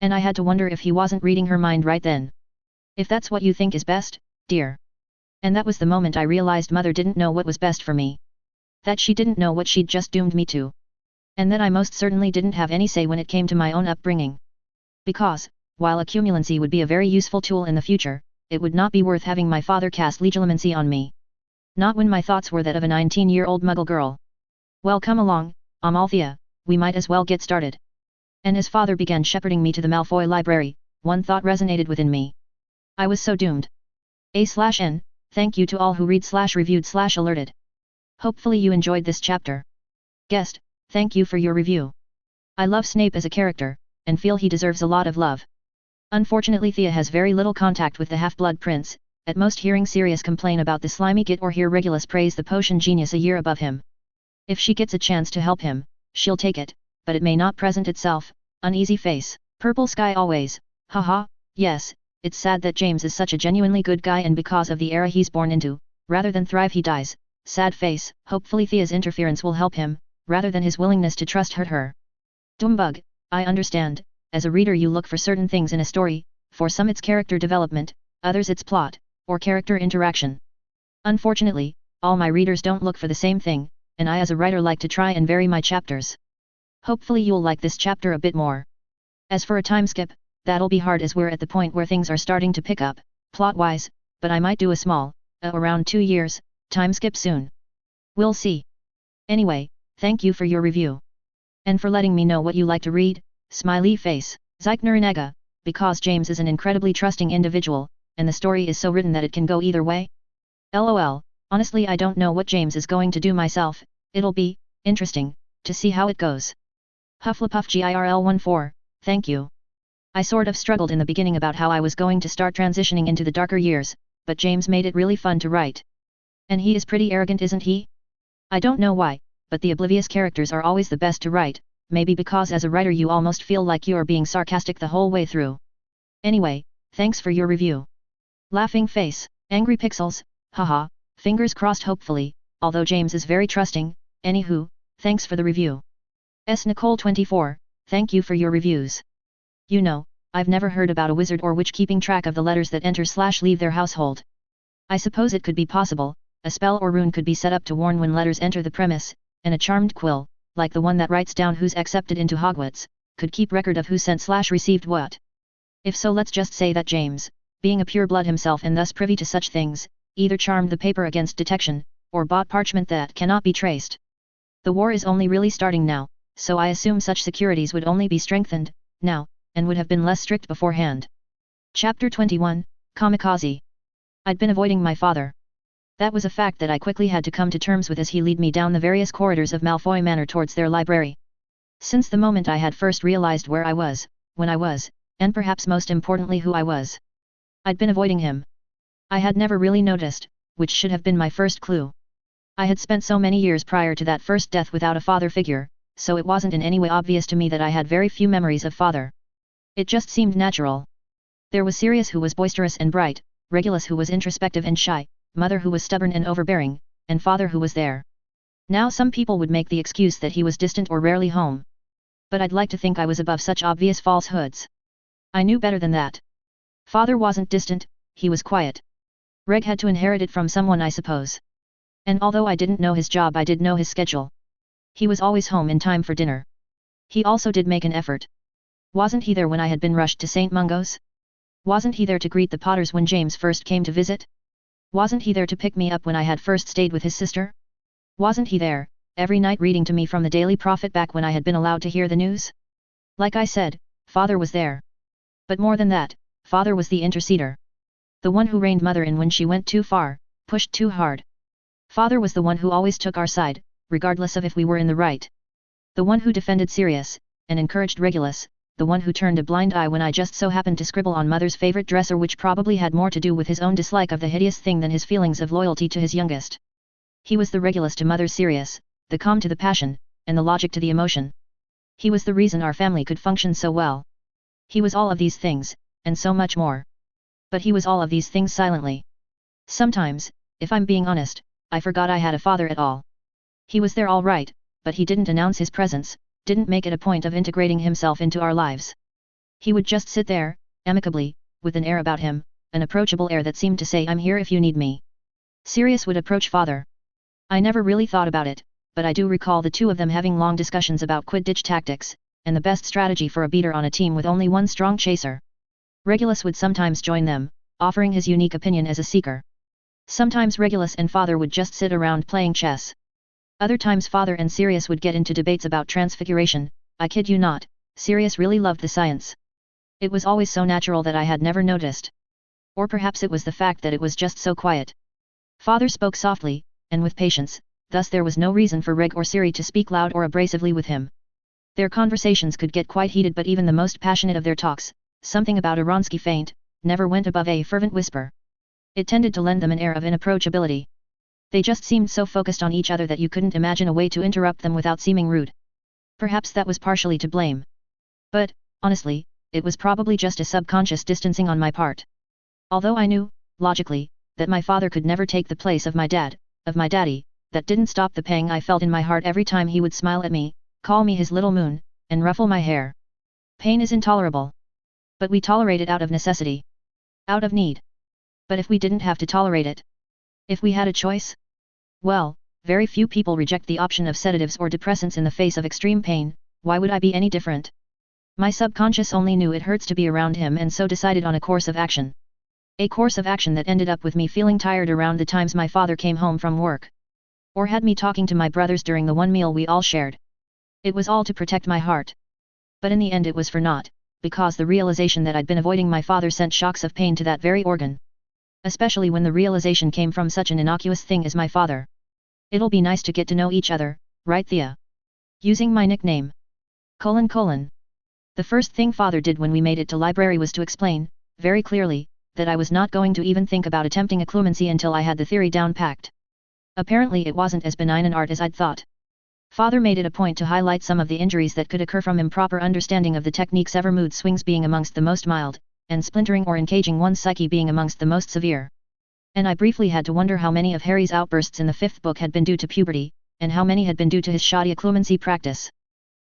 And I had to wonder if he wasn't reading her mind right then. If that's what you think is best, dear. And that was the moment I realized Mother didn't know what was best for me. That she didn't know what she'd just doomed me to. And that I most certainly didn't have any say when it came to my own upbringing. Because, while accumulancy would be a very useful tool in the future, it would not be worth having my father cast legilimency on me. Not when my thoughts were that of a 19-year-old Muggle girl. Well, come along, Amalthea, we might as well get started. And as Father began shepherding me to the Malfoy library, one thought resonated within me. I was so doomed. A/N, thank you to all who read/reviewed/alerted. Hopefully you enjoyed this chapter. Guest, thank you for your review. I love Snape as a character, and feel he deserves a lot of love. Unfortunately Thea has very little contact with the Half-Blood Prince, at most hearing Sirius complain about the slimy git or hear Regulus praise the potion genius a year above him. If she gets a chance to help him, she'll take it, but it may not present itself. Uneasy face, purple sky always, haha, yes, it's sad that James is such a genuinely good guy and because of the era he's born into, rather than thrive he dies, sad face, hopefully Thea's interference will help him, rather than his willingness to trust hurt her. Doombug, I understand, as a reader you look for certain things in a story, for some it's character development, others it's plot, or character interaction. Unfortunately, all my readers don't look for the same thing, and I as a writer like to try and vary my chapters. Hopefully you'll like this chapter a bit more. As for a time skip, that'll be hard as we're at the point where things are starting to pick up, plot-wise, but I might do a small, around 2 years, time skip soon. We'll see. Anyway, thank you for your review. And for letting me know what you like to read, smiley face, Zeichner because James is an incredibly trusting individual, and the story is so written that it can go either way. LOL, honestly I don't know what James is going to do myself, it'll be interesting to see how it goes. Hufflepuff GIRL14, thank you. I sort of struggled in the beginning about how I was going to start transitioning into the darker years, but James made it really fun to write. And he is pretty arrogant, isn't he? I don't know why, but the oblivious characters are always the best to write, maybe because as a writer you almost feel like you are being sarcastic the whole way through. Anyway, thanks for your review. Laughing face, angry pixels, haha, fingers crossed hopefully, although James is very trusting, anywho, thanks for the review. Nicole24, thank you for your reviews. You know, I've never heard about a wizard or witch keeping track of the letters that enter/leave their household. I suppose it could be possible, a spell or rune could be set up to warn when letters enter the premise, and a charmed quill, like the one that writes down who's accepted into Hogwarts, could keep record of who sent/received what. If so, let's just say that James, being a pureblood himself and thus privy to such things, either charmed the paper against detection, or bought parchment that cannot be traced. The war is only really starting now, so I assume such securities would only be strengthened, now, and would have been less strict beforehand. Chapter 21, Kamikaze. I'd been avoiding my father. That was a fact that I quickly had to come to terms with as he led me down the various corridors of Malfoy Manor towards their library. Since the moment I had first realized where I was, when I was, and perhaps most importantly who I was. I'd been avoiding him. I had never really noticed, which should have been my first clue. I had spent so many years prior to that first death without a father figure, so it wasn't in any way obvious to me that I had very few memories of father. It just seemed natural. There was Sirius, who was boisterous and bright, Regulus, who was introspective and shy, mother, who was stubborn and overbearing, and father, who was there. Now some people would make the excuse that he was distant or rarely home. But I'd like to think I was above such obvious falsehoods. I knew better than that. Father wasn't distant, he was quiet. Reg had to inherit it from someone, I suppose. And although I didn't know his job, I did know his schedule. He was always home in time for dinner. He also did make an effort. Wasn't he there when I had been rushed to St. Mungo's? Wasn't he there to greet the Potters when James first came to visit? Wasn't he there to pick me up when I had first stayed with his sister? Wasn't he there, every night reading to me from the Daily Prophet back when I had been allowed to hear the news? Like I said, father was there. But more than that, father was the interceder. The one who reined mother in when she went too far, pushed too hard. Father was the one who always took our side, regardless of if we were in the right. The one who defended Sirius, and encouraged Regulus, the one who turned a blind eye when I just so happened to scribble on mother's favorite dresser, which probably had more to do with his own dislike of the hideous thing than his feelings of loyalty to his youngest. He was the Regulus to mother's Sirius, the calm to the passion, and the logic to the emotion. He was the reason our family could function so well. He was all of these things, and so much more. But he was all of these things silently. Sometimes, if I'm being honest, I forgot I had a father at all. He was there all right, but he didn't announce his presence, didn't make it a point of integrating himself into our lives. He would just sit there, amicably, with an air about him, an approachable air that seemed to say, "I'm here if you need me." Sirius would approach father. I never really thought about it, but I do recall the two of them having long discussions about Quidditch tactics, and the best strategy for a beater on a team with only one strong chaser. Regulus would sometimes join them, offering his unique opinion as a seeker. Sometimes Regulus and father would just sit around playing chess. Other times father and Sirius would get into debates about transfiguration. I kid you not, Sirius really loved the science. It was always so natural that I had never noticed. Or perhaps it was the fact that it was just so quiet. Father spoke softly, and with patience, thus there was no reason for Reg or Siri to speak loud or abrasively with him. Their conversations could get quite heated, but even the most passionate of their talks, something about a Wronski feint, never went above a fervent whisper. It tended to lend them an air of inapproachability. They just seemed so focused on each other that you couldn't imagine a way to interrupt them without seeming rude. Perhaps that was partially to blame. But, honestly, it was probably just a subconscious distancing on my part. Although I knew, logically, that my father could never take the place of my dad, of my daddy, that didn't stop the pang I felt in my heart every time he would smile at me, call me his little moon, and ruffle my hair. Pain is intolerable. But we tolerate it out of necessity. Out of need. But if we didn't have to tolerate it? If we had a choice? Well, very few people reject the option of sedatives or depressants in the face of extreme pain. Why would I be any different? My subconscious only knew it hurts to be around him, and so decided on a course of action. A course of action that ended up with me feeling tired around the times my father came home from work. Or had me talking to my brothers during the one meal we all shared. It was all to protect my heart. But in the end it was for naught, because the realization that I'd been avoiding my father sent shocks of pain to that very organ. Especially when the realization came from such an innocuous thing as my father. It'll be nice to get to know each other, right Thea? Using my nickname. ... The first thing father did when we made it to library was to explain, very clearly, that I was not going to even think about attempting a clumancy until I had the theory down packed. Apparently it wasn't as benign an art as I'd thought. Father made it a point to highlight some of the injuries that could occur from improper understanding of the techniques, ever mood swings being amongst the most mild, and splintering or encaging one's psyche being amongst the most severe. And I briefly had to wonder how many of Harry's outbursts in the 5th book had been due to puberty, and how many had been due to his shoddy occlumency practice.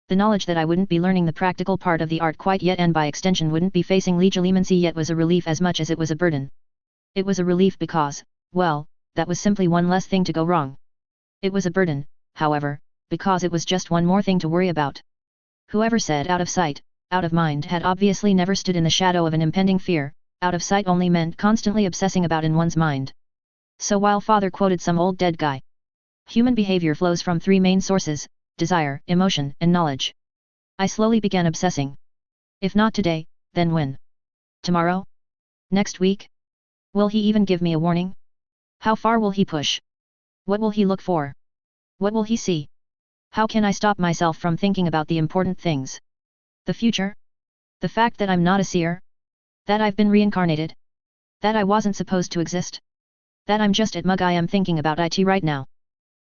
The knowledge that I wouldn't be learning the practical part of the art quite yet, and by extension wouldn't be facing legilimency yet, was a relief as much as it was a burden. It was a relief because, well, that was simply one less thing to go wrong. It was a burden, however, because it was just one more thing to worry about. Whoever said out of sight, out of mind had obviously never stood in the shadow of an impending fear. Out of sight only meant constantly obsessing about in one's mind. So while father quoted some old dead guy, human behavior flows from 3 main sources: desire, emotion, and knowledge. I slowly began obsessing. If not today, then when? Tomorrow? Next week? Will he even give me a warning? How far will he push? What will he look for? What will he see? How can I stop myself from thinking about the important things? The future? The fact that I'm not a seer? That I've been reincarnated? That I wasn't supposed to exist? That I'm just at mug I am thinking about it right now?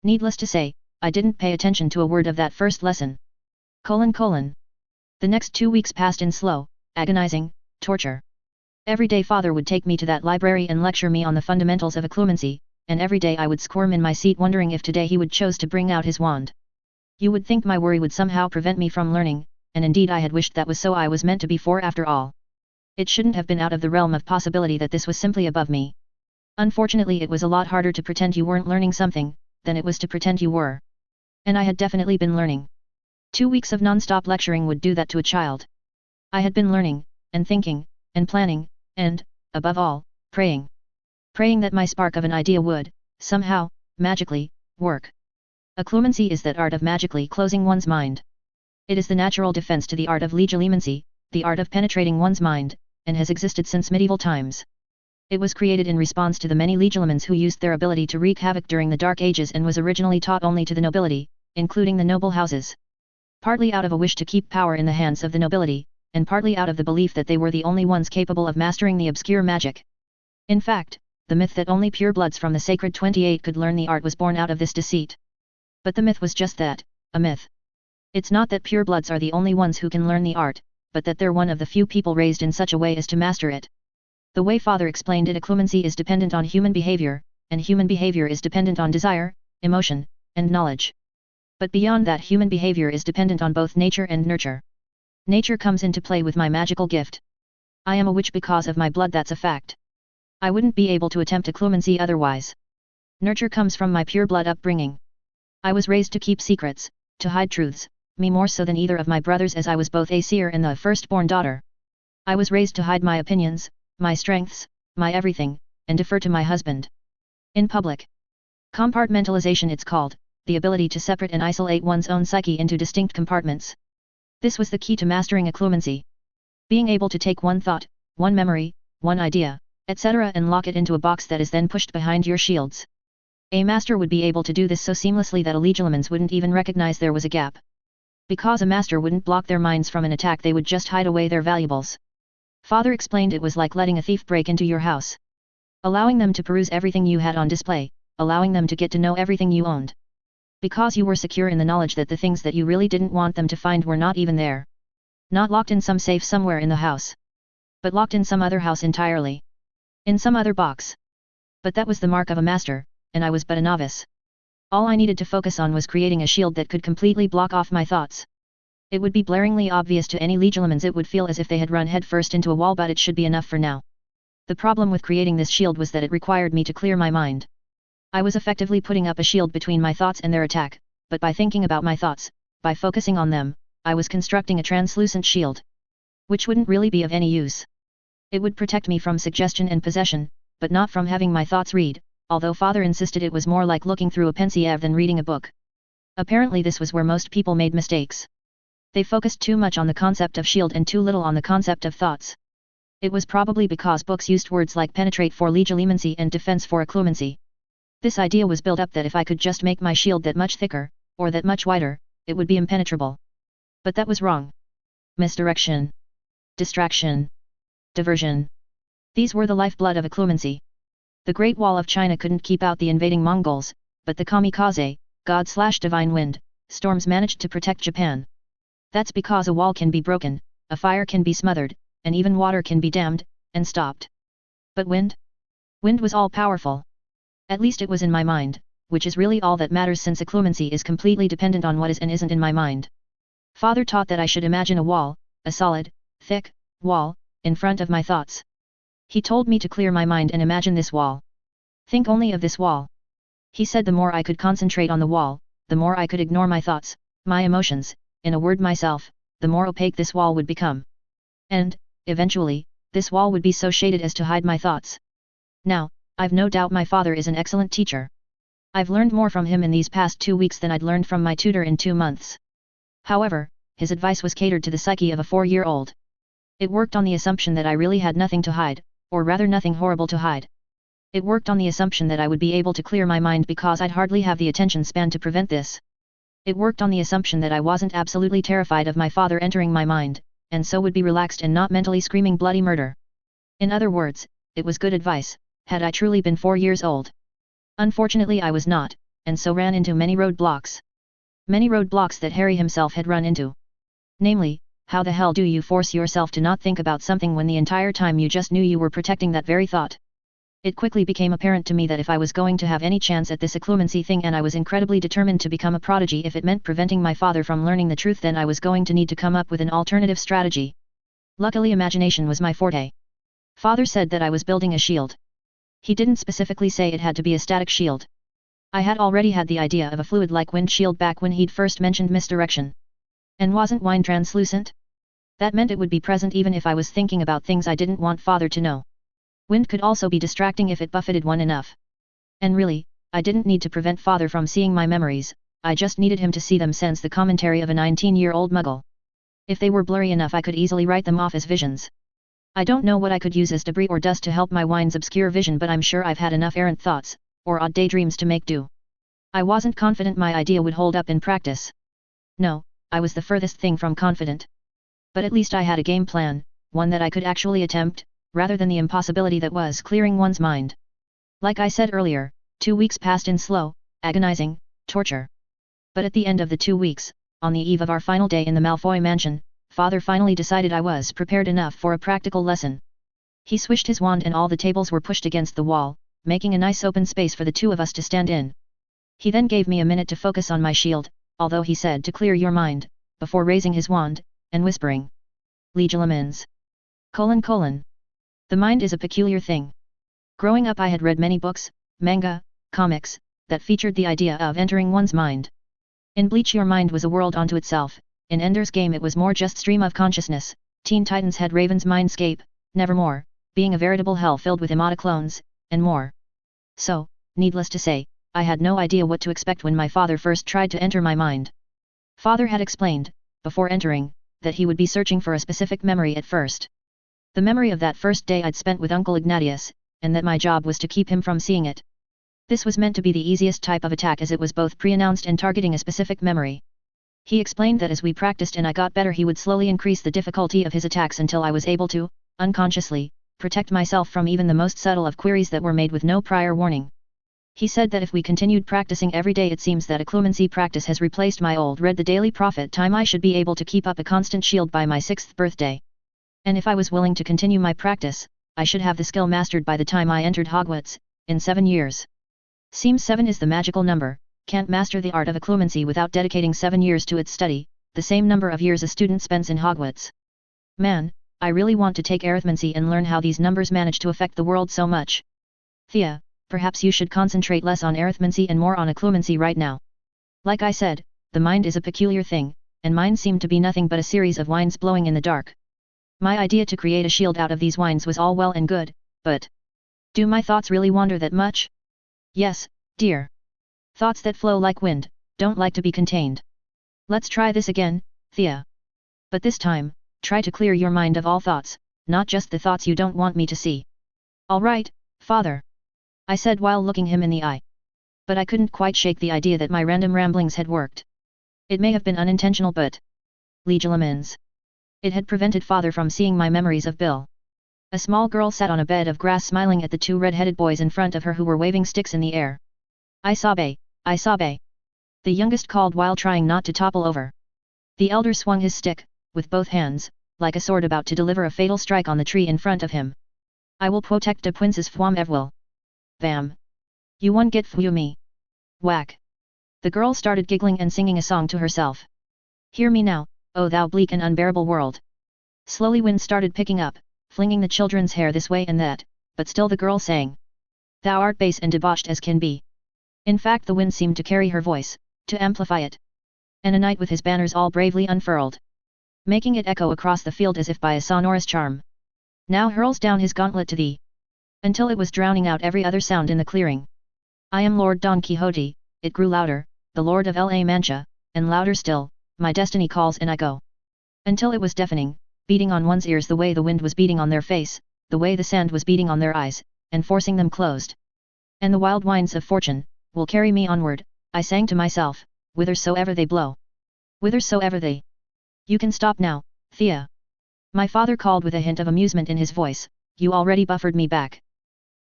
Needless to say, I didn't pay attention to a word of that first lesson. The next 2 weeks passed in slow, agonizing, torture. Every day father would take me to that library and lecture me on the fundamentals of occlumency, and every day I would squirm in my seat wondering if today he would choose to bring out his wand. You would think my worry would somehow prevent me from learning, and indeed I had wished that was so. I was meant to be, for after all, it shouldn't have been out of the realm of possibility that this was simply above me. Unfortunately it was a lot harder to pretend you weren't learning something, than it was to pretend you were. And I had definitely been learning. 2 weeks of non-stop lecturing would do that to a child. I had been learning, and thinking, and planning, and, above all, praying. Praying that my spark of an idea would, somehow, magically, work. Occlumency is that art of magically closing one's mind. It is the natural defense to the art of legilimency, the art of penetrating one's mind, and has existed since medieval times. It was created in response to the many legilimens who used their ability to wreak havoc during the Dark Ages and was originally taught only to the nobility, including the noble houses. Partly out of a wish to keep power in the hands of the nobility, and partly out of the belief that they were the only ones capable of mastering the obscure magic. In fact, the myth that only purebloods from the Sacred 28 could learn the art was born out of this deceit. But the myth was just that, a myth. It's not that purebloods are the only ones who can learn the art, but that they're one of the few people raised in such a way as to master it. The way father explained it, occlumency is dependent on human behavior, and human behavior is dependent on desire, emotion, and knowledge. But beyond that, human behavior is dependent on both nature and nurture. Nature comes into play with my magical gift. I am a witch because of my blood, that's a fact. I wouldn't be able to attempt occlumency otherwise. Nurture comes from my pure blood upbringing. I was raised to keep secrets, to hide truths, me more so than either of my brothers, as I was both a seer and the firstborn daughter. I was raised to hide my opinions, my strengths, my everything, and defer to my husband. In public. Compartmentalization it's called, the ability to separate and isolate one's own psyche into distinct compartments. This was the key to mastering occlumency. Being able to take one thought, one memory, one idea, etc. and lock it into a box that is then pushed behind your shields. A master would be able to do this so seamlessly that legilimens wouldn't even recognize there was a gap. Because a master wouldn't block their minds from an attack, they would just hide away their valuables. Father explained it was like letting a thief break into your house. Allowing them to peruse everything you had on display, allowing them to get to know everything you owned. Because you were secure in the knowledge that the things that you really didn't want them to find were not even there. Not locked in some safe somewhere in the house. But locked in some other house entirely. In some other box. But that was the mark of a master, and I was but a novice. All I needed to focus on was creating a shield that could completely block off my thoughts. It would be blaringly obvious to any legilimens. It would feel as if they had run headfirst into a wall, but it should be enough for now. The problem with creating this shield was that it required me to clear my mind. I was effectively putting up a shield between my thoughts and their attack, but by thinking about my thoughts, by focusing on them, I was constructing a translucent shield. Which wouldn't really be of any use. It would protect me from suggestion and possession, but not from having my thoughts read, although father insisted it was more like looking through a pensieve than reading a book. Apparently this was where most people made mistakes. They focused too much on the concept of shield and too little on the concept of thoughts. It was probably because books used words like penetrate for legilimency and defense for occlumency. This idea was built up that if I could just make my shield that much thicker, or that much wider, it would be impenetrable. But that was wrong. Misdirection. Distraction. Diversion. These were the lifeblood of occlumency. The Great Wall of China couldn't keep out the invading Mongols, but the kamikaze, god/divine wind, storms managed to protect Japan. That's because a wall can be broken, a fire can be smothered, and even water can be dammed, and stopped. But wind? Wind was all-powerful. At least it was in my mind, which is really all that matters since occlumency is completely dependent on what is and isn't in my mind. Father taught that I should imagine a wall, a solid, thick, wall, in front of my thoughts. He told me to clear my mind and imagine this wall. Think only of this wall. He said the more I could concentrate on the wall, the more I could ignore my thoughts, my emotions, in a word myself, the more opaque this wall would become. And, eventually, this wall would be so shaded as to hide my thoughts. Now, I've no doubt my father is an excellent teacher. I've learned more from him in these past 2 weeks than I'd learned from my tutor in 2 months. However, his advice was catered to the psyche of a 4-year-old. It worked on the assumption that I really had nothing to hide, or rather nothing horrible to hide. It worked on the assumption that I would be able to clear my mind because I'd hardly have the attention span to prevent this. It worked on the assumption that I wasn't absolutely terrified of my father entering my mind, and so would be relaxed and not mentally screaming bloody murder. In other words, it was good advice, had I truly been 4 years old. Unfortunately I was not, and so ran into many roadblocks. Many roadblocks that Harry himself had run into. Namely, how the hell do you force yourself to not think about something when the entire time you just knew you were protecting that very thought? It quickly became apparent to me that if I was going to have any chance at this occlumency thing, and I was incredibly determined to become a prodigy if it meant preventing my father from learning the truth, then I was going to need to come up with an alternative strategy. Luckily, imagination was my forte. Father said that I was building a shield. He didn't specifically say it had to be a static shield. I had already had the idea of a fluid-like wind shield back when he'd first mentioned misdirection. And wasn't wine translucent? That meant it would be present even if I was thinking about things I didn't want Father to know. Wind could also be distracting if it buffeted one enough. And really, I didn't need to prevent Father from seeing my memories, I just needed him to see them, sense the commentary of a 19-year-old muggle. If they were blurry enough, I could easily write them off as visions. I don't know what I could use as debris or dust to help my wine's obscure vision, but I'm sure I've had enough errant thoughts, or odd daydreams to make do. I wasn't confident my idea would hold up in practice. No, I was the furthest thing from confident. But at least I had a game plan, one that I could actually attempt, rather than the impossibility that was clearing one's mind. Like I said earlier, 2 weeks passed in slow, agonizing torture. But at the end of the 2 weeks, on the eve of our final day in the Malfoy mansion, Father finally decided I was prepared enough for a practical lesson. He swished his wand and all the tables were pushed against the wall, making a nice open space for the two of us to stand in. He then gave me a minute to focus on my shield, although he said to clear your mind, before raising his wand, and whispering. Legilimens. : The mind is a peculiar thing. Growing up I had read many books, manga, comics, that featured the idea of entering one's mind. In Bleach your mind was a world unto itself, in Ender's Game it was more just stream of consciousness, Teen Titans had Raven's mindscape, Nevermore, being a veritable hell filled with Imada clones, and more. So, needless to say, I had no idea what to expect when my father first tried to enter my mind. Father had explained, before entering, that he would be searching for a specific memory at first. The memory of that first day I'd spent with Uncle Ignatius, and that my job was to keep him from seeing it. This was meant to be the easiest type of attack as it was both pre-announced and targeting a specific memory. He explained that as we practiced and I got better he would slowly increase the difficulty of his attacks until I was able to, unconsciously, protect myself from even the most subtle of queries that were made with no prior warning. He said that if we continued practicing every day, it seems that occlumency practice has replaced my old read the daily prophet time, I should be able to keep up a constant shield by my 6th birthday. And if I was willing to continue my practice, I should have the skill mastered by the time I entered Hogwarts, in 7 years. Seems 7 is the magical number, can't master the art of occlumency without dedicating 7 years to its study, the same number of years a student spends in Hogwarts. Man, I really want to take arithmancy and learn how these numbers manage to affect the world so much. Thea, perhaps you should concentrate less on arithmancy and more on occlumency right now. Like I said, the mind is a peculiar thing, and mine seemed to be nothing but a series of wines blowing in the dark. My idea to create a shield out of these wines was all well and good, but do my thoughts really wander that much? Yes, dear. Thoughts that flow like wind, don't like to be contained. Let's try this again, Thea. But this time, try to clear your mind of all thoughts, not just the thoughts you don't want me to see. All right, Father, I said while looking him in the eye. But I couldn't quite shake the idea that my random ramblings had worked. It may have been unintentional, but legilimens. It had prevented Father from seeing my memories of Bill. A small girl sat on a bed of grass smiling at the 2 red-headed boys in front of her who were waving sticks in the air. I sabe, the youngest called while trying not to topple over. The elder swung his stick, with both hands, like a sword about to deliver a fatal strike on the tree in front of him. I will protect de Princes Fwam Evil. Bam. You won't get through me. Whack. The girl started giggling and singing a song to herself. Hear me now, oh thou bleak and unbearable world. Slowly wind started picking up, flinging the children's hair this way and that, but still the girl sang. Thou art base and debauched as can be. In fact the wind seemed to carry her voice, to amplify it. And a knight with his banners all bravely unfurled, making it echo across the field as if by a sonorous charm, now hurls down his gauntlet to thee. Until it was drowning out every other sound in the clearing. I am Lord Don Quixote, it grew louder, the Lord of La Mancha, and louder still, my destiny calls and I go. Until it was deafening, beating on one's ears the way the wind was beating on their face, the way the sand was beating on their eyes, and forcing them closed. And the wild winds of fortune will carry me onward, I sang to myself, whithersoever they blow. Whithersoever they. You can stop now, Thea. My father called with a hint of amusement in his voice, you already buffered me back.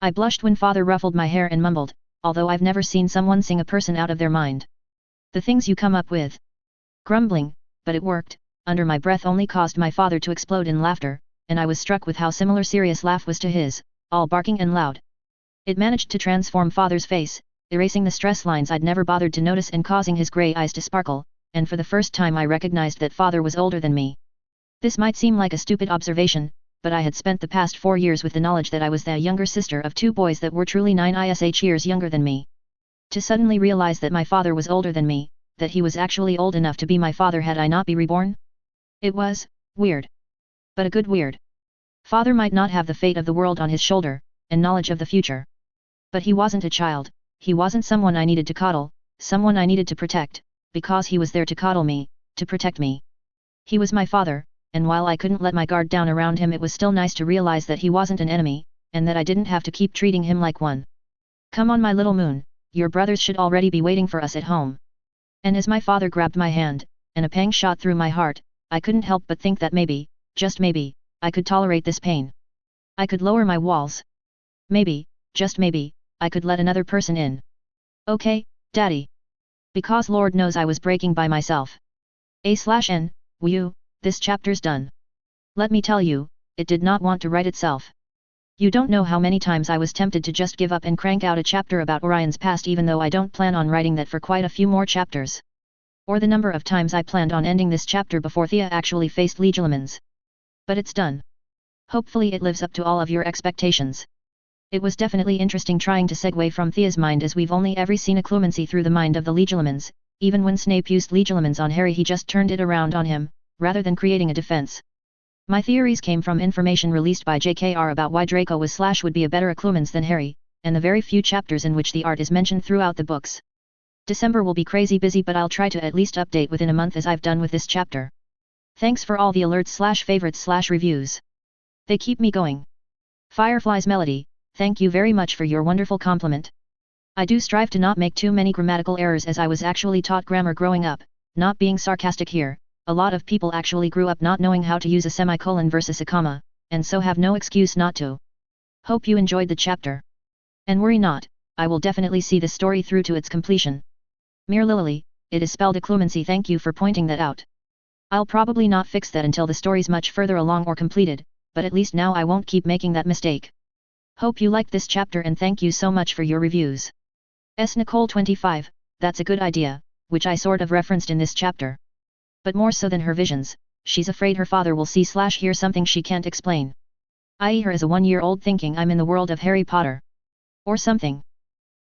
I blushed when Father ruffled my hair and mumbled, although I've never seen someone sing a person out of their mind. The things you come up with. Grumbling, but it worked, under my breath only caused my father to explode in laughter, and I was struck with how similar serious laugh was to his, all barking and loud. It managed to transform father's face, erasing the stress lines I'd never bothered to notice and causing his grey eyes to sparkle, and for the first time I recognized that father was older than me. This might seem like a stupid observation, but I had spent the past 4 years with the knowledge that I was the younger sister of 2 boys that were truly 9 years younger than me. To suddenly realize that my father was older than me, that he was actually old enough to be my father had I not be reborn? It was weird. But a good weird. Father might not have the fate of the world on his shoulder, and knowledge of the future. But he wasn't a child, he wasn't someone I needed to coddle, someone I needed to protect, because he was there to coddle me, to protect me. He was my father, and while I couldn't let my guard down around him, it was still nice to realize that he wasn't an enemy, and that I didn't have to keep treating him like one. Come on, my little moon, your brothers should already be waiting for us at home. And as my father grabbed my hand, and a pang shot through my heart, I couldn't help but think that maybe, just maybe, I could tolerate this pain. I could lower my walls. Maybe, just maybe, I could let another person in. Okay, Daddy. Because Lord knows I was breaking by myself. A/N, Woo, this chapter's done. Let me tell you, it did not want to write itself. You don't know how many times I was tempted to just give up and crank out a chapter about Orion's past, even though I don't plan on writing that for quite a few more chapters. Or the number of times I planned on ending this chapter before Thea actually faced Legilimens. But it's done. Hopefully it lives up to all of your expectations. It was definitely interesting trying to segue from Thea's mind, as we've only ever seen a clumency through the mind of the Legilimens. Even when Snape used Legilimens on Harry, he just turned it around on him, rather than creating a defense. My theories came from information released by JKR about why Draco would be a better Clumens than Harry, and the very few chapters in which the art is mentioned throughout the books. December will be crazy busy, but I'll try to at least update within a month, as I've done with this chapter. Thanks for all the alerts, favorites, reviews. They keep me going. Firefly's Melody, thank you very much for your wonderful compliment. I do strive to not make too many grammatical errors, as I was actually taught grammar growing up, not being sarcastic here. A lot of people actually grew up not knowing how to use a semicolon versus a comma, and so have no excuse not to. Hope you enjoyed the chapter. And worry not, I will definitely see the story through to its completion. Mere Lily, it is spelled acclumency, thank you for pointing that out. I'll probably not fix that until the story's much further along or completed, but at least now I won't keep making that mistake. Hope you liked this chapter and thank you so much for your reviews. Nicole 25, that's a good idea, which I sort of referenced in this chapter. But more so than her visions, she's afraid her father will see/hear something she can't explain. I.e. her as a 1-year-old thinking I'm in the world of Harry Potter. Or something.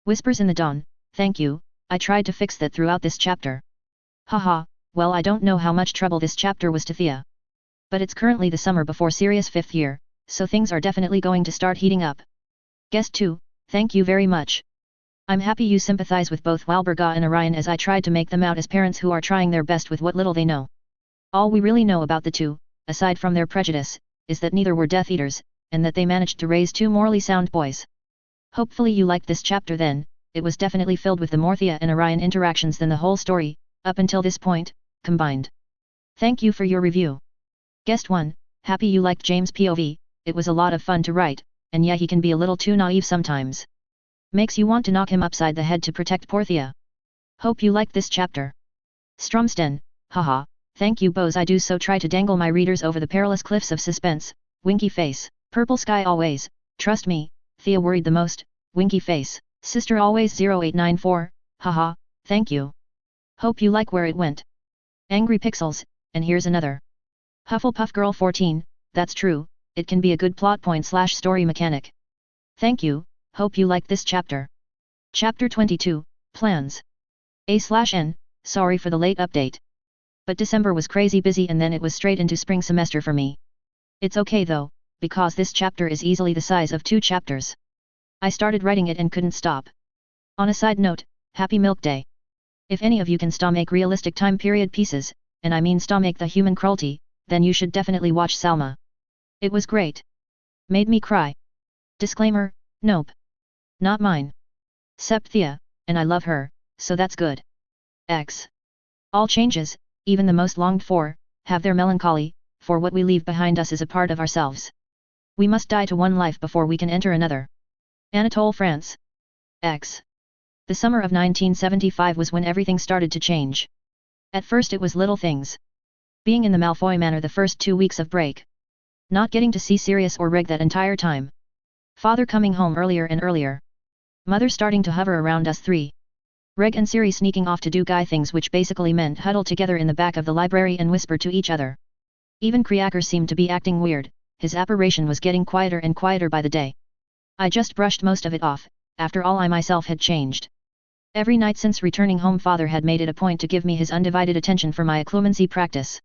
Whispers in the Dawn, thank you, I tried to fix that throughout this chapter. Haha, well, I don't know how much trouble this chapter was to Thea. But it's currently the summer before Sirius 5th year, so things are definitely going to start heating up. Guest 2, thank you very much. I'm happy you sympathize with both Walburga and Orion, as I tried to make them out as parents who are trying their best with what little they know. All we really know about the two, aside from their prejudice, is that neither were Death Eaters, and that they managed to raise 2 morally sound boys. Hopefully you liked this chapter then. It was definitely filled with the more Thea and Orion interactions than the whole story, up until this point, combined. Thank you for your review. Guest 1, happy you liked James' POV, it was a lot of fun to write, and yeah, he can be a little too naive sometimes. Makes you want to knock him upside the head to protect poor Thea. Hope you liked this chapter. Stromsten, haha, thank you Bose, I do so try to dangle my readers over the perilous cliffs of suspense, winky face, purple sky always, trust me, Thea worried the most, winky face, sister always 0894, haha, thank you. Hope you like where it went. Angry Pixels, and here's another. Hufflepuff Girl 14, that's true, it can be a good plot point/story mechanic. Thank you. Hope you liked this chapter. Chapter 22, Plans. A/N, sorry for the late update. But December was crazy busy and then it was straight into spring semester for me. It's okay though, because this chapter is easily the size of 2 chapters. I started writing it and couldn't stop. On a side note, happy Milk Day. If any of you can stomach realistic time period pieces, and I mean stomach the human cruelty, then you should definitely watch Salma. It was great. Made me cry. Disclaimer, nope. Not mine. Sept Thea, and I love her, so that's good. X. All changes, even the most longed for, have their melancholy, for what we leave behind us is a part of ourselves. We must die to one life before we can enter another. Anatole France. X. The summer of 1975 was when everything started to change. At first it was little things. Being in the Malfoy Manor the first 2 weeks of break. Not getting to see Sirius or Reg that entire time. Father coming home earlier and earlier. Mother starting to hover around us three. Reg and Siri sneaking off to do guy things, which basically meant huddle together in the back of the library and whisper to each other. Even Kriaker seemed to be acting weird, his apparition was getting quieter and quieter by the day. I just brushed most of it off, after all I myself had changed. Every night since returning home Father had made it a point to give me his undivided attention for my occlumency practice.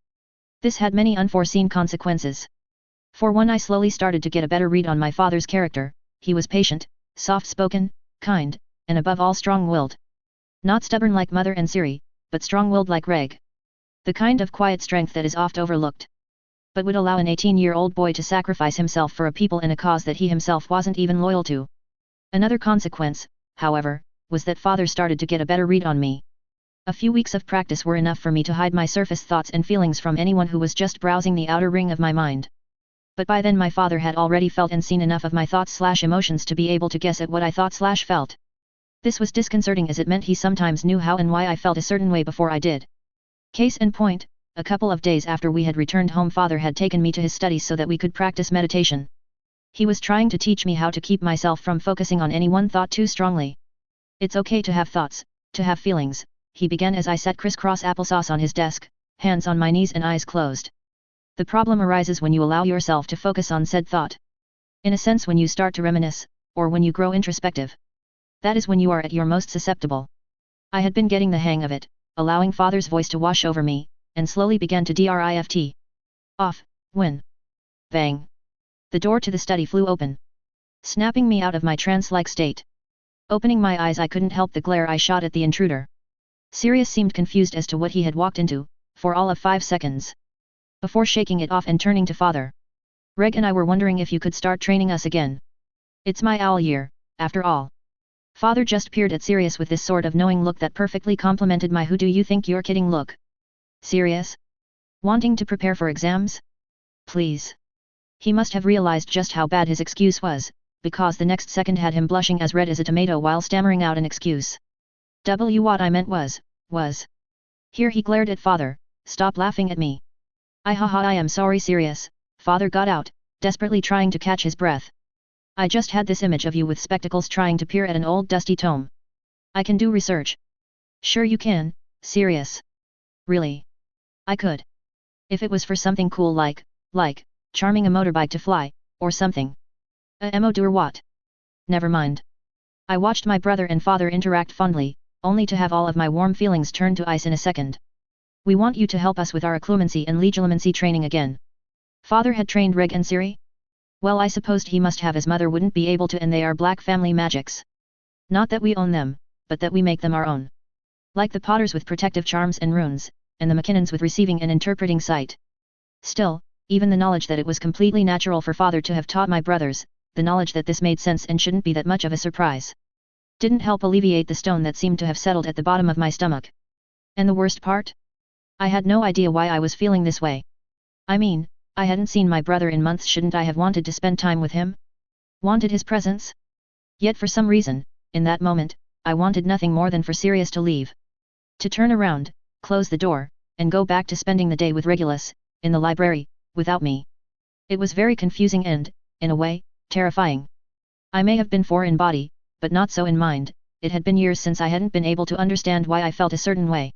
This had many unforeseen consequences. For one, I slowly started to get a better read on my father's character. He was patient, soft-spoken, kind, and above all strong-willed. Not stubborn like Mother and Siri, but strong-willed like Reg. The kind of quiet strength that is oft overlooked. But would allow an 18-year-old boy to sacrifice himself for a people and a cause that he himself wasn't even loyal to. Another consequence, however, was that Father started to get a better read on me. A few weeks of practice were enough for me to hide my surface thoughts and feelings from anyone who was just browsing the outer ring of my mind. But by then my father had already felt and seen enough of my thoughts/emotions to be able to guess at what I thought/felt. This was disconcerting, as it meant he sometimes knew how and why I felt a certain way before I did. Case in point, a couple of days after we had returned home Father had taken me to his study so that we could practice meditation. He was trying to teach me how to keep myself from focusing on any one thought too strongly. It's okay to have thoughts, to have feelings, he began as I sat crisscross applesauce on his desk, hands on my knees and eyes closed. The problem arises when you allow yourself to focus on said thought. In a sense, when you start to reminisce, or when you grow introspective. That is when you are at your most susceptible. I had been getting the hang of it, allowing Father's voice to wash over me, and slowly began to drift off, when bang! The door to the study flew open, snapping me out of my trance-like state. Opening my eyes, I couldn't help the glare I shot at the intruder. Sirius seemed confused as to what he had walked into, for all of 5 seconds. Before shaking it off and turning to Father. Reg and I were wondering if you could start training us again. It's my owl year, after all. Father just peered at Sirius with this sort of knowing look that perfectly complemented my "who do you think you're kidding" look. Sirius? Wanting to prepare for exams? Please. He must have realized just how bad his excuse was, because the next second had him blushing as red as a tomato while stammering out an excuse. What I meant was. Here he glared at Father, "Stop laughing at me." I am sorry Sirius, Father got out, desperately trying to catch his breath. I just had this image of you with spectacles trying to peer at an old dusty tome. I can do research. Sure you can, Sirius. Really? I could. If it was for something cool like, charming a motorbike to fly, or something. Or what? Never mind. I watched my brother and Father interact fondly, only to have all of my warm feelings turn to ice in a second. We want you to help us with our occlumency and legilimency training again. Father had trained Reg and Siri? Well, I supposed he must have, as Mother wouldn't be able to, and they are black family magics. Not that we own them, but that we make them our own. Like the Potters with protective charms and runes, and the McKinnons with receiving and interpreting sight. Still, even the knowledge that it was completely natural for Father to have taught my brothers, the knowledge that this made sense and shouldn't be that much of a surprise, didn't help alleviate the stone that seemed to have settled at the bottom of my stomach. And the worst part? I had no idea why I was feeling this way. I mean, I hadn't seen my brother in months. Shouldn't I have wanted to spend time with him? Wanted his presence? Yet for some reason, in that moment, I wanted nothing more than for Sirius to leave. To turn around, close the door, and go back to spending the day with Regulus, in the library, without me. It was very confusing and, in a way, terrifying. I may have been in body, but not so in mind. It had been years since I hadn't been able to understand why I felt a certain way.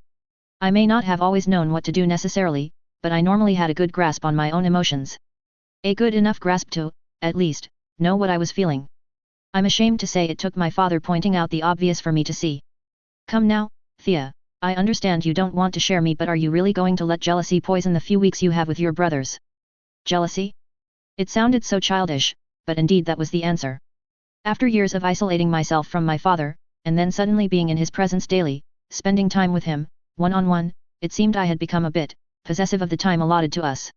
I may not have always known what to do necessarily, but I normally had a good grasp on my own emotions. A good enough grasp to, at least, know what I was feeling. I'm ashamed to say it took my father pointing out the obvious for me to see. Come now, Thea, I understand you don't want to share me, but are you really going to let jealousy poison the few weeks you have with your brothers? Jealousy? It sounded so childish, but indeed that was the answer. After years of isolating myself from my father, and then suddenly being in his presence daily, spending time with him, one-on-one, it seemed I had become a bit possessive of the time allotted to us.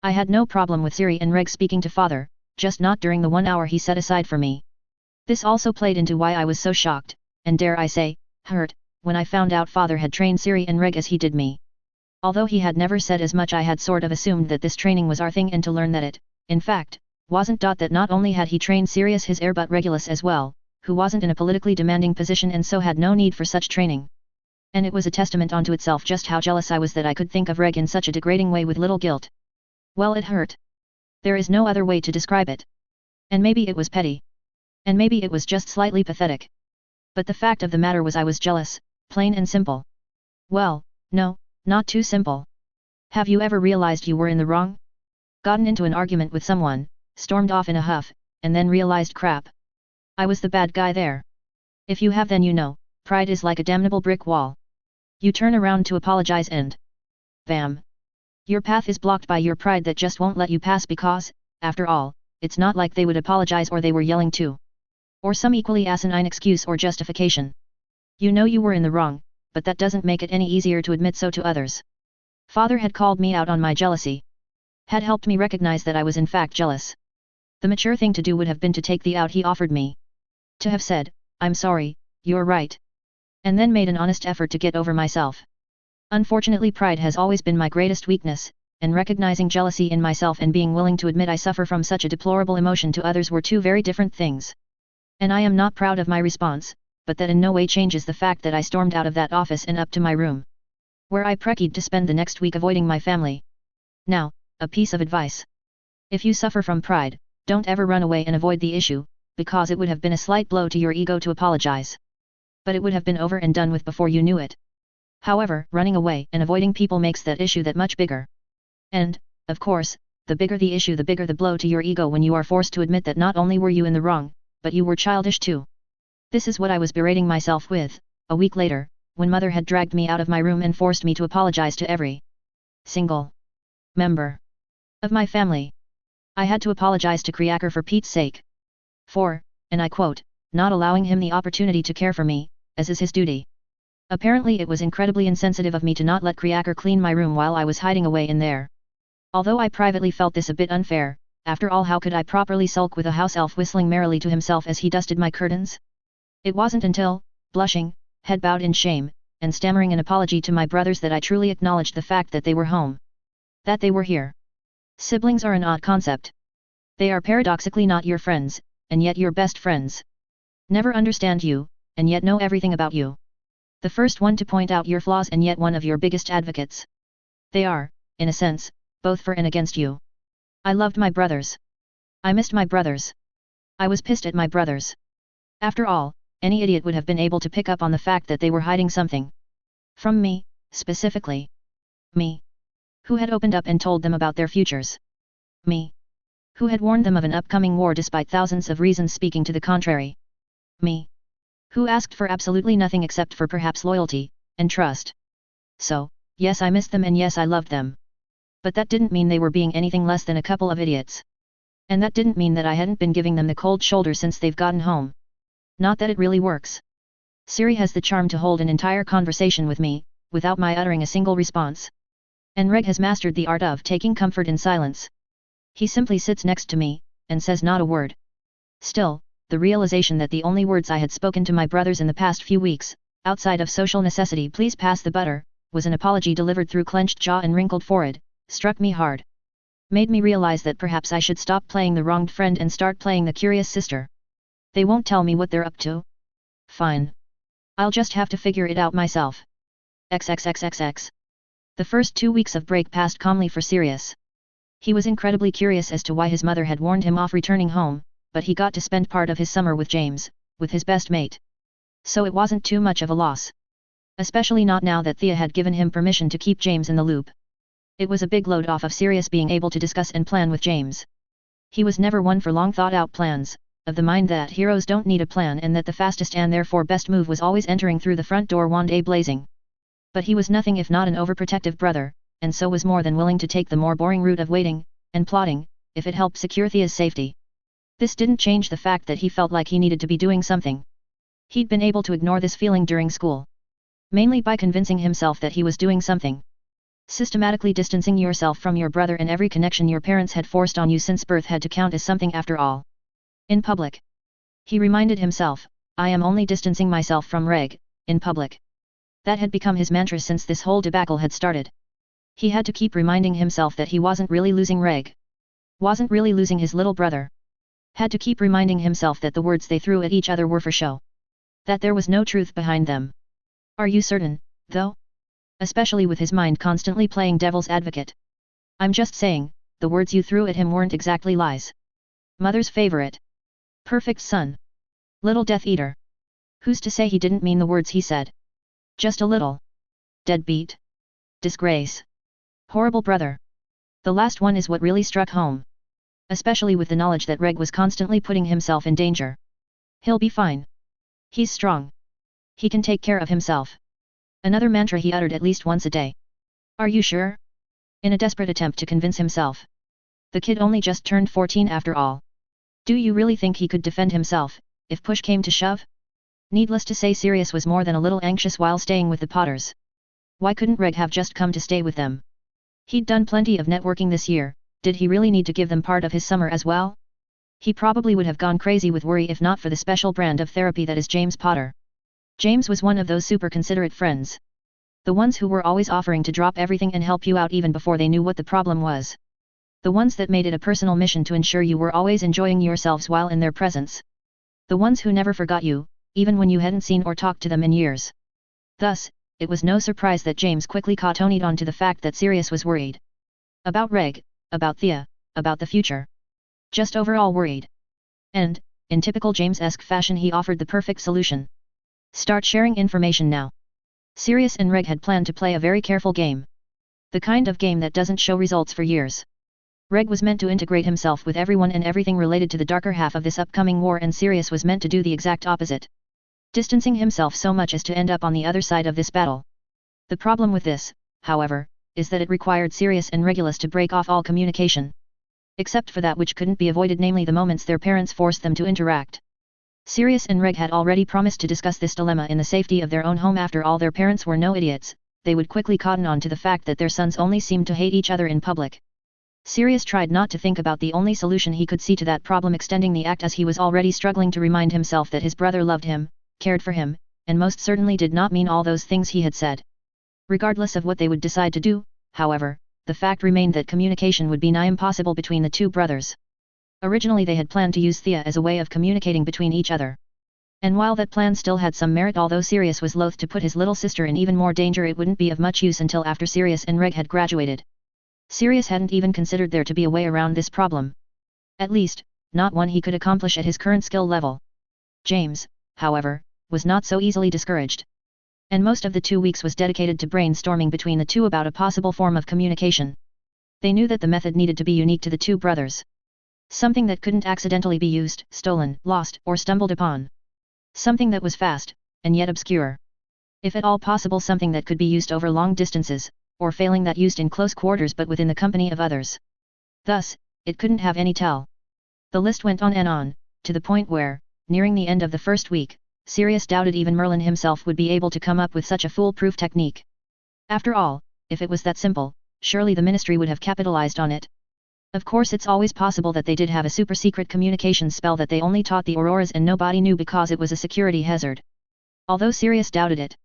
I had no problem with Siri and Reg speaking to Father, just not during the 1 hour he set aside for me. This also played into why I was so shocked, and dare I say, hurt, when I found out Father had trained Siri and Reg as he did me. Although he had never said as much, I had sort of assumed that this training was our thing, and to learn that it, in fact, wasn't. That not only had he trained Sirius his heir but Regulus as well, who wasn't in a politically demanding position and so had no need for such training. And it was a testament unto itself just how jealous I was that I could think of Reg in such a degrading way with little guilt. Well, it hurt. There is no other way to describe it. And maybe it was petty. And maybe it was just slightly pathetic. But the fact of the matter was I was jealous, plain and simple. Well, no, not too simple. Have you ever realized you were in the wrong? Gotten into an argument with someone, stormed off in a huff, and then realized crap. I was the bad guy there. If you have, then you know, pride is like a damnable brick wall. You turn around to apologize and bam! Your path is blocked by your pride that just won't let you pass because, after all, it's not like they would apologize or they were yelling too. Or some equally asinine excuse or justification. You know you were in the wrong, but that doesn't make it any easier to admit so to others. Father had called me out on my jealousy. Had helped me recognize that I was in fact jealous. The mature thing to do would have been to take the out he offered me. To have said, I'm sorry, you're right. And then made an honest effort to get over myself. Unfortunately, pride has always been my greatest weakness, and recognizing jealousy in myself and being willing to admit I suffer from such a deplorable emotion to others were two very different things. And I am not proud of my response, but that in no way changes the fact that I stormed out of that office and up to my room, where I prekied to spend the next week avoiding my family. Now, a piece of advice. If you suffer from pride, don't ever run away and avoid the issue, because it would have been a slight blow to your ego to apologize. But it would have been over and done with before you knew it. However, running away and avoiding people makes that issue that much bigger. And, of course, the bigger the issue, the bigger the blow to your ego when you are forced to admit that not only were you in the wrong, but you were childish too. This is what I was berating myself with, a week later, when Mother had dragged me out of my room and forced me to apologize to every single member of my family. I had to apologize to Kriaker for Pete's sake. For, and I quote, not allowing him the opportunity to care for me, as is his duty. Apparently it was incredibly insensitive of me to not let Kriaker clean my room while I was hiding away in there. Although I privately felt this a bit unfair, after all, how could I properly sulk with a house elf whistling merrily to himself as he dusted my curtains? It wasn't until, blushing, head bowed in shame, and stammering an apology to my brothers that I truly acknowledged the fact that they were home. That they were here. Siblings are an odd concept. They are paradoxically not your friends, and yet your best friends. Never understand you, and yet know everything about you. The first one to point out your flaws and yet one of your biggest advocates. They are, in a sense, both for and against you. I loved my brothers. I missed my brothers. I was pissed at my brothers. After all, any idiot would have been able to pick up on the fact that they were hiding something. From me, specifically. Me. Who had opened up and told them about their futures. Me. Who had warned them of an upcoming war despite thousands of reasons speaking to the contrary. Me. Who asked for absolutely nothing except for perhaps loyalty, and trust. So, yes, I missed them and yes, I loved them. But that didn't mean they were being anything less than a couple of idiots. And that didn't mean that I hadn't been giving them the cold shoulder since they've gotten home. Not that it really works. Siri has the charm to hold an entire conversation with me, without my uttering a single response. And Reg has mastered the art of taking comfort in silence. He simply sits next to me, and says not a word. Still, the realization that the only words I had spoken to my brothers in the past few weeks, outside of social necessity please pass the butter, was an apology delivered through clenched jaw and wrinkled forehead, struck me hard. Made me realize that perhaps I should stop playing the wronged friend and start playing the curious sister. They won't tell me what they're up to? Fine. I'll just have to figure it out myself. XXXXX. The first 2 weeks of break passed calmly for Sirius. He was incredibly curious as to why his mother had warned him off returning home, but he got to spend part of his summer with James, with his best mate. So it wasn't too much of a loss. Especially not now that Thea had given him permission to keep James in the loop. It was a big load off of Sirius being able to discuss and plan with James. He was never one for long thought out plans, of the mind that heroes don't need a plan and that the fastest and therefore best move was always entering through the front door wand blazing. But he was nothing if not an overprotective brother, and so was more than willing to take the more boring route of waiting, and plotting, if it helped secure Thea's safety. This didn't change the fact that he felt like he needed to be doing something. He'd been able to ignore this feeling during school. Mainly by convincing himself that he was doing something. Systematically distancing yourself from your brother and every connection your parents had forced on you since birth had to count as something after all. In public. He reminded himself, I am only distancing myself from Reg, in public. That had become his mantra since this whole debacle had started. He had to keep reminding himself that he wasn't really losing Reg. Wasn't really losing his little brother. Had to keep reminding himself that the words they threw at each other were for show. That there was no truth behind them. Are you certain? though? Especially with his mind constantly playing devil's advocate. I'm just saying, the words you threw at him weren't exactly lies. Mother's favorite. Perfect son. Little Death Eater. Who's to say he didn't mean the words he said? Just a little. Deadbeat. Disgrace. Horrible brother. The last one is what really struck home. Especially with the knowledge that Reg was constantly putting himself in danger. He'll be fine. He's strong. He can take care of himself. Another mantra he uttered at least once a day. Are you sure? In a desperate attempt to convince himself. The kid only just turned 14 after all. Do you really think he could defend himself, if push came to shove? Needless to say, Sirius was more than a little anxious while staying with the Potters. Why couldn't Reg have just come to stay with them? He'd done plenty of networking this year, did he really need to give them part of his summer as well? He probably would have gone crazy with worry if not for the special brand of therapy that is James Potter. James was one of those super considerate friends. The ones who were always offering to drop everything and help you out even before they knew what the problem was. The ones that made it a personal mission to ensure you were always enjoying yourselves while in their presence. The ones who never forgot you, even when you hadn't seen or talked to them in years. Thus, it was no surprise that James quickly caught on to the fact that Sirius was worried. About Reg, about Thea, about the future. Just overall worried. And, in typical James-esque fashion, he offered the perfect solution. Start sharing information now. Sirius and Reg had planned to play a very careful game. The kind of game that doesn't show results for years. Reg was meant to integrate himself with everyone and everything related to the darker half of this upcoming war, and Sirius was meant to do the exact opposite. Distancing himself so much as to end up on the other side of this battle. The problem with this, however, is that it required Sirius and Regulus to break off all communication. Except for that which couldn't be avoided, namely the moments their parents forced them to interact. Sirius and Reg had already promised to discuss this dilemma in the safety of their own home. After all, their parents were no idiots, they would quickly cotton on to the fact that their sons only seemed to hate each other in public. Sirius tried not to think about the only solution he could see to that problem, extending the act, as he was already struggling to remind himself that his brother loved him, cared for him, and most certainly did not mean all those things he had said. Regardless of what they would decide to do, however, the fact remained that communication would be nigh impossible between the two brothers. Originally they had planned to use Thea as a way of communicating between each other. And while that plan still had some merit, although Sirius was loath to put his little sister in even more danger, it wouldn't be of much use until after Sirius and Reg had graduated. Sirius hadn't even considered there to be a way around this problem. At least, not one he could accomplish at his current skill level. James, however, was not so easily discouraged. And most of the 2 weeks was dedicated to brainstorming between the two about a possible form of communication. They knew that the method needed to be unique to the two brothers. Something that couldn't accidentally be used, stolen, lost, or stumbled upon. Something that was fast, and yet obscure. If at all possible, something that could be used over long distances, or failing that used in close quarters but within the company of others. Thus, it couldn't have any tell. The list went on and on, to the point where, nearing the end of the first week, Sirius doubted even Merlin himself would be able to come up with such a foolproof technique. After all, if it was that simple, surely the Ministry would have capitalized on it. Of course, it's always possible that they did have a super-secret communications spell that they only taught the Auroras and nobody knew because it was a security hazard. Although Sirius doubted it.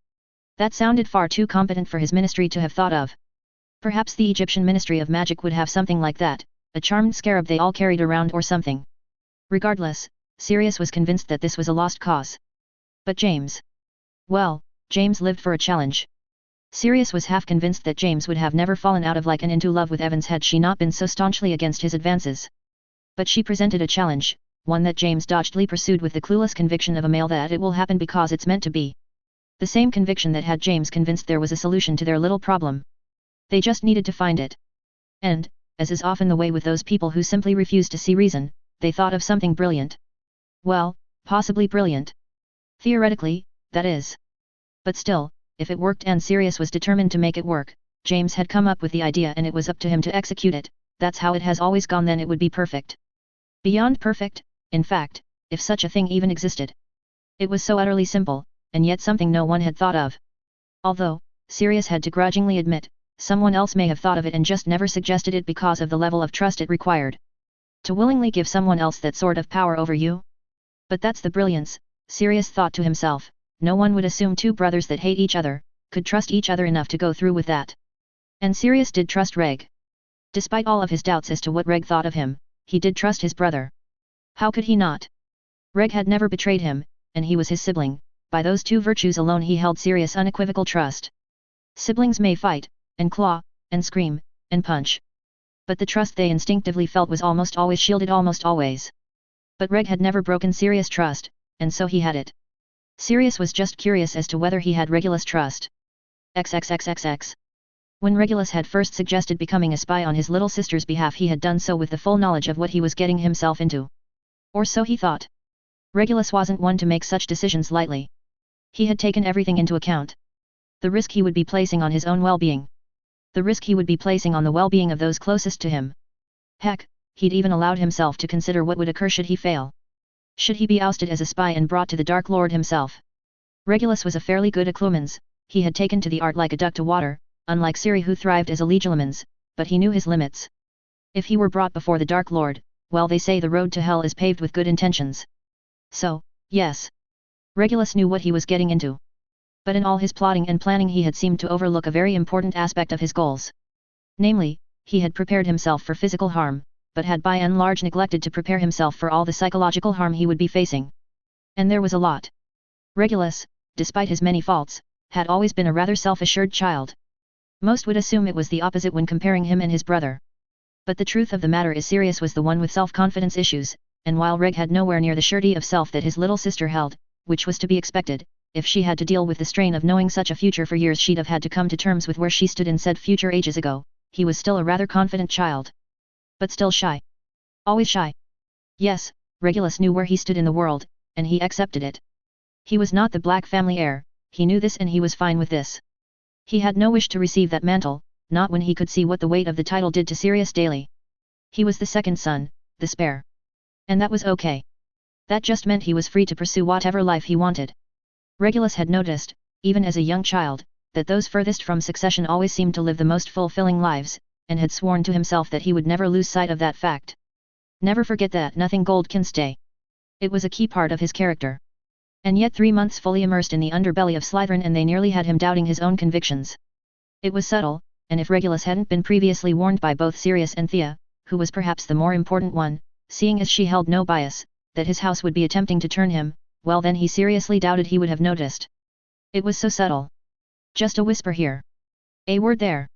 That sounded far too competent for his ministry to have thought of. Perhaps the Egyptian Ministry of Magic would have something like that, a charmed scarab they all carried around or something. Regardless, Sirius was convinced that this was a lost cause. But James? Well, James lived for a challenge. Sirius was half convinced that James would have never fallen out of like and into love with Evans had she not been so staunchly against his advances. But she presented a challenge, one that James doggedly pursued with the clueless conviction of a male that it will happen because it's meant to be. The same conviction that had James convinced there was a solution to their little problem. They just needed to find it. And, as is often the way with those people who simply refuse to see reason, they thought of something brilliant. Well, possibly brilliant. Theoretically, that is. But still, if it worked and Sirius was determined to make it work, James had come up with the idea and it was up to him to execute it. That's how it has always gone, then it would be perfect. Beyond perfect, in fact, if such a thing even existed. It was so utterly simple, and yet something no one had thought of. Although, Sirius had to grudgingly admit, someone else may have thought of it and just never suggested it because of the level of trust it required. To willingly give someone else that sort of power over you? But that's the brilliance, Sirius thought to himself. No one would assume two brothers that hate each other, could trust each other enough to go through with that. And Sirius did trust Reg. Despite all of his doubts as to what Reg thought of him, he did trust his brother. How could he not? Reg had never betrayed him, and he was his sibling. By those two virtues alone he held Sirius unequivocal trust. Siblings may fight, and claw, and scream, and punch. But the trust they instinctively felt was almost always shielded almost always. But Reg had never broken Sirius' trust, and so he had it. Sirius was just curious as to whether he had Regulus' trust. XXXXX. When Regulus had first suggested becoming a spy on his little sister's behalf, he had done so with the full knowledge of what he was getting himself into. Or so he thought. Regulus wasn't one to make such decisions lightly. He had taken everything into account. The risk he would be placing on his own well-being. The risk he would be placing on the well-being of those closest to him. Heck, he'd even allowed himself to consider what would occur should he fail. Should he be ousted as a spy and brought to the Dark Lord himself? Regulus was a fairly good Occlumens, he had taken to the art like a duck to water, unlike Ciri who thrived as a Legilimens, but he knew his limits. If he were brought before the Dark Lord, well, they say the road to hell is paved with good intentions. So, yes. Regulus knew what he was getting into. But in all his plotting and planning he had seemed to overlook a very important aspect of his goals. Namely, he had prepared himself for physical harm, but had by and large neglected to prepare himself for all the psychological harm he would be facing. And there was a lot. Regulus, despite his many faults, had always been a rather self-assured child. Most would assume it was the opposite when comparing him and his brother. But the truth of the matter is Sirius was the one with self-confidence issues, and while Reg had nowhere near the surety of self that his little sister held, which was to be expected, if she had to deal with the strain of knowing such a future for years she'd have had to come to terms with where she stood in said future ages ago, he was still a rather confident child. But still shy. Always shy. Yes, Regulus knew where he stood in the world, and he accepted it. He was not the Black family heir, he knew this and he was fine with this. He had no wish to receive that mantle, not when he could see what the weight of the title did to Sirius daily. He was the second son, the spare. And that was okay. That just meant he was free to pursue whatever life he wanted. Regulus had noticed, even as a young child, that those furthest from succession always seemed to live the most fulfilling lives, and had sworn to himself that he would never lose sight of that fact. Never forget that nothing gold can stay. It was a key part of his character. And yet 3 months fully immersed in the underbelly of Slytherin and they nearly had him doubting his own convictions. It was subtle, and if Regulus hadn't been previously warned by both Sirius and Thea, who was perhaps the more important one, seeing as she held no bias, that his house would be attempting to turn him, well then he seriously doubted he would have noticed. It was so subtle. Just a whisper here. A word there.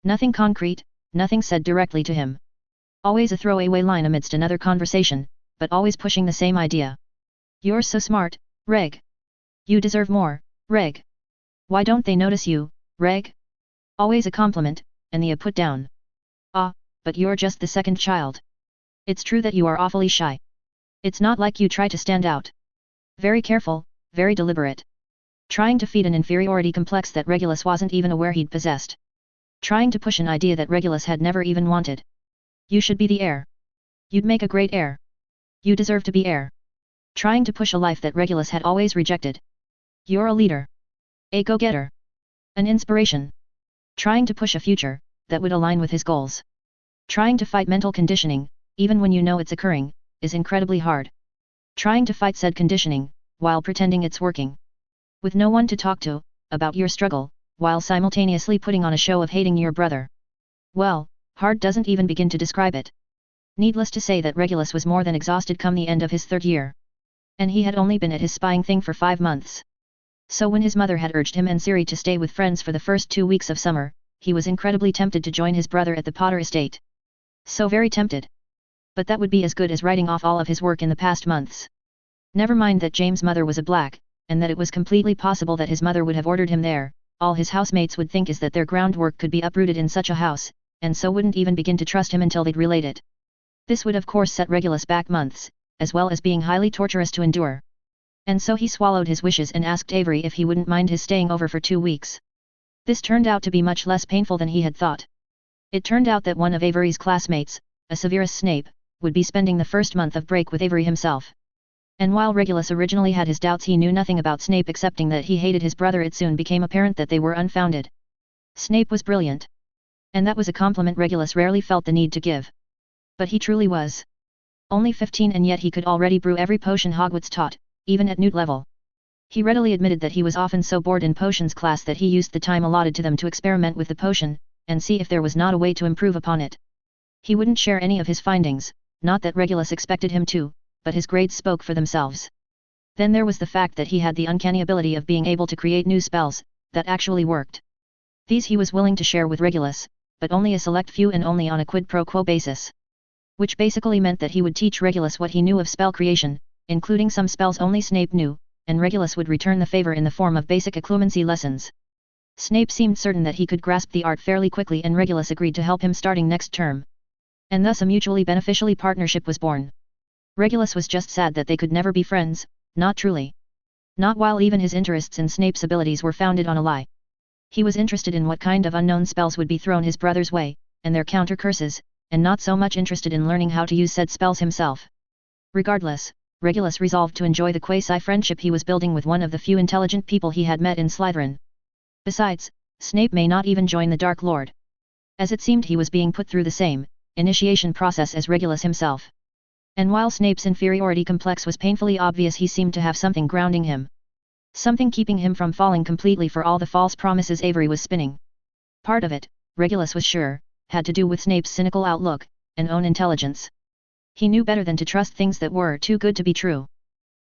Nothing concrete, nothing said directly to him. Always a throwaway line amidst another conversation, but always pushing the same idea. You're so smart, Reg. You deserve more, Reg. Why don't they notice you, Reg? Always a compliment, and the put down. Ah, but you're just the second child. It's true that you are awfully shy. It's not like you try to stand out. Very careful, very deliberate. Trying to feed an inferiority complex that Regulus wasn't even aware he'd possessed. Trying to push an idea that Regulus had never even wanted. You should be the heir. You'd make a great heir. You deserve to be heir. Trying to push a life that Regulus had always rejected. You're a leader. A go-getter. An inspiration. Trying to push a future that would align with his goals. Trying to fight mental conditioning, even when you know it's occurring, is incredibly hard. Trying to fight said conditioning, while pretending it's working. With no one to talk to, about your struggle, while simultaneously putting on a show of hating your brother. Well, hard doesn't even begin to describe it. Needless to say that Regulus was more than exhausted come the end of his 3rd year. And he had only been at his spying thing for 5 months. So when his mother had urged him and Ciri to stay with friends for the first 2 weeks of summer, he was incredibly tempted to join his brother at the Potter estate. So very tempted. But that would be as good as writing off all of his work in the past months. Never mind that James' mother was a Black, and that it was completely possible that his mother would have ordered him there, all his housemates would think is that their groundwork could be uprooted in such a house, and so wouldn't even begin to trust him until they'd relate it. This would of course set Regulus back months, as well as being highly torturous to endure. And so he swallowed his wishes and asked Avery if he wouldn't mind his staying over for 2 weeks. This turned out to be much less painful than he had thought. It turned out that one of Avery's classmates, a Severus Snape, would be spending the first month of break with Avery himself. And while Regulus originally had his doubts, he knew nothing about Snape excepting that he hated his brother. It soon became apparent that they were unfounded. Snape was brilliant. And that was a compliment Regulus rarely felt the need to give. But he truly was. Only 15 and yet he could already brew every potion Hogwarts taught, even at Newt level. He readily admitted that he was often so bored in potions class that he used the time allotted to them to experiment with the potion, and see if there was not a way to improve upon it. He wouldn't share any of his findings, not that Regulus expected him to, but his grades spoke for themselves. Then there was the fact that he had the uncanny ability of being able to create new spells, that actually worked. These he was willing to share with Regulus, but only a select few and only on a quid pro quo basis. Which basically meant that he would teach Regulus what he knew of spell creation, including some spells only Snape knew, and Regulus would return the favor in the form of basic occlumency lessons. Snape seemed certain that he could grasp the art fairly quickly, and Regulus agreed to help him starting next term. And thus a mutually beneficial partnership was born. Regulus was just sad that they could never be friends, not truly. Not while even his interests in Snape's abilities were founded on a lie. He was interested in what kind of unknown spells would be thrown his brother's way, and their counter curses, and not so much interested in learning how to use said spells himself. Regardless, Regulus resolved to enjoy the quasi-friendship he was building with one of the few intelligent people he had met in Slytherin. Besides, Snape may not even join the Dark Lord. As it seemed he was being put through the same initiation process as Regulus himself. And while Snape's inferiority complex was painfully obvious, he seemed to have something grounding him. Something keeping him from falling completely for all the false promises Avery was spinning. Part of it, Regulus was sure, had to do with Snape's cynical outlook, and own intelligence. He knew better than to trust things that were too good to be true.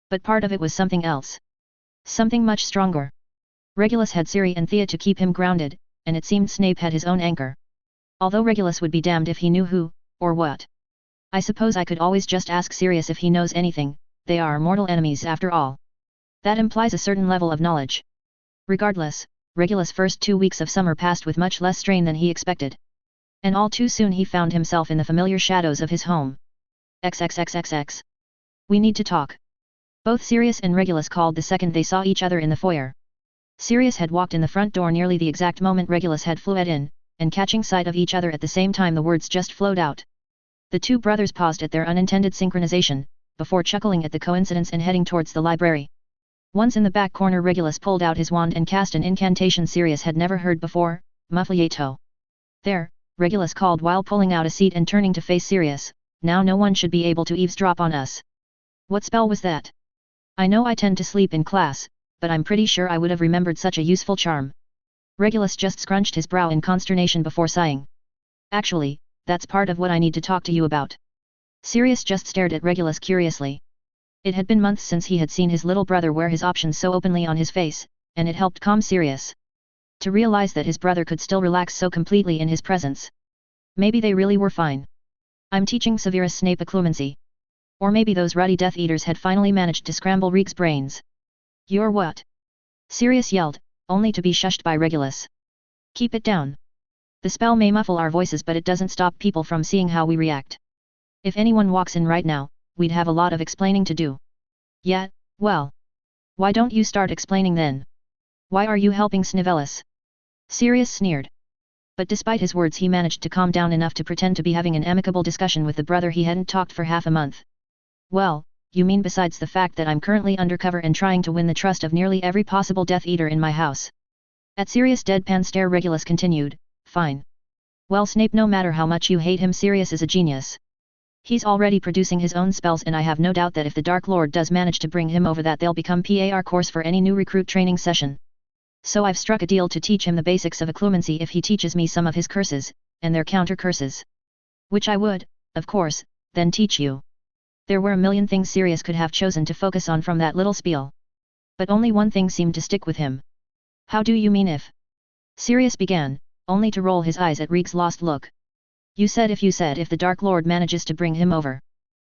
But part of it was something else. Something much stronger. Regulus had Siri and Thea to keep him grounded, and it seemed Snape had his own anchor. Although Regulus would be damned if he knew who, or what. I suppose I could always just ask Sirius if he knows anything, they are mortal enemies after all. That implies a certain level of knowledge. Regardless, Regulus' first 2 weeks of summer passed with much less strain than he expected. And all too soon he found himself in the familiar shadows of his home. XXXXX. We need to talk. Both Sirius and Regulus called the second they saw each other in the foyer. Sirius had walked in the front door nearly the exact moment Regulus had flued in, and catching sight of each other at the same time the words just flowed out. The two brothers paused at their unintended synchronization, before chuckling at the coincidence and heading towards the library. Once in the back corner Regulus pulled out his wand and cast an incantation Sirius had never heard before, Muffliato. There, Regulus called while pulling out a seat and turning to face Sirius, now no one should be able to eavesdrop on us. What spell was that? I know I tend to sleep in class, but I'm pretty sure I would have remembered such a useful charm. Regulus just scrunched his brow in consternation before sighing. Actually, that's part of what I need to talk to you about. Sirius just stared at Regulus curiously. It had been months since he had seen his little brother wear his options so openly on his face, and it helped calm Sirius. To realize that his brother could still relax so completely in his presence. Maybe they really were fine. I'm teaching Severus Snape occlumency. Or maybe those ruddy Death Eaters had finally managed to scramble Reek's brains. You're what? Sirius yelled, only to be shushed by Regulus. Keep it down. The spell may muffle our voices, but it doesn't stop people from seeing how we react. If anyone walks in right now, we'd have a lot of explaining to do. Yeah, well. Why don't you start explaining then? Why are you helping Snivellus? Sirius sneered. But despite his words he managed to calm down enough to pretend to be having an amicable discussion with the brother he hadn't talked for half a month. Well, you mean besides the fact that I'm currently undercover and trying to win the trust of nearly every possible Death Eater in my house? At Sirius' deadpan stare Regulus continued, fine. Well Snape, no matter how much you hate him, Sirius is a genius. He's already producing his own spells, and I have no doubt that if the Dark Lord does manage to bring him over, that they'll become par course for any new recruit training session. So I've struck a deal to teach him the basics of occlumency if he teaches me some of his curses, and their counter curses. Which I would, of course, then teach you. There were a million things Sirius could have chosen to focus on from that little spiel. But only one thing seemed to stick with him. How do you mean if? Sirius began, only to roll his eyes at Reek's lost look. You said if the Dark Lord manages to bring him over.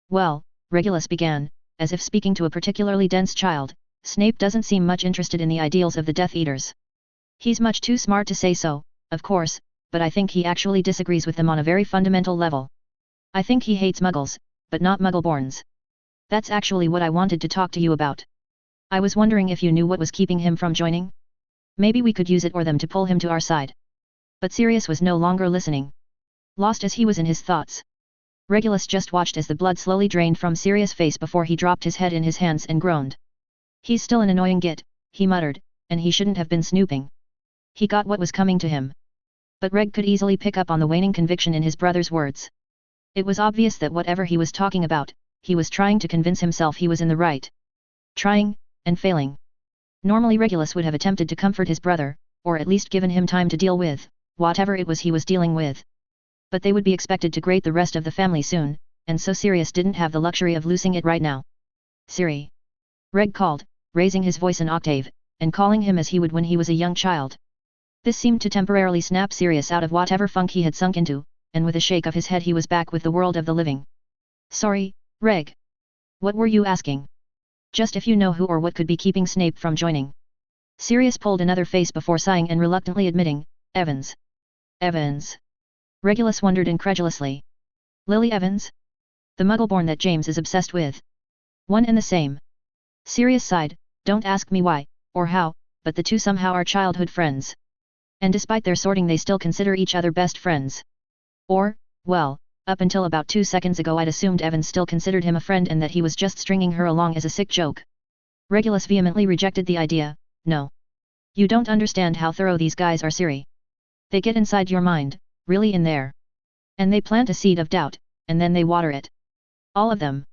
Well, Regulus began, as if speaking to a particularly dense child, Snape doesn't seem much interested in the ideals of the Death Eaters. He's much too smart to say so, of course, but I think he actually disagrees with them on a very fundamental level. I think he hates Muggles, but not Muggleborns. That's actually what I wanted to talk to you about. I was wondering if you knew what was keeping him from joining? Maybe we could use it or them to pull him to our side. But Sirius was no longer listening. Lost as he was in his thoughts. Regulus just watched as the blood slowly drained from Sirius' face before he dropped his head in his hands and groaned. He's still an annoying git, he muttered, and he shouldn't have been snooping. He got what was coming to him. But Reg could easily pick up on the waning conviction in his brother's words. It was obvious that whatever he was talking about, he was trying to convince himself he was in the right. Trying, and failing. Normally Regulus would have attempted to comfort his brother, or at least given him time to deal with whatever it was he was dealing with. But they would be expected to grate the rest of the family soon, and so Sirius didn't have the luxury of losing it right now. Siri. Reg called, raising his voice an octave, and calling him as he would when he was a young child. This seemed to temporarily snap Sirius out of whatever funk he had sunk into, and with a shake of his head he was back with the world of the living. Sorry, Reg. What were you asking? Just if you know who or what could be keeping Snape from joining. Sirius pulled another face before sighing and reluctantly admitting, Evans. Evans. Regulus wondered incredulously. Lily Evans? The Muggleborn that James is obsessed with. One and the same. Sirius sighed, don't ask me why, or how, but the two somehow are childhood friends. And despite their sorting they still consider each other best friends. Or, well, up until about 2 seconds ago I'd assumed Evans still considered him a friend and that he was just stringing her along as a sick joke. Regulus vehemently rejected the idea, no. You don't understand how thorough these guys are, Siri. They get inside your mind, really in there. And they plant a seed of doubt, and then they water it. All of them.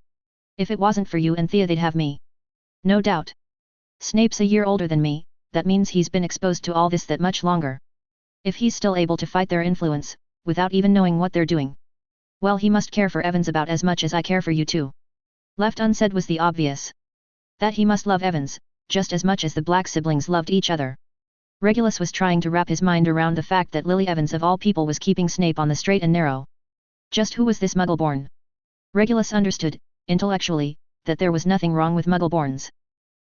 If it wasn't for you and Thea they'd have me. No doubt. Snape's a year older than me, that means he's been exposed to all this that much longer. If he's still able to fight their influence, without even knowing what they're doing. Well, he must care for Evans about as much as I care for you too. Left unsaid was the obvious. That he must love Evans, just as much as the Black siblings loved each other. Regulus was trying to wrap his mind around the fact that Lily Evans of all people was keeping Snape on the straight and narrow. Just who was this Muggleborn? Regulus understood, intellectually, that there was nothing wrong with Muggleborns.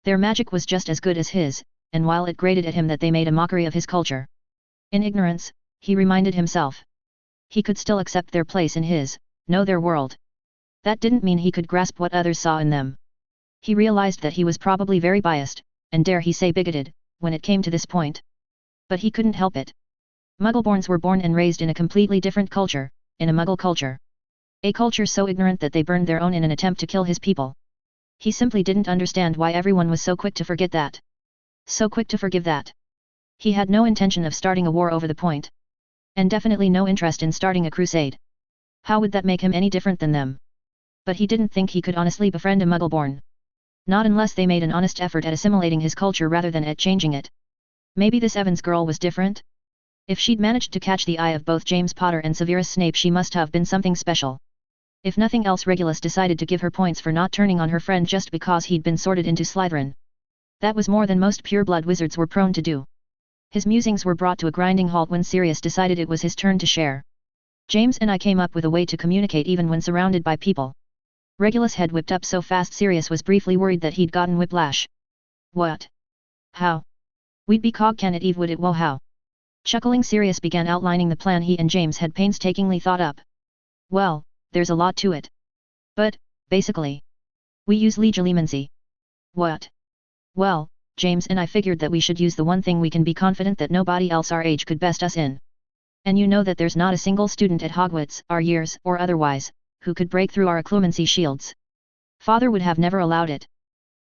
Their magic was just as good as his, and while it grated at him that they made a mockery of his culture. In ignorance, he reminded himself. He could still accept their place in his, know their world. That didn't mean he could grasp what others saw in them. He realized that he was probably very biased, and dare he say bigoted, when it came to this point. But he couldn't help it. Muggleborns were born and raised in a completely different culture, in a Muggle culture. A culture so ignorant that they burned their own in an attempt to kill his people. He simply didn't understand why everyone was so quick to forget that. So quick to forgive that. He had no intention of starting a war over the point. And definitely no interest in starting a crusade. How would that make him any different than them? But he didn't think he could honestly befriend a Muggleborn. Not unless they made an honest effort at assimilating his culture rather than at changing it. Maybe this Evans girl was different? If she'd managed to catch the eye of both James Potter and Severus Snape she must have been something special. If nothing else Regulus decided to give her points for not turning on her friend just because he'd been sorted into Slytherin. That was more than most pureblood wizards were prone to do. His musings were brought to a grinding halt when Sirius decided it was his turn to share. James and I came up with a way to communicate even when surrounded by people. Regulus' head whipped up so fast Sirius was briefly worried that he'd gotten whiplash. What? How? We'd be cogcan at Eve would it wo how? Chuckling Sirius began outlining the plan he and James had painstakingly thought up. Well, there's a lot to it. But, basically. We use legilimency. What? Well, James and I figured that we should use the one thing we can be confident that nobody else our age could best us in. And you know that there's not a single student at Hogwarts, our years or otherwise, who could break through our occlumency shields. Father would have never allowed it.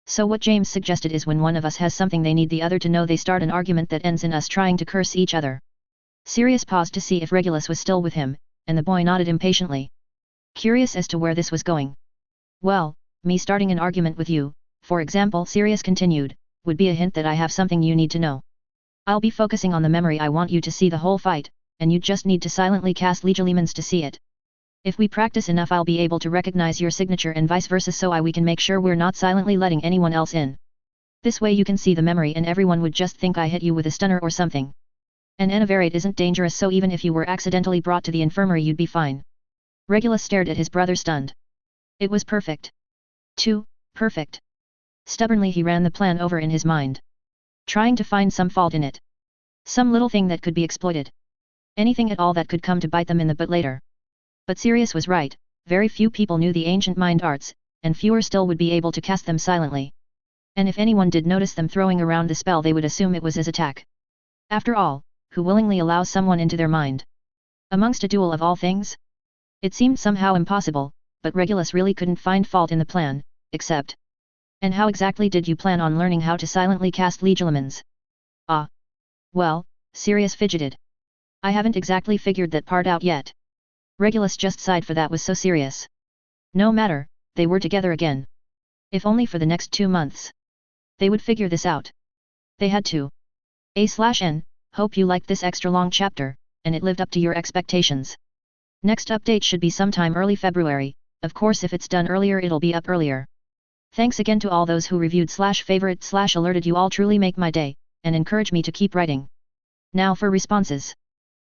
So what James suggested is when one of us has something they need the other to know they start an argument that ends in us trying to curse each other. Sirius paused to see if Regulus was still with him, and the boy nodded impatiently. Curious as to where this was going. Well, me starting an argument with you, for example, Sirius continued, would be a hint that I have something you need to know. I'll be focusing on the memory I want you to see the whole fight, and you just need to silently cast legilimens to see it. If we practice enough I'll be able to recognize your signature and vice versa so we can make sure we're not silently letting anyone else in. This way you can see the memory and everyone would just think I hit you with a stunner or something. And enervate isn't dangerous so even if you were accidentally brought to the infirmary you'd be fine. Regulus stared at his brother stunned. It was perfect. Too perfect. Stubbornly he ran the plan over in his mind. Trying to find some fault in it. Some little thing that could be exploited. Anything at all that could come to bite them in the butt later. But Sirius was right, very few people knew the ancient mind arts, and fewer still would be able to cast them silently. And if anyone did notice them throwing around the spell they would assume it was as attack. After all, who willingly allows someone into their mind? Amongst a duel of all things? It seemed somehow impossible, but Regulus really couldn't find fault in the plan, except. And how exactly did you plan on learning how to silently cast legilimens? Ah. Well, Sirius fidgeted. I haven't exactly figured that part out yet. Regulus just sighed for that was so serious. No matter, they were together again. If only for the next 2 months. They would figure this out. They had to. A/N, hope you liked this extra long chapter, and it lived up to your expectations. Next update should be sometime early February, of course if it's done earlier it'll be up earlier. Thanks again to all those who reviewed /favorite/alerted you all truly make my day, and encourage me to keep writing. Now for responses.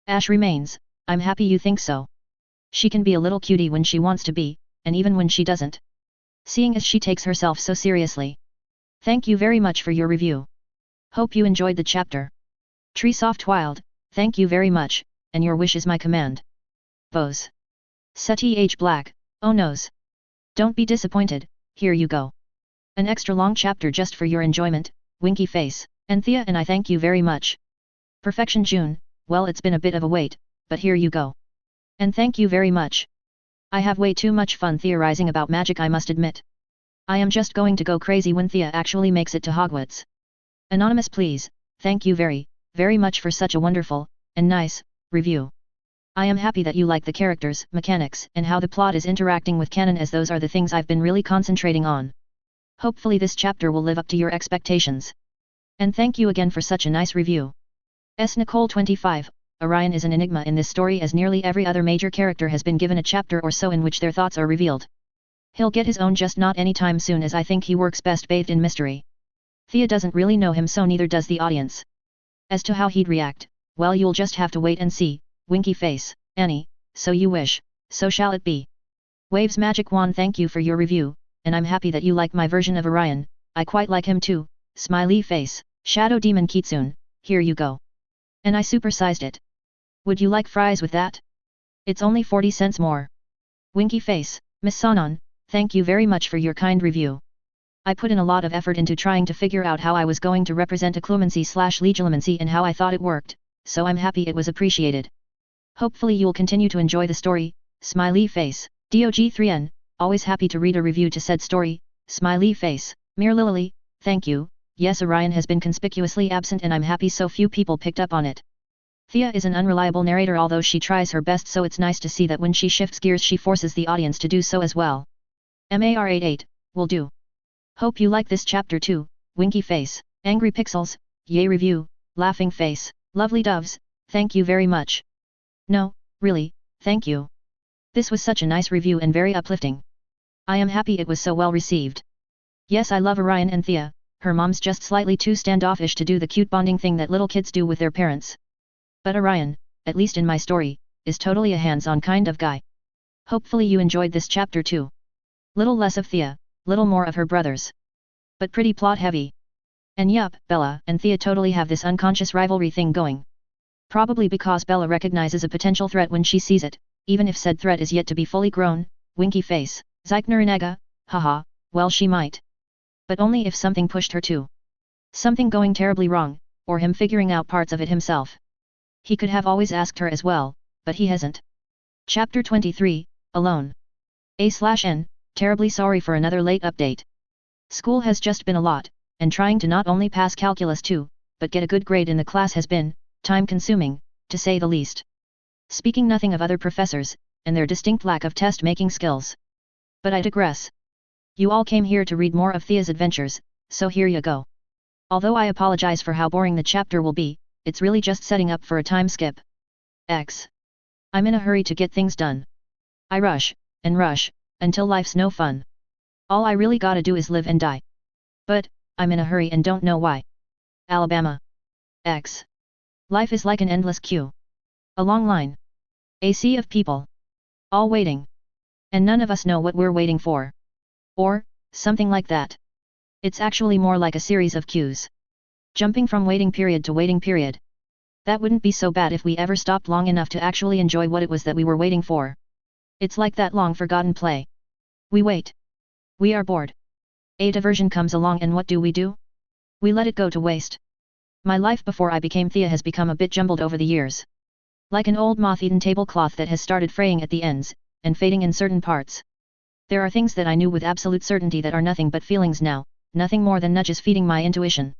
Ash remains, I'm happy you think so. She can be a little cutie when she wants to be, and even when she doesn't. Seeing as she takes herself so seriously. Thank you very much for your review. Hope you enjoyed the chapter. Treesoft Wild, thank you very much, and your wish is my command. Bose. Seth Black, oh noes. Don't be disappointed, here you go. An extra long chapter just for your enjoyment, winky face, and Thea and I thank you very much. Perfection June, well it's been a bit of a wait, but here you go. And thank you very much. I have way too much fun theorizing about magic I must admit. I am just going to go crazy when Thea actually makes it to Hogwarts. Anonymous please, thank you very much for such a wonderful, and nice, review. I am happy that you like the characters, mechanics, and how the plot is interacting with canon as those are the things I've been really concentrating on. Hopefully this chapter will live up to your expectations. And thank you again for such a nice review. Nicole 25, Orion is an enigma in this story as nearly every other major character has been given a chapter or so in which their thoughts are revealed. He'll get his own just not anytime soon as I think he works best bathed in mystery. Thea doesn't really know him so neither does the audience. As to how he'd react, well you'll just have to wait and see, winky face, Annie, so you wish, so shall it be. Waves Magic Wand thank you for your review, and I'm happy that you like my version of Orion, I quite like him too, smiley face, Shadow Demon Kitsune, here you go. And I supersized it. Would you like fries with that? It's only 40 cents more. Winky face, Miss Sanon, thank you very much for your kind review. I put in a lot of effort into trying to figure out how I was going to represent occlumency/legilimency and how I thought it worked, so I'm happy it was appreciated. Hopefully you'll continue to enjoy the story, smiley face, Dog3n, always happy to read a review to said story, smiley face, Mere Lily, thank you, yes Orion has been conspicuously absent and I'm happy so few people picked up on it. Thea is an unreliable narrator although she tries her best so it's nice to see that when she shifts gears she forces the audience to do so as well. MAR88, will do. Hope you like this chapter too, winky face, angry pixels, yay review, laughing face, lovely doves, thank you very much. No, really, thank you. This was such a nice review and very uplifting. I am happy it was so well received. Yes I love Orion and Thea, her mom's just slightly too standoffish to do the cute bonding thing that little kids do with their parents. But Orion, at least in my story, is totally a hands-on kind of guy. Hopefully you enjoyed this chapter too. Little less of Thea, little more of her brothers. But pretty plot heavy. And yup, Bella and Thea totally have this unconscious rivalry thing going. Probably because Bella recognizes a potential threat when she sees it, even if said threat is yet to be fully grown, winky face, Zeichner haha, well she might. But only if something pushed her to. Something going terribly wrong, or him figuring out parts of it himself. He could have always asked her as well, but he hasn't. Chapter 23, Alone. A/N, terribly sorry for another late update. School has just been a lot, and trying to not only pass calculus too, but get a good grade in the class has been, time-consuming, to say the least. Speaking nothing of other professors, and their distinct lack of test-making skills. But I digress. You all came here to read more of Thea's adventures, so here you go. Although I apologize for how boring the chapter will be, it's really just setting up for a time skip. I'm in a hurry to get things done. I rush, and rush, until life's no fun. All I really gotta do is live and die. But, I'm in a hurry and don't know why. Alabama. Life is like an endless queue. A long line. A sea of people. All waiting. And none of us know what we're waiting for. Or, something like that. It's actually more like a series of queues. Jumping from waiting period to waiting period. That wouldn't be so bad if we ever stopped long enough to actually enjoy what it was that we were waiting for. It's like that long forgotten play. We wait. We are bored. A diversion comes along and what do? We let it go to waste. My life before I became Thea has become a bit jumbled over the years. Like an old moth-eaten tablecloth that has started fraying at the ends, and fading in certain parts. There are things that I knew with absolute certainty that are nothing but feelings now, nothing more than nudges feeding my intuition.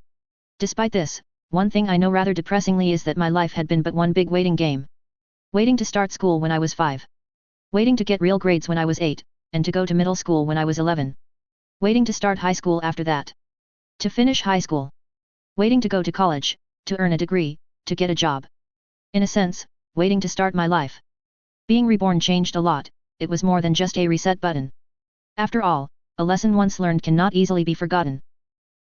Despite this, one thing I know rather depressingly is that my life had been but one big waiting game. Waiting to start school when I was 5. Waiting to get real grades when I was 8, and to go to middle school when I was 11. Waiting to start high school after that. To finish high school. Waiting to go to college, to earn a degree, to get a job. In a sense, waiting to start my life. Being reborn changed a lot, it was more than just a reset button. After all, a lesson once learned cannot easily be forgotten.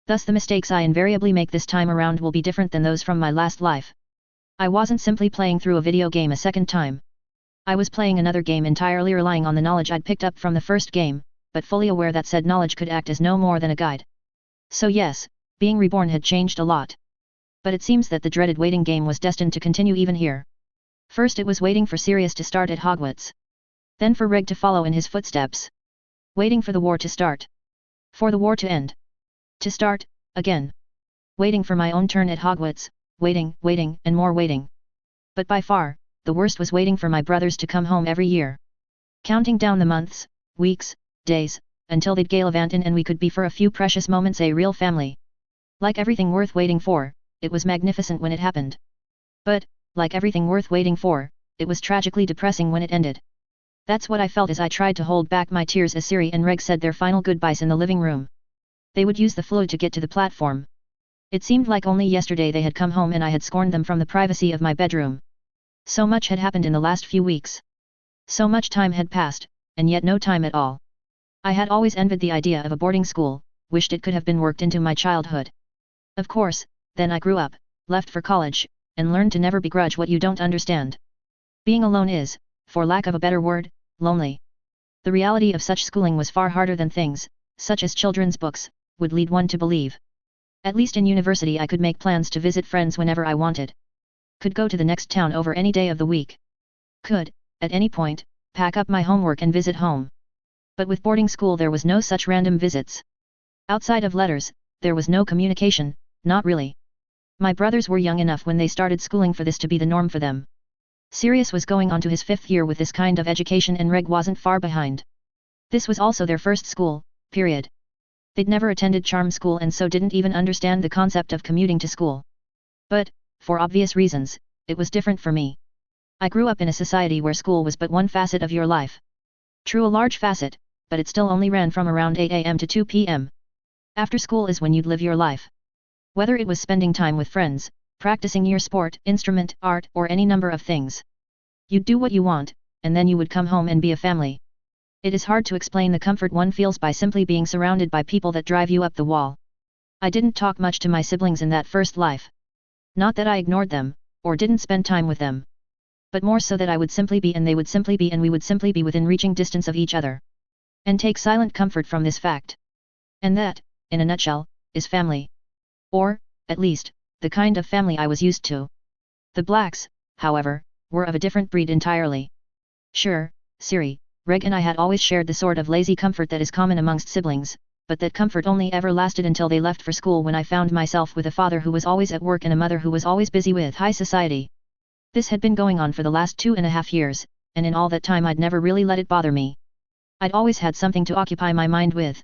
Thus the mistakes I invariably make this time around will be different than those from my last life. I wasn't simply playing through a video game a second time. I was playing another game entirely relying on the knowledge I'd picked up from the first game, but fully aware that said knowledge could act as no more than a guide. So yes, being reborn had changed a lot. But it seems that the dreaded waiting game was destined to continue even here. First it was waiting for Sirius to start at Hogwarts. Then for Reg to follow in his footsteps. Waiting for the war to start. For the war to end. To start, again. Waiting for my own turn at Hogwarts, waiting, and more waiting. But by far, the worst was waiting for my brothers to come home every year. Counting down the months, weeks, days, until they'd gallivant in and we could be for a few precious moments a real family. Like everything worth waiting for, it was magnificent when it happened. But, like everything worth waiting for, it was tragically depressing when it ended. That's what I felt as I tried to hold back my tears as Siri and Reg said their final goodbyes in the living room. They would use the floor to get to the platform. It seemed like only yesterday they had come home and I had scorned them from the privacy of my bedroom. So much had happened in the last few weeks. So much time had passed, and yet no time at all. I had always envied the idea of a boarding school, wished it could have been worked into my childhood. Of course, then I grew up, left for college, and learned to never begrudge what you don't understand. Being alone is, for lack of a better word, lonely. The reality of such schooling was far harder than things, such as children's books, would lead one to believe. At least in university I could make plans to visit friends whenever I wanted. Could go to the next town over any day of the week. Could, at any point, pack up my homework and visit home. But with boarding school there was no such random visits. Outside of letters, there was no communication, not really. My brothers were young enough when they started schooling for this to be the norm for them. Sirius was going on to his 5th year with this kind of education and Reg wasn't far behind. This was also their first school, period. They'd never attended charm school and so didn't even understand the concept of commuting to school. But, for obvious reasons, it was different for me. I grew up in a society where school was but one facet of your life. True, a large facet, but it still only ran from around 8 AM to 2 PM. After school is when you'd live your life. Whether it was spending time with friends, practicing your sport, instrument, art, or any number of things. You'd do what you want, and then you would come home and be a family. It is hard to explain the comfort one feels by simply being surrounded by people that drive you up the wall. I didn't talk much to my siblings in that first life. Not that I ignored them, or didn't spend time with them. But more so that I would simply be and they would simply be and we would simply be within reaching distance of each other. And take silent comfort from this fact. And that, in a nutshell, is family. Or, at least, the kind of family I was used to. The blacks, however, were of a different breed entirely. Sure, Siri, Reg and I had always shared the sort of lazy comfort that is common amongst siblings, but that comfort only ever lasted until they left for school when I found myself with a father who was always at work and a mother who was always busy with high society. This had been going on for the last 2.5 years, and in all that time I'd never really let it bother me. I'd always had something to occupy my mind with.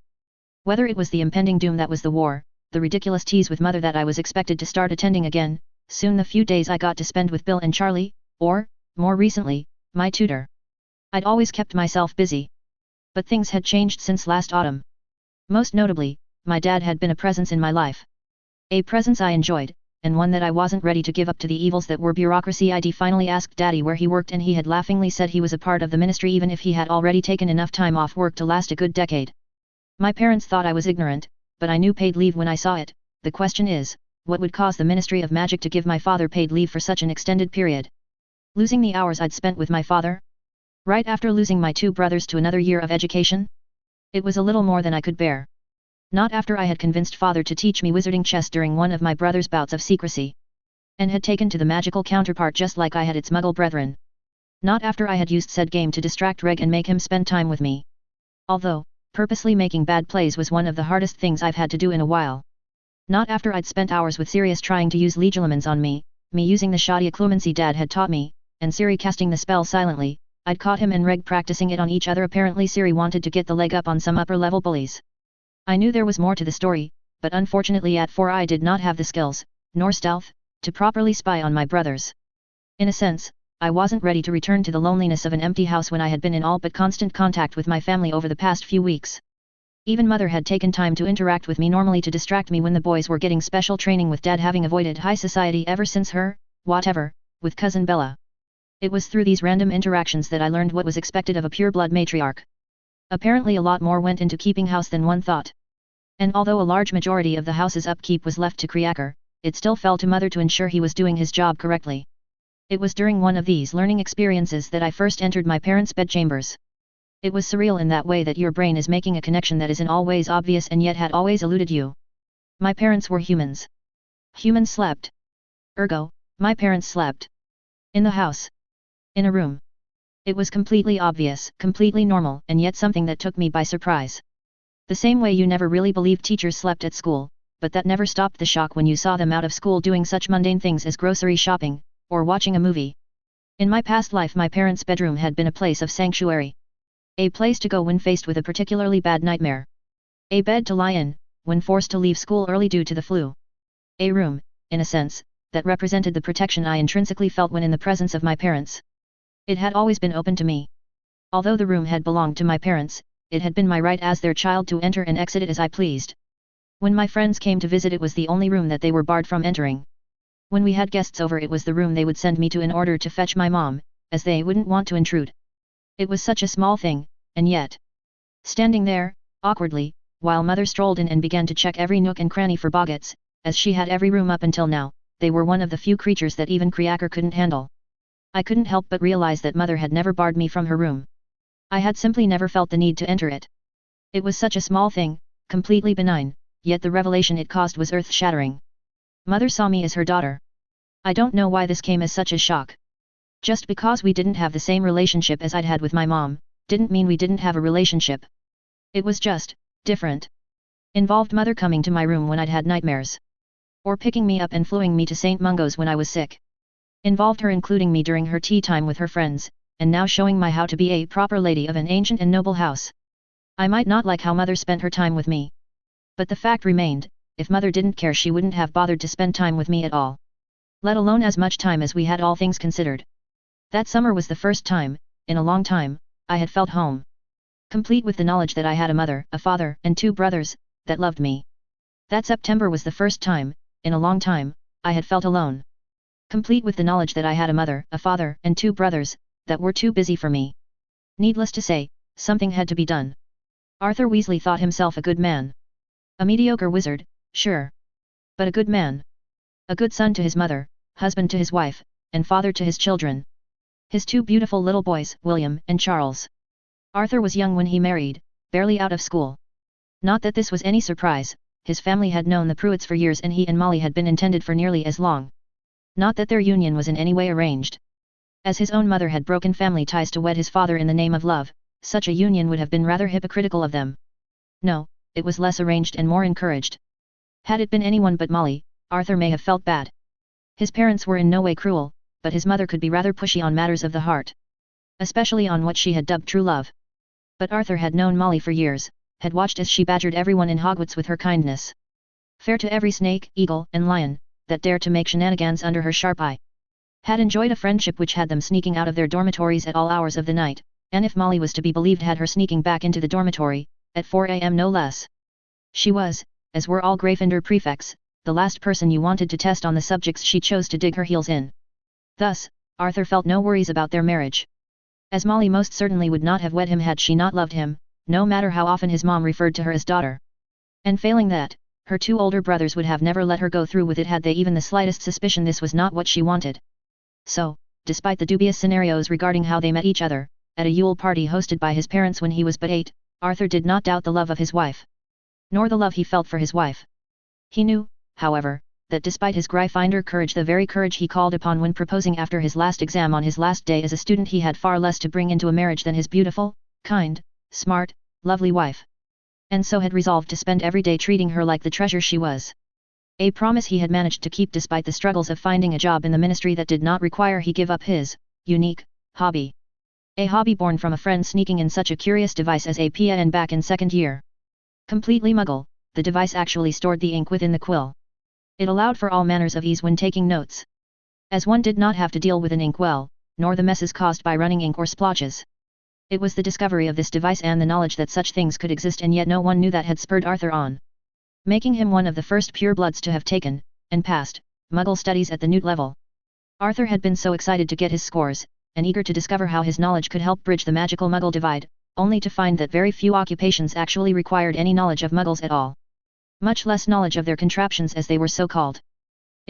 Whether it was the impending doom that was the war, the ridiculous tease with mother that I was expected to start attending again, soon the few days I got to spend with Bill and Charlie, or, more recently, my tutor. I'd always kept myself busy. But things had changed since last autumn. Most notably, my dad had been a presence in my life. A presence I enjoyed, and one that I wasn't ready to give up to the evils that were bureaucracy. I'd finally asked Daddy where he worked and he had laughingly said he was a part of the ministry even if he had already taken enough time off work to last a good decade. My parents thought I was ignorant, but I knew paid leave when I saw it. The question is, what would cause the Ministry of Magic to give my father paid leave for such an extended period? Losing the hours I'd spent with my father? Right after losing my 2 brothers to another year of education? It was a little more than I could bear. Not after I had convinced father to teach me wizarding chess during one of my brother's bouts of secrecy. And had taken to the magical counterpart just like I had its muggle brethren. Not after I had used said game to distract Reg and make him spend time with me. Although, purposely making bad plays was one of the hardest things I've had to do in a while. Not after I'd spent hours with Sirius trying to use Legilimens on me using the shoddy occlumency Dad had taught me, and Siri casting the spell silently. I'd caught him and Reg practicing it on each other. Apparently Siri wanted to get the leg up on some upper-level bullies. I knew there was more to the story, but unfortunately at 4 I did not have the skills, nor stealth, to properly spy on my brothers. In a sense, I wasn't ready to return to the loneliness of an empty house when I had been in all but constant contact with my family over the past few weeks. Even Mother had taken time to interact with me normally to distract me when the boys were getting special training with Dad having avoided high society ever since her, whatever, with cousin Bella. It was through these random interactions that I learned what was expected of a pure-blood matriarch. Apparently a lot more went into keeping house than one thought. And although a large majority of the house's upkeep was left to Kriaker, it still fell to Mother to ensure he was doing his job correctly. It was during one of these learning experiences that I first entered my parents' bedchambers. It was surreal in that way that your brain is making a connection that is in all ways obvious and yet had always eluded you. My parents were humans. Humans slept. Ergo, my parents slept. In the house. In a room. It was completely obvious, completely normal, and yet something that took me by surprise. The same way you never really believed teachers slept at school, but that never stopped the shock when you saw them out of school doing such mundane things as grocery shopping, or watching a movie. In my past life my parents' bedroom had been a place of sanctuary. A place to go when faced with a particularly bad nightmare. A bed to lie in, when forced to leave school early due to the flu. A room, in a sense, that represented the protection I intrinsically felt when in the presence of my parents. It had always been open to me. Although the room had belonged to my parents, it had been my right as their child to enter and exit it as I pleased. When my friends came to visit it was the only room that they were barred from entering. When we had guests over it was the room they would send me to in order to fetch my mom, as they wouldn't want to intrude. It was such a small thing, and yet. Standing there, awkwardly, while mother strolled in and began to check every nook and cranny for boggets, as she had every room up until now, they were one of the few creatures that even Kriaker couldn't handle. I couldn't help but realize that mother had never barred me from her room. I had simply never felt the need to enter it. It was such a small thing, completely benign, yet the revelation it caused was earth-shattering. Mother saw me as her daughter. I don't know why this came as such a shock. Just because we didn't have the same relationship as I'd had with my mom, didn't mean we didn't have a relationship. It was just different. Involved mother coming to my room when I'd had nightmares. Or picking me up and fluing me to St. Mungo's when I was sick. Involved her including me during her tea time with her friends, and now showing my how to be a proper lady of an ancient and noble house. I might not like how mother spent her time with me. But the fact remained, if mother didn't care she wouldn't have bothered to spend time with me at all. Let alone as much time as we had all things considered. That summer was the first time, in a long time, I had felt home. Complete with the knowledge that I had a mother, a father, and 2 brothers, that loved me. That September was the first time, in a long time, I had felt alone. Complete with the knowledge that I had a mother, a father, and 2 brothers, that were too busy for me. Needless to say, something had to be done. Arthur Weasley thought himself a good man. A mediocre wizard, sure. But a good man. A good son to his mother, husband to his wife, and father to his children. His 2 beautiful little boys, William and Charles. Arthur was young when he married, barely out of school. Not that this was any surprise, his family had known the Pruitts for years and he and Molly had been intended for nearly as long. Not that their union was in any way arranged. As his own mother had broken family ties to wed his father in the name of love, such a union would have been rather hypocritical of them. No, it was less arranged and more encouraged. Had it been anyone but Molly, Arthur may have felt bad. His parents were in no way cruel, but his mother could be rather pushy on matters of the heart. Especially on what she had dubbed true love. But Arthur had known Molly for years, had watched as she badgered everyone in Hogwarts with her kindness. Fair to every snake, eagle, and lion, that dared to make shenanigans under her sharp eye. Had enjoyed a friendship which had them sneaking out of their dormitories at all hours of the night, and if Molly was to be believed had her sneaking back into the dormitory, at 4 a.m. no less. She was, as were all Gryffindor prefects, the last person you wanted to test on the subjects she chose to dig her heels in. Thus, Arthur felt no worries about their marriage. As Molly most certainly would not have wed him had she not loved him, no matter how often his mom referred to her as daughter. And failing that, her 2 older brothers would have never let her go through with it had they even the slightest suspicion this was not what she wanted. So, despite the dubious scenarios regarding how they met each other, at a Yule party hosted by his parents when he was but 8, Arthur did not doubt the love of his wife. Nor the love he felt for his wife. He knew, however, that despite his Gryffindor courage, the very courage he called upon when proposing after his last exam on his last day as a student, he had far less to bring into a marriage than his beautiful, kind, smart, lovely wife. And so had resolved to spend every day treating her like the treasure she was. A promise he had managed to keep despite the struggles of finding a job in the ministry that did not require he give up his unique hobby. A hobby born from a friend sneaking in such a curious device as a pen back in 2nd year. Completely muggle, the device actually stored the ink within the quill. It allowed for all manners of ease when taking notes. As one did not have to deal with an inkwell, nor the messes caused by running ink or splotches. It was the discovery of this device and the knowledge that such things could exist and yet no one knew that had spurred Arthur on. Making him one of the first purebloods to have taken, and passed, Muggle studies at the Newt level. Arthur had been so excited to get his scores, and eager to discover how his knowledge could help bridge the magical Muggle divide, only to find that very few occupations actually required any knowledge of Muggles at all. Much less knowledge of their contraptions as they were so called.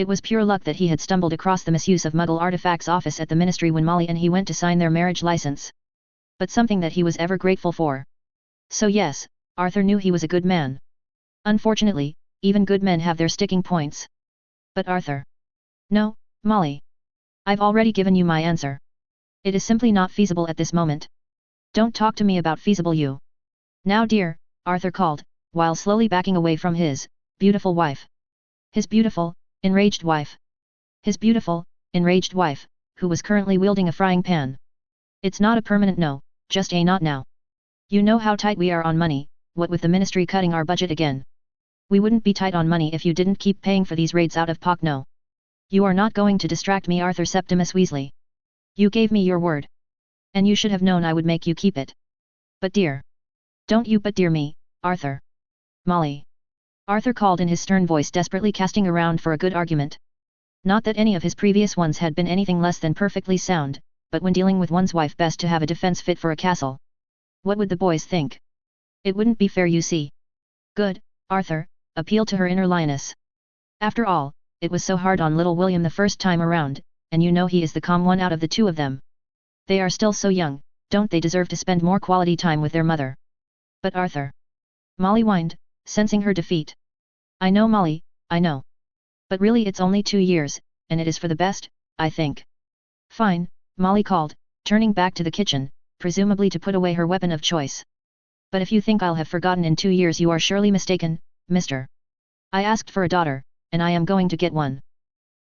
It was pure luck that he had stumbled across the misuse of Muggle artifacts office at the ministry when Molly and he went to sign their marriage license. But something that he was ever grateful for. So yes, Arthur knew he was a good man. Unfortunately, even good men have their sticking points. But Arthur. No, Molly. I've already given you my answer. It is simply not feasible at this moment. Don't talk to me about feasible you. Now dear, Arthur called, while slowly backing away from his beautiful wife. His beautiful, enraged wife. His beautiful, enraged wife, who was currently wielding a frying pan. It's not a permanent no, just a not now. You know how tight we are on money, what with the ministry cutting our budget again. We wouldn't be tight on money if you didn't keep paying for these raids out of pocket. No. You are not going to distract me, Arthur Septimus Weasley. You gave me your word. And you should have known I would make you keep it. But dear. Don't you but dear me, Arthur. Molly. Arthur called in his stern voice, desperately casting around for a good argument. Not that any of his previous ones had been anything less than perfectly sound, but when dealing with one's wife, best to have a defense fit for a castle. What would the boys think? It wouldn't be fair, you see. Good, Arthur, appeal to her inner lioness. After all, it was so hard on little William the first time around, and you know he is the calm one out of the two of them. They are still so young, don't they deserve to spend more quality time with their mother? But Arthur. Molly whined, sensing her defeat. I know, Molly, I know. But really it's only 2 years, and it is for the best, I think. Fine, Molly called, turning back to the kitchen, presumably to put away her weapon of choice. But if you think I'll have forgotten in 2 years, you are surely mistaken, mister. I asked for a daughter, and I am going to get one.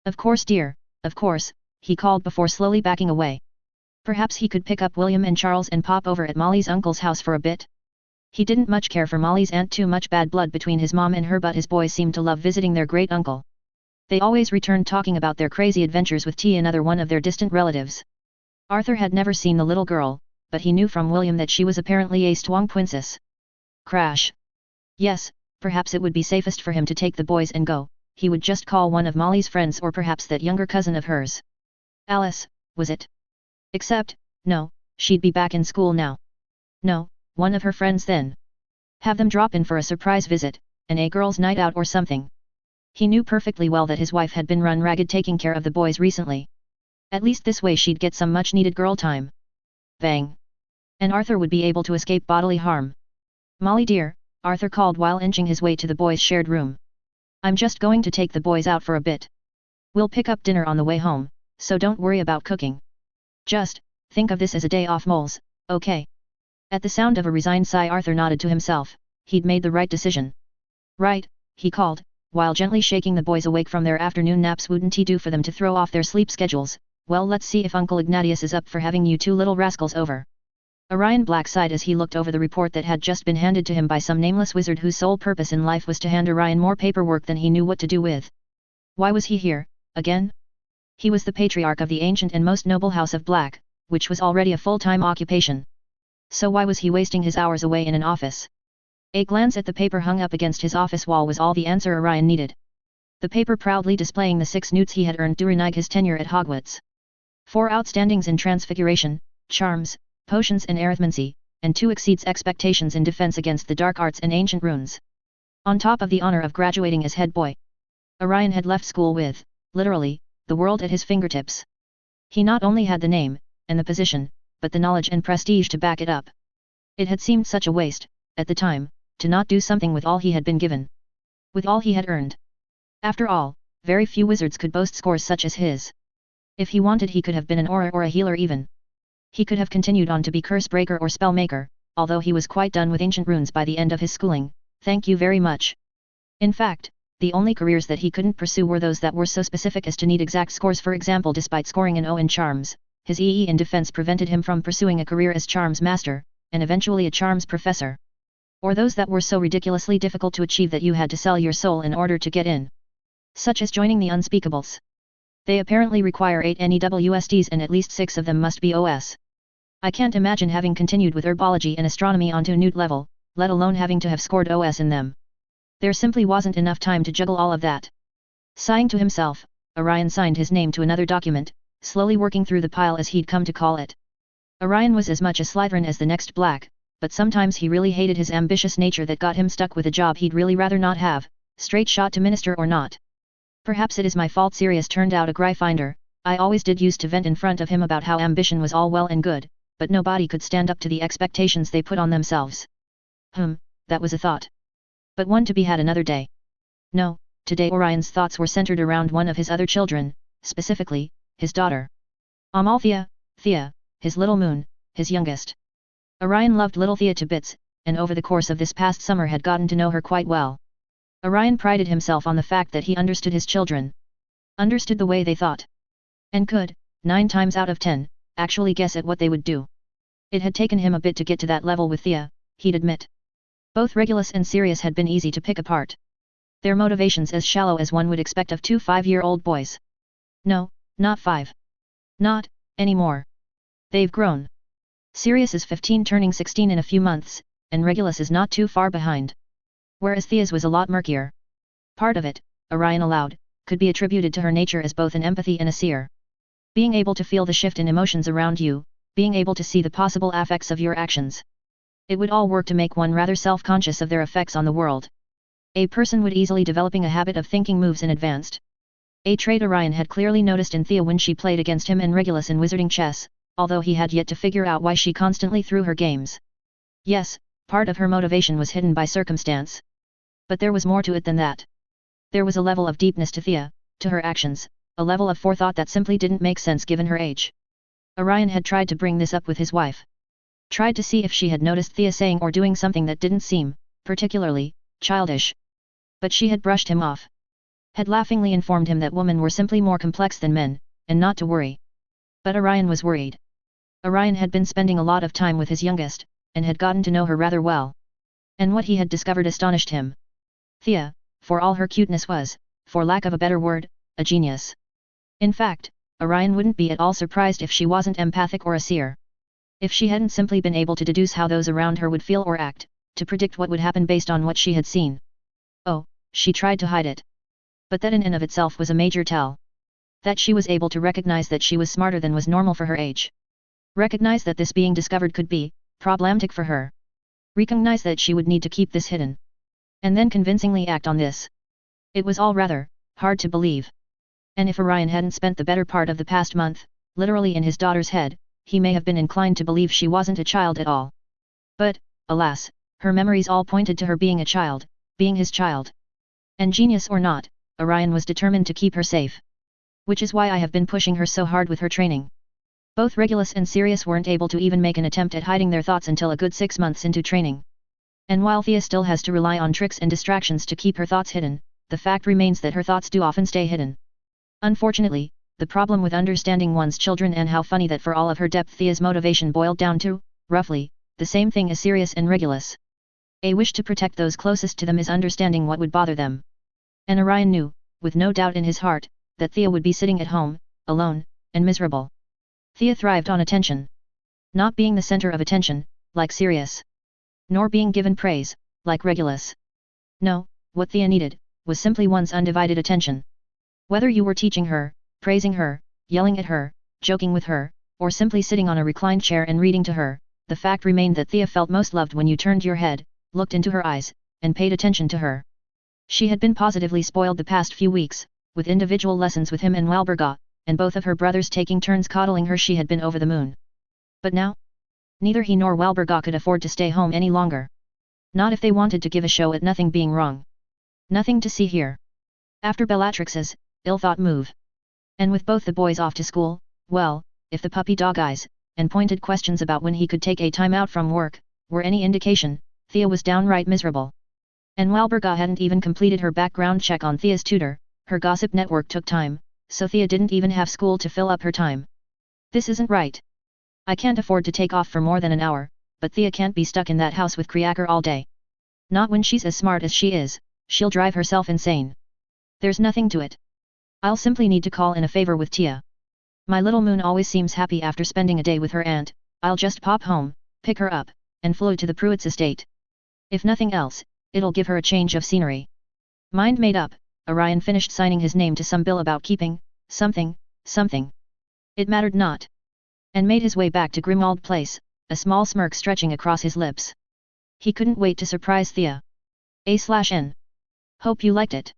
Of course, dear, of course, he called before slowly backing away. Perhaps he could pick up William and Charles and pop over at Molly's uncle's house for a bit. He didn't much care for Molly's aunt, too much bad blood between his mom and her, but his boys seemed to love visiting their great uncle. They always returned talking about their crazy adventures with T, another one of their distant relatives. Arthur had never seen the little girl, but he knew from William that she was apparently a Stwang princess. Crash. Yes, perhaps it would be safest for him to take the boys and go. He would just call one of Molly's friends, or perhaps that younger cousin of hers. Alice, was it? Except, no, she'd be back in school now. No, one of her friends then. Have them drop in for a surprise visit, and a girls' night out or something. He knew perfectly well that his wife had been run ragged taking care of the boys recently. At least this way she'd get some much-needed girl time. Bang. And Arthur would be able to escape bodily harm. Molly dear, Arthur called while inching his way to the boys' shared room. I'm just going to take the boys out for a bit. We'll pick up dinner on the way home, so don't worry about cooking. Just, think of this as a day off, moles, okay? At the sound of a resigned sigh, Arthur nodded to himself. He'd made the right decision. Right, he called, while gently shaking the boys awake from their afternoon naps. Wouldn't he do for them to throw off their sleep schedules? Well, let's see if Uncle Ignatius is up for having you two little rascals over. Orion Black sighed as he looked over the report that had just been handed to him by some nameless wizard whose sole purpose in life was to hand Orion more paperwork than he knew what to do with. Why was he here, again? He was the patriarch of the ancient and most noble House of Black, which was already a full-time occupation. So why was he wasting his hours away in an office? A glance at the paper hung up against his office wall was all the answer Orion needed. The paper proudly displaying the 6 newts he had earned during his tenure at Hogwarts. 4 outstandings in Transfiguration, Charms, Potions and Arithmancy, and 2 exceeds expectations in Defense against the Dark Arts and Ancient Runes. On top of the honor of graduating as head boy. Orion had left school with, literally, the world at his fingertips. He not only had the name, and the position, but the knowledge and prestige to back it up. It had seemed such a waste, at the time, to not do something with all he had been given. With all he had earned. After all, very few wizards could boast scores such as his. If he wanted, he could have been an aura or a healer even. He could have continued on to be curse breaker or spell maker, although he was quite done with ancient runes by the end of his schooling. Thank you very much. In fact, the only careers that he couldn't pursue were those that were so specific as to need exact scores. For example, despite scoring an O in Charms, his EE in Defense prevented him from pursuing a career as Charms Master, and eventually a Charms Professor. Or those that were so ridiculously difficult to achieve that you had to sell your soul in order to get in. Such as joining the Unspeakables. They apparently require 8 NEWSDs and at least 6 of them must be OS. I can't imagine having continued with herbology and astronomy onto newt level, let alone having to have scored OS in them. There simply wasn't enough time to juggle all of that. Sighing to himself, Orion signed his name to another document, slowly working through the pile as he'd come to call it. Orion was as much a Slytherin as the next Black, but sometimes he really hated his ambitious nature that got him stuck with a job he'd really rather not have, straight shot to minister or not. Perhaps it is my fault Sirius turned out a Gryffindor. I always did used to vent in front of him about how ambition was all well and good, but nobody could stand up to the expectations they put on themselves. That was a thought. But one to be had another day. No, today Orion's thoughts were centered around one of his other children, specifically, his daughter. Amalthea, Thea, his little moon, his youngest. Orion loved little Thea to bits, and over the course of this past summer had gotten to know her quite well. Orion prided himself on the fact that he understood his children. Understood the way they thought. And could, 9 times out of 10, actually guess at what they would do. It had taken him a bit to get to that level with Thea, he'd admit. Both Regulus and Sirius had been easy to pick apart. Their motivations as shallow as one would expect of 2 5-year-old boys. No, not 5. Not, anymore. They've grown. Sirius is 15 turning 16 in a few months, and Regulus is not too far behind. Whereas Thea's was a lot murkier. Part of it, Orion allowed, could be attributed to her nature as both an empathy and a seer. Being able to feel the shift in emotions around you, being able to see the possible effects of your actions. It would all work to make one rather self-conscious of their effects on the world. A person would easily developing a habit of thinking moves in advance. A trait Orion had clearly noticed in Thea when she played against him and Regulus in wizarding chess, although he had yet to figure out why she constantly threw her games. Yes, part of her motivation was hidden by circumstance. But there was more to it than that. There was a level of deepness to Thea, to her actions, a level of forethought that simply didn't make sense given her age. Orion had tried to bring this up with his wife. Tried to see if she had noticed Thea saying or doing something that didn't seem, particularly, childish. But she had brushed him off. Had laughingly informed him that women were simply more complex than men, and not to worry. But Orion was worried. Orion had been spending a lot of time with his youngest, and had gotten to know her rather well. And what he had discovered astonished him. Thea, for all her cuteness was, for lack of a better word, a genius. In fact, Orion wouldn't be at all surprised if she wasn't empathic or a seer. If she hadn't simply been able to deduce how those around her would feel or act, to predict what would happen based on what she had seen. Oh, she tried to hide it. But that in and of itself was a major tell. That she was able to recognize that she was smarter than was normal for her age. Recognize that this being discovered could be problematic for her. Recognize that she would need to keep this hidden. And then convincingly act on this. It was all rather hard to believe. And if Orion hadn't spent the better part of the past month, literally in his daughter's head, he may have been inclined to believe she wasn't a child at all. But, alas, her memories all pointed to her being a child, being his child. And genius or not, Orion was determined to keep her safe. Which is why I have been pushing her so hard with her training. Both Regulus and Sirius weren't able to even make an attempt at hiding their thoughts until a good 6 months into training. And while Thea still has to rely on tricks and distractions to keep her thoughts hidden, the fact remains that her thoughts do often stay hidden. Unfortunately, the problem with understanding one's children and how funny that for all of her depth Thea's motivation boiled down to, roughly, the same thing as Sirius and Regulus. A wish to protect those closest to them is understanding what would bother them. And Orion knew, with no doubt in his heart, that Thea would be sitting at home, alone, and miserable. Thea thrived on attention. Not being the center of attention, like Sirius. Nor being given praise, like Regulus. No, what Thea needed, was simply one's undivided attention. Whether you were teaching her, praising her, yelling at her, joking with her, or simply sitting on a reclined chair and reading to her, the fact remained that Thea felt most loved when you turned your head, looked into her eyes, and paid attention to her. She had been positively spoiled the past few weeks, with individual lessons with him and Walburga, and both of her brothers taking turns coddling her. She had been over the moon. But now? Neither he nor Walburga could afford to stay home any longer. Not if they wanted to give a show at nothing being wrong. Nothing to see here. After Bellatrix's ill-thought move. And with both the boys off to school, well, if the puppy dog eyes, and pointed questions about when he could take a time out from work, were any indication, Thea was downright miserable. And Walburga hadn't even completed her background check on Thea's tutor. Her gossip network took time, so Thea didn't even have school to fill up her time. This isn't right. I can't afford to take off for more than an hour, but Thea can't be stuck in that house with Kriaker all day. Not when she's as smart as she is, she'll drive herself insane. There's nothing to it. I'll simply need to call in a favor with Tia. My little moon always seems happy after spending a day with her aunt. I'll just pop home, pick her up, and flew to the Pruitts estate. If nothing else, it'll give her a change of scenery. Mind made up, Orion finished signing his name to some bill about keeping, something. It mattered not. And made his way back to Grimmauld Place, a small smirk stretching across his lips. He couldn't wait to surprise Thea. A/N. Hope you liked it.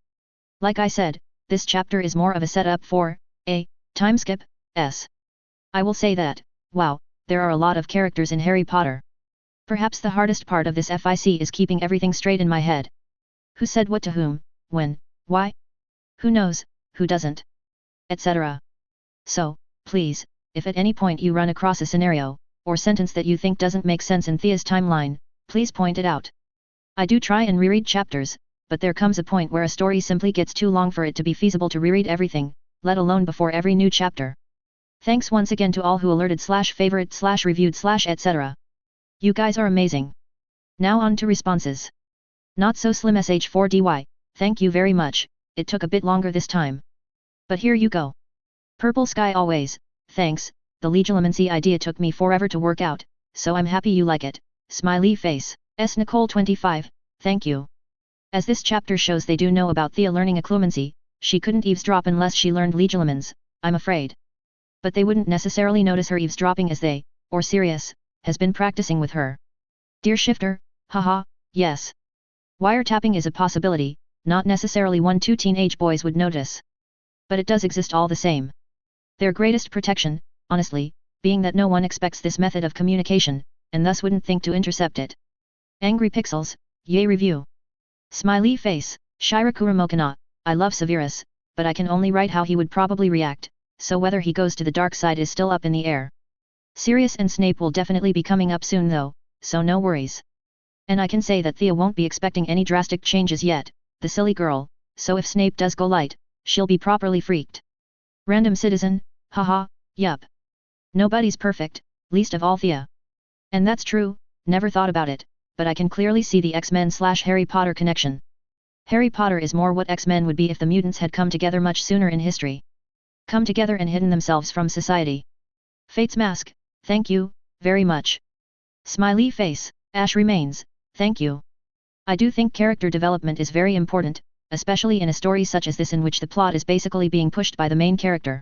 Like I said, this chapter is more of a setup for a time skip. I will say that, wow, there are a lot of characters in Harry Potter. Perhaps the hardest part of this FIC is keeping everything straight in my head. Who said what to whom, when, why? Who knows, who doesn't? Etc. So, please, if at any point you run across a scenario, or sentence that you think doesn't make sense in Thea's timeline, please point it out. I do try and reread chapters, but there comes a point where a story simply gets too long for it to be feasible to reread everything, let alone before every new chapter. Thanks once again to all who alerted / favorite / reviewed / etc. You guys are amazing. Now on to responses. Not so slim sh4dy, thank you very much, it took a bit longer this time. But here you go. Purple sky always, thanks, the legilimency idea took me forever to work out, so I'm happy you like it, smiley face. S Nicole 25, thank you. As this chapter shows they do know about Thea learning occlumency, she couldn't eavesdrop unless she learned legilimens, I'm afraid. But they wouldn't necessarily notice her eavesdropping as they, or Sirius, has been practicing with her. Dear Shifter, haha, yes. Wiretapping is a possibility, not necessarily one two teenage boys would notice. But it does exist all the same. Their greatest protection, honestly, being that no one expects this method of communication, and thus wouldn't think to intercept it. Angry Pixels, yay review. Smiley face, Shirakura Mokana, I love Severus, but I can only write how he would probably react, so whether he goes to the dark side is still up in the air. Sirius and Snape will definitely be coming up soon though, so no worries. And I can say that Thea won't be expecting any drastic changes yet, the silly girl, so if Snape does go light, she'll be properly freaked. Random citizen, haha, yup. Nobody's perfect, least of all Thea. And that's true, never thought about it, but I can clearly see the X-Men / Harry Potter connection. Harry Potter is more what X-Men would be if the mutants had come together much sooner in history. Come together and hidden themselves from society. Fate's Mask, thank you, very much. Smiley face, Ash Remains, thank you. I do think character development is very important, especially in a story such as this in which the plot is basically being pushed by the main character.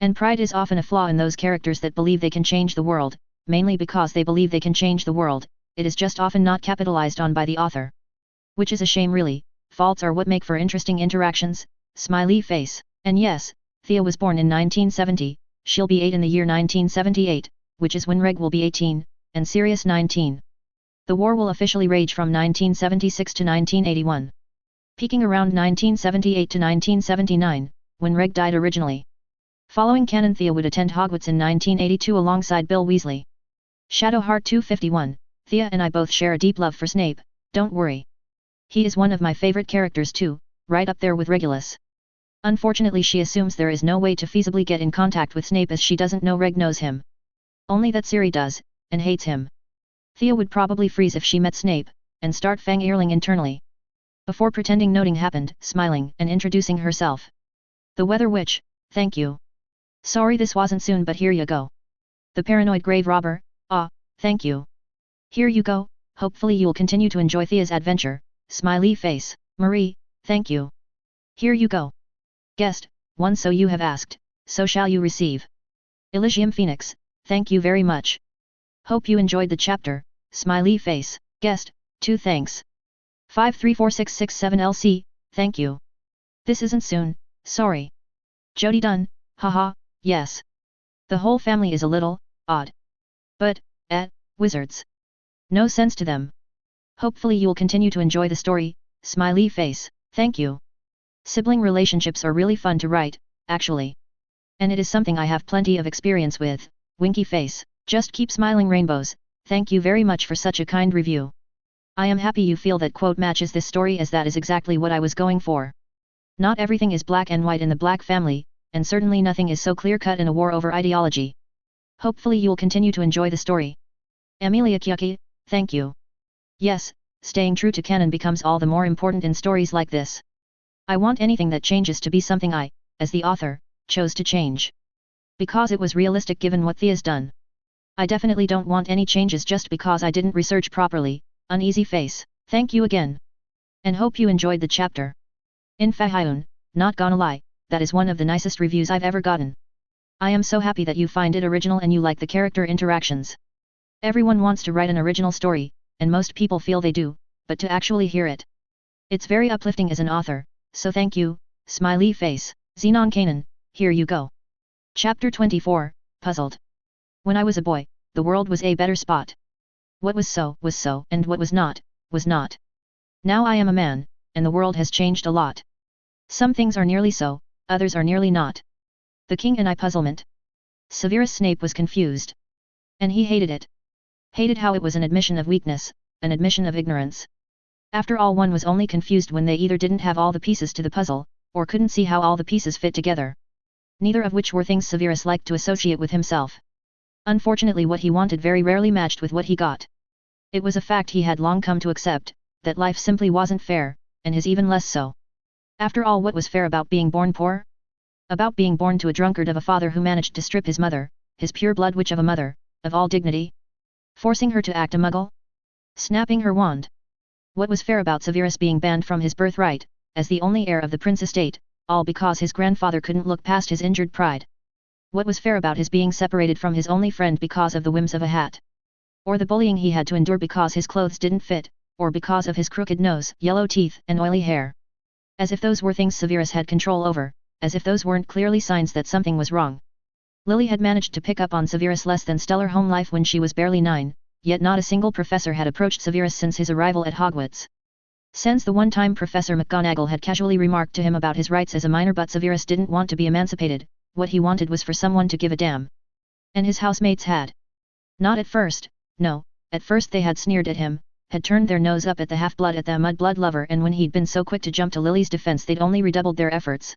And pride is often a flaw in those characters that believe they can change the world, mainly because they believe they can change the world, it is just often not capitalized on by the author. Which is a shame really, faults are what make for interesting interactions, smiley face, and yes, Thea was born in 1970, she'll be 8 in the year 1978, which is when Reg will be 18, and Sirius 19. The war will officially rage from 1976 to 1981. Peaking around 1978 to 1979, when Reg died originally. Following canon Thea would attend Hogwarts in 1982 alongside Bill Weasley. Shadowheart 251, Thea and I both share a deep love for Snape, don't worry. He is one of my favorite characters too, right up there with Regulus. Unfortunately she assumes there is no way to feasibly get in contact with Snape as she doesn't know Reg knows him. Only that Siri does, and hates him. Thea would probably freeze if she met Snape, and start fang-earling internally. Before pretending nothing happened, smiling and introducing herself. The Weather Witch, thank you. Sorry this wasn't soon but here you go. The Paranoid Grave Robber, thank you. Here you go, hopefully you'll continue to enjoy Thea's adventure, smiley face, Marie, thank you. Here you go. Guest, one so you have asked, so shall you receive. Elysium Phoenix, thank you very much. Hope you enjoyed the chapter, smiley face, guest, 2 thanks. 534667 LC, thank you. This isn't soon, sorry. Jody Dunn, haha, yes. The whole family is a little odd. But, wizards. No sense to them. Hopefully you'll continue to enjoy the story, smiley face, thank you. Sibling relationships are really fun to write, actually. And it is something I have plenty of experience with, winky face, just keep smiling rainbows, thank you very much for such a kind review. I am happy you feel that quote matches this story as that is exactly what I was going for. Not everything is black and white in the Black family, and certainly nothing is so clear-cut in a war over ideology. Hopefully you'll continue to enjoy the story. Amelia Kyuki, thank you. Yes, staying true to canon becomes all the more important in stories like this. I want anything that changes to be something I, as the author, chose to change. Because it was realistic given what Thea's done. I definitely don't want any changes just because I didn't research properly, uneasy face, thank you again. And hope you enjoyed the chapter. In Fahyun, not gonna lie, that is one of the nicest reviews I've ever gotten. I am so happy that you find it original and you like the character interactions. Everyone wants to write an original story, and most people feel they do, but to actually hear it. It's very uplifting as an author, so thank you, smiley face, Xenon Kanan, here you go. Chapter 24, Puzzled. When I was a boy, the world was a better spot. What was so, and what was not, was not. Now I am a man, and the world has changed a lot. Some things are nearly so, others are nearly not. The king and I puzzlement. Severus Snape was confused. And he hated it. Hated how it was an admission of weakness, an admission of ignorance. After all, one was only confused when they either didn't have all the pieces to the puzzle, or couldn't see how all the pieces fit together. Neither of which were things Severus liked to associate with himself. Unfortunately, what he wanted very rarely matched with what he got. It was a fact he had long come to accept, that life simply wasn't fair, and his even less so. After all, what was fair about being born poor? About being born to a drunkard of a father who managed to strip his mother, his pure blood witch of a mother, of all dignity? Forcing her to act a muggle? Snapping her wand? What was fair about Severus being banned from his birthright, as the only heir of the prince estate, all because his grandfather couldn't look past his injured pride? What was fair about his being separated from his only friend because of the whims of a hat? Or the bullying he had to endure because his clothes didn't fit, or because of his crooked nose, yellow teeth, and oily hair? As if those were things Severus had control over, as if those weren't clearly signs that something was wrong. Lily had managed to pick up on Severus' less than stellar home life when she was barely 9, yet not a single professor had approached Severus since his arrival at Hogwarts. Since the one time Professor McGonagall had casually remarked to him about his rights as a minor, but Severus didn't want to be emancipated, what he wanted was for someone to give a damn. And his housemates had. Not at first, no, at first they had sneered at him, had turned their nose up at the half-blood, at the mudblood lover, and when he'd been so quick to jump to Lily's defense they'd only redoubled their efforts.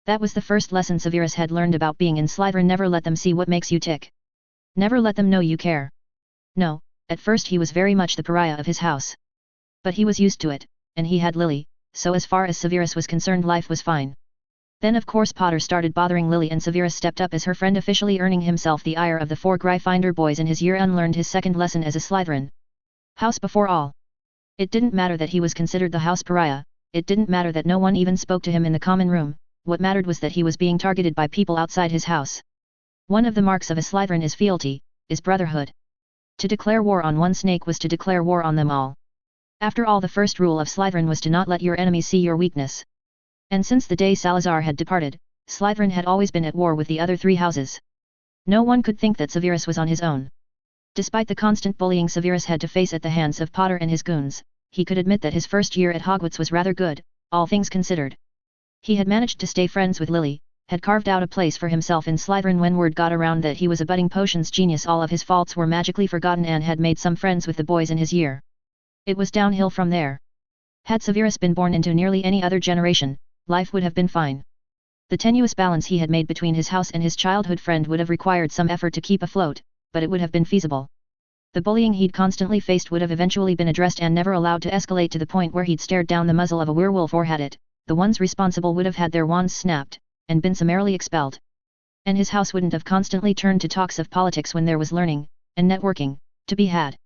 That was the first lesson Severus had learned about being in Slytherin: never let them see what makes you tick. Never let them know you care. No, at first he was very much the pariah of his house. But he was used to it, and he had Lily, so as far as Severus was concerned life was fine. Then of course Potter started bothering Lily, and Severus stepped up as her friend, officially earning himself the ire of the 4 Gryffindor boys in his year, unlearned his second lesson as a Slytherin. House before all. It didn't matter that he was considered the house pariah, it didn't matter that no one even spoke to him in the common room, what mattered was that he was being targeted by people outside his house. One of the marks of a Slytherin is fealty, is brotherhood. To declare war on one snake was to declare war on them all. After all, the first rule of Slytherin was to not let your enemies see your weakness. And since the day Salazar had departed, Slytherin had always been at war with the other 3 houses. No one could think that Severus was on his own. Despite the constant bullying Severus had to face at the hands of Potter and his goons, he could admit that his first year at Hogwarts was rather good, all things considered. He had managed to stay friends with Lily, had carved out a place for himself in Slytherin when word got around that he was a budding potions genius. All of his faults were magically forgotten, and had made some friends with the boys in his year. It was downhill from there. Had Severus been born into nearly any other generation, life would have been fine. The tenuous balance he had made between his house and his childhood friend would have required some effort to keep afloat, but it would have been feasible. The bullying he'd constantly faced would have eventually been addressed and never allowed to escalate to the point where he'd stared down the muzzle of a werewolf, or had it, the ones responsible would have had their wands snapped, and been summarily expelled. And his house wouldn't have constantly turned to talks of politics when there was learning, and networking, to be had.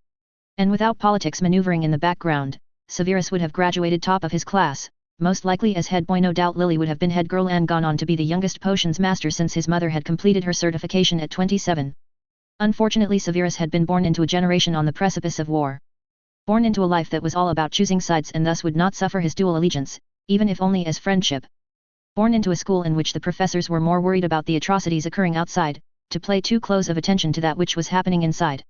And without politics maneuvering in the background, Severus would have graduated top of his class, most likely as head boy. No doubt Lily would have been head girl and gone on to be the youngest potions master, since his mother had completed her certification at 27. Unfortunately, Severus had been born into a generation on the precipice of war. Born into a life that was all about choosing sides, and thus would not suffer his dual allegiance, even if only as friendship. Born into a school in which the professors were more worried about the atrocities occurring outside, to pay too close of attention to that which was happening inside.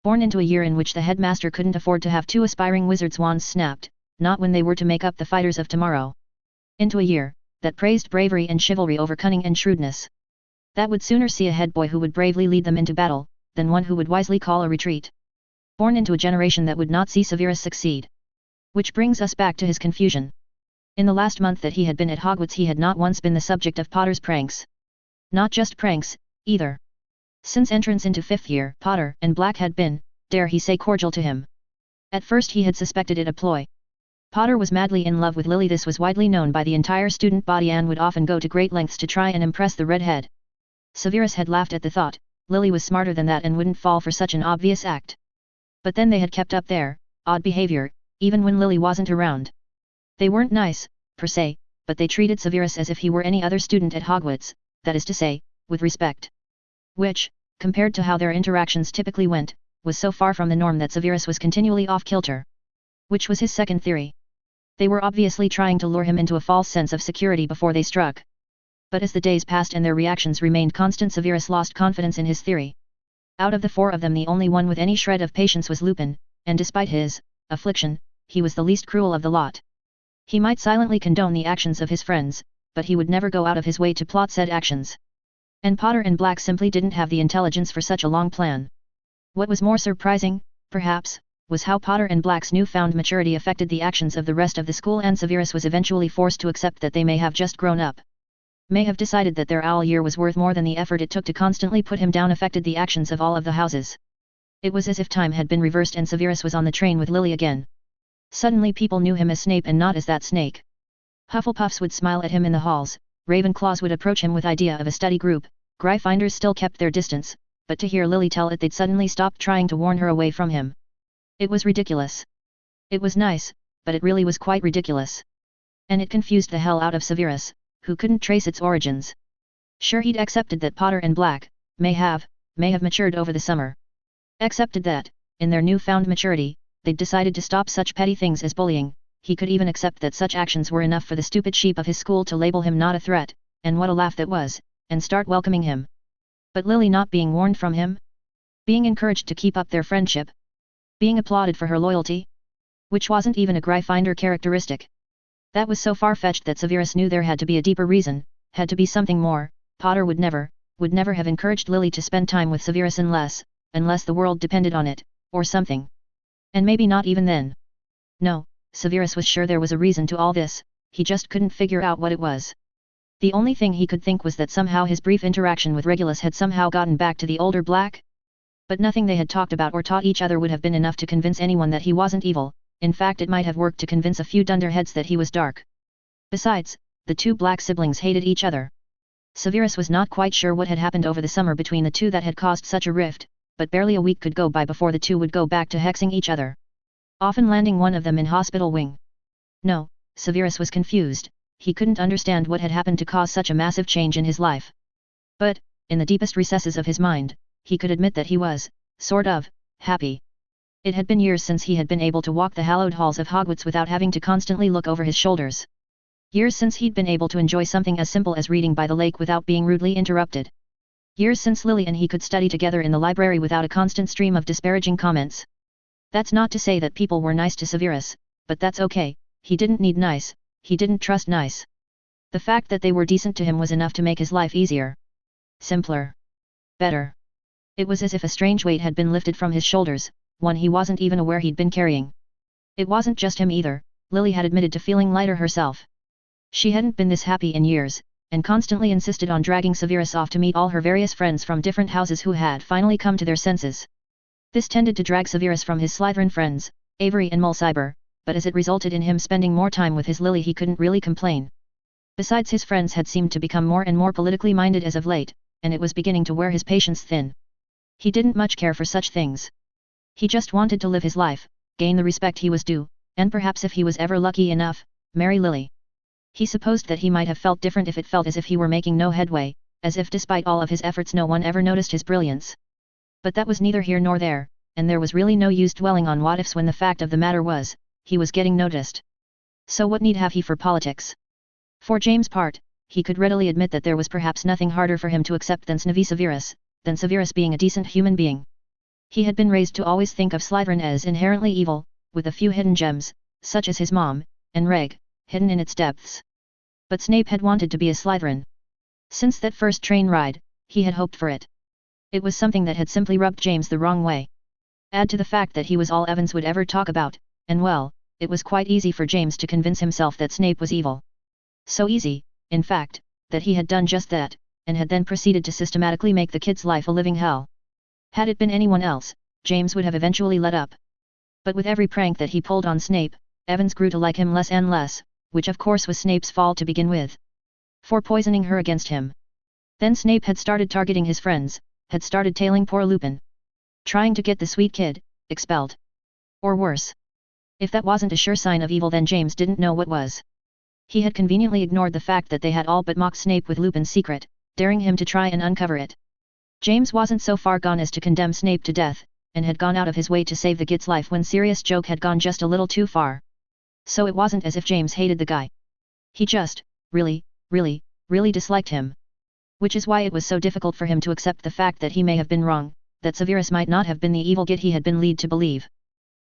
Born into a year in which the headmaster couldn't afford to have 2 aspiring wizards' wands snapped, not when they were to make up the fighters of tomorrow. Into a year that praised bravery and chivalry over cunning and shrewdness. That would sooner see a head boy who would bravely lead them into battle, than one who would wisely call a retreat. Born into a generation that would not see Severus succeed. Which brings us back to his confusion. In the last month that he had been at Hogwarts, he had not once been the subject of Potter's pranks. Not just pranks, either. Since entrance into 5th year, Potter and Black had been, dare he say, cordial to him. At first he had suspected it a ploy. Potter was madly in love with Lily. This was widely known by the entire student body, and would often go to great lengths to try and impress the redhead. Severus had laughed at the thought. Lily was smarter than that and wouldn't fall for such an obvious act. But then they had kept up their odd behavior, even when Lily wasn't around. They weren't nice, per se, but they treated Severus as if he were any other student at Hogwarts, that is to say, with respect. Which, compared to how their interactions typically went, was so far from the norm that Severus was continually off kilter. Which was his second theory. They were obviously trying to lure him into a false sense of security before they struck. But as the days passed and their reactions remained constant, Severus lost confidence in his theory. Out of the four of them, the only one with any shred of patience was Lupin, and despite his affliction, he was the least cruel of the lot. He might silently condone the actions of his friends, but he would never go out of his way to plot said actions. And Potter and Black simply didn't have the intelligence for such a long plan. What was more surprising, perhaps, was how Potter and Black's newfound maturity affected the actions of the rest of the school, and Severus was eventually forced to accept that they may have just grown up. May have decided that their owl year was worth more than the effort it took to constantly put him down affected the actions of all of the houses. It was as if time had been reversed and Severus was on the train with Lily again. Suddenly people knew him as Snape and not as that snake. Hufflepuffs would smile at him in the halls, Ravenclaws would approach him with idea of a study group, Gryffindors still kept their distance, but to hear Lily tell it they'd suddenly stopped trying to warn her away from him. It was ridiculous. It was nice, but it really was quite ridiculous. And it confused the hell out of Severus, who couldn't trace its origins. Sure, he'd accepted that Potter and Black may have matured over the summer. Accepted that, in their newfound maturity, they'd decided to stop such petty things as bullying. He could even accept that such actions were enough for the stupid sheep of his school to label him not a threat, and what a laugh that was, and start welcoming him. But Lily not being warned from him? Being encouraged to keep up their friendship? Being applauded for her loyalty? Which wasn't even a Gryffindor characteristic. That was so far-fetched that Severus knew there had to be a deeper reason, had to be something more. Potter would never have encouraged Lily to spend time with Severus unless the world depended on it, or something. And maybe not even then. No, Severus was sure there was a reason to all this, he just couldn't figure out what it was. The only thing he could think was that somehow his brief interaction with Regulus had somehow gotten back to the older Black. But nothing they had talked about or taught each other would have been enough to convince anyone that he wasn't evil. In fact, it might have worked to convince a few dunderheads that he was dark. Besides, the two Black siblings hated each other. Severus was not quite sure what had happened over the summer between the two that had caused such a rift, but barely a week could go by before the two would go back to hexing each other, often landing one of them in hospital wing. No, Severus was confused, he couldn't understand what had happened to cause such a massive change in his life. But, in the deepest recesses of his mind, he could admit that he was, sort of, happy. It had been years since he had been able to walk the hallowed halls of Hogwarts without having to constantly look over his shoulders. Years since he'd been able to enjoy something as simple as reading by the lake without being rudely interrupted. Years since Lily and he could study together in the library without a constant stream of disparaging comments. That's not to say that people were nice to Severus, but that's okay, he didn't need nice, he didn't trust nice. The fact that they were decent to him was enough to make his life easier. Simpler. Better. It was as if a strange weight had been lifted from his shoulders, one he wasn't even aware he'd been carrying. It wasn't just him either, Lily had admitted to feeling lighter herself. She hadn't been this happy in years, and constantly insisted on dragging Severus off to meet all her various friends from different houses who had finally come to their senses. This tended to drag Severus from his Slytherin friends, Avery and Mulciber, but as it resulted in him spending more time with his Lily he couldn't really complain. Besides, his friends had seemed to become more and more politically minded as of late, and it was beginning to wear his patience thin. He didn't much care for such things. He just wanted to live his life, gain the respect he was due, and perhaps if he was ever lucky enough, marry Lily. He supposed that he might have felt different if it felt as if he were making no headway, as if despite all of his efforts no one ever noticed his brilliance. But that was neither here nor there, and there was really no use dwelling on what-ifs when the fact of the matter was, he was getting noticed. So what need have he for politics? For James' part, he could readily admit that there was perhaps nothing harder for him to accept than Severus being a decent human being. He had been raised to always think of Slytherin as inherently evil, with a few hidden gems, such as his mom, and Reg, hidden in its depths. But Snape had wanted to be a Slytherin. Since that first train ride, he had hoped for it. It was something that had simply rubbed James the wrong way. Add to the fact that he was all Evans would ever talk about, and well, it was quite easy for James to convince himself that Snape was evil. So easy, in fact, that he had done just that, and had then proceeded to systematically make the kid's life a living hell. Had it been anyone else, James would have eventually let up. But with every prank that he pulled on Snape, Evans grew to like him less and less, which of course was Snape's fault to begin with. For poisoning her against him. Then Snape had started targeting his friends, had started tailing poor Lupin. Trying to get the sweet kid expelled. Or worse. If that wasn't a sure sign of evil, then James didn't know what was. He had conveniently ignored the fact that they had all but mocked Snape with Lupin's secret, daring him to try and uncover it. James wasn't so far gone as to condemn Snape to death, and had gone out of his way to save the kid's life when Sirius' joke had gone just a little too far. So it wasn't as if James hated the guy. He just, really disliked him. Which is why it was so difficult for him to accept the fact that he may have been wrong, that Severus might not have been the evil git he had been led to believe.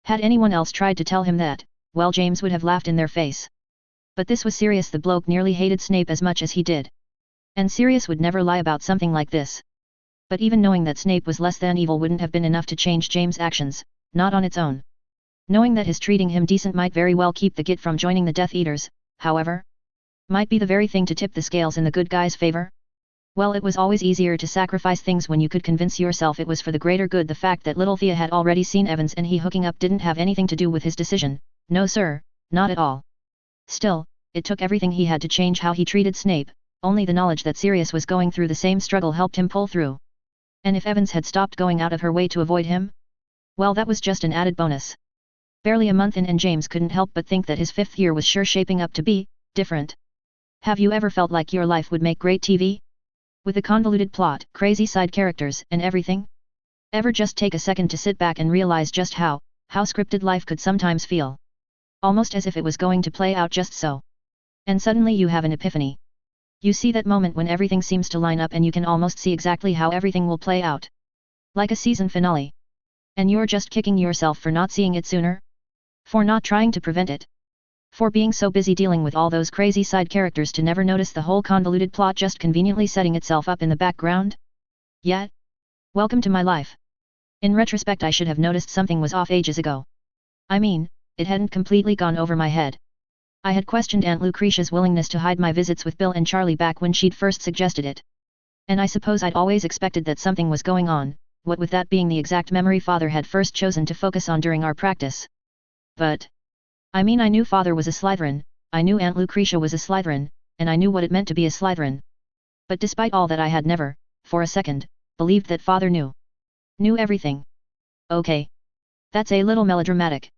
Had anyone else tried to tell him that, well, James would have laughed in their face. But this was Sirius. The bloke nearly hated Snape as much as he did. And Sirius would never lie about something like this. But even knowing that Snape was less than evil wouldn't have been enough to change James' actions, not on its own. Knowing that his treating him decent might very well keep the git from joining the Death Eaters, however, might be the very thing to tip the scales in the good guy's favor. Well, it was always easier to sacrifice things when you could convince yourself it was for the greater good. The fact that little Thea had already seen Evans and he hooking up didn't have anything to do with his decision, no sir, not at all. Still, it took everything he had to change how he treated Snape, only the knowledge that Sirius was going through the same struggle helped him pull through. And if Evans had stopped going out of her way to avoid him? Well, that was just an added bonus. Barely a month in and James couldn't help but think that his 5th year was sure shaping up to be different. Have you ever felt like your life would make great TV? With a convoluted plot, crazy side characters, and everything? Ever just take a second to sit back and realize just how scripted life could sometimes feel? Almost as if it was going to play out just so. And suddenly you have an epiphany. You see that moment when everything seems to line up and you can almost see exactly how everything will play out. Like a season finale. And you're just kicking yourself for not seeing it sooner? For not trying to prevent it? For being so busy dealing with all those crazy side characters to never notice the whole convoluted plot just conveniently setting itself up in the background? Yet? Welcome to my life. In retrospect, I should have noticed something was off ages ago. I mean, it hadn't completely gone over my head. I had questioned Aunt Lucretia's willingness to hide my visits with Bill and Charlie back when she'd first suggested it. And I suppose I'd always expected that something was going on, what with that being the exact memory Father had first chosen to focus on during our practice. But I mean, I knew Father was a Slytherin, I knew Aunt Lucretia was a Slytherin, and I knew what it meant to be a Slytherin. But despite all that, I had never, for a second, believed that Father knew everything. Okay. That's a little melodramatic.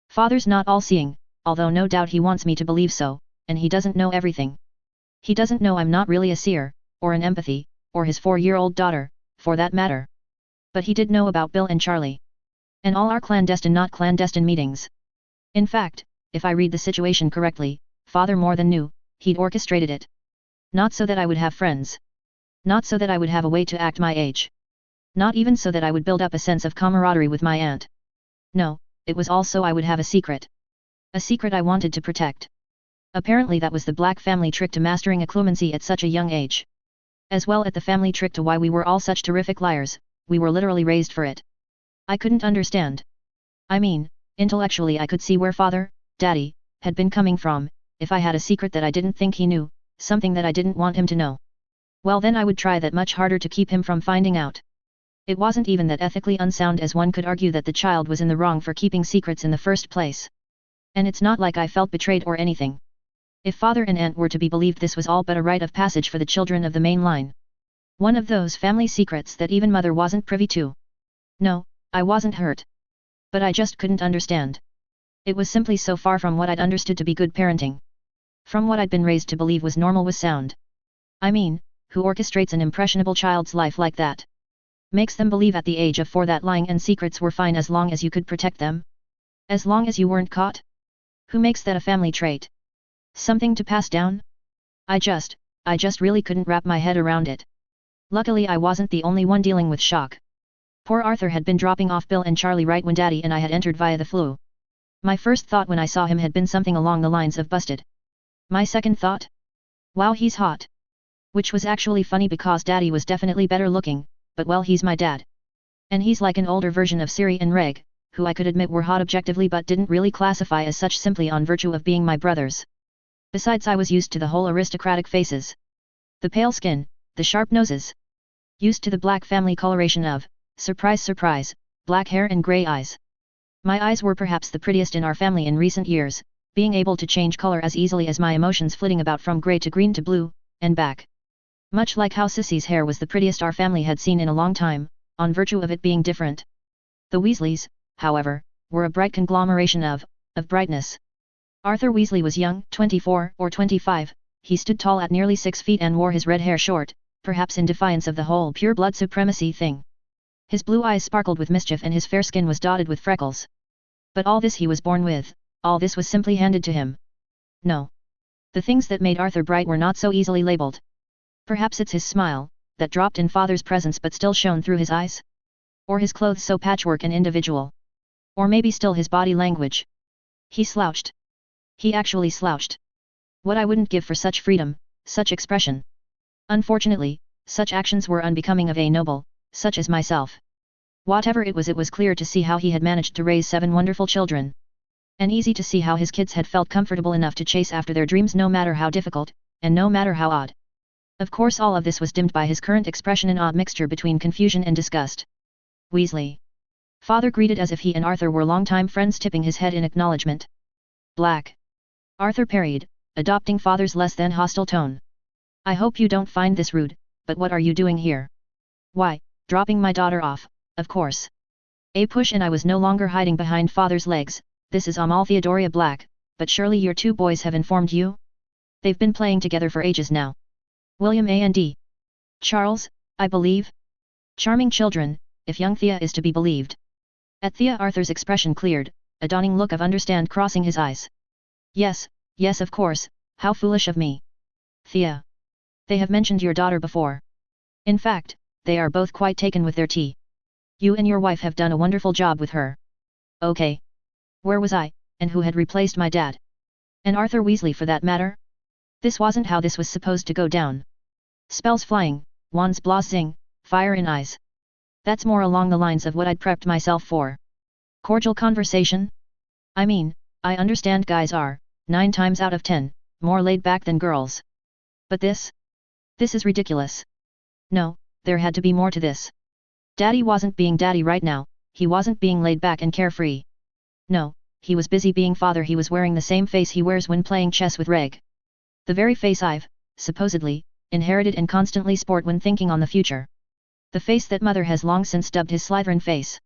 Father's not all-seeing, although no doubt he wants me to believe so, and he doesn't know everything. He doesn't know I'm not really a seer, or an empathy, or his 4-year-old daughter, for that matter. But he did know about Bill and Charlie. And all our not clandestine meetings. In fact, if I read the situation correctly, Father more than knew, he'd orchestrated it. Not so that I would have friends. Not so that I would have a way to act my age. Not even so that I would build up a sense of camaraderie with my aunt. No, it was all so I would have a secret. A secret I wanted to protect. Apparently that was the Black family trick to mastering occlumency at such a young age. As well as the family trick to why we were all such terrific liars, we were literally raised for it. I couldn't understand. I mean, intellectually I could see where Father, Daddy, had been coming from. If I had a secret that I didn't think he knew, something that I didn't want him to know. Well, then I would try that much harder to keep him from finding out. It wasn't even that ethically unsound, as one could argue that the child was in the wrong for keeping secrets in the first place. And it's not like I felt betrayed or anything. If Father and Aunt were to be believed, this was all but a rite of passage for the children of the main line. One of those family secrets that even Mother wasn't privy to. No, I wasn't hurt. But I just couldn't understand. It was simply so far from what I'd understood to be good parenting. From what I'd been raised to believe was normal, was sound. I mean, who orchestrates an impressionable child's life like that? Makes them believe at the age of 4 that lying and secrets were fine as long as you could protect them? As long as you weren't caught? Who makes that a family trait? Something to pass down? I just really couldn't wrap my head around it. Luckily I wasn't the only one dealing with shock. Poor Arthur had been dropping off Bill and Charlie right when Daddy and I had entered via the flu. My first thought when I saw him had been something along the lines of busted. My second thought? Wow, he's hot. Which was actually funny because Daddy was definitely better looking, but well, he's my dad. And he's like an older version of Siri and Reg, who I could admit were hot objectively but didn't really classify as such simply on virtue of being my brothers. Besides, I was used to the whole aristocratic faces. The pale skin, the sharp noses. Used to the Black family coloration of, surprise surprise, black hair and grey eyes. My eyes were perhaps the prettiest in our family in recent years, being able to change color as easily as my emotions, flitting about from grey to green to blue, and back. Much like how Sissy's hair was the prettiest our family had seen in a long time, on virtue of it being different. The Weasleys, however, were a bright conglomeration of brightness. Arthur Weasley was young, 24 or 25, he stood tall at nearly 6 feet and wore his red hair short, perhaps in defiance of the whole pure blood supremacy thing. His blue eyes sparkled with mischief and his fair skin was dotted with freckles. But all this he was born with, all this was simply handed to him. No. The things that made Arthur bright were not so easily labeled. Perhaps it's his smile, that dropped in father's presence but still shone through his eyes? Or his clothes so patchwork and individual? Or maybe still his body language? He slouched. He actually slouched. What I wouldn't give for such freedom, such expression. Unfortunately, such actions were unbecoming of a noble, such as myself. Whatever it was clear to see how he had managed to raise 7 wonderful children. And easy to see how his kids had felt comfortable enough to chase after their dreams no matter how difficult, and no matter how odd. Of course all of this was dimmed by his current expression, an odd mixture between confusion and disgust. Weasley. Father greeted as if he and Arthur were longtime friends, tipping his head in acknowledgement. Black. Arthur parried, adopting father's less than hostile tone. I hope you don't find this rude, but what are you doing here? Why, dropping my daughter off, of course. A push and I was no longer hiding behind father's legs. This is Theodoria Black, but surely your 2 boys have informed you? They've been playing together for ages now. William and Charles, I believe? Charming children, if young Thea is to be believed. At Thea, Arthur's expression cleared, a dawning look of understand crossing his eyes. Yes, yes, of course, how foolish of me. Thea. They have mentioned your daughter before. In fact, they are both quite taken with their tea. You and your wife have done a wonderful job with her. Okay. Where was I, and who had replaced my dad? And Arthur Weasley for that matter? This wasn't how this was supposed to go down. Spells flying, wands blazing, fire in eyes. That's more along the lines of what I'd prepped myself for. Cordial conversation? I mean, I understand guys are, 9 times out of 10, more laid back than girls. But this? This is ridiculous. No, there had to be more to this. Daddy wasn't being daddy right now, he wasn't being laid back and carefree. No, he was busy being father. He was wearing the same face he wears when playing chess with Reg. The very face I've, supposedly, inherited and constantly sport when thinking on the future. The face that mother has long since dubbed his Slytherin face.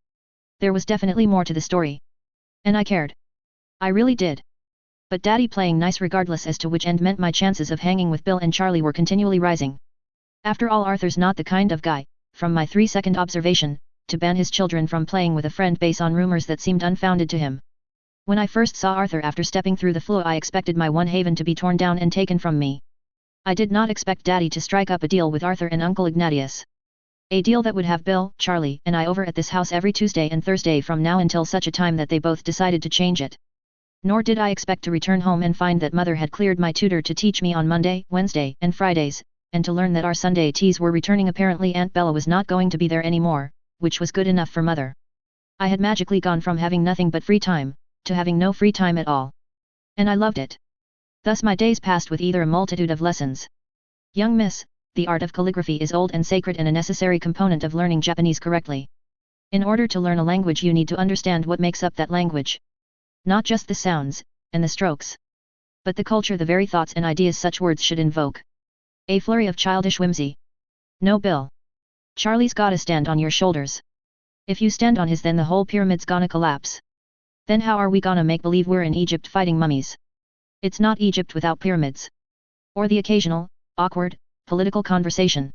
There was definitely more to the story. And I cared. I really did. But daddy playing nice regardless as to which end meant my chances of hanging with Bill and Charlie were continually rising. After all, Arthur's not the kind of guy, from my 3-second observation, to ban his children from playing with a friend based on rumors that seemed unfounded to him. When I first saw Arthur after stepping through the floor, I expected my one haven to be torn down and taken from me. I did not expect Daddy to strike up a deal with Arthur and Uncle Ignatius. A deal that would have Bill, Charlie, and I over at this house every Tuesday and Thursday from now until such a time that they both decided to change it. Nor did I expect to return home and find that Mother had cleared my tutor to teach me on Monday, Wednesday, and Fridays, and to learn that our Sunday teas were returning. Apparently Aunt Bella was not going to be there anymore, which was good enough for Mother. I had magically gone from having nothing but free time, to having no free time at all. And I loved it. Thus my days passed with either a multitude of lessons. Young miss, the art of calligraphy is old and sacred and a necessary component of learning Japanese correctly. In order to learn a language, you need to understand what makes up that language. Not just the sounds, and the strokes. But the culture, the very thoughts and ideas such words should invoke. A flurry of childish whimsy. No, Bill. Charlie's gotta stand on your shoulders. If you stand on his, then the whole pyramid's gonna collapse. Then how are we gonna make believe we're in Egypt fighting mummies? It's not Egypt without pyramids. Or the occasional, awkward, political conversation.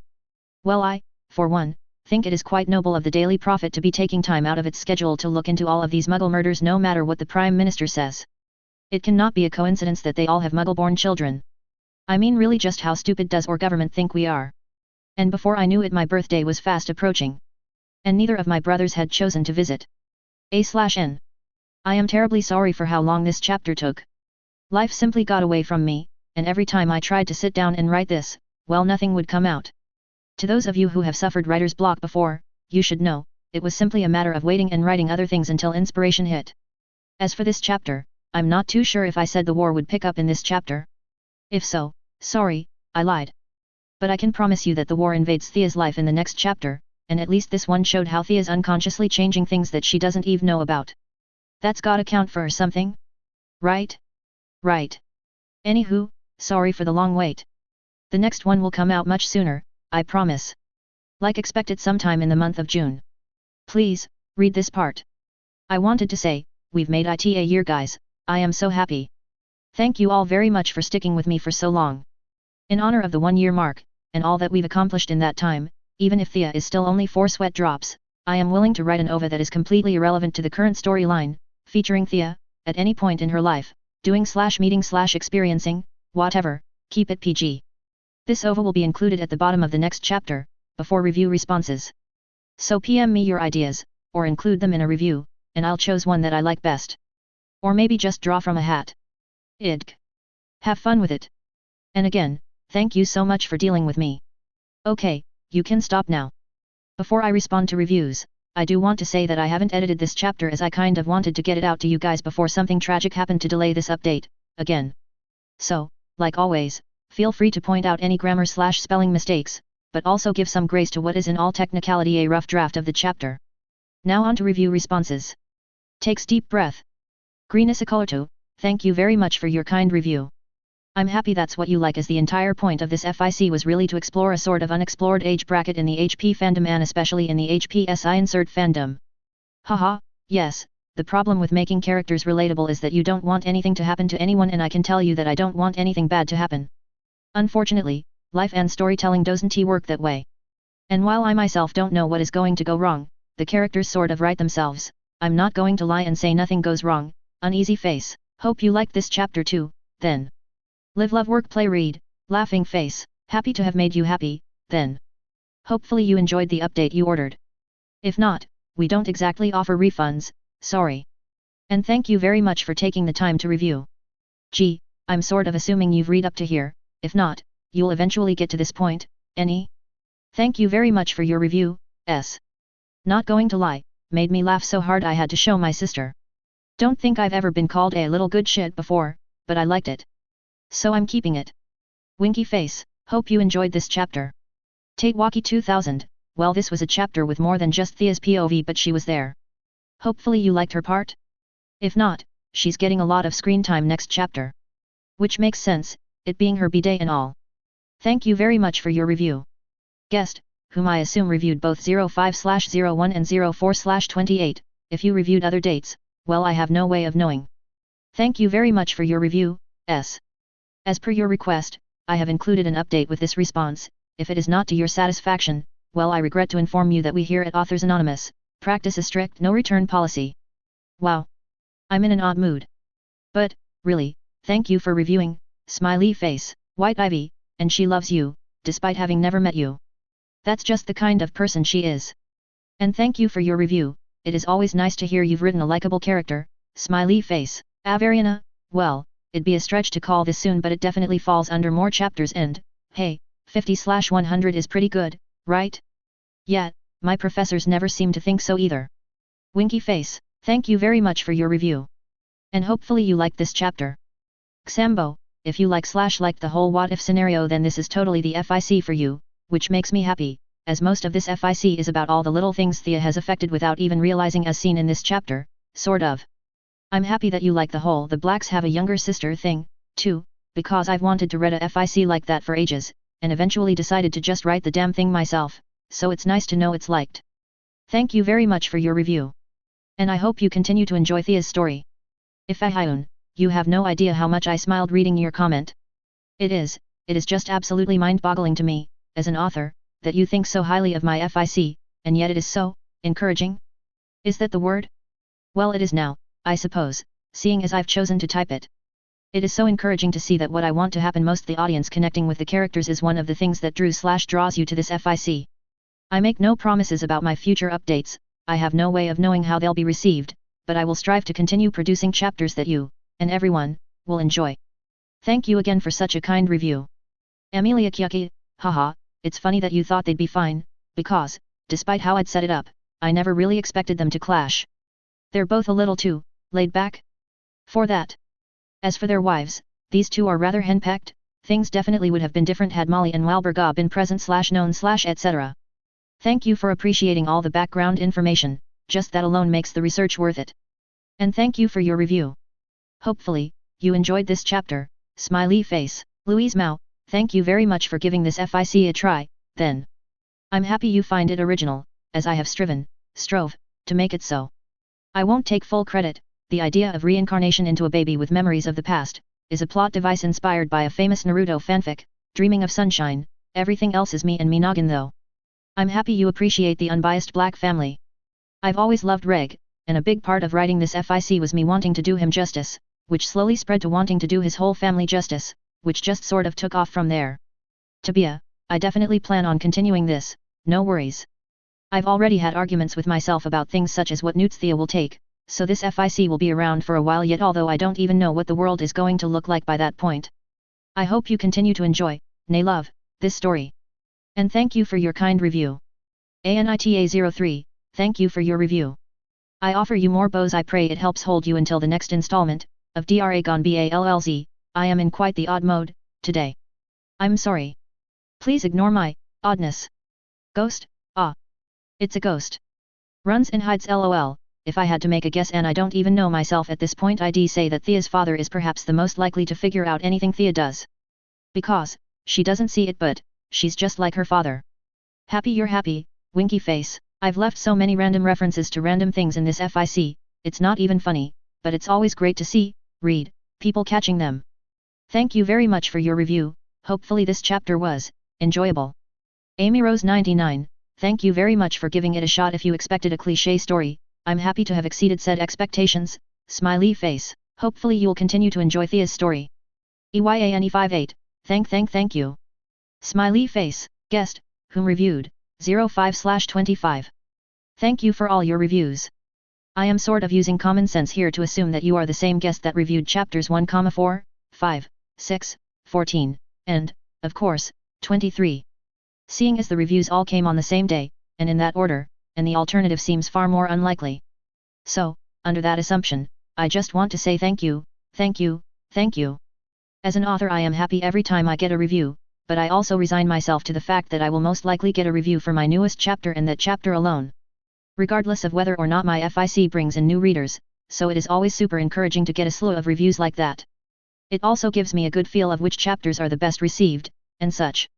Well, I, for one, think it is quite noble of the Daily Prophet to be taking time out of its schedule to look into all of these Muggle murders, no matter what the Prime Minister says. It cannot be a coincidence that they all have Muggle-born children. I mean, really, just how stupid does our government think we are? And before I knew it, my birthday was fast approaching. And neither of my brothers had chosen to visit. A/N. I am terribly sorry for how long this chapter took. Life simply got away from me, and every time I tried to sit down and write this, well, nothing would come out. To those of you who have suffered writer's block before, you should know, it was simply a matter of waiting and writing other things until inspiration hit. As for this chapter, I'm not too sure if I said the war would pick up in this chapter. If so, sorry, I lied. But I can promise you that the war invades Thea's life in the next chapter, and at least this one showed how Thea's unconsciously changing things that she doesn't even know about. That's gotta count for something? Right? Right. Anywho, sorry for the long wait. The next one will come out much sooner, I promise. Like expected sometime in the month of June. Please, read this part. I wanted to say, we've made it a year, guys. I am so happy. Thank you all very much for sticking with me for so long. In honor of the 1-year mark, and all that we've accomplished in that time, even if Thea is still only 4 sweat drops, I am willing to write an OVA that is completely irrelevant to the current storyline, featuring Thea, at any point in her life, doing/meeting/experiencing, whatever, keep it PG. This OVA will be included at the bottom of the next chapter, before review responses. So PM me your ideas, or include them in a review, and I'll choose one that I like best. Or maybe just draw from a hat. Idk. Have fun with it. And again, thank you so much for dealing with me. Okay, you can stop now. Before I respond to reviews, I do want to say that I haven't edited this chapter as I kind of wanted to get it out to you guys before something tragic happened to delay this update, again. So, like always, feel free to point out any grammar/spelling mistakes, but also give some grace to what is in all technicality a rough draft of the chapter. Now on to review responses. Takes deep breath. Greenisicolorto, thank you very much for your kind review. I'm happy that's what you like, as the entire point of this FIC was really to explore a sort of unexplored age bracket in the HP fandom and especially in the HP SI insert fandom. Haha, yes, the problem with making characters relatable is that you don't want anything to happen to anyone, and I can tell you that I don't want anything bad to happen. Unfortunately, life and storytelling doesn't work that way. And while I myself don't know what is going to go wrong, the characters sort of write themselves. I'm not going to lie and say nothing goes wrong. Uneasy face. Hope you liked this chapter too, then. Live, love, work, play, read. Laughing face. Happy to have made you happy, then. Hopefully you enjoyed the update you ordered. If not, we don't exactly offer refunds, sorry. And thank you very much for taking the time to review. Gee, I'm sort of assuming you've read up to here. If not, you'll eventually get to this point, any? Thank you very much for your review, S. Not going to lie, made me laugh so hard I had to show my sister. Don't think I've ever been called a little good shit before, but I liked it. So I'm keeping it. Winky face, hope you enjoyed this chapter. Tatewaki 2000, well, this was a chapter with more than just Thea's POV, but she was there. Hopefully you liked her part? If not, she's getting a lot of screen time next chapter. Which makes sense, it being her B-day and all. Thank you very much for your review. Guest, whom I assume reviewed both 05/01 and 04/28, if you reviewed other dates, well, I have no way of knowing. Thank you very much for your review, S. As per your request, I have included an update with this response. If it is not to your satisfaction, well, I regret to inform you that we here at Authors Anonymous practice a strict no-return policy. Wow. I'm in an odd mood. But, really, thank you for reviewing, smiley face, White Ivy, and she loves you, despite having never met you. That's just the kind of person she is. And thank you for your review, it is always nice to hear you've written a likable character, smiley face, Avariana, well, it'd be a stretch to call this soon, but it definitely falls under more chapters and, hey, 50/100 is pretty good, right? Yeah, my professors never seem to think so either. Winky face, thank you very much for your review. And hopefully you liked this chapter. Xambo, if you liked the whole what if scenario, then this is totally the FIC for you, which makes me happy, as most of this FIC is about all the little things Thea has affected without even realizing, as seen in this chapter, sort of. I'm happy that you like the whole the blacks have a younger sister thing, too, because I've wanted to read a FIC like that for ages, and eventually decided to just write the damn thing myself, so it's nice to know it's liked. Thank you very much for your review. And I hope you continue to enjoy Thea's story. If Ahayun, you have no idea how much I smiled reading your comment. It is just absolutely mind-boggling to me, as an author, that you think so highly of my FIC, and yet it is so encouraging. Is that the word? Well, it is now, I suppose, seeing as I've chosen to type it. It is so encouraging to see that what I want to happen most, the audience connecting with the characters, is one of the things that draws you to this FIC. I make no promises about my future updates, I have no way of knowing how they'll be received, but I will strive to continue producing chapters that you, and everyone, will enjoy. Thank you again for such a kind review. Amelia Kyuki, haha, it's funny that you thought they'd be fine, because, despite how I'd set it up, I never really expected them to clash. They're both a little too laid back for that. As for their wives, these two are rather henpecked. Things definitely would have been different had Molly and Walburga been present/known/ etc. Thank you for appreciating all the background information, just that alone makes the research worth it. And thank you for your review. Hopefully, you enjoyed this chapter, smiley face, Louise Mao, thank you very much for giving this FIC a try, then. I'm happy you find it original, as I have strove, to make it so. I won't take full credit. The idea of reincarnation into a baby with memories of the past, is a plot device inspired by a famous Naruto fanfic, Dreaming of Sunshine. Everything else is me and me noggin though. I'm happy you appreciate the unbiased black family. I've always loved Reg, and a big part of writing this FIC was me wanting to do him justice, which slowly spread to wanting to do his whole family justice, which just sort of took off from there. Tabia, I definitely plan on continuing this, no worries. I've already had arguments with myself about things such as what newts Thea will take, so this FIC will be around for a while yet, although I don't even know what the world is going to look like by that point. I hope you continue to enjoy, nay love, this story. And thank you for your kind review. ANITA03, thank you for your review. I offer you more bows. I pray it helps hold you until the next installment, of Dragon Ballz. I am in quite the odd mode, today. I'm sorry. Please ignore my oddness. Ghost? Ah. It's a ghost. Runs and hides lol, if I had to make a guess, and I don't even know myself at this point, I'd say that Thea's father is perhaps the most likely to figure out anything Thea does. Because, she doesn't see it, but she's just like her father. Happy you're happy, winky face. I've left so many random references to random things in this FIC, it's not even funny, but it's always great to see, read, people catching them. Thank you very much for your review, hopefully this chapter was enjoyable. Amy Rose 99, thank you very much for giving it a shot. If you expected a cliché story, I'm happy to have exceeded said expectations, smiley face. Hopefully you'll continue to enjoy Thea's story. EYANE58, thank you. Smiley face, guest, whom reviewed, 05/25. Thank you for all your reviews. I am sort of using common sense here to assume that you are the same guest that reviewed chapters 1, 4, 5, 6, 14, and, of course, 23. Seeing as the reviews all came on the same day, and in that order, and the alternative seems far more unlikely. So, under that assumption, I just want to say thank you. As an author I am happy every time I get a review, but I also resign myself to the fact that I will most likely get a review for my newest chapter and that chapter alone. Regardless of whether or not my FIC brings in new readers, so it is always super encouraging to get a slew of reviews like that. It also gives me a good feel of which chapters are the best received, and such.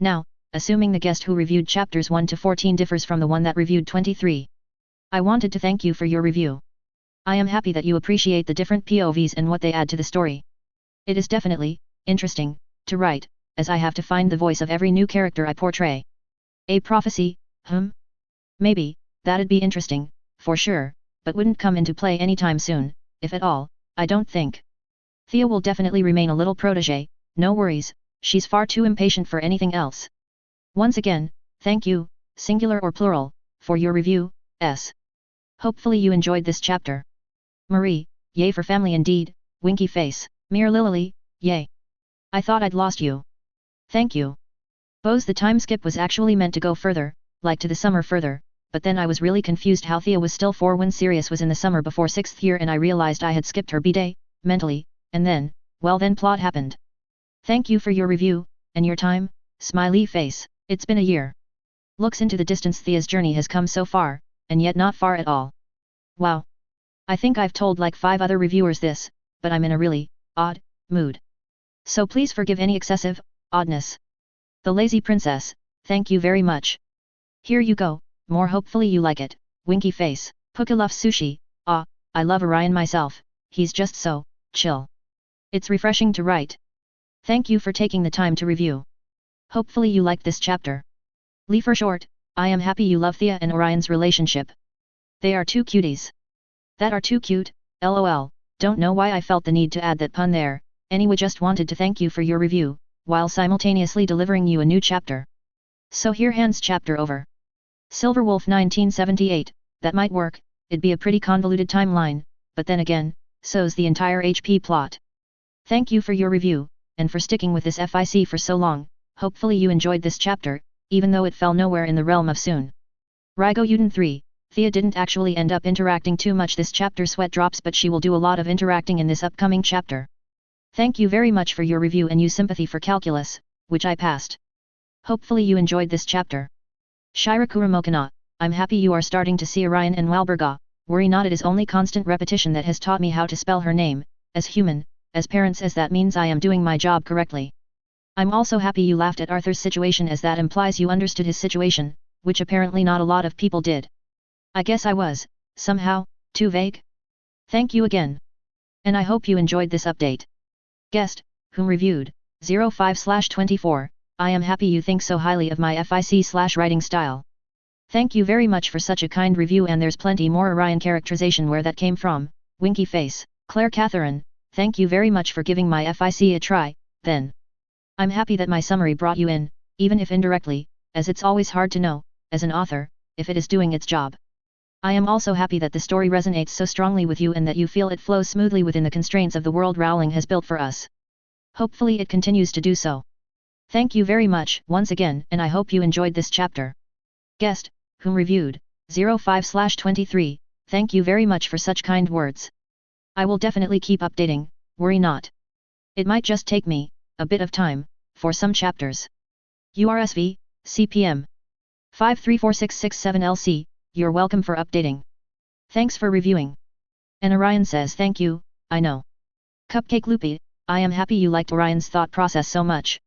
Now, assuming the guest who reviewed chapters 1 to 14 differs from the one that reviewed 23. I wanted to thank you for your review. I am happy that you appreciate the different POVs and what they add to the story. It is definitely interesting to write, as I have to find the voice of every new character I portray. A prophecy, Maybe, that'd be interesting, for sure, but wouldn't come into play anytime soon, if at all, I don't think. Thea will definitely remain a little protege, no worries, she's far too impatient for anything else. Once again, thank you, singular or plural, for your review, S. Hopefully you enjoyed this chapter. Marie, yay for family indeed, winky face. Mere Lily, yay. I thought I'd lost you. Thank you. Bose, the time skip was actually meant to go further, like to the summer further, but then I was really confused how Thea was still 4 when Sirius was in the summer before 6th year, and I realized I had skipped her B-day, mentally, and then, well then plot happened. Thank you for your review, and your time, smiley face. It's been a year. Looks into the distance Thea's journey has come so far, and yet not far at all. Wow. I think I've told like 5 other reviewers this, but I'm in a really odd mood. So please forgive any excessive oddness. The Lazy Princess, thank you very much. Here you go, more, hopefully you like it, winky face. Puka loves sushi, I love Orion myself, he's just so chill. It's refreshing to write. Thank you for taking the time to review. Hopefully you liked this chapter. Lee for short, I am happy you love Thea and Orion's relationship. They are two cuties. That are too cute, lol, don't know why I felt the need to add that pun there, anyway just wanted to thank you for your review, while simultaneously delivering you a new chapter. So here hands chapter over. Silverwolf 1978, that might work, it'd be a pretty convoluted timeline, but then again, so's the entire HP plot. Thank you for your review, and for sticking with this FIC for so long, hopefully you enjoyed this chapter, even though it fell nowhere in the realm of soon. Rygo Yuden 3, Thea didn't actually end up interacting too much this chapter, sweat drops, but she will do a lot of interacting in this upcoming chapter. Thank you very much for your review and use sympathy for calculus, which I passed. Hopefully you enjoyed this chapter. Shirakura Mokana, I'm happy you are starting to see Orion and Walburga, worry not, it is only constant repetition that has taught me how to spell her name, as human, as parents, as that means I am doing my job correctly. I'm also happy you laughed at Arthur's situation, as that implies you understood his situation, which apparently not a lot of people did. I guess I was, somehow, too vague? Thank you again. And I hope you enjoyed this update. Guest, whom reviewed, 05/24, I am happy you think so highly of my FIC/writing style. Thank you very much for such a kind review, and there's plenty more Orion characterization where that came from. Winky face. Claire Catherine, thank you very much for giving my FIC a try, then. I'm happy that my summary brought you in, even if indirectly, as it's always hard to know, as an author, if it is doing its job. I am also happy that the story resonates so strongly with you and that you feel it flows smoothly within the constraints of the world Rowling has built for us. Hopefully it continues to do so. Thank you very much, once again, and I hope you enjoyed this chapter. Guest, whom reviewed, 05/23, thank you very much for such kind words. I will definitely keep updating, worry not. It might just take me a bit of time, for some chapters. URSV, CPM 534667LC, you're welcome for updating. Thanks for reviewing. And Orion says thank you, I know. Cupcake Loopy, I am happy you liked Orion's thought process so much.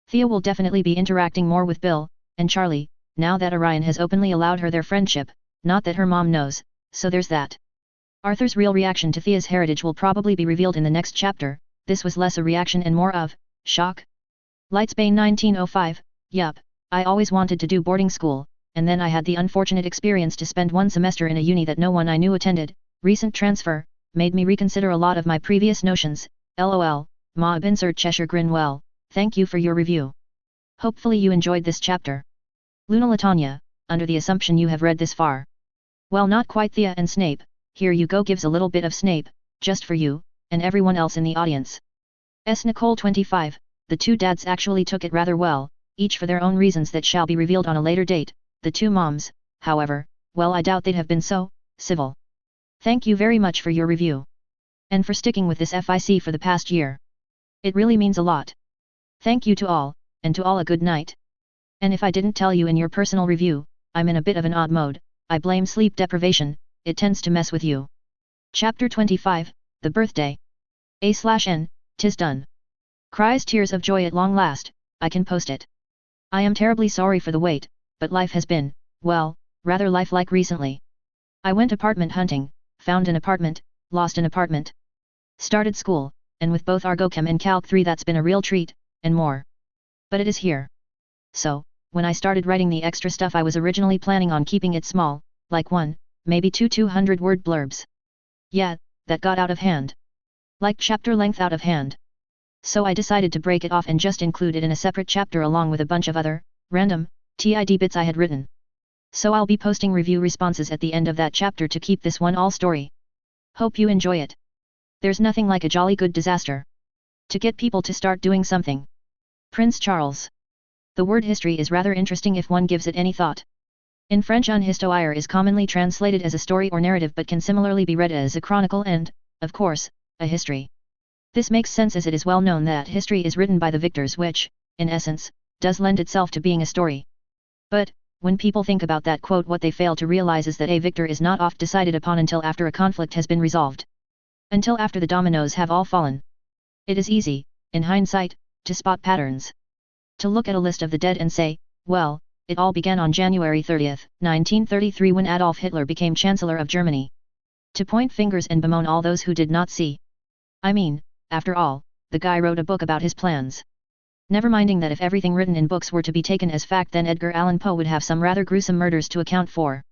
Thea will definitely be interacting more with Bill and Charlie, now that Orion has openly allowed her their friendship, not that her mom knows, so there's that. Arthur's real reaction to Thea's heritage will probably be revealed in the next chapter. This was less a reaction and more of shock. Lightsbane 1905, yup, I always wanted to do boarding school, and then I had the unfortunate experience to spend one semester in a uni that no one I knew attended. Recent transfer made me reconsider a lot of my previous notions. LOL, Mob insert Cheshire grin. Well, thank you for your review. Hopefully you enjoyed this chapter. Luna Latanya, under the assumption you have read this far. Well, not quite. Thea and Snape, here you go gives a little bit of Snape, just for you, and everyone else in the audience. Nicole 25, the two dads actually took it rather well, each for their own reasons that shall be revealed on a later date. The two moms, however, well, I doubt they'd have been so civil. Thank you very much for your review. And for sticking with this FIC for the past year. It really means a lot. Thank you to all, and to all a good night. And if I didn't tell you in your personal review, I'm in a bit of an odd mode. I blame sleep deprivation, it tends to mess with you. Chapter 25, The Birthday. A/N, 'tis done. Cries tears of joy at long last, I can post it. I am terribly sorry for the wait, but life has been, well, rather lifelike recently. I went apartment hunting, found an apartment, lost an apartment. Started school, and with both Argochem and Calc 3 that's been a real treat, and more. But it is here. So, when I started writing the extra stuff I was originally planning on keeping it small, like one, maybe two 200-word blurbs. Yeah, that got out of hand. Like chapter length out of hand. So I decided to break it off and just include it in a separate chapter along with a bunch of other, random, TID bits I had written. So I'll be posting review responses at the end of that chapter to keep this one all story. Hope you enjoy it. There's nothing like a jolly good disaster to get people to start doing something. Prince Charles. The word history is rather interesting if one gives it any thought. In French, une histoire is commonly translated as a story or narrative but can similarly be read as a chronicle and, of course, a history. This makes sense as it is well known that history is written by the victors, which, in essence, does lend itself to being a story. But, when people think about that quote, what they fail to realize is that a victor is not oft decided upon until after a conflict has been resolved. Until after the dominoes have all fallen. It is easy, in hindsight, to spot patterns. To look at a list of the dead and say, well, it all began on January 30, 1933 when Adolf Hitler became Chancellor of Germany. To point fingers and bemoan all those who did not see. I mean, after all, the guy wrote a book about his plans. Never minding that if everything written in books were to be taken as fact, then Edgar Allan Poe would have some rather gruesome murders to account for.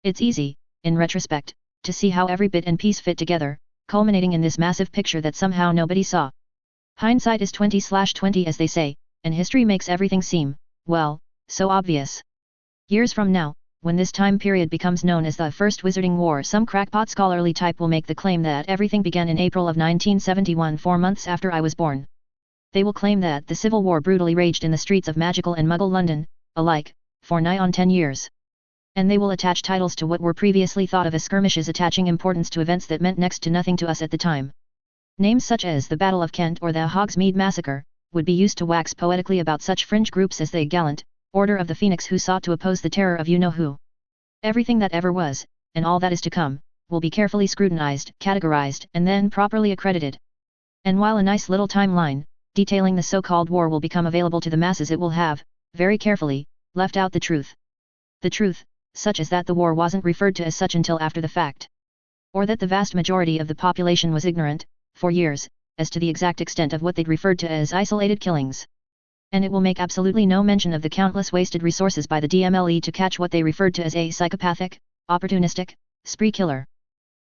It's easy, in retrospect, to see how every bit and piece fit together, culminating in this massive picture that somehow nobody saw. Hindsight is 20/20 as they say, and history makes everything seem, well, so obvious. Years from now, when this time period becomes known as the First Wizarding War, some crackpot scholarly type will make the claim that everything began in April of 1971, 4 months after I was born. They will claim that the Civil War brutally raged in the streets of magical and Muggle London, alike, for nigh on 10 years. And they will attach titles to what were previously thought of as skirmishes, attaching importance to events that meant next to nothing to us at the time. Names such as the Battle of Kent or the Hogsmeade Massacre would be used to wax poetically about such fringe groups as the Gallant Order of the Phoenix, who sought to oppose the terror of you-know-who. Everything that ever was, and all that is to come, will be carefully scrutinized, categorized, and then properly accredited. And while a nice little timeline, detailing the so-called war will become available to the masses, it will have, very carefully, left out the truth. The truth, such as that the war wasn't referred to as such until after the fact. Or that the vast majority of the population was ignorant, for years, as to the exact extent of what they'd referred to as isolated killings. And it will make absolutely no mention of the countless wasted resources by the DMLE to catch what they referred to as a psychopathic, opportunistic, spree killer.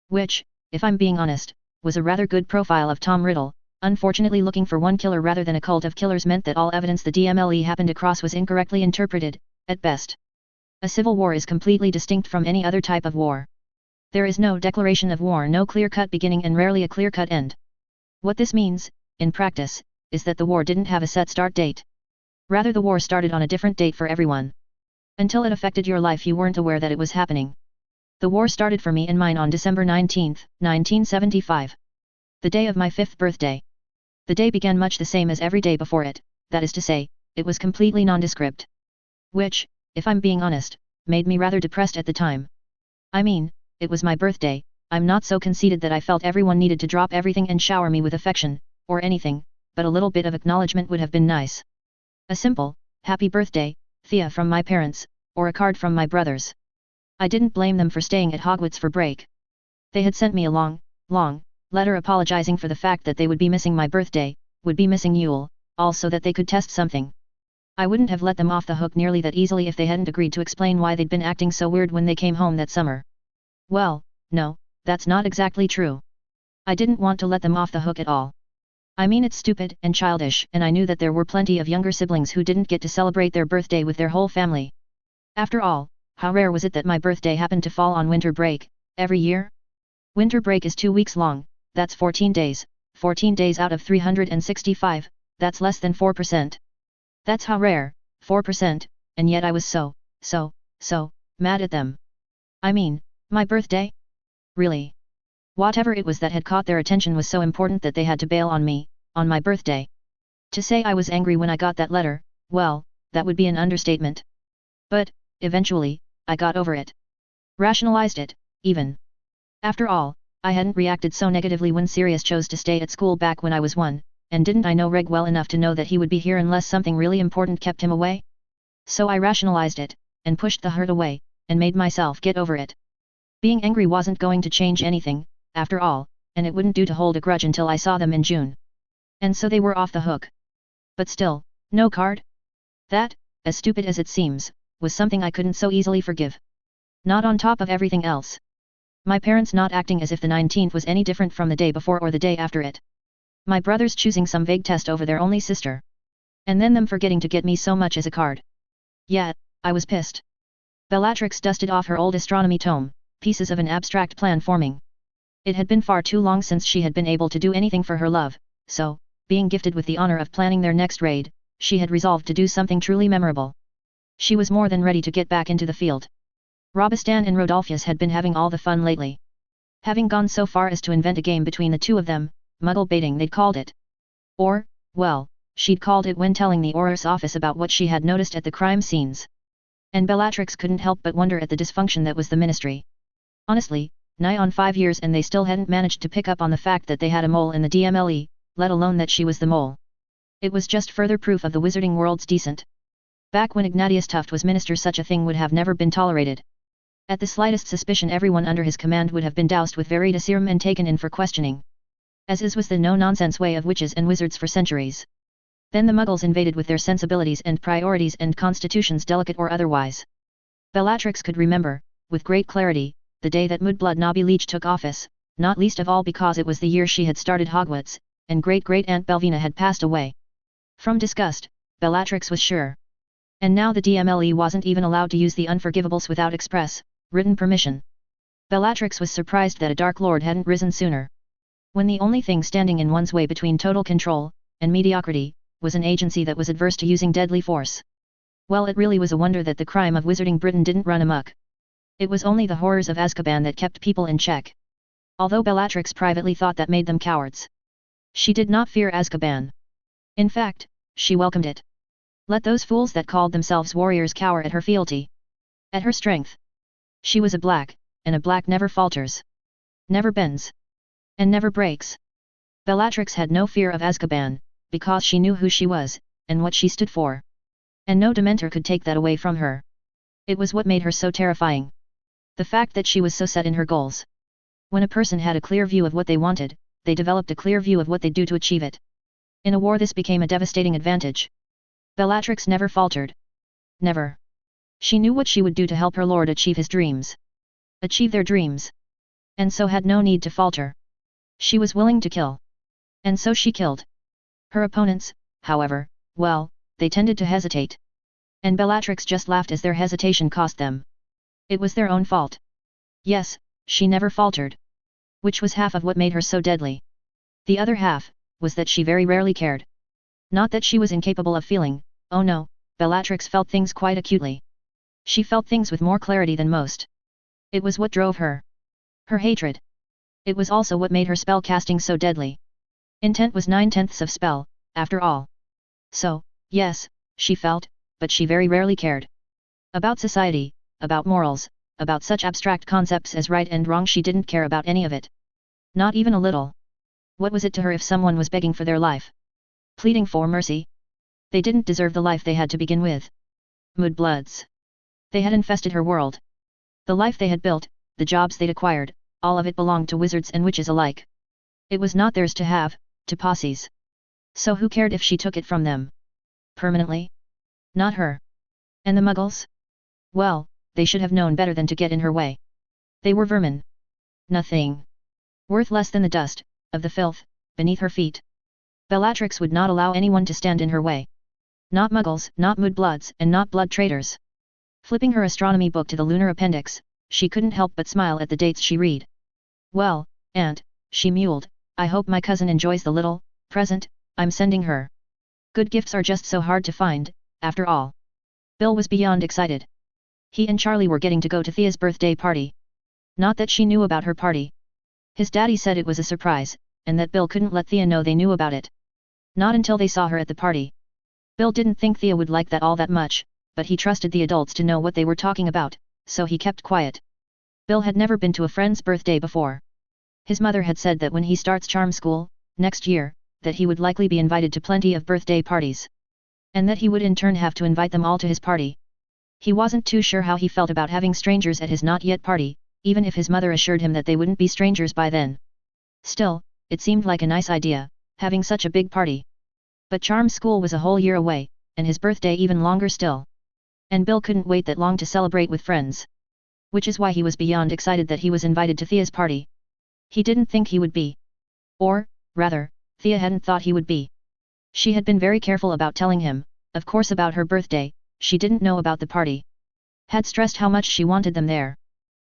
Which, if I'm being honest, was a rather good profile of Tom Riddle. Unfortunately, looking for one killer rather than a cult of killers meant that all evidence the DMLE happened across was incorrectly interpreted, at best. A civil war is completely distinct from any other type of war. There is no declaration of war, no clear-cut beginning and rarely a clear-cut end. What this means, in practice, is that the war didn't have a set start date. Rather, the war started on a different date for everyone. Until it affected your life, you weren't aware that it was happening. The war started for me and mine on December 19, 1975. The day of my 5th birthday. The day began much the same as every day before it, that is to say, it was completely nondescript. Which, if I'm being honest, made me rather depressed at the time. I mean, it was my birthday, I'm not so conceited that I felt everyone needed to drop everything and shower me with affection, or anything, but a little bit of acknowledgement would have been nice. A simple, happy birthday, Thea from my parents, or a card from my brothers. I didn't blame them for staying at Hogwarts for break. They had sent me a long letter apologizing for the fact that they would be missing my birthday, would be missing Yule, also that they could test something. I wouldn't have let them off the hook nearly that easily if they hadn't agreed to explain why they'd been acting so weird when they came home that summer. Well, no, that's not exactly true. I didn't want to let them off the hook at all. I mean, it's stupid and childish, and I knew that there were plenty of younger siblings who didn't get to celebrate their birthday with their whole family. After all, how rare was it that my birthday happened to fall on winter break, every year? Winter break is 2 weeks long, that's 14 days, 14 days out of 365, that's less than 4%. That's how rare, 4%, and yet I was so mad at them. I mean, my birthday? Really? Whatever it was that had caught their attention was so important that they had to bail on me, on my birthday. To say I was angry when I got that letter, well, that would be an understatement. But, eventually, I got over it. Rationalized it, even. After all, I hadn't reacted so negatively when Sirius chose to stay at school back when I was 1, and didn't I know Reg well enough to know that he would be here unless something really important kept him away? So I rationalized it, and pushed the hurt away, and made myself get over it. Being angry wasn't going to change anything, after all, and it wouldn't do to hold a grudge until I saw them in June. And so they were off the hook. But still, no card? That, as stupid as it seems, was something I couldn't so easily forgive. Not on top of everything else. My parents not acting as if the 19th was any different from the day before or the day after it. My brothers choosing some vague test over their only sister. And then them forgetting to get me so much as a card. Yeah, I was pissed. Bellatrix dusted off her old astronomy tome, pieces of an abstract plan forming. It had been far too long since she had been able to do anything for her love, so, being gifted with the honor of planning their next raid, she had resolved to do something truly memorable. She was more than ready to get back into the field. Robistan and Rodolphus had been having all the fun lately. Having gone so far as to invent a game between the two of them, muggle baiting they'd called it. Or, well, she'd called it when telling the Auror's office about what she had noticed at the crime scenes. And Bellatrix couldn't help but wonder at the dysfunction that was the ministry. Honestly, nigh on 5 years and they still hadn't managed to pick up on the fact that they had a mole in the DMLE, let alone that she was the mole. It was just further proof of the wizarding world's decent. Back when Ignatius Tuft was minister, such a thing would have never been tolerated. At the slightest suspicion, everyone under his command would have been doused with veridiserum and taken in for questioning. As is was the no-nonsense way of witches and wizards for centuries. Then the muggles invaded with their sensibilities and priorities and constitutions, delicate or otherwise. Bellatrix could remember, with great clarity, the day that Mudblood Nobby Leech took office, not least of all because it was the year she had started Hogwarts, and great-great-aunt Belvina had passed away. From disgust, Bellatrix was sure. And now the DMLE wasn't even allowed to use the Unforgivables without express, written permission. Bellatrix was surprised that a Dark Lord hadn't risen sooner. When the only thing standing in one's way between total control and mediocrity was an agency that was adverse to using deadly force. Well, it really was a wonder that the crime of wizarding Britain didn't run amok. It was only the horrors of Azkaban that kept people in check. Although Bellatrix privately thought that made them cowards. She did not fear Azkaban. In fact, she welcomed it. Let those fools that called themselves warriors cower at her fealty. At her strength. She was a black, and a black never falters. Never bends. And never breaks. Bellatrix had no fear of Azkaban, because she knew who she was, and what she stood for. And no Dementor could take that away from her. It was what made her so terrifying. The fact that she was so set in her goals. When a person had a clear view of what they wanted, they developed a clear view of what they'd do to achieve it. In a war this became a devastating advantage. Bellatrix never faltered. Never. She knew what she would do to help her lord achieve his dreams. Achieve their dreams. And so had no need to falter. She was willing to kill. And so she killed. Her opponents, however, well, they tended to hesitate. And Bellatrix just laughed as their hesitation cost them. It was their own fault. Yes, she never faltered. Which was half of what made her so deadly. The other half, was that she very rarely cared. Not that she was incapable of feeling, oh no, Bellatrix felt things quite acutely. She felt things with more clarity than most. It was what drove her. Her hatred. It was also what made her spell casting so deadly. Intent was 9/10 of spell, after all. So, yes, she felt, but she very rarely cared. About society, about morals, about such abstract concepts as right and wrong, she didn't care about any of it. Not even a little. What was it to her if someone was begging for their life? Pleading for mercy? They didn't deserve the life they had to begin with. Mudbloods. They had infested her world. The life they had built, the jobs they'd acquired, all of it belonged to wizards and witches alike. It was not theirs to have, to posses. So who cared if she took it from them? Permanently? Not her. And the muggles? Well, they should have known better than to get in her way. They were vermin. Nothing. Worth less than the dust, of the filth, beneath her feet. Bellatrix would not allow anyone to stand in her way. Not muggles, not mudbloods, and not blood traitors. Flipping her astronomy book to the lunar appendix, she couldn't help but smile at the dates she read. Well, Aunt, she mewed, I hope my cousin enjoys the little present I'm sending her. Good gifts are just so hard to find, after all. Bill was beyond excited. He and Charlie were getting to go to Thea's birthday party. Not that she knew about her party. His daddy said it was a surprise, and that Bill couldn't let Thea know they knew about it. Not until they saw her at the party. Bill didn't think Thea would like that all that much, but he trusted the adults to know what they were talking about, so he kept quiet. Bill had never been to a friend's birthday before. His mother had said that when he starts charm school, next year, that he would likely be invited to plenty of birthday parties. And that he would in turn have to invite them all to his party. He wasn't too sure how he felt about having strangers at his not-yet party, even if his mother assured him that they wouldn't be strangers by then. Still, it seemed like a nice idea, having such a big party. But charm school was a whole year away, and his birthday even longer still. And Bill couldn't wait that long to celebrate with friends. Which is why he was beyond excited that he was invited to Thea's party. He didn't think he would be. Or, rather, Thea hadn't thought he would be. She had been very careful about telling him, of course about her birthday, she didn't know about the party. Had stressed how much she wanted them there.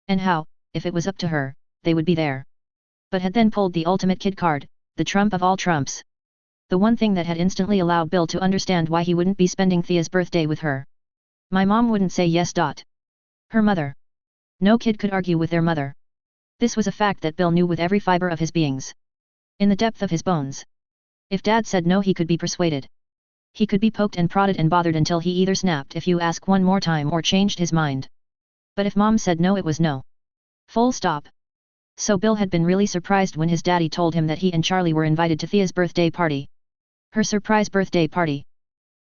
And how, if it was up to her, they would be there. But had then pulled the ultimate kid card, the trump of all trumps. The one thing that had instantly allowed Bill to understand why he wouldn't be spending Thea's birthday with her. My mom wouldn't say yes. Her mother. No kid could argue with their mother. This was a fact that Bill knew with every fiber of his beings. In the depth of his bones. If Dad said no, he could be persuaded. He could be poked and prodded and bothered until he either snapped if you ask one more time or changed his mind. But if Mom said no, it was no. Full stop. So Bill had been really surprised when his daddy told him that he and Charlie were invited to Thea's birthday party. Her surprise birthday party.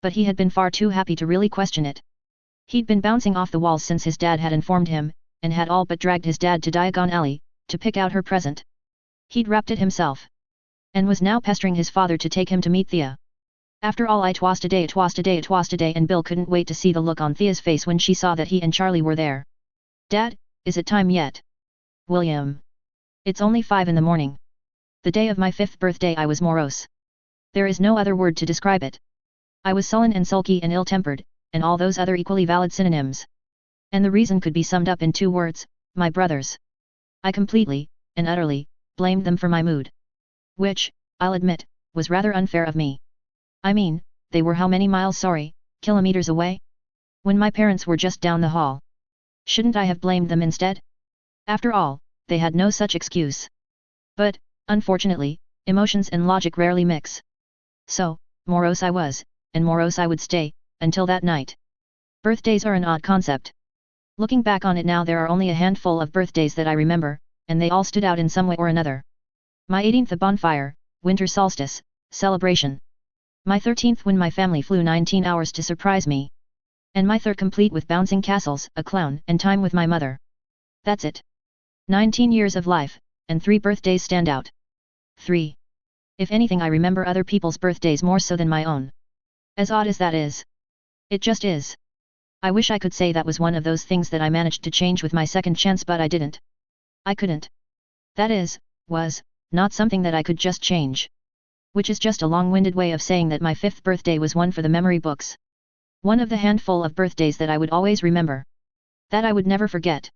But he had been far too happy to really question it. He'd been bouncing off the walls since his dad had informed him, and had all but dragged his dad to Diagon Alley, to pick out her present. He'd wrapped it himself. And was now pestering his father to take him to meet Thea. After all, it was today, and Bill couldn't wait to see the look on Thea's face when she saw that he and Charlie were there. Dad, is it time yet? William. It's only 5 in the morning. The day of my 5th birthday I was morose. There is no other word to describe it. I was sullen and sulky and ill-tempered, and all those other equally valid synonyms. And the reason could be summed up in 2 words, my brothers. I completely, and utterly, blamed them for my mood. Which, I'll admit, was rather unfair of me. I mean, they were how many miles kilometers away? When my parents were just down the hall. Shouldn't I have blamed them instead? After all, they had no such excuse. But, unfortunately, emotions and logic rarely mix. So, morose I was, and morose I would stay, until that night. Birthdays are an odd concept. Looking back on it now, there are only a handful of birthdays that I remember, and they all stood out in some way or another. My 18th, a bonfire, winter solstice, celebration. My 13th, when my family flew 19 hours to surprise me. And my 3rd, complete with bouncing castles, a clown, and time with my mother. That's it. 19 years of life, and 3 birthdays stand out. 3. If anything, I remember other people's birthdays more so than my own. As odd as that is. It just is. I wish I could say that was one of those things that I managed to change with my second chance, but I didn't. I couldn't. That was, not something that I could just change. Which is just a long-winded way of saying that my 5th birthday was one for the memory books. One of the handful of birthdays that I would always remember. That I would never forget.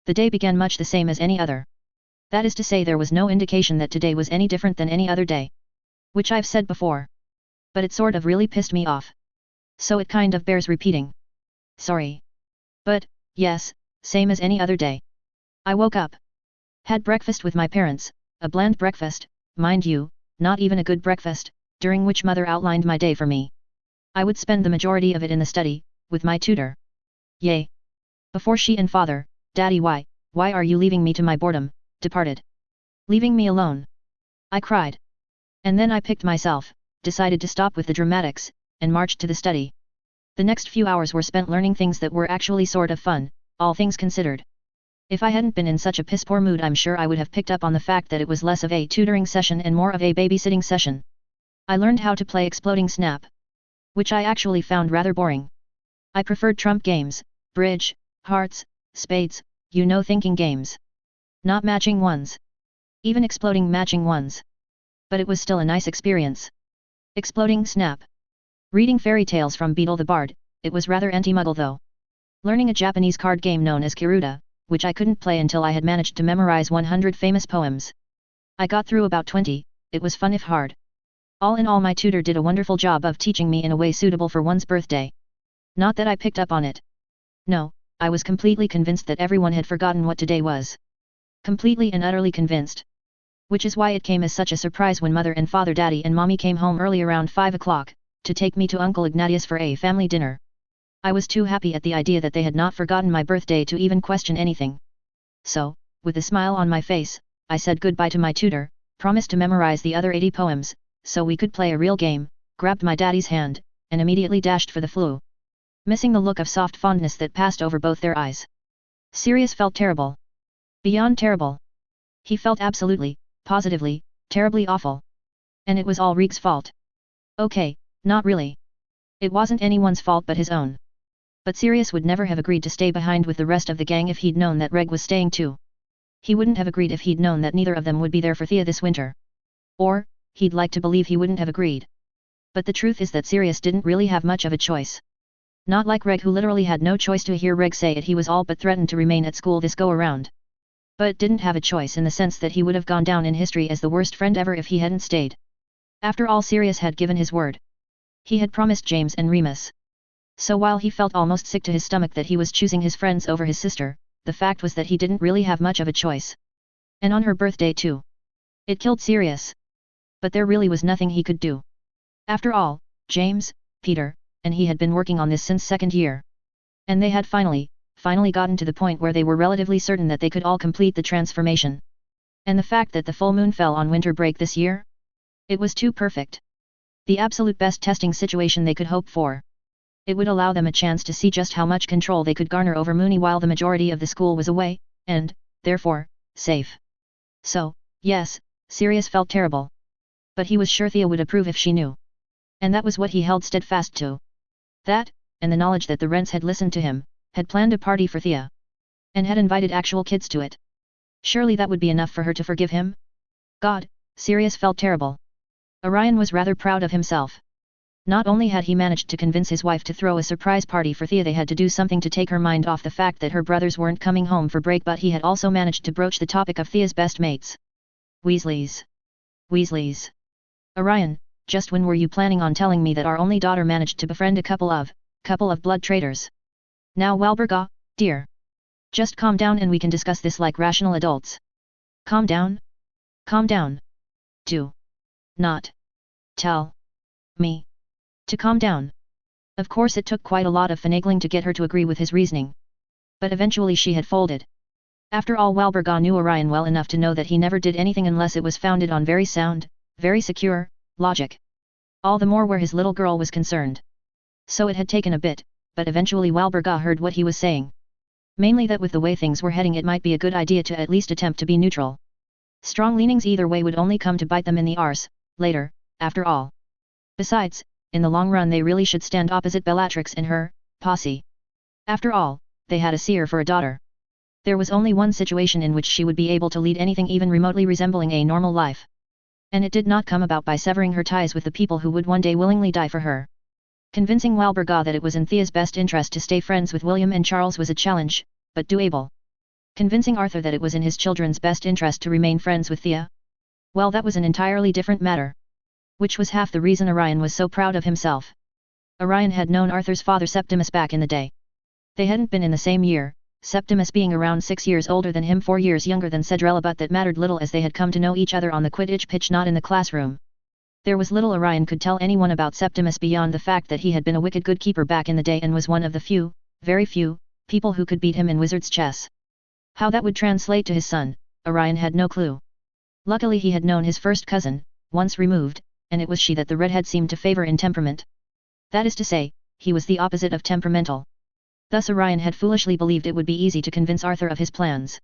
The day began much the same as any other. That is to say, there was no indication that today was any different than any other day. Which I've said before. But it sort of really pissed me off. So it kind of bears repeating. Sorry. But, yes, same as any other day. I woke up. Had breakfast with my parents, a bland breakfast, mind you, not even a good breakfast, during which mother outlined my day for me. I would spend the majority of it in the study, with my tutor. Yay. Before she and father, Daddy, why are you leaving me to my boredom, departed? Leaving me alone. I cried. And then I picked myself, decided to stop with the dramatics, and marched to the study. The next few hours were spent learning things that were actually sort of fun, all things considered. If I hadn't been in such a piss-poor mood, I'm sure I would have picked up on the fact that it was less of a tutoring session and more of a babysitting session. I learned how to play Exploding Snap. Which I actually found rather boring. I preferred trump games, bridge, hearts, spades, thinking games. Not matching ones. Even exploding matching ones. But it was still a nice experience. Exploding Snap. Reading fairy tales from Beetle the Bard, it was rather anti-muggle though. Learning a Japanese card game known as Kiruda, which I couldn't play until I had managed to memorize 100 famous poems. I got through about 20, it was fun if hard. All in all, my tutor did a wonderful job of teaching me in a way suitable for one's birthday. Not that I picked up on it. No, I was completely convinced that everyone had forgotten what today was. Completely and utterly convinced. Which is why it came as such a surprise when mother and father, daddy and mommy came home early around 5 o'clock, to take me to Uncle Ignatius for a family dinner. I was too happy at the idea that they had not forgotten my birthday to even question anything. So, with a smile on my face, I said goodbye to my tutor, promised to memorize the other 80 poems, so we could play a real game, grabbed my daddy's hand, and immediately dashed for the flue. Missing the look of soft fondness that passed over both their eyes. Sirius felt terrible. Beyond terrible. He felt absolutely, positively, terribly awful. And it was all Reeg's fault. Okay, not really. It wasn't anyone's fault but his own. But Sirius would never have agreed to stay behind with the rest of the gang if he'd known that Reg was staying too. He wouldn't have agreed if he'd known that neither of them would be there for Thea this winter. Or, he'd like to believe he wouldn't have agreed. But the truth is that Sirius didn't really have much of a choice. Not like Reg, who literally had no choice to hear Reg say it. He was all but threatened to remain at school this go around. But didn't have a choice in the sense that he would have gone down in history as the worst friend ever if he hadn't stayed. After all, Sirius had given his word. He had promised James and Remus. So while he felt almost sick to his stomach that he was choosing his friends over his sister, the fact was that he didn't really have much of a choice. And on her birthday too. It killed Sirius. But there really was nothing he could do. After all, James, Peter, and he had been working on this since second year. And they had finally gotten to the point where they were relatively certain that they could all complete the transformation. And the fact that the full moon fell on winter break this year? It was too perfect. The absolute best testing situation they could hope for. It would allow them a chance to see just how much control they could garner over Moony while the majority of the school was away, and, therefore, safe. So, yes, Sirius felt terrible. But he was sure Thea would approve if she knew. And that was what he held steadfast to. That, and the knowledge that the Rents had listened to him, had planned a party for Thea. And had invited actual kids to it. Surely that would be enough for her to forgive him? God, Sirius felt terrible. Orion was rather proud of himself. Not only had he managed to convince his wife to throw a surprise party for Thea, they had to do something to take her mind off the fact that her brothers weren't coming home for break, but he had also managed to broach the topic of Thea's best mates. Weasleys. Weasleys. Orion, just when were you planning on telling me that our only daughter managed to befriend a couple of blood traitors? Now Walburga, dear. Just calm down and we can discuss this like rational adults. Calm down? Calm down. Do not tell me to calm down. Of course it took quite a lot of finagling to get her to agree with his reasoning. But eventually she had folded. After all, Walburga knew Orion well enough to know that he never did anything unless it was founded on very sound, very secure, logic. All the more where his little girl was concerned. So it had taken a bit, but eventually Walburga heard what he was saying. Mainly that with the way things were heading it might be a good idea to at least attempt to be neutral. Strong leanings either way would only come to bite them in the arse, later, after all. Besides, in the long run they really should stand opposite Bellatrix and her posse. After all, they had a seer for a daughter. There was only one situation in which she would be able to lead anything even remotely resembling a normal life. And it did not come about by severing her ties with the people who would one day willingly die for her. Convincing Walburga that it was in Thea's best interest to stay friends with William and Charles was a challenge, but doable. Convincing Arthur that it was in his children's best interest to remain friends with Thea? Well, that was an entirely different matter. Which was half the reason Orion was so proud of himself. Orion had known Arthur's father Septimus back in the day. They hadn't been in the same year, Septimus being around 6 years older than him, 4 years younger than Cedrella, but that mattered little as they had come to know each other on the Quidditch pitch, not in the classroom. There was little Orion could tell anyone about Septimus beyond the fact that he had been a wicked good keeper back in the day and was one of the few, very few, people who could beat him in wizard's chess. How that would translate to his son, Orion had no clue. Luckily he had known his first cousin, once removed, and it was she that the redhead seemed to favor in temperament. That is to say, he was the opposite of temperamental. Thus Orion had foolishly believed it would be easy to convince Arthur of his plans.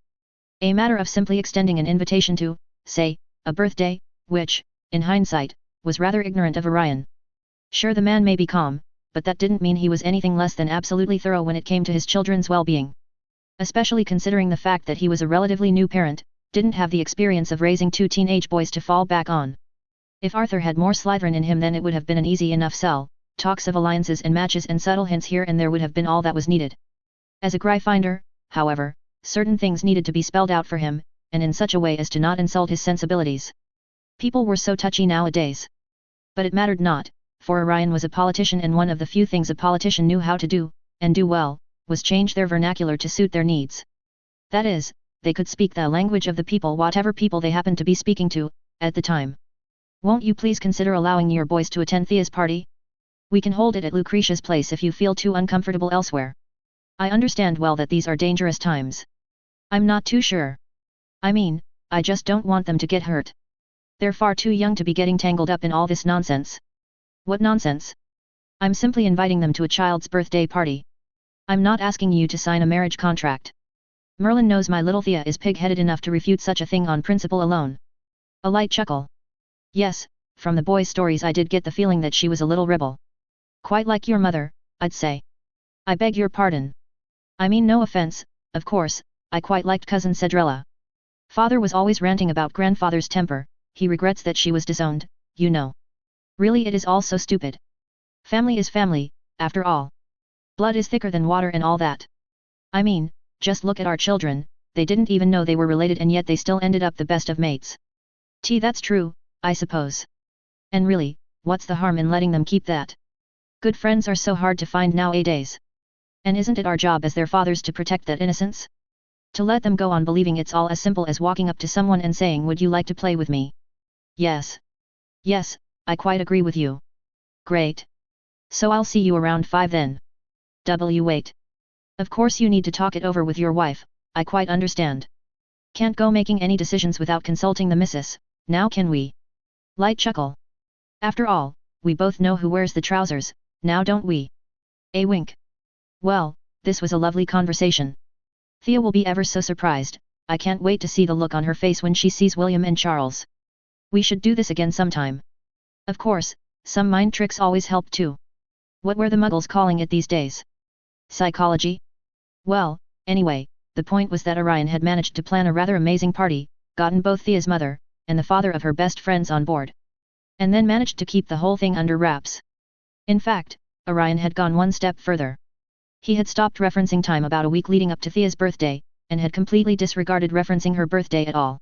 A matter of simply extending an invitation to, say, a birthday, which, in hindsight, was rather ignorant of Orion. Sure, the man may be calm, but that didn't mean he was anything less than absolutely thorough when it came to his children's well-being. Especially considering the fact that he was a relatively new parent, didn't have the experience of raising 2 teenage boys to fall back on. If Arthur had more Slytherin in him, then it would have been an easy enough sell. Talks of alliances and matches and subtle hints here and there would have been all that was needed. As a Gryffindor, however, certain things needed to be spelled out for him, and in such a way as to not insult his sensibilities. People were so touchy nowadays. But it mattered not, for Orion was a politician, and one of the few things a politician knew how to do, and do well, was change their vernacular to suit their needs. That is, they could speak the language of the people, whatever people they happened to be speaking to, at the time. Won't you please consider allowing your boys to attend Thea's party? We can hold it at Lucretia's place if you feel too uncomfortable elsewhere. I understand well that these are dangerous times. I'm not too sure. I mean, I just don't want them to get hurt. They're far too young to be getting tangled up in all this nonsense. What nonsense? I'm simply inviting them to a child's birthday party. I'm not asking you to sign a marriage contract. Merlin knows my little Thea is pig-headed enough to refute such a thing on principle alone. A light chuckle. Yes, from the boys' stories I did get the feeling that she was a little rebel. Quite like your mother, I'd say. I beg your pardon. I mean no offense, of course, I quite liked cousin Cedrella. Father was always ranting about grandfather's temper, he regrets that she was disowned, you know. Really, it is all so stupid. Family is family, after all. Blood is thicker than water and all that. I mean, just look at our children, they didn't even know they were related and yet they still ended up the best of mates. That's true, I suppose. And really, what's the harm in letting them keep that? Good friends are so hard to find nowadays. And isn't it our job as their fathers to protect that innocence? To let them go on believing it's all as simple as walking up to someone and saying, "Would you like to play with me?" Yes. Yes, I quite agree with you. Great. So I'll see you around 5 then. Wait. Of course you need to talk it over with your wife, I quite understand. Can't go making any decisions without consulting the missus, now can we? Light chuckle. After all, we both know who wears the trousers, now don't we? A wink. Well, this was a lovely conversation. Thea will be ever so surprised, I can't wait to see the look on her face when she sees William and Charles. We should do this again sometime. Of course, some mind tricks always help too. What were the muggles calling it these days? Psychology? Well, anyway, the point was that Orion had managed to plan a rather amazing party, gotten both Thea's mother, and the father of her best friends on board. And then managed to keep the whole thing under wraps. In fact, Orion had gone one step further. He had stopped referencing time about a week leading up to Thea's birthday, and had completely disregarded referencing her birthday at all.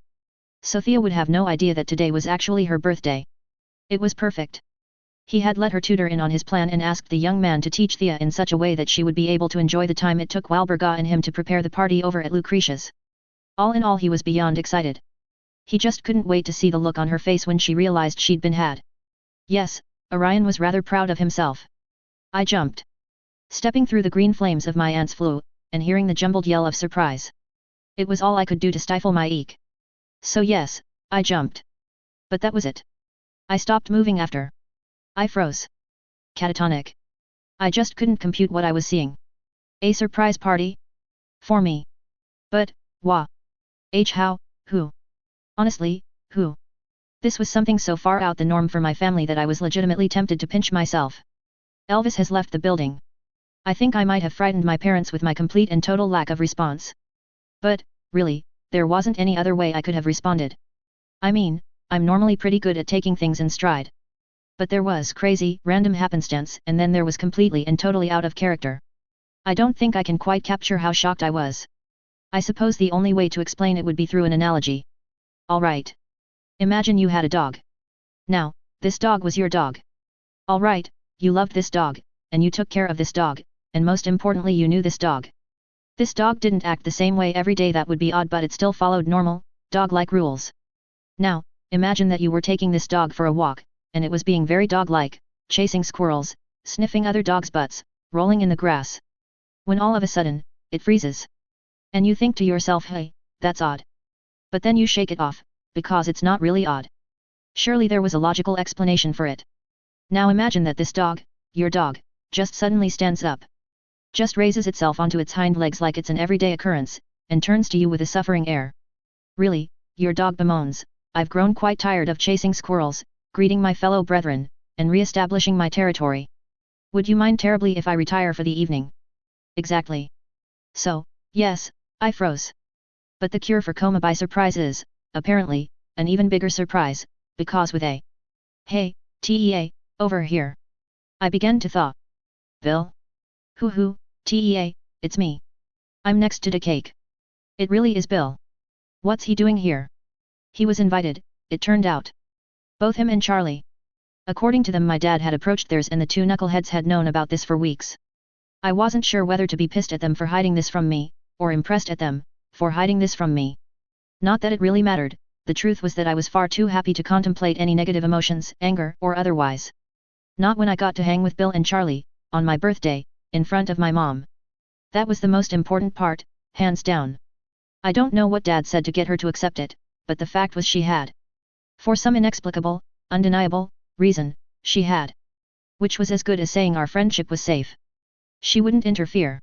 So Thea would have no idea that today was actually her birthday. It was perfect. He had let her tutor in on his plan and asked the young man to teach Thea in such a way that she would be able to enjoy the time it took Walburga and him to prepare the party over at Lucretia's. All in all, he was beyond excited. He just couldn't wait to see the look on her face when she realized she'd been had. Yes, Orion was rather proud of himself. I jumped. Stepping through the green flames of my aunt's flue, and hearing the jumbled yell of surprise. It was all I could do to stifle my eek. So yes, I jumped. But that was it. I stopped moving after. I froze. Catatonic. I just couldn't compute what I was seeing. A surprise party? For me. But, how? Who? Honestly, who? This was something so far out the norm for my family that I was legitimately tempted to pinch myself. Elvis has left the building. I think I might have frightened my parents with my complete and total lack of response. But, really, there wasn't any other way I could have responded. I mean, I'm normally pretty good at taking things in stride. But there was crazy, random happenstance, and then there was completely and totally out of character. I don't think I can quite capture how shocked I was. I suppose the only way to explain it would be through an analogy. Alright. Imagine you had a dog. Now, this dog was your dog. Alright, you loved this dog, and you took care of this dog, and most importantly you knew this dog. This dog didn't act the same way every day, that would be odd, but it still followed normal, dog-like rules. Now, imagine that you were taking this dog for a walk, and it was being very dog-like, chasing squirrels, sniffing other dogs' butts, rolling in the grass. When all of a sudden, it freezes. And you think to yourself, hey, that's odd. But then you shake it off, because it's not really odd. Surely there was a logical explanation for it. Now imagine that this dog, your dog, just suddenly stands up. Just raises itself onto its hind legs like it's an everyday occurrence, and turns to you with a suffering air. Really, your dog bemoans, I've grown quite tired of chasing squirrels, greeting my fellow brethren, and re-establishing my territory. Would you mind terribly if I retire for the evening? Exactly. So, yes, I froze. But the cure for coma by surprise is, apparently, an even bigger surprise, because with a hey, TEA, over here. I began to thaw. Bill? Hoo, TEA, it's me. I'm next to the cake. It really is Bill. What's he doing here? He was invited, it turned out. Both him and Charlie. According to them, my dad had approached theirs, and the two knuckleheads had known about this for weeks. I wasn't sure whether to be pissed at them for hiding this from me, or impressed at them, for hiding this from me. Not that it really mattered, the truth was that I was far too happy to contemplate any negative emotions, anger or otherwise. Not when I got to hang with Bill and Charlie, on my birthday, in front of my mom. That was the most important part, hands down. I don't know what Dad said to get her to accept it, but the fact was she had. For some inexplicable, undeniable, reason, she had. Which was as good as saying our friendship was safe. She wouldn't interfere.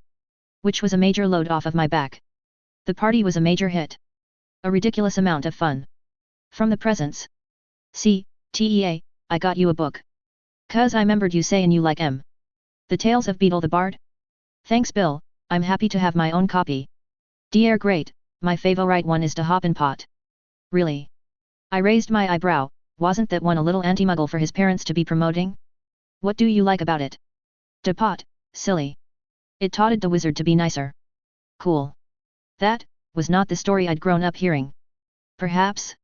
Which was a major load off of my back. The party was a major hit. A ridiculous amount of fun. From the presents. See, TEA, I got you a book. 'Cause I remembered you sayin' you like The Tales of Beetle the Bard? Thanks Bill, I'm happy to have my own copy. Dear great, my favorite one is the Hoppin' Pot. Really? I raised my eyebrow, wasn't that one a little anti-muggle for his parents to be promoting? What do you like about it? The pot, silly. It taught the wizard to be nicer. Cool. That was not the story I'd grown up hearing. Perhaps?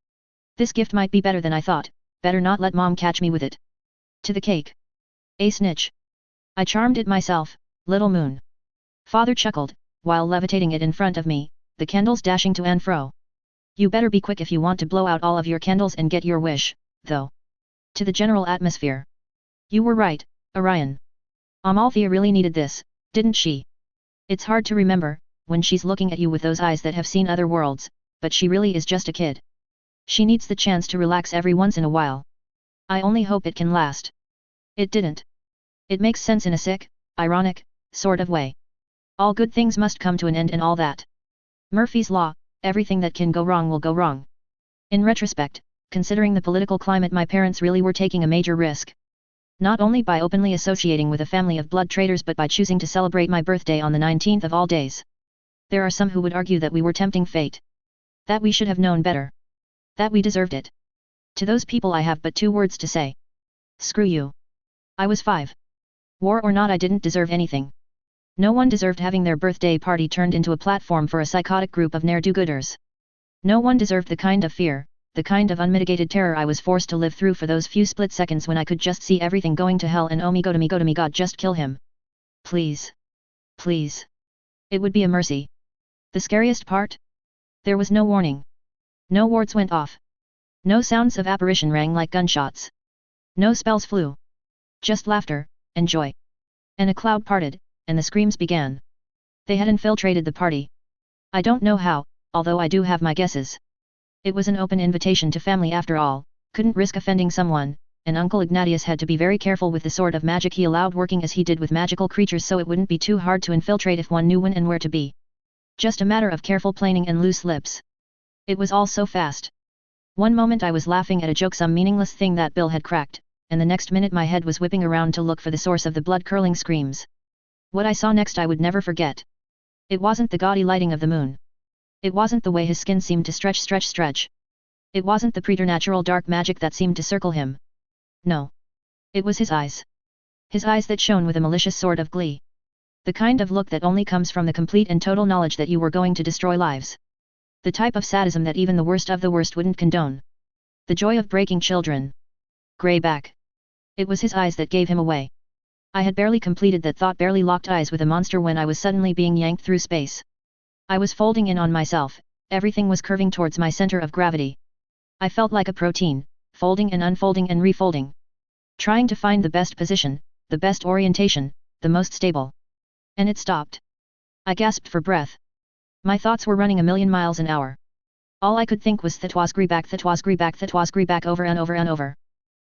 This gift might be better than I thought, better not let Mom catch me with it. To the cake. A snitch. I charmed it myself, little moon. Father chuckled, while levitating it in front of me, the candles dashing to and fro. You better be quick if you want to blow out all of your candles and get your wish, though. To the general atmosphere. You were right, Orion. Amalthea really needed this, didn't she? It's hard to remember, when she's looking at you with those eyes that have seen other worlds, but she really is just a kid. She needs the chance to relax every once in a while. I only hope it can last. It didn't. It makes sense in a sick, ironic, sort of way. All good things must come to an end and all that. Murphy's Law, everything that can go wrong will go wrong. In retrospect, considering the political climate, my parents really were taking a major risk. Not only by openly associating with a family of blood traitors, but by choosing to celebrate my birthday on the 19th of all days. There are some who would argue that we were tempting fate. That we should have known better. That we deserved it. To those people I have but two words to say. Screw you. I was 5. War or not, I didn't deserve anything. No one deserved having their birthday party turned into a platform for a psychotic group of ne'er-do-gooders. No one deserved the kind of fear, the kind of unmitigated terror I was forced to live through for those few split seconds when I could just see everything going to hell and oh me go to me God, just kill him. Please. Please. It would be a mercy. The scariest part? There was no warning. No wards went off. No sounds of apparition rang like gunshots. No spells flew. Just laughter, and joy. And a cloud parted, and the screams began. They had infiltrated the party. I don't know how, although I do have my guesses. It was an open invitation to family after all, couldn't risk offending someone, and Uncle Ignatius had to be very careful with the sort of magic he allowed working as he did with magical creatures, so it wouldn't be too hard to infiltrate if one knew when and where to be. Just a matter of careful planing and loose lips. It was all so fast. One moment I was laughing at a joke, some meaningless thing that Bill had cracked, and the next minute my head was whipping around to look for the source of the blood-curdling screams. What I saw next I would never forget. It wasn't the gaudy lighting of the moon. It wasn't the way his skin seemed to stretch. It wasn't the preternatural dark magic that seemed to circle him. No. It was his eyes. His eyes that shone with a malicious sort of glee. The kind of look that only comes from the complete and total knowledge that you were going to destroy lives. The type of sadism that even the worst of the worst wouldn't condone. The joy of breaking children. Grey back. It was his eyes that gave him away. I had barely completed that thought, barely locked eyes with a monster, when I was suddenly being yanked through space. I was folding in on myself, everything was curving towards my center of gravity. I felt like a protein, folding and unfolding and refolding. Trying to find the best position, the best orientation, the most stable. And it stopped. I gasped for breath. My thoughts were running a million miles an hour. All I could think was that was Gree back over and over and over.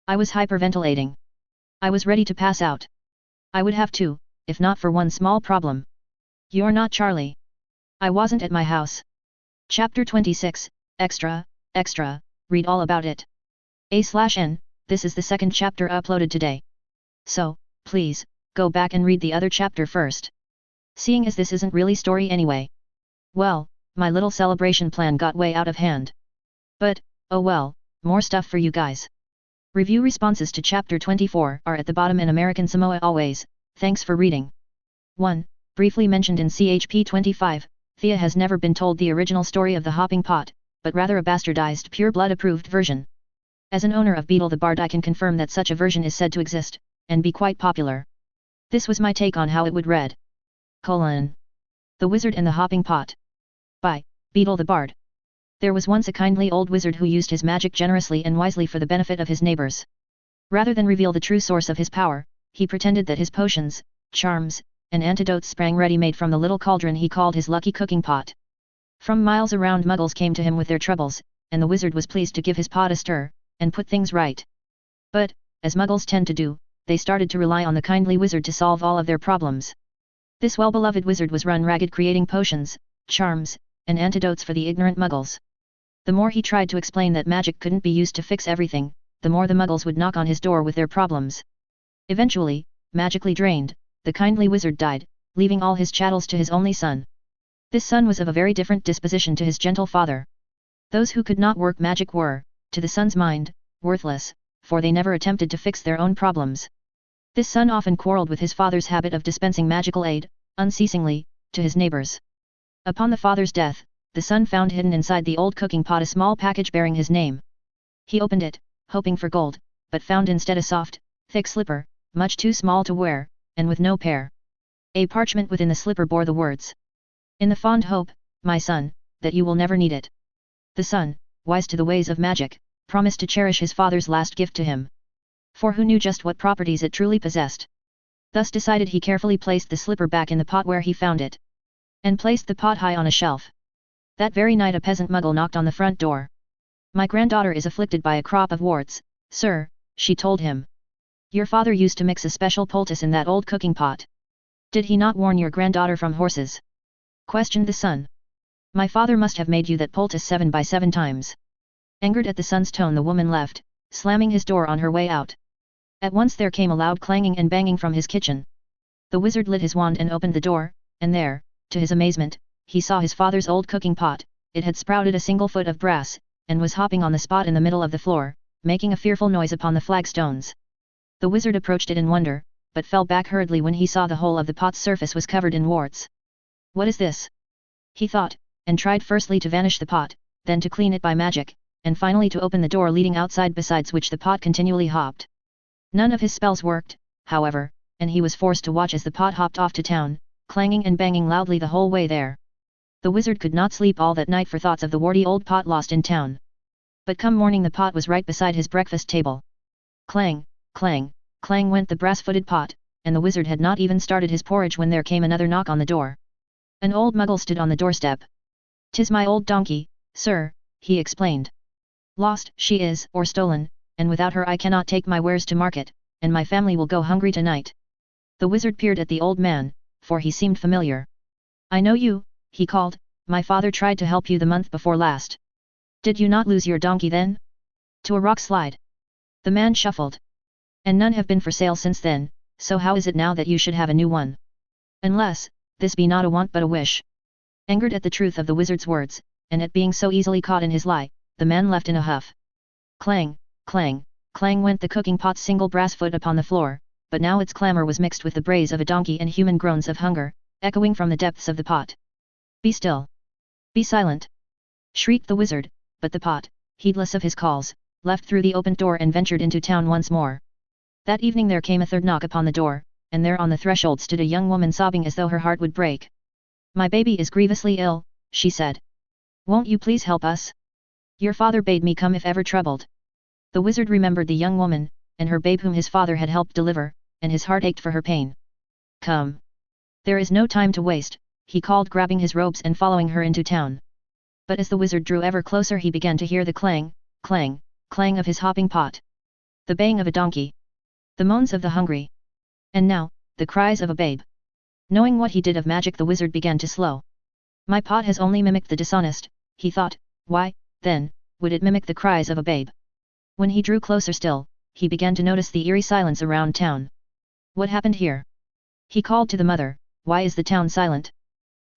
I was hyperventilating. I was ready to pass out. I would have to, if not for one small problem. You're not Charlie. I wasn't at my house. Chapter 26, Extra, read all about it. A/N, this is the second chapter uploaded today. So, please, go back and read the other chapter first. Seeing as this isn't really story anyway. Well, my little celebration plan got way out of hand. But, oh well, more stuff for you guys. Review responses to Chapter 24 are at the bottom in American Samoa always, thanks for reading. 1. Briefly mentioned in CHP 25, Thea has never been told the original story of the hopping pot, but rather a bastardized pure-blood approved version. As an owner of Beetle the Bard I can confirm that such a version is said to exist, and be quite popular. This was my take on how it would read. The Wizard and the Hopping Pot. By Beetle the Bard. There was once a kindly old wizard who used his magic generously and wisely for the benefit of his neighbors. Rather than reveal the true source of his power, he pretended that his potions, charms, and antidotes sprang ready-made from the little cauldron he called his lucky cooking pot. From miles around muggles came to him with their troubles, and the wizard was pleased to give his pot a stir, and put things right. But, as muggles tend to do, they started to rely on the kindly wizard to solve all of their problems. This well-beloved wizard was run ragged creating potions, charms, and antidotes for the ignorant muggles. The more he tried to explain that magic couldn't be used to fix everything, the more the muggles would knock on his door with their problems. Eventually, magically drained, the kindly wizard died, leaving all his chattels to his only son. This son was of a very different disposition to his gentle father. Those who could not work magic were, to the son's mind, worthless, for they never attempted to fix their own problems. This son often quarreled with his father's habit of dispensing magical aid, unceasingly, to his neighbors. Upon the father's death, the son found hidden inside the old cooking pot a small package bearing his name. He opened it, hoping for gold, but found instead a soft, thick slipper, much too small to wear, and with no pair. A parchment within the slipper bore the words. In the fond hope, my son, that you will never need it. The son, wise to the ways of magic, promised to cherish his father's last gift to him. For who knew just what properties it truly possessed? Thus decided, he carefully placed the slipper back in the pot where he found it. And placed the pot high on a shelf. That very night a peasant muggle knocked on the front door. My granddaughter is afflicted by a crop of warts, sir, she told him. Your father used to mix a special poultice in that old cooking pot. Did he not warn your granddaughter from horses? Questioned the son. My father must have made you that poultice 7 by 7 times. Angered at the son's tone, the woman left, slamming his door on her way out. At once there came a loud clanging and banging from his kitchen. The wizard lit his wand and opened the door, and there, to his amazement, he saw his father's old cooking pot. It had sprouted a single foot of brass, and was hopping on the spot in the middle of the floor, making a fearful noise upon the flagstones. The wizard approached it in wonder, but fell back hurriedly when he saw the whole of the pot's surface was covered in warts. What is this? He thought, and tried firstly to vanish the pot, then to clean it by magic, and finally to open the door leading outside, besides which the pot continually hopped. None of his spells worked, however, and he was forced to watch as the pot hopped off to town, clanging and banging loudly the whole way there. The wizard could not sleep all that night for thoughts of the warty old pot lost in town. But come morning the pot was right beside his breakfast table. Clang, clang, clang went the brass-footed pot, and the wizard had not even started his porridge when there came another knock on the door. An old muggle stood on the doorstep. "'Tis my old donkey, sir," he explained. "Lost she is, or stolen, and without her I cannot take my wares to market, and my family will go hungry tonight." The wizard peered at the old man, for he seemed familiar. "I know you," he called, "my father tried to help you the month before last." Did you not lose your donkey then? To a rock slide. The man shuffled. And none have been for sale since then, so how is it now that you should have a new one? Unless, this be not a want but a wish. Angered at the truth of the wizard's words, and at being so easily caught in his lie, the man left in a huff. Clang, clang, clang went the cooking pot's single brass foot upon the floor, but now its clamour was mixed with the brays of a donkey and human groans of hunger, echoing from the depths of the pot. Be still! Be silent! Shrieked the wizard, but the pot, heedless of his calls, left through the opened door and ventured into town once more. That evening there came a third knock upon the door, and there on the threshold stood a young woman sobbing as though her heart would break. My baby is grievously ill, she said. Won't you please help us? Your father bade me come if ever troubled. The wizard remembered the young woman, and her babe whom his father had helped deliver, and his heart ached for her pain. Come. There is no time to waste, he called, grabbing his robes and following her into town. But as the wizard drew ever closer he began to hear the clang, clang, clang of his hopping pot. The baying of a donkey. The moans of the hungry. And now, the cries of a babe. Knowing what he did of magic, the wizard began to slow. My pot has only mimicked the dishonest, he thought, why, then, would it mimic the cries of a babe? When he drew closer still, he began to notice the eerie silence around town. What happened here? He called to the mother, why is the town silent?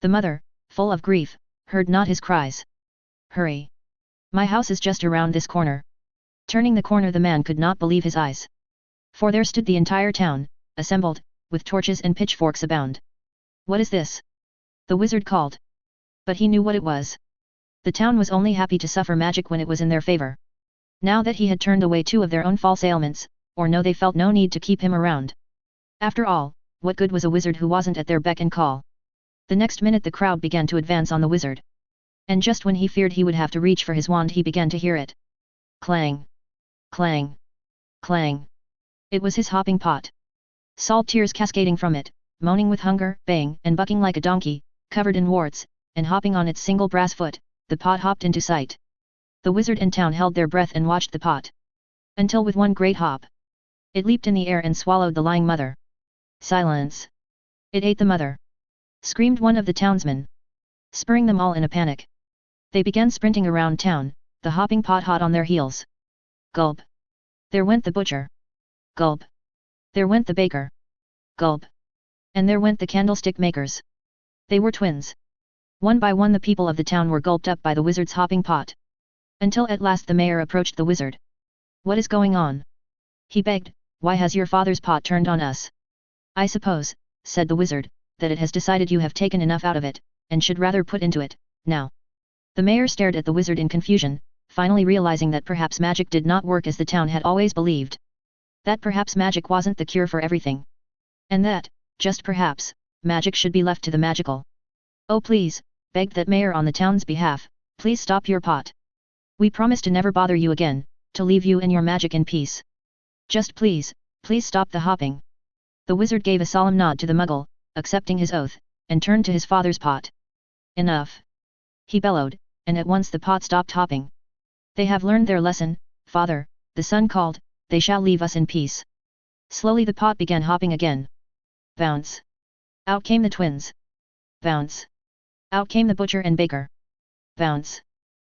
The mother, full of grief, heard not his cries. Hurry! My house is just around this corner. Turning the corner the man could not believe his eyes. For there stood the entire town, assembled, with torches and pitchforks abound. What is this? The wizard called. But he knew what it was. The town was only happy to suffer magic when it was in their favor. Now that he had turned away two of their own false ailments, or no, they felt no need to keep him around. After all, what good was a wizard who wasn't at their beck and call? The next minute the crowd began to advance on the wizard. And just when he feared he would have to reach for his wand he began to hear it. Clang! Clang! Clang! It was his hopping pot. Salt tears cascading from it, moaning with hunger, baying and bucking like a donkey, covered in warts, and hopping on its single brass foot, the pot hopped into sight. The wizard and town held their breath and watched the pot. Until with one great hop, it leaped in the air and swallowed the lying mother. Silence! It ate the mother! Screamed one of the townsmen. Spurring them all in a panic. They began sprinting around town, the hopping pot hot on their heels. Gulp! There went the butcher. Gulp! There went the baker. Gulp! And there went the candlestick makers. They were twins. One by one the people of the town were gulped up by the wizard's hopping pot. Until at last the mayor approached the wizard. What is going on? He begged, why has your father's pot turned on us? I suppose, said the wizard, that it has decided you have taken enough out of it, and should rather put into it, now. The mayor stared at the wizard in confusion, finally realizing that perhaps magic did not work as the town had always believed. That perhaps magic wasn't the cure for everything. And that, just perhaps, magic should be left to the magical. Oh please, begged that mayor on the town's behalf, please stop your pot. We promise to never bother you again, to leave you and your magic in peace. Just please, please stop the hopping. The wizard gave a solemn nod to the muggle, accepting his oath, and turned to his father's pot. Enough! He bellowed, and at once the pot stopped hopping. They have learned their lesson, father, the son called, they shall leave us in peace. Slowly the pot began hopping again. Bounce! Out came the twins. Bounce! Out came the butcher and baker. Bounce!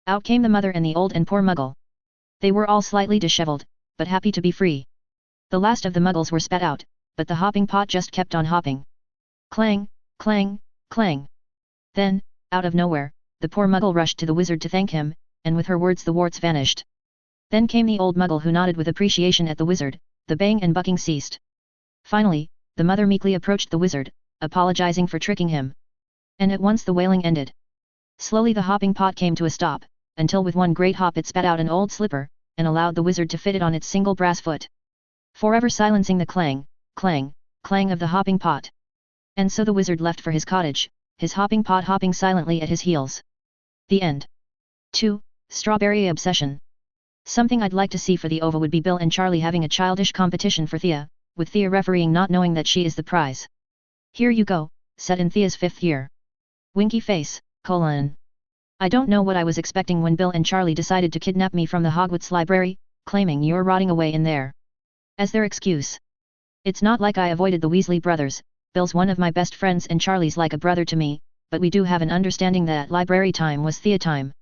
Out came the mother and the old and poor muggle. They were all slightly disheveled, but happy to be free. The last of the muggles were spat out, but the hopping pot just kept on hopping. Clang, clang, clang. Then, out of nowhere, the poor muggle rushed to the wizard to thank him, and with her words the warts vanished. Then came the old muggle who nodded with appreciation at the wizard, the baying and bucking ceased. Finally, the mother meekly approached the wizard, apologizing for tricking him. And at once the wailing ended. Slowly the hopping pot came to a stop, until with one great hop it spat out an old slipper, and allowed the wizard to fit it on its single brass foot. Forever silencing the clang, clang, clang of the hopping pot. And so the wizard left for his cottage, his hopping pot hopping silently at his heels. The end. 2. Strawberry Obsession. Something I'd like to see for the OVA would be Bill and Charlie having a childish competition for Thea, with Thea refereeing not knowing that she is the prize. Here you go, set in Thea's 5th year. Winky face, colon. I don't know what I was expecting when Bill and Charlie decided to kidnap me from the Hogwarts library, claiming you're rotting away in there. As their excuse. It's not like I avoided the Weasley brothers, Bill's one of my best friends and Charlie's like a brother to me, but we do have an understanding that library time was Thea time.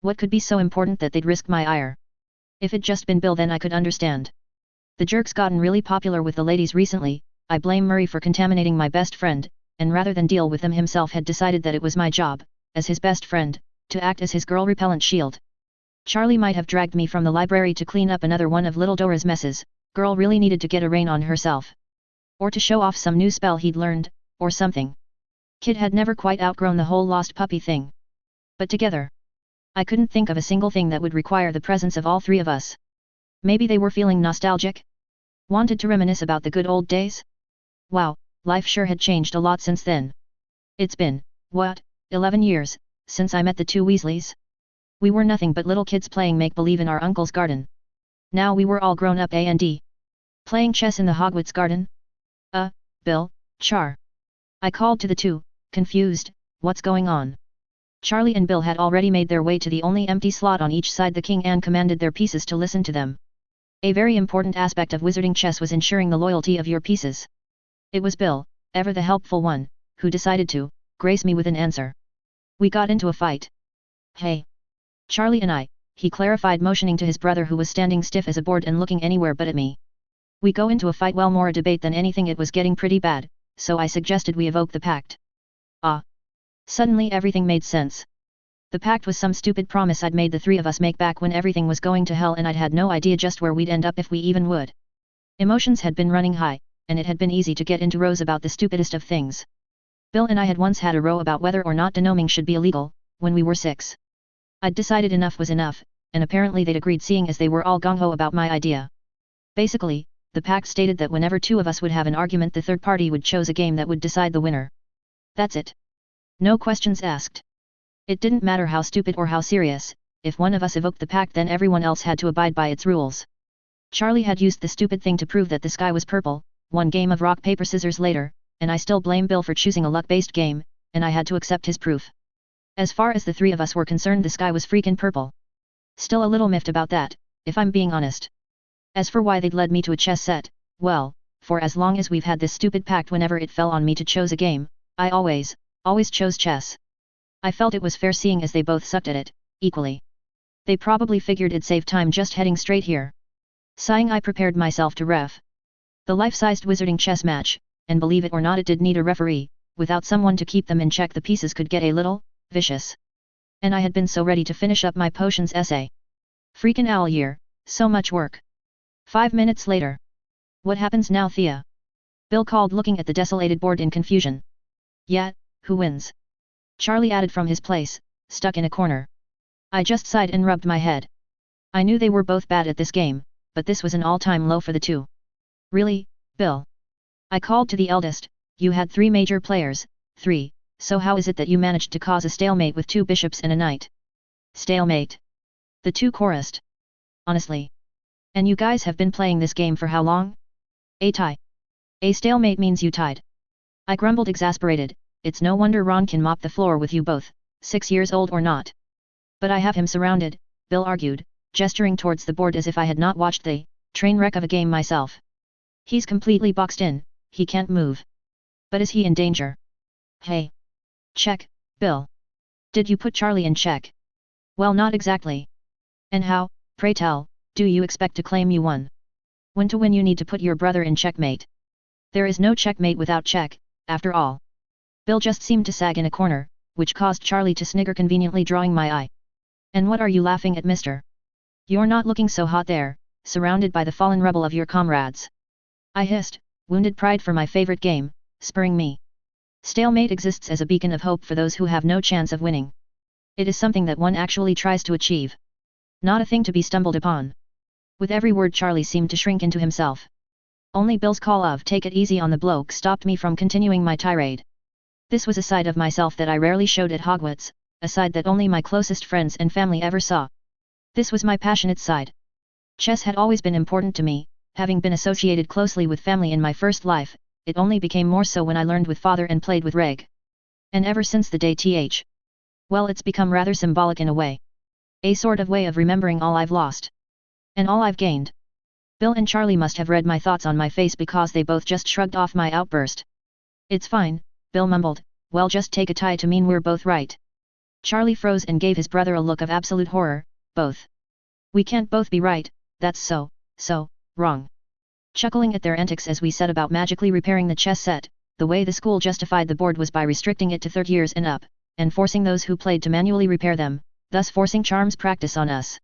What could be so important that they'd risk my ire? If it'd just been Bill then I could understand. The jerk's gotten really popular with the ladies recently. I blame Murray for contaminating my best friend, and rather than deal with them himself had decided that it was my job, as his best friend, to act as his girl-repellent shield. Charlie might have dragged me from the library to clean up another one of little Dora's messes. Girl really needed to get a rein on herself. Or to show off some new spell he'd learned, or something. Kid had never quite outgrown the whole lost puppy thing. But together, I couldn't think of a single thing that would require the presence of all three of us. Maybe they were feeling nostalgic? Wanted to reminisce about the good old days? Wow, life sure had changed a lot since then. It's been, what, 11 years, since I met the two Weasleys? We were nothing but little kids playing make-believe in our uncle's garden. Now we were all grown up and playing chess in the Hogwarts garden? Bill, Char. I called to the two, confused. What's going on? Charlie and Bill had already made their way to the only empty slot on each side the king and commanded their pieces to listen to them. A very important aspect of wizarding chess was ensuring the loyalty of your pieces. It was Bill, ever the helpful one, who decided to grace me with an answer. We got into a fight. Hey. Charlie and I, he clarified, motioning to his brother who was standing stiff as a board and looking anywhere but at me. We go into a fight, well, more a debate than anything. It was getting pretty bad, so I suggested we evoke the pact. Suddenly everything made sense. The pact was some stupid promise I'd made the three of us make back when everything was going to hell, and I'd had no idea just where we'd end up if we even would. Emotions had been running high, and it had been easy to get into rows about the stupidest of things. Bill and I had once had a row about whether or not denoming should be illegal, when we were 6. I'd decided enough was enough, and apparently they'd agreed, seeing as they were all gung-ho about my idea. Basically, the pact stated that whenever two of us would have an argument, the third party would choose a game that would decide the winner. That's it. No questions asked. It didn't matter how stupid or how serious. If one of us evoked the pact, then everyone else had to abide by its rules. Charlie had used the stupid thing to prove that the sky was purple. One game of rock paper scissors later, and I still blame Bill for choosing a luck-based game, and I had to accept his proof. As far as the three of us were concerned, the sky was freakin' purple. Still a little miffed about that, if I'm being honest. As for why they'd led me to a chess set, well, for as long as we've had this stupid pact, whenever it fell on me to choose a game, I always chose chess. I felt it was fair, seeing as they both sucked at it, equally. They probably figured it'd save time just heading straight here. Sighing, I prepared myself to ref the life-sized wizarding chess match, and believe it or not, it did need a referee. Without someone to keep them in check, the pieces could get a little vicious. And I had been so ready to finish up my potions essay. Freakin' owl year, so much work. 5 minutes later. What happens now, Thea? Bill called, looking at the desolated board in confusion. Yeah, who wins? Charlie added from his place, stuck in a corner. I just sighed and rubbed my head. I knew they were both bad at this game, but this was an all-time low for the two. Really, Bill? I called to the eldest. You had 3 major players. 3, so how is it that you managed to cause a stalemate with 2 bishops and a knight? Stalemate? The two chorused. Honestly. And you guys have been playing this game for how long? A tie. A stalemate means you tied. I grumbled, exasperated. It's no wonder Ron can mop the floor with you both, 6 years old or not. But I have him surrounded, Bill argued, gesturing towards the board as if I had not watched the train wreck of a game myself. He's completely boxed in, he can't move. But is he in danger? Hey. Check, Bill. Did you put Charlie in check? Well, not exactly. And how, pray tell, do you expect to claim you won? When to win, you need to put your brother in checkmate. There is no checkmate without check, after all. Bill just seemed to sag in a corner, which caused Charlie to snigger, conveniently drawing my eye. And what are you laughing at, mister? You're not looking so hot there, surrounded by the fallen rubble of your comrades. I hissed, wounded pride for my favorite game, spurring me. Stalemate exists as a beacon of hope for those who have no chance of winning. It is something that one actually tries to achieve. Not a thing to be stumbled upon. With every word, Charlie seemed to shrink into himself. Only Bill's call of "take it easy on the bloke" stopped me from continuing my tirade. This was a side of myself that I rarely showed at Hogwarts, a side that only my closest friends and family ever saw. This was my passionate side. Chess had always been important to me, having been associated closely with family in my first life. It only became more so when I learned with father and played with Reg. And ever since the day well, it's become rather symbolic in a way. A sort of way of remembering all I've lost. And all I've gained. Bill and Charlie must have read my thoughts on my face, because they both just shrugged off my outburst. It's fine, Bill mumbled, well, just take a tie to mean we're both right. Charlie froze and gave his brother a look of absolute horror. Both. We can't both be right, that's so wrong. Chuckling at their antics as we set about magically repairing the chess set, the way the school justified the board was by restricting it to third years and up, and forcing those who played to manually repair them, thus forcing charms practice on us.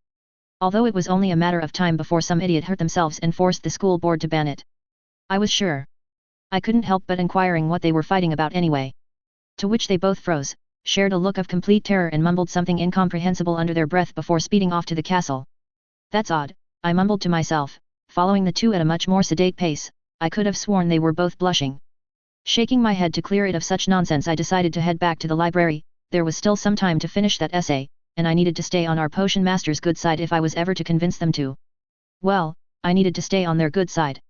Although it was only a matter of time before some idiot hurt themselves and forced the school board to ban it. I was sure. I couldn't help but inquiring what they were fighting about anyway. To which they both froze, shared a look of complete terror and mumbled something incomprehensible under their breath before speeding off to the castle. That's odd, I mumbled to myself, following the two at a much more sedate pace. I could have sworn they were both blushing. Shaking my head to clear it of such nonsense, I decided to head back to the library. There was still some time to finish that essay, and I needed to stay on our potion master's good side if I was ever to convince them to. Well, I needed to stay on their good side.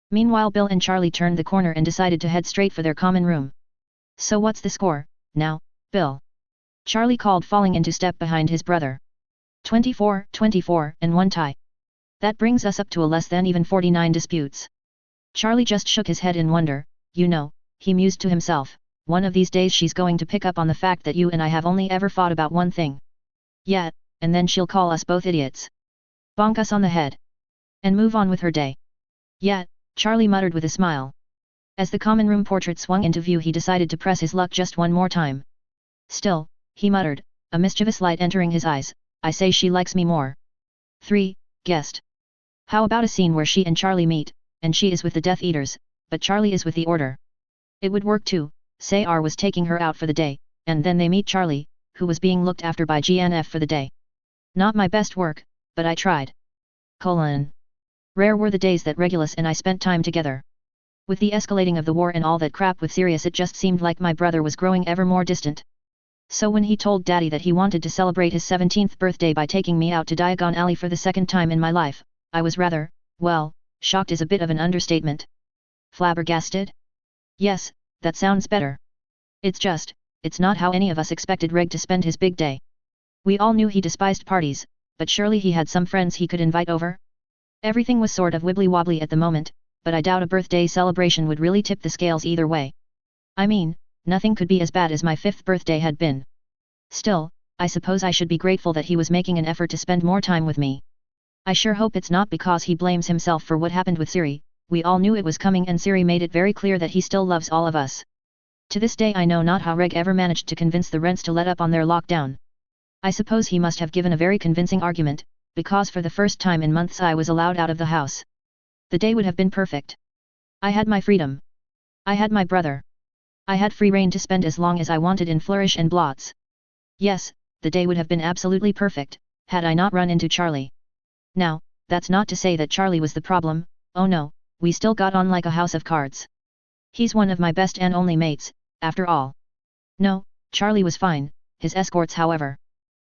Meanwhile, Bill and Charlie turned the corner and decided to head straight for their common room. So what's the score, now, Bill? Charlie called, falling into step behind his brother. 24, and 1 tie. That brings us up to a less than even 49 disputes. Charlie just shook his head in wonder. You know, he mused to himself, one of these days she's going to pick up on the fact that you and I have only ever fought about one thing. Yeah, and then she'll call us both idiots. Bonk us on the head. And move on with her day. Yeah, Charlie muttered with a smile. As the common room portrait swung into view, he decided to press his luck just one more time. Still, he muttered, a mischievous light entering his eyes, I say she likes me more. 3. Guessed. How about a scene where she and Charlie meet, and she is with the Death Eaters, but Charlie is with the Order? It would work too, say R was taking her out for the day, and then they meet Charlie, who was being looked after by GNF for the day. Not my best work, but I tried. Rare were the days that Regulus and I spent time together. With the escalating of the war and all that crap with Sirius, it just seemed like my brother was growing ever more distant. So when he told Daddy that he wanted to celebrate his 17th birthday by taking me out to Diagon Alley for the second time in my life, I was rather, well, shocked is a bit of an understatement. Flabbergasted? Yes, that sounds better. It's not how any of us expected Reg to spend his big day. We all knew he despised parties, but surely he had some friends he could invite over? Everything was sort of wibbly-wobbly at the moment, but I doubt a birthday celebration would really tip the scales either way. I mean, nothing could be as bad as my 5th birthday had been. Still, I suppose I should be grateful that he was making an effort to spend more time with me. I sure hope it's not because he blames himself for what happened with Siri. We all knew it was coming, and Siri made it very clear that he still loves all of us. To this day I know not how Reg ever managed to convince the Rents to let up on their lockdown. I suppose he must have given a very convincing argument, because for the first time in months I was allowed out of the house. The day would have been perfect. I had my freedom. I had my brother. I had free rein to spend as long as I wanted in Flourish and Blots. Yes, the day would have been absolutely perfect, had I not run into Charlie. Now, that's not to say that Charlie was the problem. Oh no, we still got on like a house of cards. He's one of my best and only mates, after all. No, Charlie was fine, his escorts however.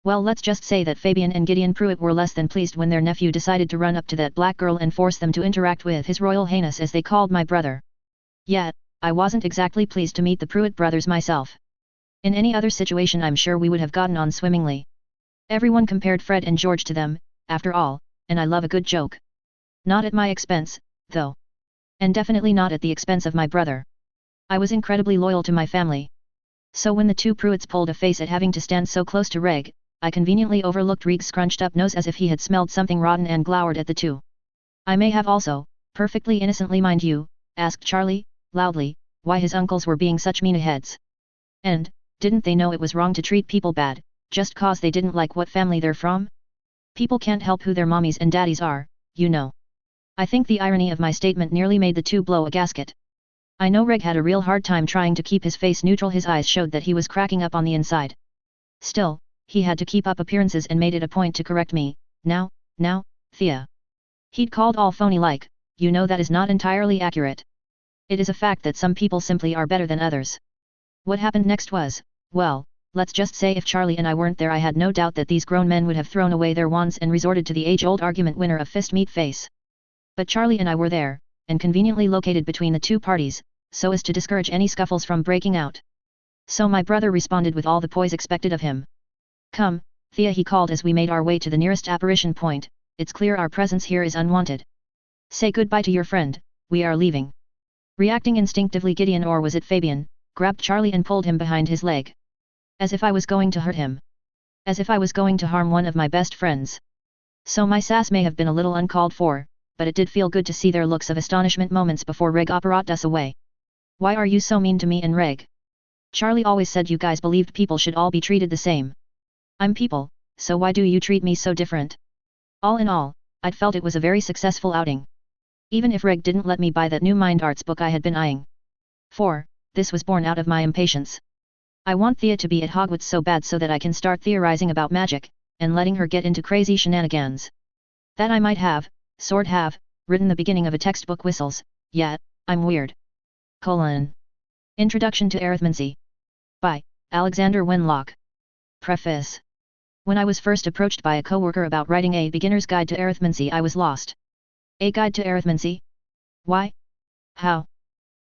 Well, let's just say that Fabian and Gideon Pruitt were less than pleased when their nephew decided to run up to that black girl and force them to interact with His Royal Highness, as they called my brother. Yet, I wasn't exactly pleased to meet the Pruitt brothers myself. In any other situation I'm sure we would have gotten on swimmingly. Everyone compared Fred and George to them, after all, and I love a good joke. Not at my expense, though. And definitely not at the expense of my brother. I was incredibly loyal to my family. So when the two Pruitts pulled a face at having to stand so close to Reg, I conveniently overlooked Reg's scrunched up nose as if he had smelled something rotten and glowered at the two. I may have also, perfectly innocently mind you, asked Charlie, loudly, why his uncles were being such mean-heads. And, didn't they know it was wrong to treat people bad, just cause they didn't like what family they're from? People can't help who their mommies and daddies are, you know. I think the irony of my statement nearly made the two blow a gasket. I know Reg had a real hard time trying to keep his face neutral. His eyes showed that he was cracking up on the inside. Still, he had to keep up appearances and made it a point to correct me. Now, Thea. He'd called all phony-like, you know that is not entirely accurate. It is a fact that some people simply are better than others. What happened next was, well, let's just say if Charlie and I weren't there, I had no doubt that these grown men would have thrown away their wands and resorted to the age-old argument winner of fist meet face. But Charlie and I were there, and conveniently located between the two parties, so as to discourage any scuffles from breaking out. So my brother responded with all the poise expected of him. Come, Thea, he called as we made our way to the nearest apparition point, it's clear our presence here is unwanted. Say goodbye to your friend, we are leaving. Reacting instinctively, Gideon, or was it Fabian, grabbed Charlie and pulled him behind his leg. As if I was going to hurt him. As if I was going to harm one of my best friends. So my sass may have been a little uncalled for, but it did feel good to see their looks of astonishment moments before Reg operat us away. Why are you so mean to me and Reg? Charlie always said you guys believed people should all be treated the same. I'm people, so why do you treat me so different? All in all, I'd felt it was a very successful outing. Even if Reg didn't let me buy that new mind arts book I had been eyeing. 4. This was born out of my impatience. I want Thea to be at Hogwarts so bad so that I can start theorizing about magic, and letting her get into crazy shenanigans. That I might have, written the beginning of a textbook whistles, yeah, I'm weird. Introduction to Arithmancy. By Alexander Wenlock. Preface. When I was first approached by a coworker about writing a beginner's guide to arithmancy, I was lost. A guide to arithmancy? Why? How?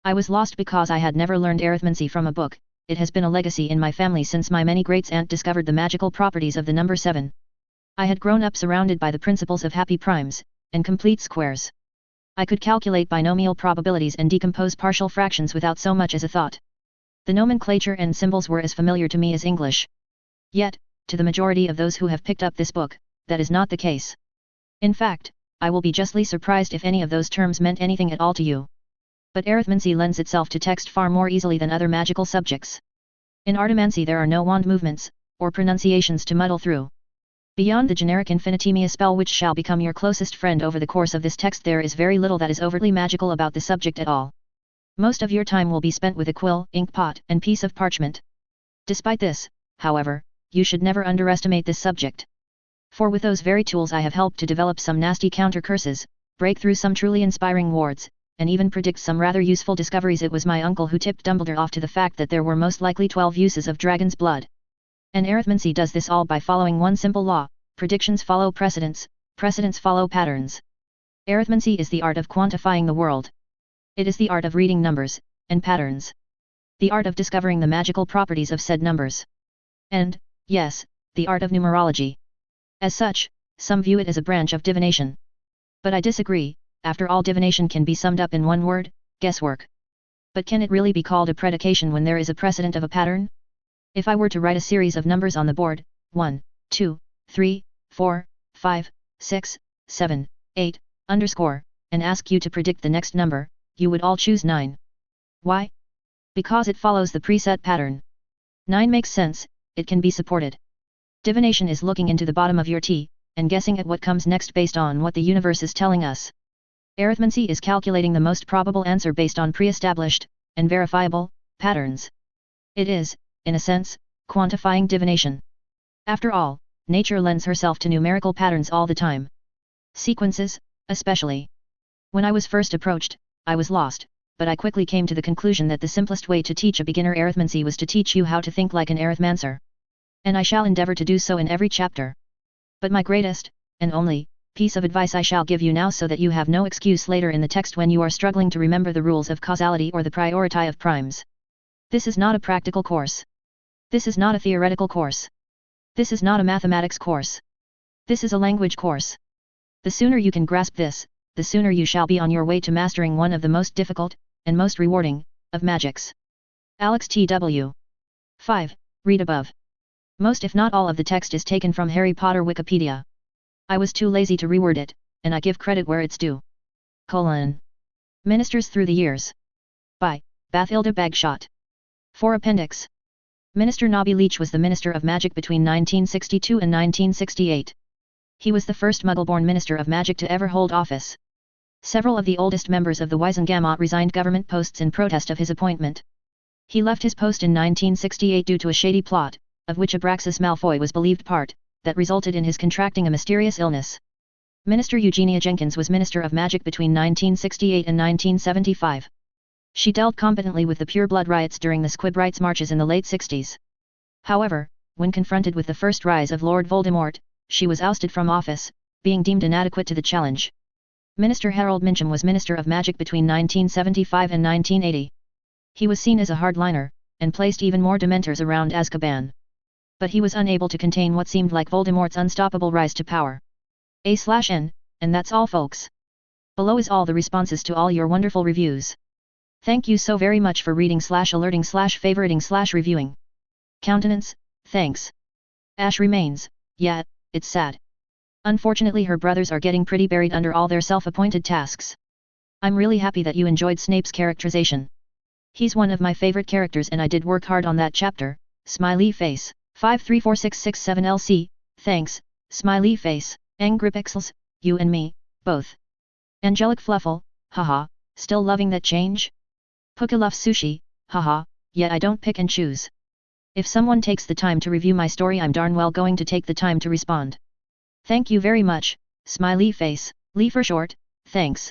I was lost because I had never learned arithmancy from a book. It has been a legacy in my family since my many greats-aunt discovered the magical properties of the number 7. I had grown up surrounded by the principles of happy primes, and complete squares. I could calculate binomial probabilities and decompose partial fractions without so much as a thought. The nomenclature and symbols were as familiar to me as English. Yet, to the majority of those who have picked up this book, that is not the case. In fact, I will be justly surprised if any of those terms meant anything at all to you. But arithmancy lends itself to text far more easily than other magical subjects. In artimancy there are no wand movements, or pronunciations to muddle through. Beyond the generic infinitemia spell which shall become your closest friend over the course of this text, there is very little that is overtly magical about the subject at all. Most of your time will be spent with a quill, ink pot, and piece of parchment. Despite this, however, you should never underestimate this subject. For with those very tools I have helped to develop some nasty counter curses, break through some truly inspiring wards, and even predict some rather useful discoveries. It was my uncle who tipped Dumbledore off to the fact that there were most likely 12 uses of dragon's blood. And arithmancy does this all by following one simple law: predictions follow precedents, precedents follow patterns. Arithmancy is the art of quantifying the world. It is the art of reading numbers, and patterns. The art of discovering the magical properties of said numbers. And, yes, the art of numerology. As such, some view it as a branch of divination. But I disagree. After all, divination can be summed up in one word: guesswork. But can it really be called a predication when there is a precedent of a pattern? If I were to write a series of numbers on the board, 1, 2, 3, 4, 5, 6, 7, 8, underscore, and ask you to predict the next number, you would all choose 9. Why? Because it follows the preset pattern. 9 makes sense, it can be supported. Divination is looking into the bottom of your tea, and guessing at what comes next based on what the universe is telling us. Arithmancy is calculating the most probable answer based on pre-established, and verifiable, patterns. It is, in a sense, quantifying divination. After all, nature lends herself to numerical patterns all the time. Sequences, especially. When I was first approached, I was lost, but I quickly came to the conclusion that the simplest way to teach a beginner arithmancy was to teach you how to think like an arithmancer. And I shall endeavor to do so in every chapter. But my greatest, and only, piece of advice I shall give you now, so that you have no excuse later in the text when you are struggling to remember the rules of causality or the priority of primes. This is not a practical course. This is not a theoretical course. This is not a mathematics course. This is a language course. The sooner you can grasp this, the sooner you shall be on your way to mastering one of the most difficult, and most rewarding, of magics. Alex T.W. 5. Read above. Most if not all of the text is taken from Harry Potter Wikipedia. I was too lazy to reword it, and I give credit where it's due. Ministers Through the Years. By Bathilda Bagshot. 4. Appendix. Minister Nobby Leach was the Minister of Magic between 1962 and 1968. He was the first Muggle-born Minister of Magic to ever hold office. Several of the oldest members of the Wisengamot resigned government posts in protest of his appointment. He left his post in 1968 due to a shady plot, of which Abraxas Malfoy was believed part, that resulted in his contracting a mysterious illness. Minister Eugenia Jenkins was Minister of Magic between 1968 and 1975. She dealt competently with the pure-blood riots during the Squib Rights marches in the late 60s. However, when confronted with the first rise of Lord Voldemort, she was ousted from office, being deemed inadequate to the challenge. Minister Harold Mincham was Minister of Magic between 1975 and 1980. He was seen as a hardliner, and placed even more Dementors around Azkaban. But he was unable to contain what seemed like Voldemort's unstoppable rise to power. A/N, and that's all folks. Below is all the responses to all your wonderful reviews. Thank you so very much for reading / alerting / favoriting / reviewing. Countenance, thanks. Ash remains, yeah, it's sad. Unfortunately her brothers are getting pretty buried under all their self-appointed tasks. I'm really happy that you enjoyed Snape's characterization. He's one of my favorite characters and I did work hard on that chapter, smiley face. 534667 LC, thanks, smiley face. Angry Pixels, you and me, both. Angelic Fluffle, haha, still loving that change? Puka loves sushi, haha, yet I don't pick and choose. If someone takes the time to review my story I'm darn well going to take the time to respond. Thank you very much, smiley face. Lee for short, thanks.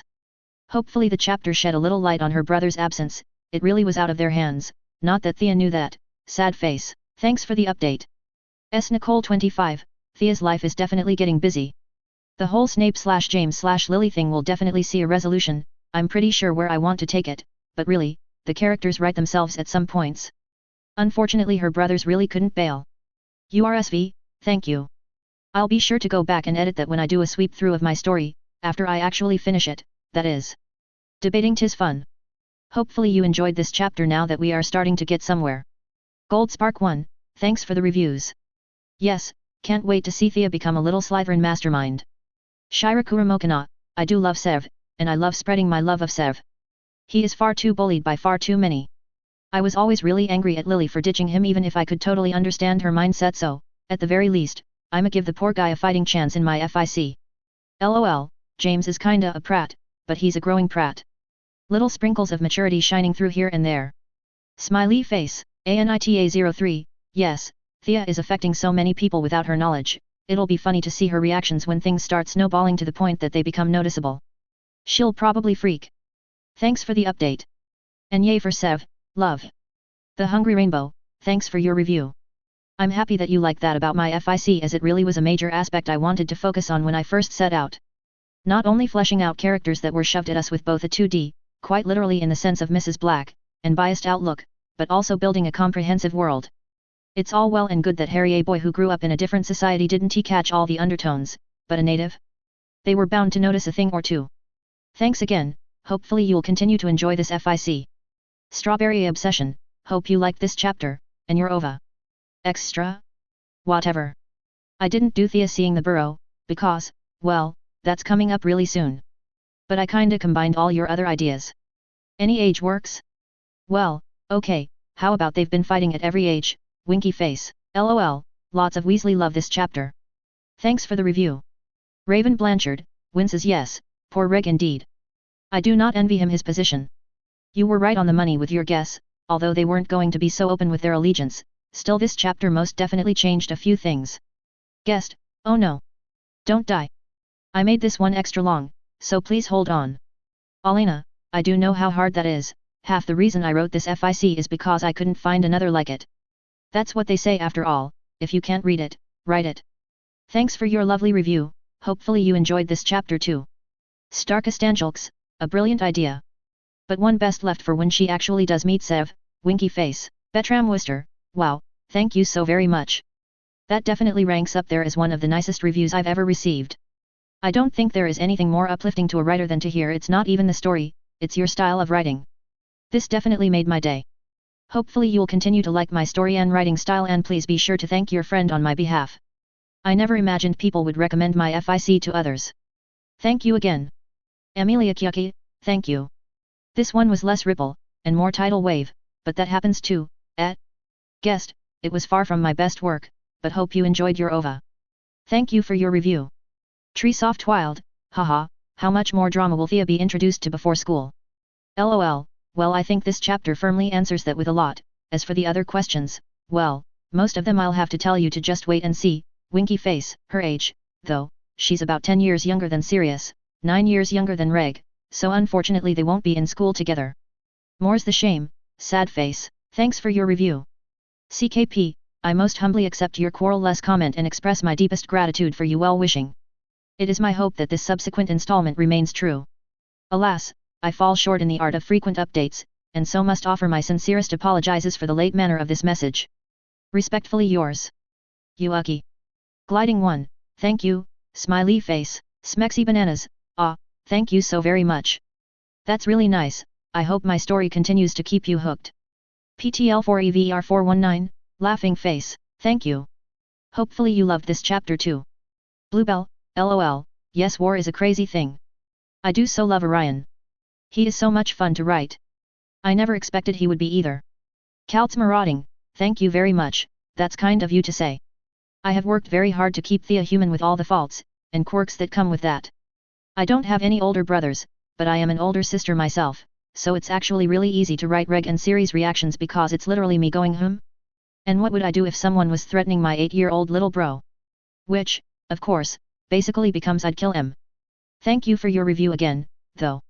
Hopefully the chapter shed a little light on her brother's absence, it really was out of their hands, not that Thea knew that, sad face. Thanks for the update. S. Nicole 25, Thea's life is definitely getting busy. The whole Snape/James/Lily thing will definitely see a resolution, I'm pretty sure where I want to take it, but really, the characters write themselves at some points. Unfortunately her brothers really couldn't bail. URSV, thank you. I'll be sure to go back and edit that when I do a sweep through of my story, after I actually finish it, that is. Debating 'tis fun. Hopefully you enjoyed this chapter now that we are starting to get somewhere. Goldspark 1, thanks for the reviews. Yes, can't wait to see Thea become a little Slytherin mastermind. Shirakura Mokana, I do love Sev, and I love spreading my love of Sev. He is far too bullied by far too many. I was always really angry at Lily for ditching him even if I could totally understand her mindset so, at the very least, I'ma give the poor guy a fighting chance in my FIC. LOL, James is kinda a prat, but he's a growing prat. Little sprinkles of maturity shining through here and there. Smiley face, ANITA03, yes, Thea is affecting so many people without her knowledge, it'll be funny to see her reactions when things start snowballing to the point that they become noticeable. She'll probably freak. Thanks for the update. And yay for Sev, love. The Hungry Rainbow, thanks for your review. I'm happy that you like that about my FIC as it really was a major aspect I wanted to focus on when I first set out. Not only fleshing out characters that were shoved at us with both a 2D, quite literally in the sense of Mrs. Black, and biased outlook, but also building a comprehensive world. It's all well and good that Harry, a boy who grew up in a different society, didn't he catch all the undertones, but a native? They were bound to notice a thing or two. Thanks again, hopefully you'll continue to enjoy this FIC. Strawberry Obsession, hope you liked this chapter, and your OVA. Extra? Whatever. I didn't do Thea seeing the burrow, because, well, that's coming up really soon. But I kinda combined all your other ideas. Any age works? Well, okay, how about they've been fighting at every age, winky face, LOL, lots of Weasley love this chapter. Thanks for the review. Raven Blanchard, winces yes, poor Reg indeed. I do not envy him his position. You were right on the money with your guess, although they weren't going to be so open with their allegiance, still this chapter most definitely changed a few things. Guessed, oh no. Don't die. I made this one extra long, so please hold on. Alena, I do know how hard that is, half the reason I wrote this FIC is because I couldn't find another like it. That's what they say after all, if you can't read it, write it. Thanks for your lovely review, hopefully you enjoyed this chapter too. Starkest Angelks, a brilliant idea. But one best left for when she actually does meet Sev, winky face. Betram Wister, wow, thank you so very much. That definitely ranks up there as one of the nicest reviews I've ever received. I don't think there is anything more uplifting to a writer than to hear it's not even the story, it's your style of writing. This definitely made my day. Hopefully you'll continue to like my story and writing style and please be sure to thank your friend on my behalf. I never imagined people would recommend my FIC to others. Thank you again. Amelia Kyuki, thank you. This one was less ripple, and more tidal wave, but that happens too, at guessed, it was far from my best work, but hope you enjoyed your OVA. Thank you for your review. Treesoft Wild, haha, how much more drama will Thea be introduced to before school? LOL, well I think this chapter firmly answers that with a lot, as for the other questions, well, most of them I'll have to tell you to just wait and see, winky face, her age, though, she's about 10 years younger than Sirius, 9 years younger than Reg, so unfortunately they won't be in school together. More's the shame, sad face, thanks for your review. CKP, I most humbly accept your quarrel-less comment and express my deepest gratitude for your well-wishing. It is my hope that this subsequent installment remains true. Alas, I fall short in the art of frequent updates, and so must offer my sincerest apologizes for the late manner of this message. Respectfully yours. Yuki. Gliding 1, thank you, smiley face, Smexy Bananas, thank you so very much. That's really nice, I hope my story continues to keep you hooked. PTL4EVR419, laughing face, Thank you. Hopefully you loved this chapter too. Bluebell, lol, yes, war is a crazy thing. I do so love Orion. He is so much fun to write. I never expected he would be either. Calt's marauding, thank you very much, that's kind of you to say. I have worked very hard to keep Thea human with all the faults and quirks that come with that. I don't have any older brothers, but I am an older sister myself, so it's actually really easy to write reg and series reactions because it's literally me going And what would I do if someone was threatening my 8-year-old little bro? Which, of course, basically becomes I'd kill him. Thank you for your review again, though.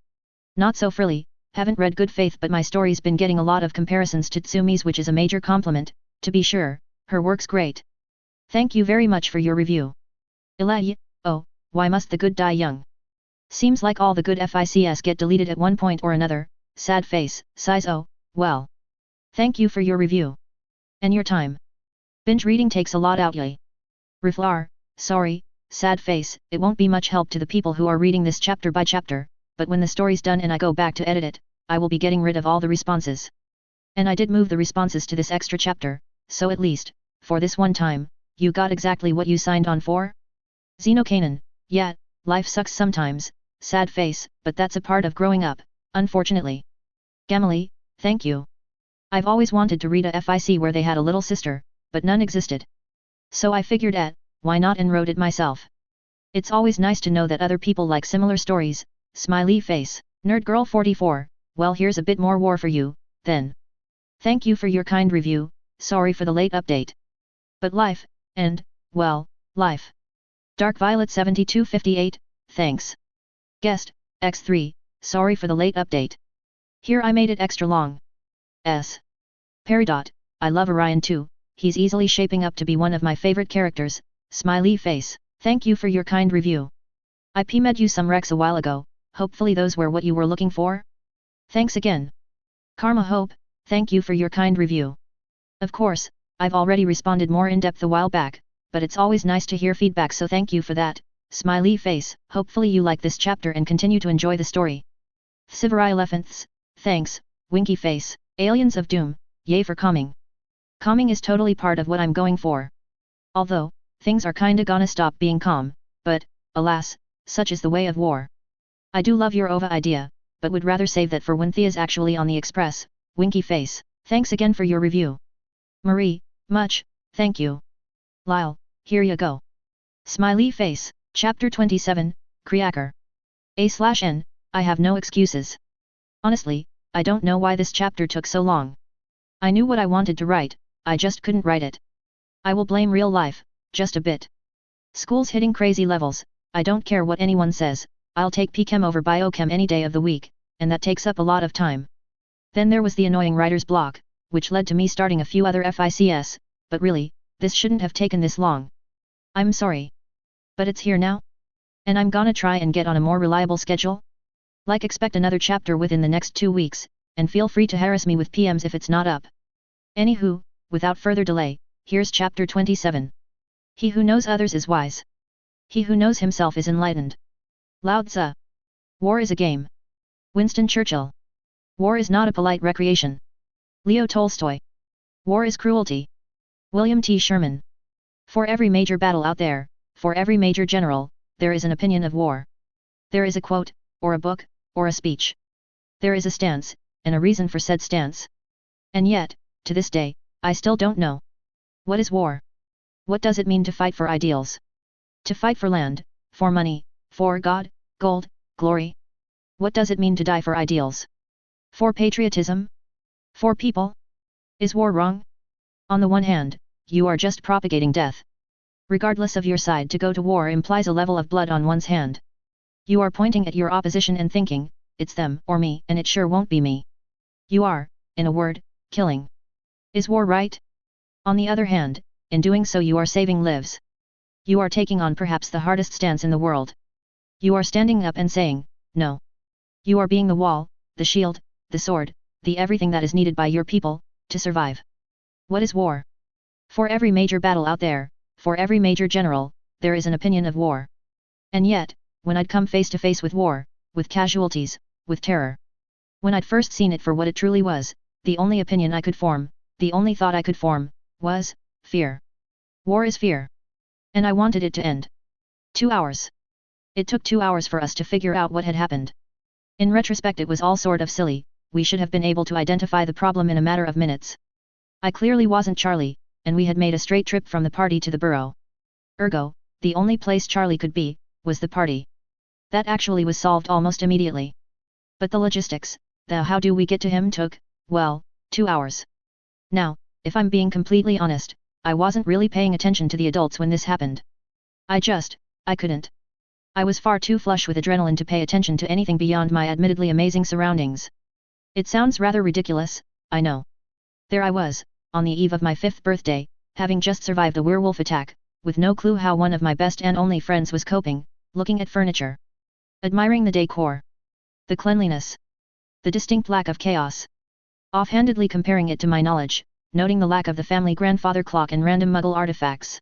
Not so frilly, haven't read Good Faith but my story's been getting a lot of comparisons to Tsumi's, which is a major compliment, to be sure, her work's great. Thank you very much for your review. Ilay, oh, why must the good die young? Seems like all the good FICs get deleted at one point or another, sad face, sighs oh, well. Thank you for your review. And your time. Binge reading takes a lot out yay. Riflar, sorry, sad face, it won't be much help to the people who are reading this chapter by chapter, but when the story's done and I go back to edit it, I will be getting rid of all the responses. And I did move the responses to this extra chapter, so at least, for this one time, you got exactly what you signed on for? Xenocanon, yeah, life sucks sometimes, sad face, but that's a part of growing up, unfortunately. Gamily, thank you. I've always wanted to read a FIC where they had a little sister, but none existed. So I figured why not, and wrote it myself. It's always nice to know that other people like similar stories, smiley face. Nerdgirl44, well here's a bit more war for you, then. Thank you for your kind review, sorry for the late update. But life, and, well, life. Dark Violet 7258, thanks. Guest, X3, sorry for the late update. Here I made it extra long. S. Peridot, I love Orion too, he's easily shaping up to be one of my favorite characters, smiley face. Thank you for your kind review. I PM'd you some recs a while ago, hopefully those were what you were looking for? Thanks again. Karma Hope, thank you for your kind review. Of course, I've already responded more in depth a while back, but it's always nice to hear feedback, so thank you for that, smiley face. Hopefully you like this chapter and continue to enjoy the story. Sivarai Elephants, thanks, winky face. Aliens of Doom, yay for calming. Calming is totally part of what I'm going for. Although, things are kinda gonna stop being calm, but, alas, such is the way of war. I do love your OVA idea, but would rather save that for when Thea's actually on the express, winky face. Thanks again for your review. Marie, much, thank you. Lyle, here you go. Smiley face, Chapter 27, Kriaker. A/N, I have no excuses. Honestly, I don't know why this chapter took so long. I knew what I wanted to write, I just couldn't write it. I will blame real life, just a bit. School's hitting crazy levels, I don't care what anyone says, I'll take PChem over Biochem any day of the week, and that takes up a lot of time. Then there was the annoying writer's block, which led to me starting a few other FICs, but really, this shouldn't have taken this long. I'm sorry. But it's here now? And I'm gonna try and get on a more reliable schedule? Like, expect another chapter within the next 2 weeks, and feel free to harass me with PMs if it's not up. Anywho, without further delay, here's chapter 27. He who knows others is wise. He who knows himself is enlightened. Lao Tzu. War is a game. Winston Churchill. War is not a polite recreation. Leo Tolstoy. War is cruelty. William T. Sherman. For every major battle out there, for every major general, there is an opinion of war. There is a quote, or a book, or a speech. There is a stance, and a reason for said stance. And yet, to this day, I still don't know. What is war? What does it mean to fight for ideals? To fight for land, for money, for God, gold, glory? What does it mean to die for ideals? For patriotism? For people? Is war wrong? On the one hand, you are just propagating death. Regardless of your side, to go to war implies a level of blood on one's hand. You are pointing at your opposition and thinking, it's them or me, and it sure won't be me. You are, in a word, killing. Is war right? On the other hand, in doing so you are saving lives. You are taking on perhaps the hardest stance in the world. You are standing up and saying, no. You are being the wall, the shield, the sword, the everything that is needed by your people, to survive. What is war? For every major battle out there, for every major general, there is an opinion of war. And yet, when I'd come face to face with war, with casualties, with terror. When I'd first seen it for what it truly was, the only opinion I could form, the only thought I could form, was fear. War is fear. And I wanted it to end. 2 hours. It took 2 hours for us to figure out what had happened. In retrospect it was all sort of silly, we should have been able to identify the problem in a matter of minutes. I clearly wasn't Charlie, and we had made a straight trip from the party to the burrow. Ergo, the only place Charlie could be, was the party. That actually was solved almost immediately. But the logistics, the how do we get to him took, well, 2 hours. Now, if I'm being completely honest, I wasn't really paying attention to the adults when this happened. I couldn't. I was far too flush with adrenaline to pay attention to anything beyond my admittedly amazing surroundings. It sounds rather ridiculous, I know. There I was, on the eve of my 5th birthday, having just survived a werewolf attack, with no clue how one of my best and only friends was coping, looking at furniture. Admiring the decor. The cleanliness. The distinct lack of chaos. Offhandedly comparing it to my knowledge, noting the lack of the family grandfather clock and random Muggle artifacts.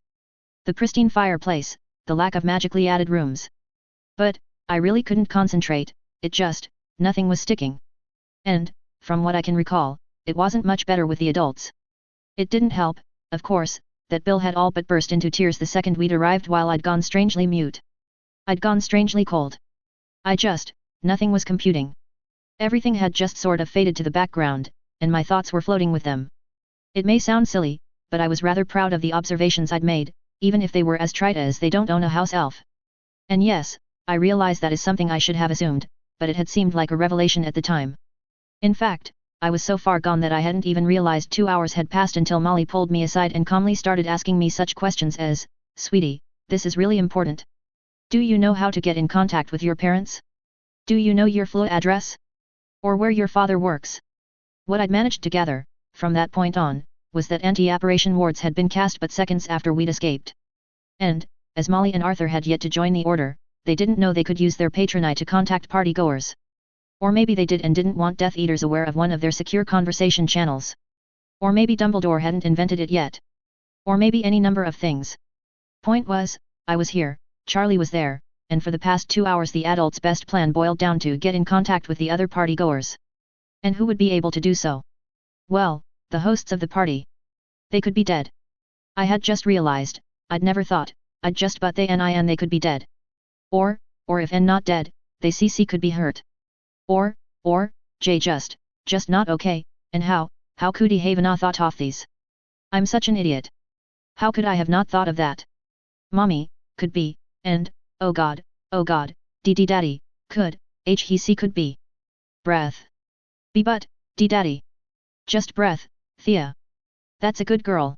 The pristine fireplace, the lack of magically added rooms. But, I really couldn't concentrate, nothing was sticking. And, from what I can recall, it wasn't much better with the adults. It didn't help, of course, that Bill had all but burst into tears the second we'd arrived while I'd gone strangely mute. I'd gone strangely cold. Nothing was computing. Everything had just sort of faded to the background, and my thoughts were floating with them. It may sound silly, but I was rather proud of the observations I'd made, even if they were as trite as they don't own a house elf. And yes, I realize that is something I should have assumed, but it had seemed like a revelation at the time. In fact, I was so far gone that I hadn't even realized 2 hours had passed until Molly pulled me aside and calmly started asking me such questions as, "Sweetie, this is really important. Do you know how to get in contact with your parents? Do you know your FLU address? Or where your father works?" What I'd managed to gather, from that point on, was that anti-apparition wards had been cast but seconds after we'd escaped. And, as Molly and Arthur had yet to join the order, they didn't know they could use their patronage to contact party-goers. Or maybe they did and didn't want Death Eaters aware of one of their secure conversation channels. Or maybe Dumbledore hadn't invented it yet. Or maybe any number of things. Point was, I was here, Charlie was there, and for the past 2 hours the adults' best plan boiled down to get in contact with the other party-goers. And who would be able to do so? Well, the hosts of the party. They could be dead. I had just realized, I'd never thought, but they could be dead. Or if not dead, they could be hurt. Or, just not okay, and how could I have not thought of these? I'm such an idiot. How could I have not thought of that? Mommy, could be, and, oh god, daddy, could be. Breath. Be but, daddy. Just breath, Thea. That's a good girl.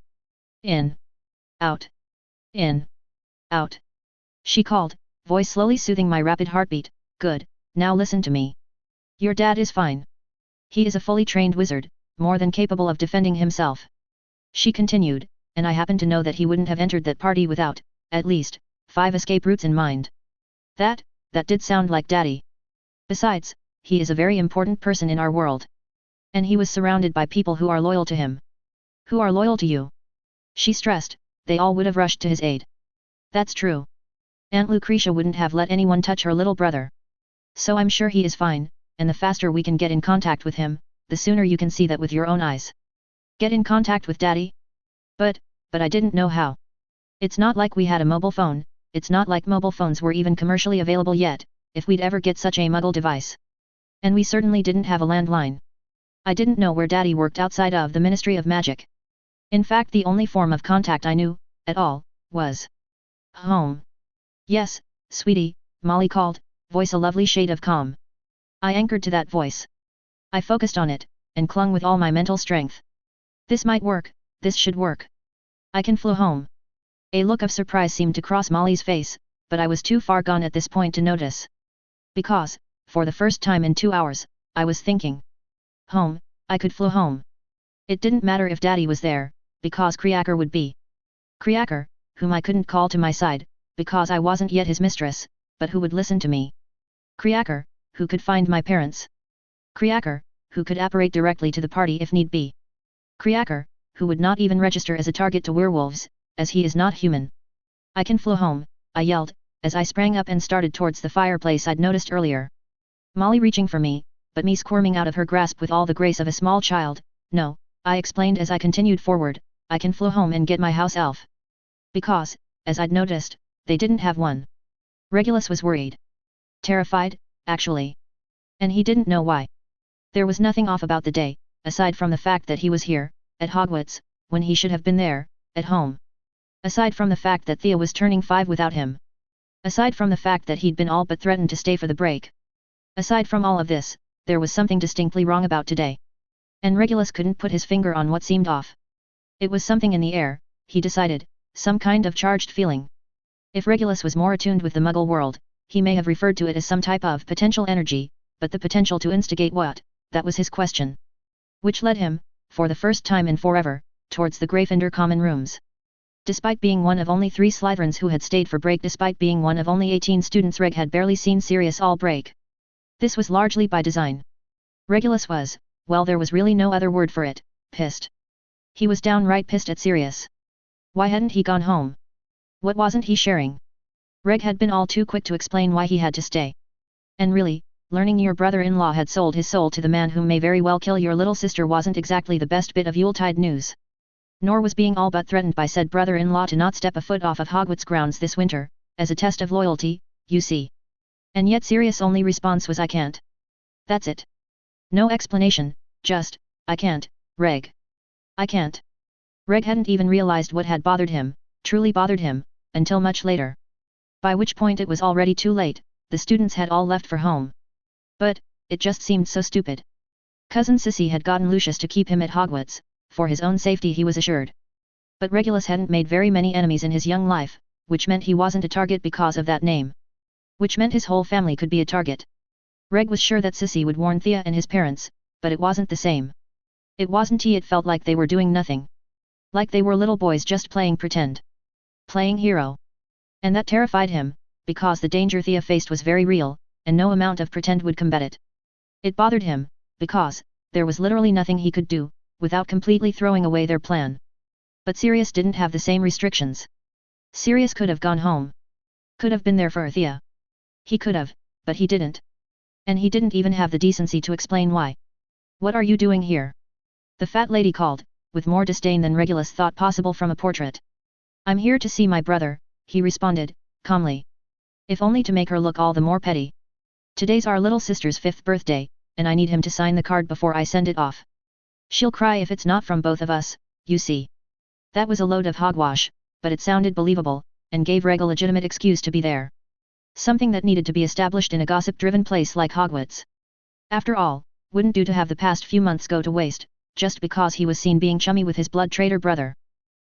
In. Out. In. Out. She called, voice slowly soothing my rapid heartbeat. Good, now listen to me. Your dad is fine. He is a fully trained wizard, more than capable of defending himself. She continued, and I happen to know that he wouldn't have entered that party without, at least, 5 escape routes in mind. That did sound like Daddy. Besides, he is a very important person in our world. And he was surrounded by people who are loyal to him. Who are loyal to you? She stressed, they all would have rushed to his aid. That's true. Aunt Lucretia wouldn't have let anyone touch her little brother. So I'm sure he is fine, and the faster we can get in contact with him, the sooner you can see that with your own eyes. Get in contact with Daddy? But I didn't know how. It's not like we had a mobile phone, it's not like mobile phones were even commercially available yet, if we'd ever get such a Muggle device. And we certainly didn't have a landline. I didn't know where Daddy worked outside of the Ministry of Magic. In fact, the only form of contact I knew, at all, was home. Yes, sweetie, Molly called, voice a lovely shade of calm. I anchored to that voice. I focused on it, and clung with all my mental strength. This might work, this should work. I can flew home. A look of surprise seemed to cross Molly's face, but I was too far gone at this point to notice. Because, for the first time in 2 hours, I was thinking. Home, I could flew home. It didn't matter if Daddy was there, because Creaker would be. Creaker, whom I couldn't call to my side, because I wasn't yet his mistress, but who would listen to me. Creaker, who could find my parents. Creaker, who could apparate directly to the party if need be. Creaker, who would not even register as a target to werewolves, as he is not human. I can flew home, I yelled, as I sprang up and started towards the fireplace I'd noticed earlier. Molly reaching for me, but me squirming out of her grasp with all the grace of a small child. No, I explained as I continued forward, I can flew home and get my house elf. Because, as I'd noticed, they didn't have one. Regulus was worried. Terrified, actually. And he didn't know why. There was nothing off about the day, aside from the fact that he was here, at Hogwarts, when he should have been there, at home. Aside from the fact that Thea was turning 5 without him. Aside from the fact that he'd been all but threatened to stay for the break. Aside from all of this, there was something distinctly wrong about today. And Regulus couldn't put his finger on what seemed off. It was something in the air, he decided, some kind of charged feeling. If Regulus was more attuned with the Muggle world, he may have referred to it as some type of potential energy, but the potential to instigate what, that was his question. Which led him, for the first time in forever, towards the Gryffindor common rooms. Despite being one of only 3 Slytherins who had stayed for break, despite being one of only 18 students, Reg had barely seen Sirius all break. This was largely by design. Regulus was, well, there was really no other word for it, pissed. He was downright pissed at Sirius. Why hadn't he gone home? What wasn't he sharing? Reg had been all too quick to explain why he had to stay. And really, learning your brother-in-law had sold his soul to the man who may very well kill your little sister wasn't exactly the best bit of Yuletide news. Nor was being all but threatened by said brother-in-law to not step a foot off of Hogwarts grounds this winter, as a test of loyalty, you see. And yet Sirius' only response was, I can't. That's it. No explanation, just, I can't, Reg. I can't. Reg hadn't even realized what had bothered him, truly bothered him, until much later. By which point it was already too late, the students had all left for home. But, it just seemed so stupid. Cousin Sissy had gotten Lucius to keep him at Hogwarts, for his own safety he was assured. But Regulus hadn't made very many enemies in his young life, which meant he wasn't a target because of that name. Which meant his whole family could be a target. Reg was sure that Sissy would warn Thea and his parents, but it wasn't the same. It wasn't he, it felt like they were doing nothing. Like they were little boys just playing pretend. Playing hero. And that terrified him, because the danger Thea faced was very real, and no amount of pretend would combat it. It bothered him, because, there was literally nothing he could do, without completely throwing away their plan. But Sirius didn't have the same restrictions. Sirius could have gone home. Could have been there for Thea. He could have, but he didn't. And he didn't even have the decency to explain why. What are you doing here? The fat lady called, with more disdain than Regulus thought possible from a portrait. I'm here to see my brother, he responded, calmly. If only to make her look all the more petty. Today's our little sister's 5th birthday, and I need him to sign the card before I send it off. She'll cry if it's not from both of us, you see. That was a load of hogwash, but it sounded believable, and gave Reg a legitimate excuse to be there. Something that needed to be established in a gossip-driven place like Hogwarts. After all, wouldn't do to have the past few months go to waste, just because he was seen being chummy with his blood traitor brother.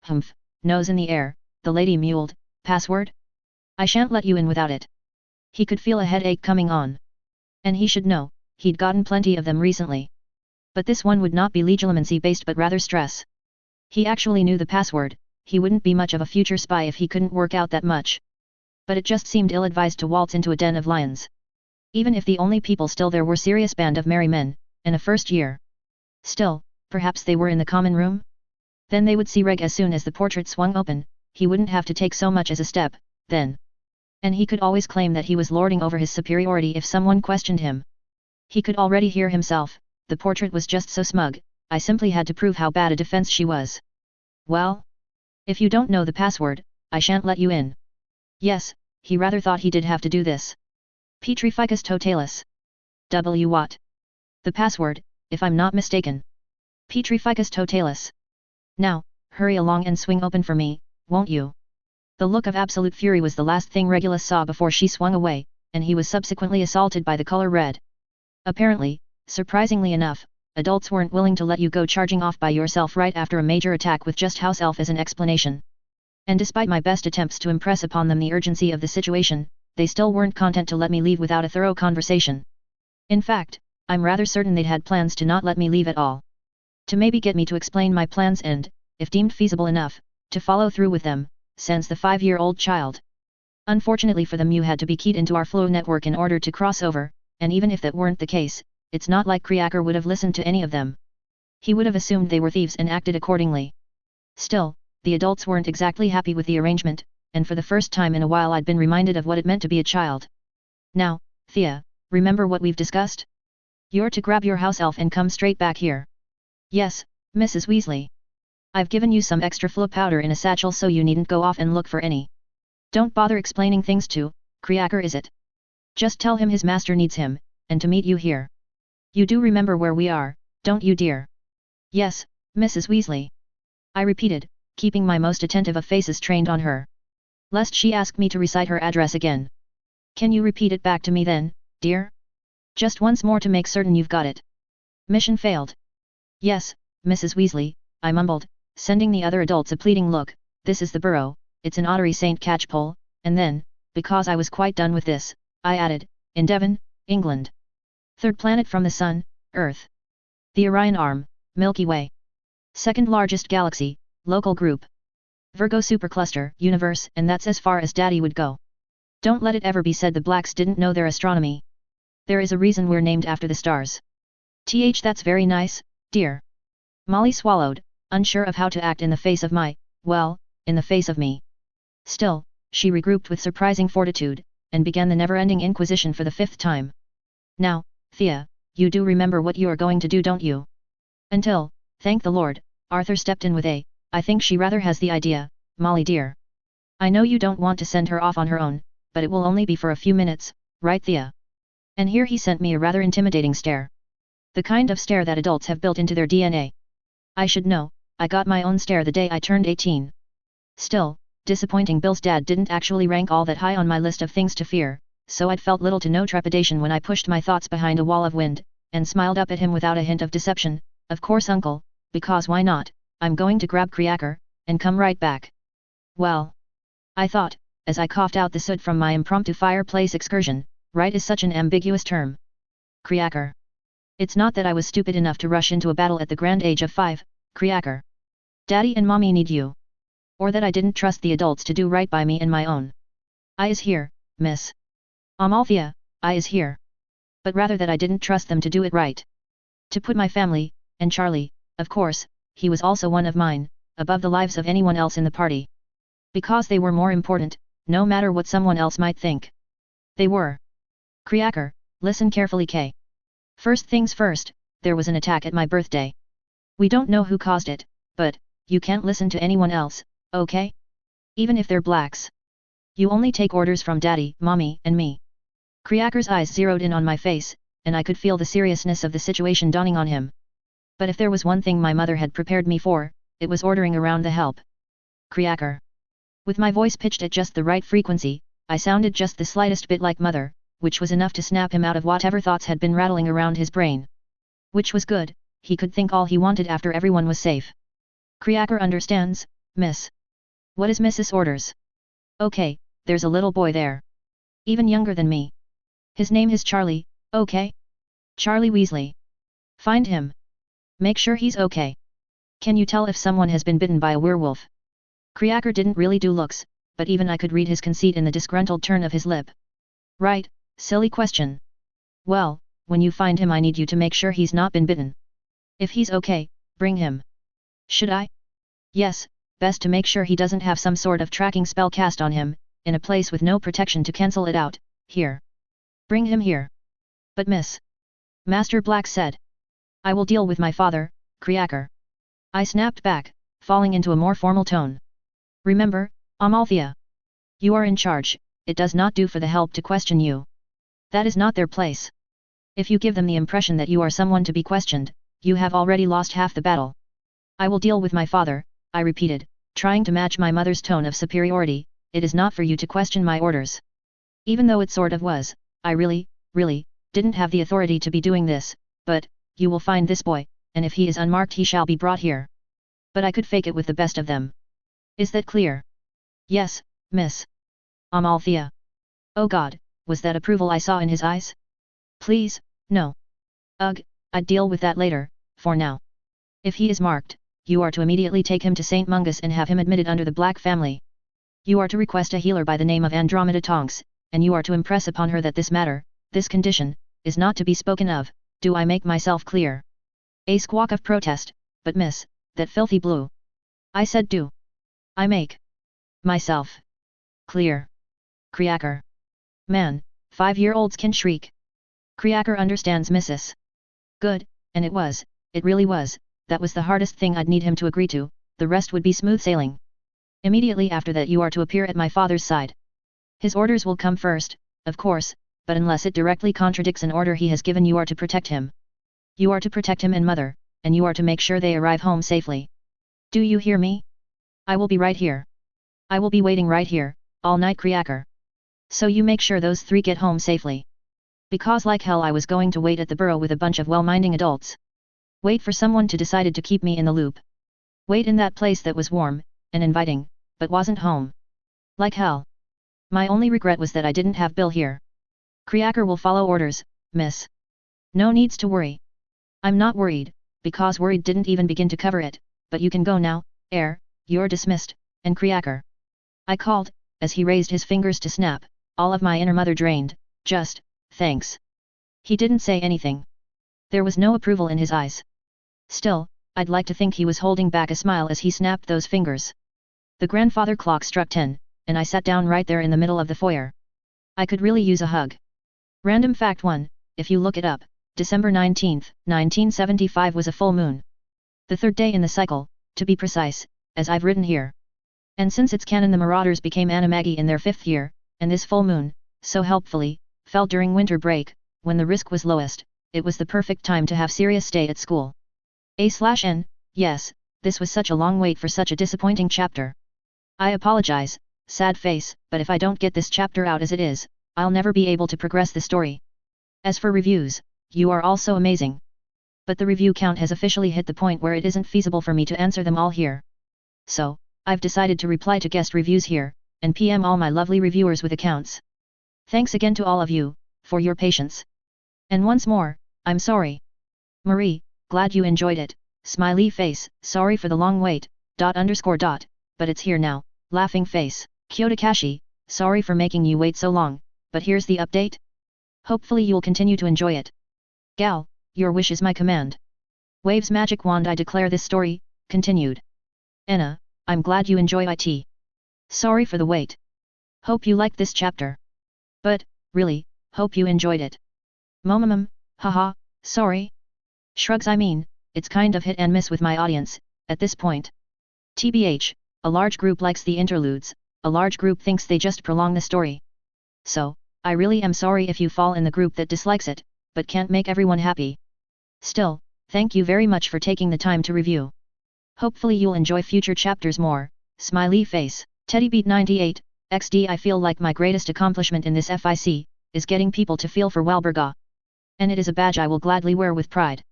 Humph, nose in the air, the lady mewed, password? I shan't let you in without it. He could feel a headache coming on. And he should know, he'd gotten plenty of them recently. But this one would not be legilimency-based but rather stress. He actually knew the password, he wouldn't be much of a future spy if he couldn't work out that much. But it just seemed ill-advised to waltz into a den of lions. Even if the only people still there were serious band of merry men, and a first year. Still, perhaps they were in the common room? Then they would see Reg as soon as the portrait swung open, he wouldn't have to take so much as a step, then. And he could always claim that he was lording over his superiority if someone questioned him. He could already hear himself, the portrait was just so smug, I simply had to prove how bad a defense she was. Well? If you don't know the password, I shan't let you in. Yes, he rather thought he did have to do this. Petrificus totalis. What? The password, if I'm not mistaken. Petrificus totalis. Now, hurry along and swing open for me, won't you? The look of absolute fury was the last thing Regulus saw before she swung away, and he was subsequently assaulted by the color red. Apparently, surprisingly enough, adults weren't willing to let you go charging off by yourself right after a major attack with just house elf as an explanation. And despite my best attempts to impress upon them the urgency of the situation, they still weren't content to let me leave without a thorough conversation. In fact, I'm rather certain they'd had plans to not let me leave at all. To maybe get me to explain my plans and, if deemed feasible enough, to follow through with them, since the 5-year-old child. Unfortunately for them, you had to be keyed into our flow network in order to cross over, and even if that weren't the case, it's not like Kriaker would have listened to any of them. He would have assumed they were thieves and acted accordingly. Still, the adults weren't exactly happy with the arrangement, and for the first time in a while I'd been reminded of what it meant to be a child. Now, Thea, remember what we've discussed? You're to grab your house elf and come straight back here. Yes, Mrs. Weasley. I've given you some extra flu powder in a satchel so you needn't go off and look for any. Don't bother explaining things to Kriaker, is it? Just tell him his master needs him, and to meet you here. You do remember where we are, don't you dear? Yes, Mrs. Weasley. I repeated, keeping my most attentive of faces trained on her, lest she ask me to recite her address again. Can you repeat it back to me then, dear? Just once more to make certain you've got it. Mission failed. Yes, Mrs. Weasley, I mumbled, sending the other adults a pleading look. This is the burrow, it's an Ottery St. Catchpole, and then, because I was quite done with this, I added, in Devon, England. Third planet from the Sun, Earth. The Orion Arm, Milky Way. Second largest galaxy, local group. Virgo supercluster, universe, and that's as far as Daddy would go. Don't let it ever be said the Blacks didn't know their astronomy. There is a reason we're named after the stars. That's very nice, dear. Molly swallowed, unsure of how to act in the face of in the face of me. Still, she regrouped with surprising fortitude, and began the never-ending inquisition for the 5th time. Now, Thea, you do remember what you are going to do, don't you? Until, thank the Lord, Arthur stepped in with I think she rather has the idea, Molly dear. I know you don't want to send her off on her own, but it will only be for a few minutes, right Thea? And here he sent me a rather intimidating stare. The kind of stare that adults have built into their DNA. I should know, I got my own stare the day I turned 18. Still, disappointing Bill's dad didn't actually rank all that high on my list of things to fear, so I'd felt little to no trepidation when I pushed my thoughts behind a wall of wind, and smiled up at him without a hint of deception. Of course uncle, because why not, I'm going to grab Kriaker, and come right back. Well, I thought, as I coughed out the soot from my impromptu fireplace excursion, right is such an ambiguous term. Kriaker. It's not that I was stupid enough to rush into a battle at the grand age of 5, Kriaker. Daddy and Mommy need you. Or that I didn't trust the adults to do right by me and my own. I is here, miss. Amalthea, I is here. But rather that I didn't trust them to do it right. To put my family, and Charlie, of course, he was also one of mine, above the lives of anyone else in the party. Because they were more important, no matter what someone else might think. They were. Kriaker, listen carefully K. First things first, there was an attack at my birthday. We don't know who caused it, but, you can't listen to anyone else, okay? Even if they're Blacks. You only take orders from Daddy, Mommy, and me. Kriaker's eyes zeroed in on my face, and I could feel the seriousness of the situation dawning on him. But if there was one thing my mother had prepared me for, it was ordering around the help. Kriaker. With my voice pitched at just the right frequency, I sounded just the slightest bit like Mother, which was enough to snap him out of whatever thoughts had been rattling around his brain. Which was good, he could think all he wanted after everyone was safe. Kriaker understands, miss. What is Mrs. orders? Okay, there's a little boy there. Even younger than me. His name is Charlie, okay? Charlie Weasley. Find him. Make sure he's okay. Can you tell if someone has been bitten by a werewolf? Kriaker didn't really do looks, but even I could read his conceit in the disgruntled turn of his lip. Right, silly question. Well, when you find him I need you to make sure he's not been bitten. If he's okay, bring him. Should I? Yes, best to make sure he doesn't have some sort of tracking spell cast on him, in a place with no protection to cancel it out. Here. Bring him here. But miss. Master Black said. I will deal with my father, Kriaker. I snapped back, falling into a more formal tone. Remember, Amalthea. You are in charge, it does not do for the help to question you. That is not their place. If you give them the impression that you are someone to be questioned, you have already lost half the battle. I will deal with my father, I repeated, trying to match my mother's tone of superiority. It is not for you to question my orders. Even though it sort of was, I really, didn't have the authority to be doing this, but, you will find this boy, and if he is unmarked he shall be brought here. But I could fake it with the best of them. Is that clear? Yes, miss. Amalthea. Oh God, was that approval I saw in his eyes? Please, no. Ugh, I'd deal with that later, for now. If he is marked, you are to immediately take him to St. Mungus and have him admitted under the Black family. You are to request a healer by the name of Andromeda Tonks, and you are to impress upon her that this matter, this condition, is not to be spoken of. Do I make myself clear? A squawk of protest, but miss, that filthy blue. I said do. I make myself clear. Kriaker. Man, 5-year-olds can shriek. Kriaker understands missus. Good, and it really was, that was the hardest thing I'd need him to agree to, the rest would be smooth sailing. Immediately after that you are to appear at my father's side. His orders will come first, of course, but unless it directly contradicts an order he has given you are to protect him. You are to protect him and mother, and you are to make sure they arrive home safely. Do you hear me? I will be right here. I will be waiting right here, all night Kriaker. So you make sure those three get home safely. Because like hell I was going to wait at the burrow with a bunch of well-minding adults. Wait for someone to decided to keep me in the loop. Wait in that place that was warm, and inviting, but wasn't home. Like hell. My only regret was that I didn't have Bill here. Kriaker will follow orders, miss. No needs to worry. I'm not worried, because worried didn't even begin to cover it, but you can go now, you're dismissed, and Kriaker. I called, as he raised his fingers to snap, all of my inner mother drained, just, thanks. He didn't say anything. There was no approval in his eyes. Still, I'd like to think he was holding back a smile as he snapped those fingers. The grandfather clock struck 10, and I sat down right there in the middle of the foyer. I could really use a hug. Random fact 1, if you look it up, December 19, 1975 was a full moon. The third day in the cycle, to be precise, as I've written here. And since it's canon the Marauders became Animagi in their 5th year, and this full moon, so helpfully, fell during winter break, when the risk was lowest, it was the perfect time to have Sirius stay at school. A/N, yes, this was such a long wait for such a disappointing chapter. I apologize, sad face, but if I don't get this chapter out as it is, I'll never be able to progress the story. As for reviews, you are all so amazing. But the review count has officially hit the point where it isn't feasible for me to answer them all here. So, I've decided to reply to guest reviews here, and PM all my lovely reviewers with accounts. Thanks again to all of you, for your patience. And once more, I'm sorry. Marie, glad you enjoyed it, smiley face, sorry for the long wait, ... but it's here now, laughing face, Kyotakashi, sorry for making you wait so long, but here's the update. Hopefully you'll continue to enjoy it. Gal, your wish is my command. Waves magic wand I declare this story, continued. Enna, I'm glad you enjoy it. Sorry for the wait. Hope you liked this chapter. But, really, hope you enjoyed it. Momomum, haha, sorry. Shrugs I mean, it's kind of hit and miss with my audience, at this point. TBH, a large group likes the interludes, a large group thinks they just prolong the story. So, I really am sorry if you fall in the group that dislikes it, but can't make everyone happy. Still, thank you very much for taking the time to review. Hopefully you'll enjoy future chapters more, smiley face, Teddybeat 98, XD I feel like my greatest accomplishment in this FIC, is getting people to feel for Walburga. And it is a badge I will gladly wear with pride.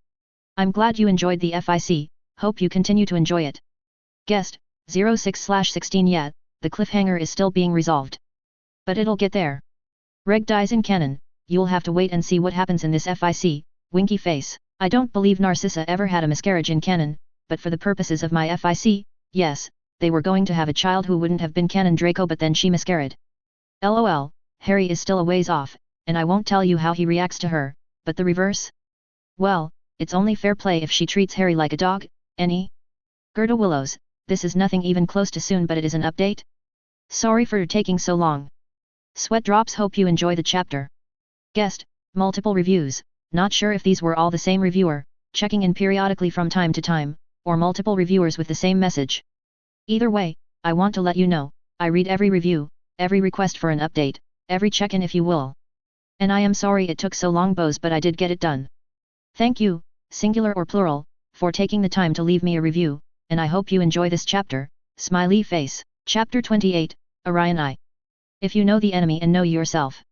I'm glad you enjoyed the FIC, hope you continue to enjoy it. Guest, 06/16 yet, the cliffhanger is still being resolved. But it'll get there. Reg dies in canon, you'll have to wait and see what happens in this FIC, winky face. I don't believe Narcissa ever had a miscarriage in canon, but for the purposes of my FIC, yes, they were going to have a child who wouldn't have been canon Draco but then she miscarried. LOL, Harry is still a ways off, and I won't tell you how he reacts to her, but the reverse? Well, it's only fair play if she treats Harry like a dog, any? Gerda Willows, this is nothing even close to soon but it is an update? Sorry for taking so long. Sweat drops hope you enjoy the chapter. Guest, multiple reviews, not sure if these were all the same reviewer, checking in periodically from time to time, or multiple reviewers with the same message. Either way, I want to let you know, I read every review, every request for an update, every check-in if you will. And I am sorry it took so long bows but I did get it done. Thank you, singular or plural, for taking the time to leave me a review, and I hope you enjoy this chapter, smiley face, chapter 28, Orion I. If you know the enemy and know yourself,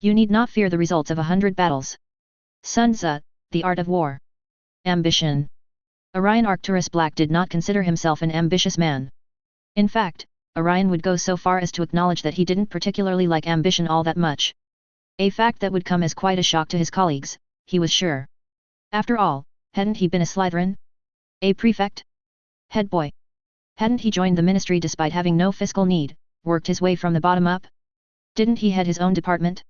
you need not fear the results of 100 battles. Sun Tzu, The Art of War. Ambition. Orion Arcturus Black did not consider himself an ambitious man. In fact, Orion would go so far as to acknowledge that he didn't particularly like ambition all that much. A fact that would come as quite a shock to his colleagues, he was sure. After all, hadn't he been a Slytherin? A prefect? Head boy? Hadn't he joined the ministry despite having no fiscal need, worked his way from the bottom up? Didn't he head his own department?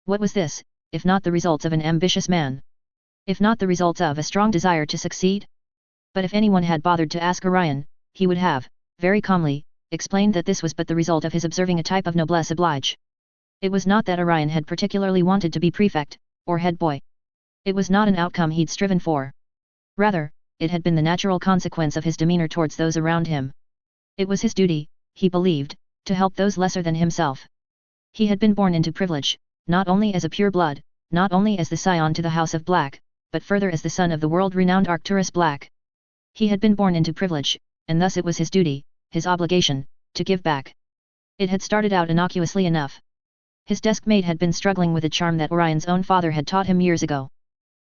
What was this, if not the results of an ambitious man? If not the results of a strong desire to succeed? But if anyone had bothered to ask Orion, he would have, very calmly, explained that this was but the result of his observing a type of noblesse oblige. It was not that Orion had particularly wanted to be prefect, or head boy. It was not an outcome he'd striven for. Rather, it had been the natural consequence of his demeanor towards those around him. It was his duty, he believed, to help those lesser than himself. He had been born into privilege, not only as a pure blood, not only as the scion to the House of Black, but further as the son of the world-renowned Arcturus Black. He had been born into privilege, and thus it was his duty, his obligation, to give back. It had started out innocuously enough. His deskmate had been struggling with a charm that Orion's own father had taught him years ago.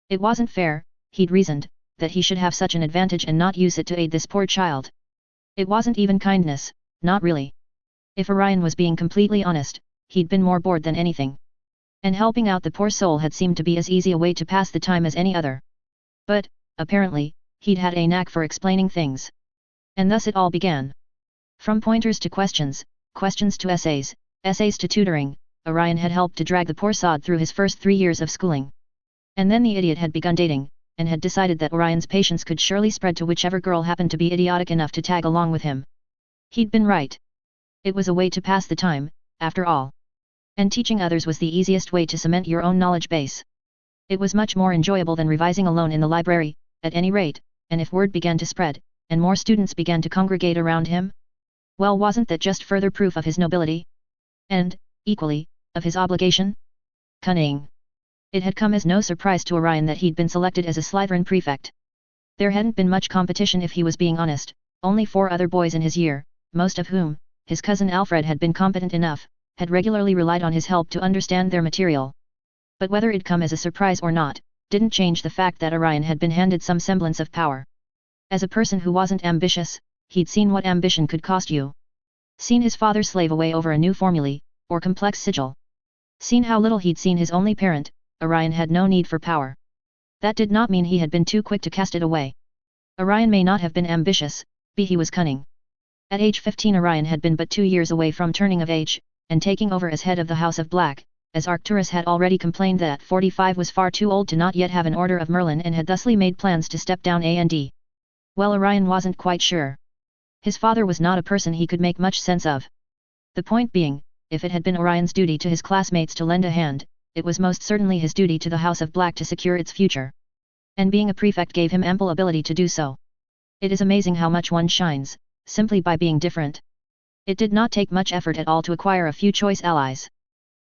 It wasn't fair, he'd reasoned, that he should have such an advantage and not use it to aid this poor child. It wasn't even kindness, not really. If Orion was being completely honest, he'd been more bored than anything. And helping out the poor soul had seemed to be as easy a way to pass the time as any other. But, apparently, he'd had a knack for explaining things. And thus it all began. From pointers to questions, questions to essays, essays to tutoring, Orion had helped to drag the poor sod through his first 3 years of schooling. And then the idiot had begun dating, and had decided that Orion's patience could surely spread to whichever girl happened to be idiotic enough to tag along with him. He'd been right. It was a way to pass the time, after all. And teaching others was the easiest way to cement your own knowledge base. It was much more enjoyable than revising alone in the library, at any rate, and if word began to spread, and more students began to congregate around him? Well, wasn't that just further proof of his nobility? And, equally, of his obligation? Cunning. It had come as no surprise to Orion that he'd been selected as a Slytherin prefect. There hadn't been much competition if he was being honest, only 4 other boys in his year, most of whom, his cousin Alfred had been competent enough, had regularly relied on his help to understand their material. But whether it'd come as a surprise or not, didn't change the fact that Orion had been handed some semblance of power. As a person who wasn't ambitious, he'd seen what ambition could cost you. Seen his father slave away over a new formulae, or complex sigil. Seen how little he'd seen his only parent, Orion had no need for power. That did not mean he had been too quick to cast it away. Orion may not have been ambitious, but he was cunning. At age 15 Orion had been but 2 years away from turning of age, and taking over as head of the House of Black, as Arcturus had already complained that 45 was far too old to not yet have an Order of Merlin and had thusly made plans to step down and. Well, Orion wasn't quite sure. His father was not a person he could make much sense of. The point being, if it had been Orion's duty to his classmates to lend a hand, it was most certainly his duty to the House of Black to secure its future. And being a prefect gave him ample ability to do so. It is amazing how much one shines, simply by being different. It did not take much effort at all to acquire a few choice allies.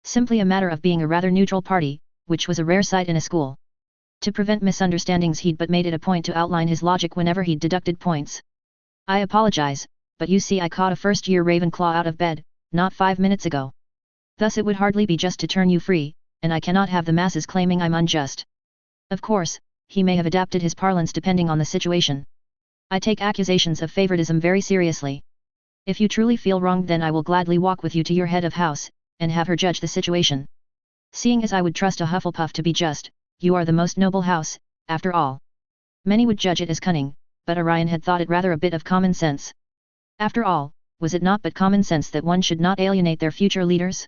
Simply a matter of being a rather neutral party, which was a rare sight in a school. To prevent misunderstandings he'd but made it a point to outline his logic whenever he'd deducted points. I apologize, but you see I caught a first-year Ravenclaw out of bed, not 5 minutes ago. Thus it would hardly be just to turn you free, and I cannot have the masses claiming I'm unjust. Of course, he may have adapted his parlance depending on the situation. I take accusations of favoritism very seriously. If you truly feel wronged, then I will gladly walk with you to your head of house, and have her judge the situation. Seeing as I would trust a Hufflepuff to be just, you are the most noble house, after all. Many would judge it as cunning, but Orion had thought it rather a bit of common sense. After all, was it not but common sense that one should not alienate their future leaders?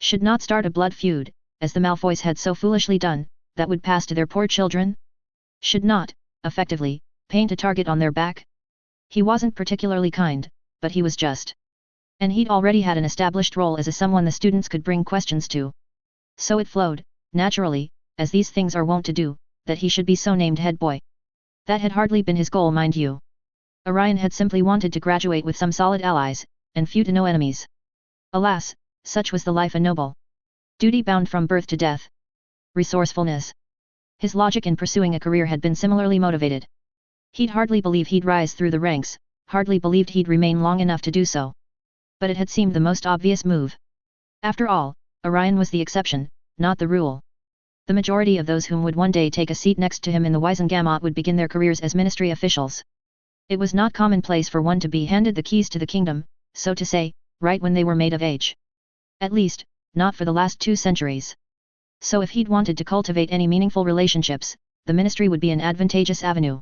Should not start a blood feud, as the Malfoys had so foolishly done, that would pass to their poor children? Should not, effectively, paint a target on their back? He wasn't particularly kind, but he was just. And he'd already had an established role as a someone the students could bring questions to. So it flowed, naturally, as these things are wont to do, that he should be so named head boy. That had hardly been his goal, mind you. Orion had simply wanted to graduate with some solid allies, and few to no enemies. Alas, such was the life a noble. Duty bound from birth to death. Resourcefulness. His logic in pursuing a career had been similarly motivated. He'd hardly believe he'd rise through the ranks, hardly believed he'd remain long enough to do so. But it had seemed the most obvious move. After all, Orion was the exception, not the rule. The majority of those whom would one day take a seat next to him in the Wisengamot would begin their careers as ministry officials. It was not commonplace for one to be handed the keys to the kingdom, so to say, right when they were made of age. At least, not for the last 2 centuries. So if he'd wanted to cultivate any meaningful relationships, the ministry would be an advantageous avenue.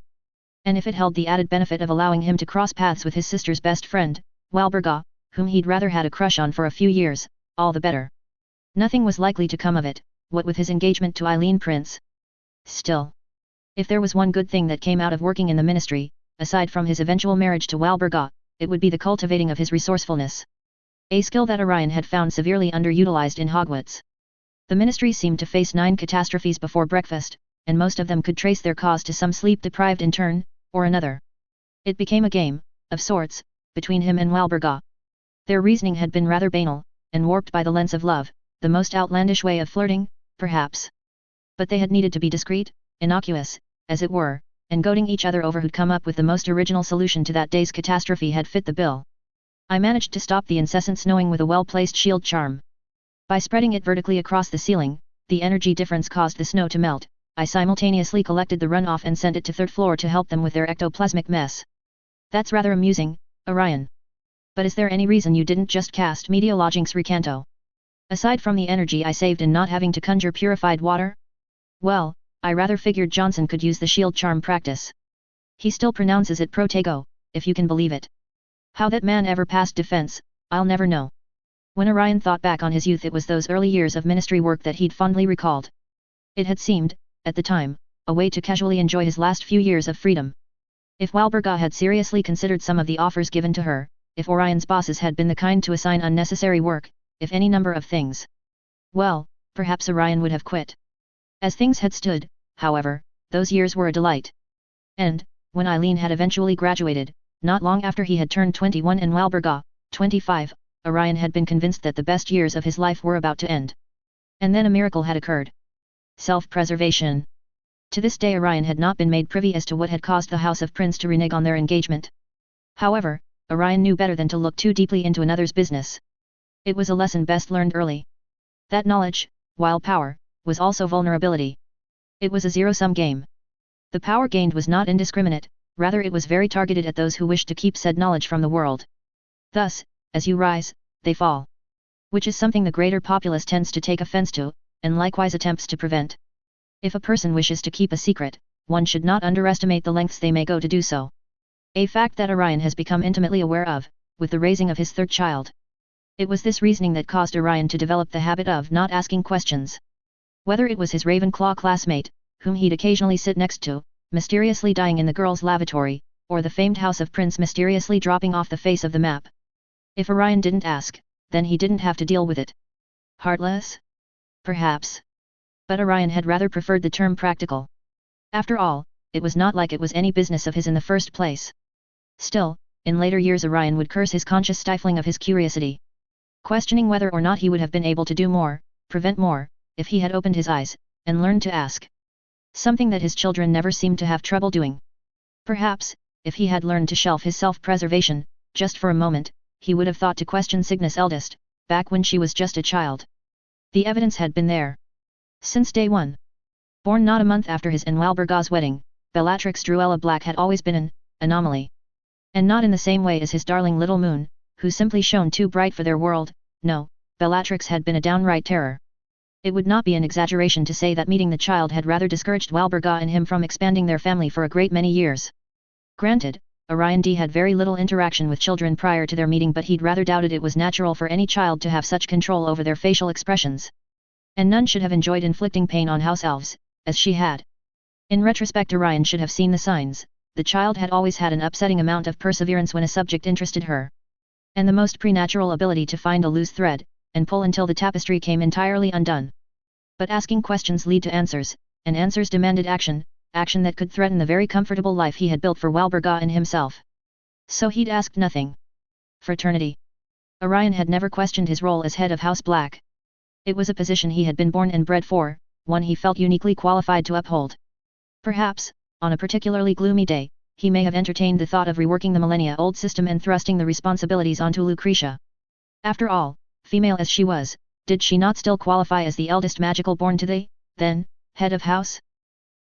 And if it held the added benefit of allowing him to cross paths with his sister's best friend, Walburga, whom he'd rather had a crush on for a few years, all the better. Nothing was likely to come of it, what with his engagement to Eileen Prince. Still, if there was one good thing that came out of working in the ministry, aside from his eventual marriage to Walburga, it would be the cultivating of his resourcefulness. A skill that Orion had found severely underutilized in Hogwarts. The ministry seemed to face 9 catastrophes before breakfast, and most of them could trace their cause to some sleep-deprived intern, or another. It became a game, of sorts, between him and Walburga. Their reasoning had been rather banal, and warped by the lens of love, the most outlandish way of flirting, perhaps. But they had needed to be discreet, innocuous, as it were, and goading each other over who'd come up with the most original solution to that day's catastrophe had fit the bill. I managed to stop the incessant snowing with a well-placed shield charm. By spreading it vertically across the ceiling, the energy difference caused the snow to melt. I simultaneously collected the runoff and sent it to third floor to help them with their ectoplasmic mess. That's rather amusing, Orion. But is there any reason you didn't just cast Meteorologics Recanto? Aside from the energy I saved in not having to conjure purified water? Well, I rather figured Johnson could use the shield charm practice. He still pronounces it Protego, if you can believe it. How that man ever passed defense, I'll never know. When Orion thought back on his youth, it was those early years of ministry work that he'd fondly recalled. It had seemed, at the time, a way to casually enjoy his last few years of freedom. If Walburga had seriously considered some of the offers given to her, if Orion's bosses had been the kind to assign unnecessary work, if any number of things. Well, perhaps Orion would have quit. As things had stood, however, those years were a delight. And, when Eileen had eventually graduated, not long after he had turned 21 and Walburga, 25, Orion had been convinced that the best years of his life were about to end. And then a miracle had occurred. Self-preservation. To this day Orion had not been made privy as to what had caused the House of Prince to renege on their engagement. However, Orion knew better than to look too deeply into another's business. It was a lesson best learned early. That knowledge, while power, was also vulnerability. It was a zero-sum game. The power gained was not indiscriminate, rather it was very targeted at those who wished to keep said knowledge from the world. Thus, as you rise, they fall. Which is something the greater populace tends to take offense to, and likewise attempts to prevent. If a person wishes to keep a secret, one should not underestimate the lengths they may go to do so. A fact that Orion has become intimately aware of, with the raising of his third child. It was this reasoning that caused Orion to develop the habit of not asking questions. Whether it was his Ravenclaw classmate, whom he'd occasionally sit next to, mysteriously dying in the girls' lavatory, or the famed House of Prince mysteriously dropping off the face of the map. If Orion didn't ask, then he didn't have to deal with it. Heartless? Perhaps. But Orion had rather preferred the term practical. After all, it was not like it was any business of his in the first place. Still, in later years Orion would curse his conscious stifling of his curiosity. Questioning whether or not he would have been able to do more, prevent more, if he had opened his eyes, and learned to ask. Something that his children never seemed to have trouble doing. Perhaps, if he had learned to shelf his self-preservation, just for a moment, he would have thought to question Cygnus' eldest, back when she was just a child. The evidence had been there. Since day one. Born not a month after his and Walburga's wedding, Bellatrix Druella Black had always been an anomaly. And not in the same way as his darling little moon, who simply shone too bright for their world. No, Bellatrix had been a downright terror. It would not be an exaggeration to say that meeting the child had rather discouraged Walburga and him from expanding their family for a great many years. Granted, Orion D had very little interaction with children prior to their meeting, but he'd rather doubted it was natural for any child to have such control over their facial expressions. And none should have enjoyed inflicting pain on house elves, as she had. In retrospect Orion should have seen the signs. The child had always had an upsetting amount of perseverance when a subject interested her. And the most preternatural ability to find a loose thread, and pull until the tapestry came entirely undone. But asking questions lead to answers, and answers demanded action, action that could threaten the very comfortable life he had built for Walburga and himself. So he'd asked nothing. Fraternity. Orion had never questioned his role as head of House Black. It was a position he had been born and bred for, one he felt uniquely qualified to uphold. Perhaps, on a particularly gloomy day, he may have entertained the thought of reworking the millennia-old system and thrusting the responsibilities onto Lucretia. After all, female as she was, did she not still qualify as the eldest magical born to the, then, head of house?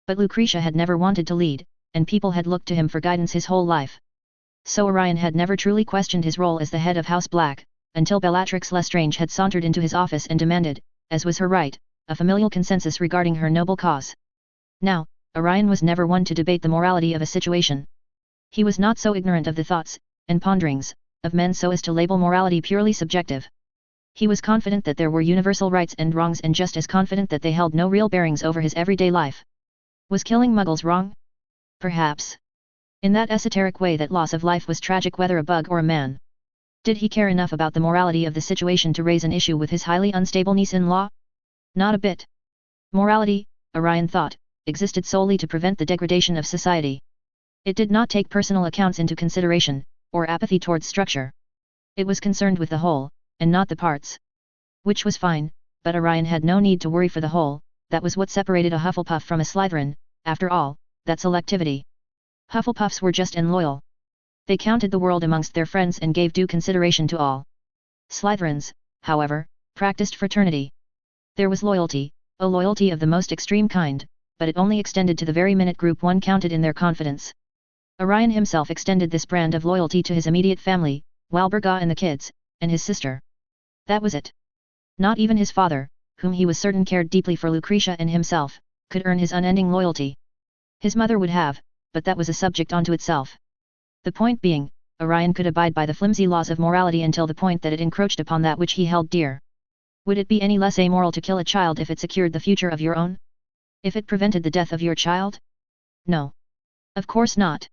But Lucretia had never wanted to lead, and people had looked to him for guidance his whole life. So Orion had never truly questioned his role as the head of House Black, until Bellatrix Lestrange had sauntered into his office and demanded, as was her right, a familial consensus regarding her noble cause. Now, Orion was never one to debate the morality of a situation. He was not so ignorant of the thoughts, and ponderings, of men so as to label morality purely subjective. He was confident that there were universal rights and wrongs, and just as confident that they held no real bearings over his everyday life. Was killing muggles wrong? Perhaps. In that esoteric way that loss of life was tragic whether a bug or a man. Did he care enough about the morality of the situation to raise an issue with his highly unstable niece-in-law? Not a bit. Morality, Orion thought, existed solely to prevent the degradation of society. It did not take personal accounts into consideration, or apathy towards structure. It was concerned with the whole, and not the parts. Which was fine, but Orion had no need to worry for the whole. That was what separated a Hufflepuff from a Slytherin. After all, that selectivity. Hufflepuffs were just and loyal. They counted the world amongst their friends and gave due consideration to all. Slytherins, however, practiced fraternity. There was loyalty, a loyalty of the most extreme kind, but it only extended to the very minute group one counted in their confidence. Orion himself extended this brand of loyalty to his immediate family, Walburga and the kids, and his sister. That was it. Not even his father, whom he was certain cared deeply for Lucretia and himself, could earn his unending loyalty. His mother would have, but that was a subject unto itself. The point being, Orion could abide by the flimsy laws of morality until the point that it encroached upon that which he held dear. Would it be any less amoral to kill a child if it secured the future of your own? If it prevented the death of your child? No. Of course not.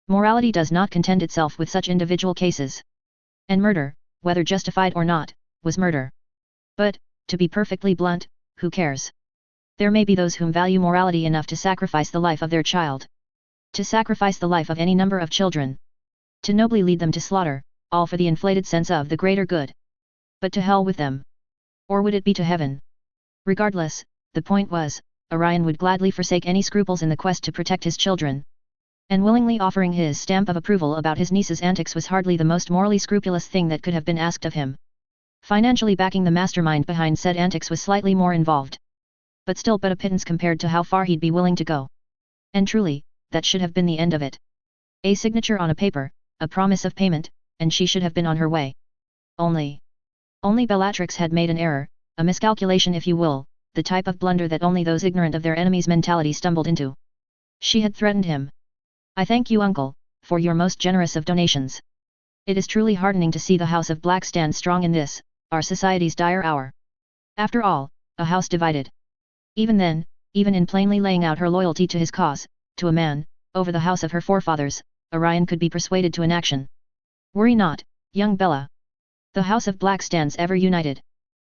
Morality does not contend itself with such individual cases. And murder, whether justified or not, was murder. But, to be perfectly blunt, who cares? There may be those whom value morality enough to sacrifice the life of their child. To sacrifice the life of any number of children. To nobly lead them to slaughter, all for the inflated sense of the greater good. But to hell with them. Or would it be to heaven? Regardless, the point was, Orion would gladly forsake any scruples in the quest to protect his children. And willingly offering his stamp of approval about his niece's antics was hardly the most morally scrupulous thing that could have been asked of him. Financially backing the mastermind behind said antics was slightly more involved. But still but a pittance compared to how far he'd be willing to go. And truly, that should have been the end of it. A signature on a paper, a promise of payment, and she should have been on her way. Only Bellatrix had made an error, a miscalculation if you will, the type of blunder that only those ignorant of their enemy's mentality stumbled into. She had threatened him. I thank you, uncle, for your most generous of donations. It is truly heartening to see the House of Black stand strong in this, our society's dire hour. After all, a house divided. Even then, even in plainly laying out her loyalty to his cause, to a man, over the house of her forefathers, Orion could be persuaded to inaction. Worry not, young Bella. The House of Black stands ever united.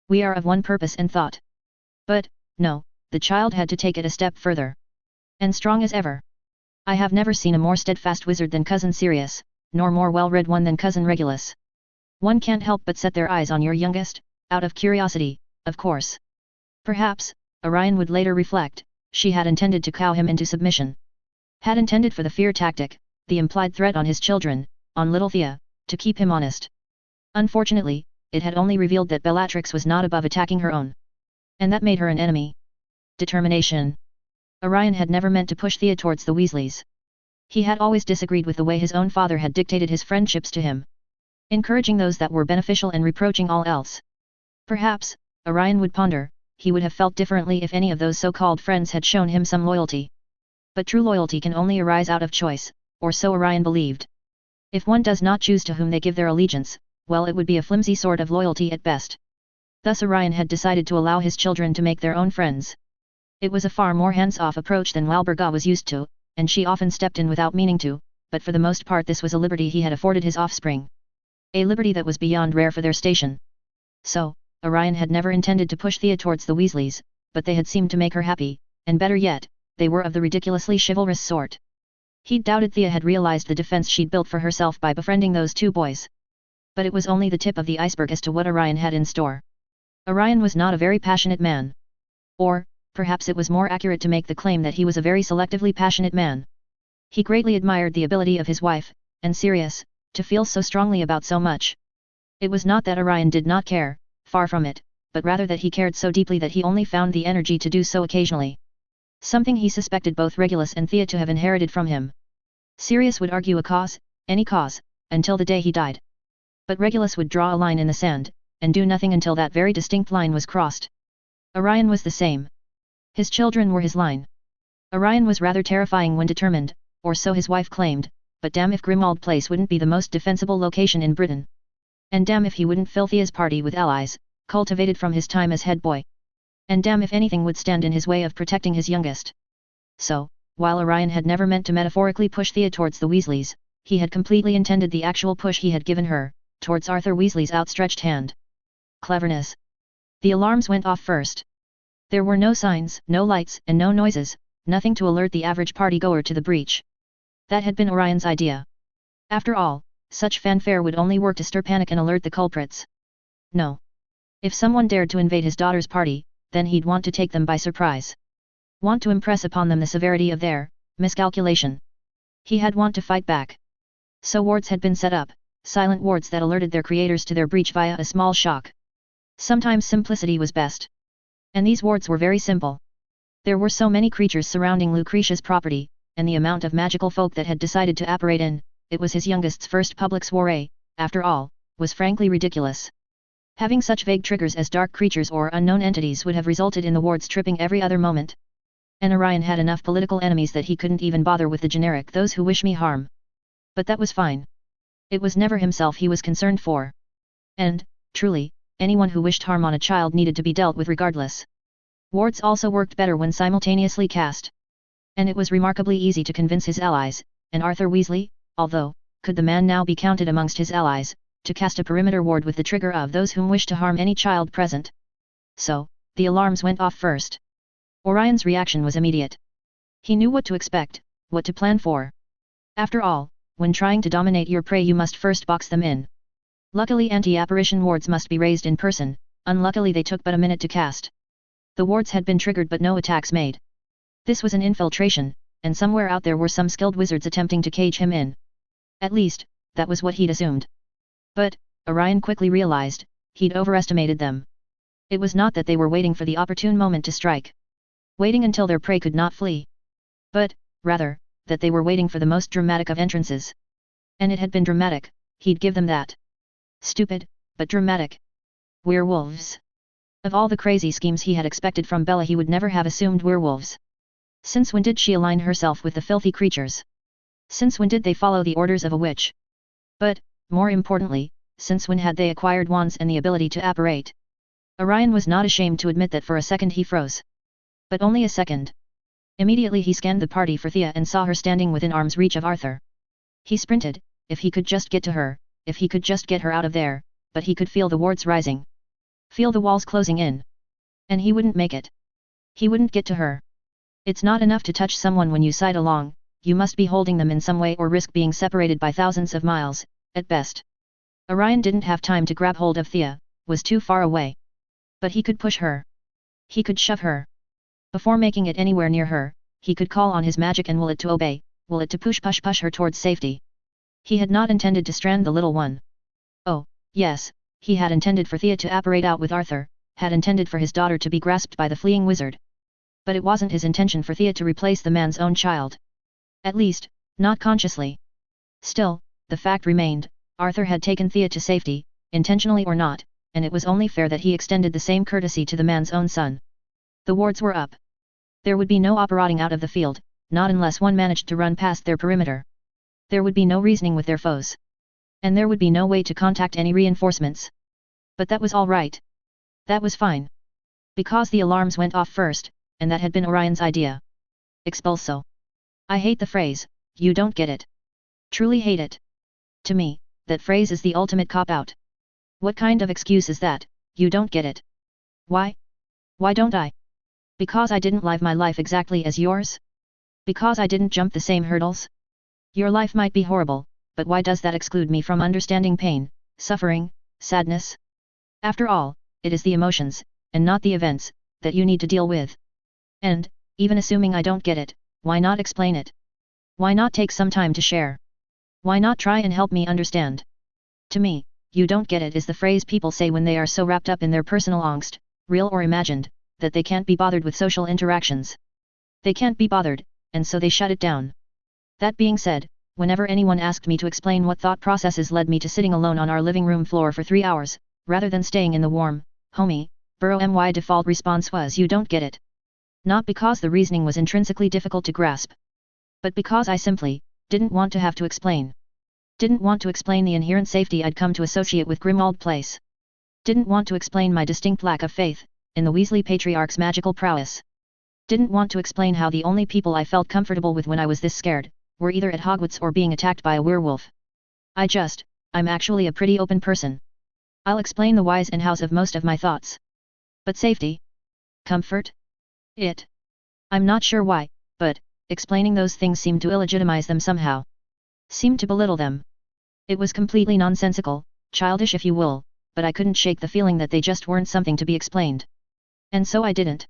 We are of one purpose and thought. But, no, the child had to take it a step further. And strong as ever. I have never seen a more steadfast wizard than Cousin Sirius, nor more well-read one than Cousin Regulus. One can't help but set their eyes on your youngest, out of curiosity, of course. Perhaps, Orion would later reflect, she had intended to cow him into submission. Had intended for the fear tactic, the implied threat on his children, on little Thea, to keep him honest. Unfortunately, it had only revealed that Bellatrix was not above attacking her own. And that made her an enemy. Determination. Orion had never meant to push Thea towards the Weasleys. He had always disagreed with the way his own father had dictated his friendships to him. Encouraging those that were beneficial and reproaching all else. Perhaps, Orion would ponder, he would have felt differently if any of those so-called friends had shown him some loyalty. But true loyalty can only arise out of choice, or so Orion believed. If one does not choose to whom they give their allegiance, well, it would be a flimsy sort of loyalty at best. Thus Orion had decided to allow his children to make their own friends. It was a far more hands-off approach than Walburga was used to, and she often stepped in without meaning to, but for the most part this was a liberty he had afforded his offspring. A liberty that was beyond rare for their station. So, Orion had never intended to push Thea towards the Weasleys, but they had seemed to make her happy, and better yet, they were of the ridiculously chivalrous sort. He'd doubted Thea had realized the defense she'd built for herself by befriending those two boys. But it was only the tip of the iceberg as to what Orion had in store. Orion was not a very passionate man. Or, perhaps it was more accurate to make the claim that he was a very selectively passionate man. He greatly admired the ability of his wife, and Sirius, to feel so strongly about so much. It was not that Orion did not care, far from it, but rather that he cared so deeply that he only found the energy to do so occasionally. Something he suspected both Regulus and Thea to have inherited from him. Sirius would argue a cause, any cause, until the day he died. But Regulus would draw a line in the sand, and do nothing until that very distinct line was crossed. Orion was the same. His children were his line. Orion was rather terrifying when determined, or so his wife claimed, but damn if Grimmauld Place wouldn't be the most defensible location in Britain. And damn if he wouldn't fill Thea's party with allies, cultivated from his time as head boy. And damn if anything would stand in his way of protecting his youngest. So, while Orion had never meant to metaphorically push Thea towards the Weasleys, he had completely intended the actual push he had given her, towards Arthur Weasley's outstretched hand. Cleverness. The alarms went off first. There were no signs, no lights, and no noises, nothing to alert the average partygoer to the breach. That had been Orion's idea. After all, such fanfare would only work to stir panic and alert the culprits. No. If someone dared to invade his daughter's party, then he'd want to take them by surprise. Want to impress upon them the severity of their miscalculation. He had want to fight back. So wards had been set up, silent wards that alerted their creators to their breach via a small shock. Sometimes simplicity was best. And these wards were very simple. There were so many creatures surrounding Lucretia's property, and the amount of magical folk that had decided to apparate in, it was his youngest's first public soiree, after all, was frankly ridiculous. Having such vague triggers as dark creatures or unknown entities would have resulted in the wards tripping every other moment. And Orion had enough political enemies that he couldn't even bother with the generic "those who wish me harm." But that was fine. It was never himself he was concerned for. And, truly, anyone who wished harm on a child needed to be dealt with regardless. Wards also worked better when simultaneously cast. And it was remarkably easy to convince his allies, and Arthur Weasley, although, could the man now be counted amongst his allies, to cast a perimeter ward with the trigger of those whom wished to harm any child present. So, the alarms went off first. Orion's reaction was immediate. He knew what to expect, what to plan for. After all, when trying to dominate your prey you must first box them in. Luckily anti-apparition wards must be raised in person, unluckily they took but a minute to cast. The wards had been triggered but no attacks made. This was an infiltration, and somewhere out there were some skilled wizards attempting to cage him in. At least, that was what he'd assumed. But, Orion quickly realized, he'd overestimated them. It was not that they were waiting for the opportune moment to strike. Waiting until their prey could not flee. But, rather, that they were waiting for the most dramatic of entrances. And it had been dramatic, he'd give them that. Stupid, but dramatic. Werewolves. Of all the crazy schemes he had expected from Bella he would never have assumed werewolves. Since when did she align herself with the filthy creatures? Since when did they follow the orders of a witch? But, more importantly, since when had they acquired wands and the ability to apparate? Orion was not ashamed to admit that for a second he froze. But only a second. Immediately he scanned the party for Thea and saw her standing within arm's reach of Arthur. He sprinted, if he could just get to her, if he could just get her out of there, but he could feel the wards rising. Feel the walls closing in. And he wouldn't make it. He wouldn't get to her. It's not enough to touch someone when you side along, you must be holding them in some way or risk being separated by thousands of miles, at best. Orion didn't have time to grab hold of Thea, was too far away. But he could push her. He could shove her. Before making it anywhere near her, he could call on his magic and will it to obey, will it to push her towards safety. He had not intended to strand the little one. Oh, yes, he had intended for Thea to apparate out with Arthur, had intended for his daughter to be grasped by the fleeing wizard. But it wasn't his intention for Thea to replace the man's own child. At least, not consciously. Still, the fact remained, Arthur had taken Thea to safety, intentionally or not, and it was only fair that he extended the same courtesy to the man's own son. The wards were up. There would be no apparating out of the field, not unless one managed to run past their perimeter. There would be no reasoning with their foes. And there would be no way to contact any reinforcements. But that was all right. That was fine. Because the alarms went off first, and that had been Orion's idea. Expulso. I hate the phrase, you don't get it. Truly hate it. To me, that phrase is the ultimate cop-out. What kind of excuse is that, you don't get it? Why? Why don't I? Because I didn't live my life exactly as yours? Because I didn't jump the same hurdles? Your life might be horrible, but why does that exclude me from understanding pain, suffering, sadness? After all, it is the emotions, and not the events, that you need to deal with. And, even assuming I don't get it, why not explain it? Why not take some time to share? Why not try and help me understand? To me, you don't get it is the phrase people say when they are so wrapped up in their personal angst, real or imagined, that they can't be bothered with social interactions. They can't be bothered, and so they shut it down. That being said, whenever anyone asked me to explain what thought processes led me to sitting alone on our living room floor for 3 hours, rather than staying in the warm, homey, burrow my default response was you don't get it. Not because the reasoning was intrinsically difficult to grasp. But because I simply, didn't want to have to explain. Didn't want to explain the inherent safety I'd come to associate with Grimmauld Place. Didn't want to explain my distinct lack of faith in the Weasley patriarch's magical prowess. Didn't want to explain how the only people I felt comfortable with when I was this scared, were either at Hogwarts or being attacked by a werewolf. I'm actually a pretty open person. I'll explain the whys and hows of most of my thoughts. But safety? Comfort? I'm not sure why, but, Explaining those things seemed to illegitimize them somehow. Seemed to belittle them. It was completely nonsensical, childish if you will, but I couldn't shake the feeling that they just weren't something to be explained. And so I didn't.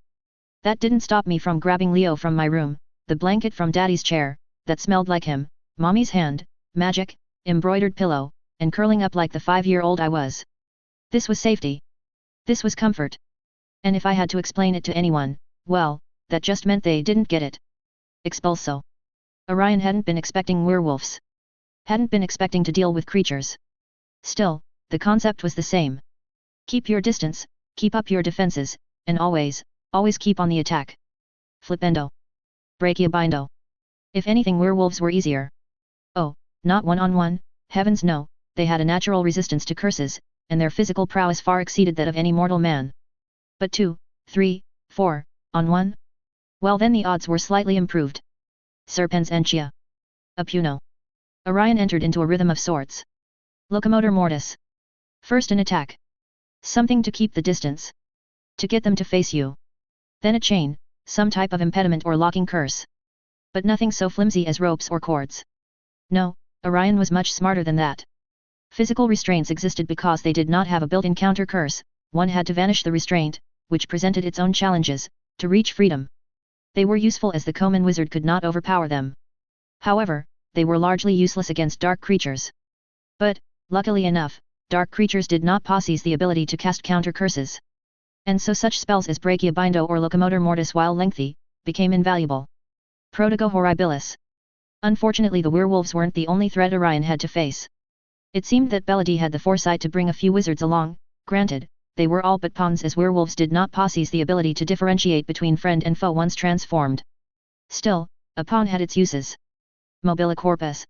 That didn't stop me from grabbing Leo from my room, the blanket from Daddy's chair, that smelled like him, Mommy's hand, magic, embroidered pillow, and curling up like the 5-year-old I was. This was safety. This was comfort. And if I had to explain it to anyone, well, that just meant they didn't get it. Expulso. Orion hadn't been expecting werewolves. Hadn't been expecting to deal with creatures. Still, the concept was the same. Keep your distance, keep up your defenses, and always keep on the attack. Flipendo. Brachiobindo. If anything, werewolves were easier. Oh, not one-on-one, heavens no, they had a natural resistance to curses, and their physical prowess far exceeded that of any mortal man. But 2, 3, 4, on 1? Well then the odds were slightly improved. Serpensentia. Apuno. Orion entered into a rhythm of sorts. Locomotor mortis. First an attack. Something to keep the distance. To get them to face you. Then a chain, some type of impediment or locking curse. But nothing so flimsy as ropes or cords. No, Orion was much smarter than that. Physical restraints existed because they did not have a built-in counter curse, one had to vanish the restraint, which presented its own challenges, to reach freedom. They were useful as the common wizard could not overpower them. However, they were largely useless against dark creatures. But, luckily enough, dark creatures did not possess the ability to cast counter curses. And so such spells as Brachiobindo or Locomotor Mortis, while lengthy, became invaluable. Protego Horribilis. Unfortunately the werewolves weren't the only threat Orion had to face. It seemed that Belady had the foresight to bring a few wizards along, granted, they were all but pawns as werewolves did not possess the ability to differentiate between friend and foe once transformed. Still, a pawn had its uses. Mobila corpus.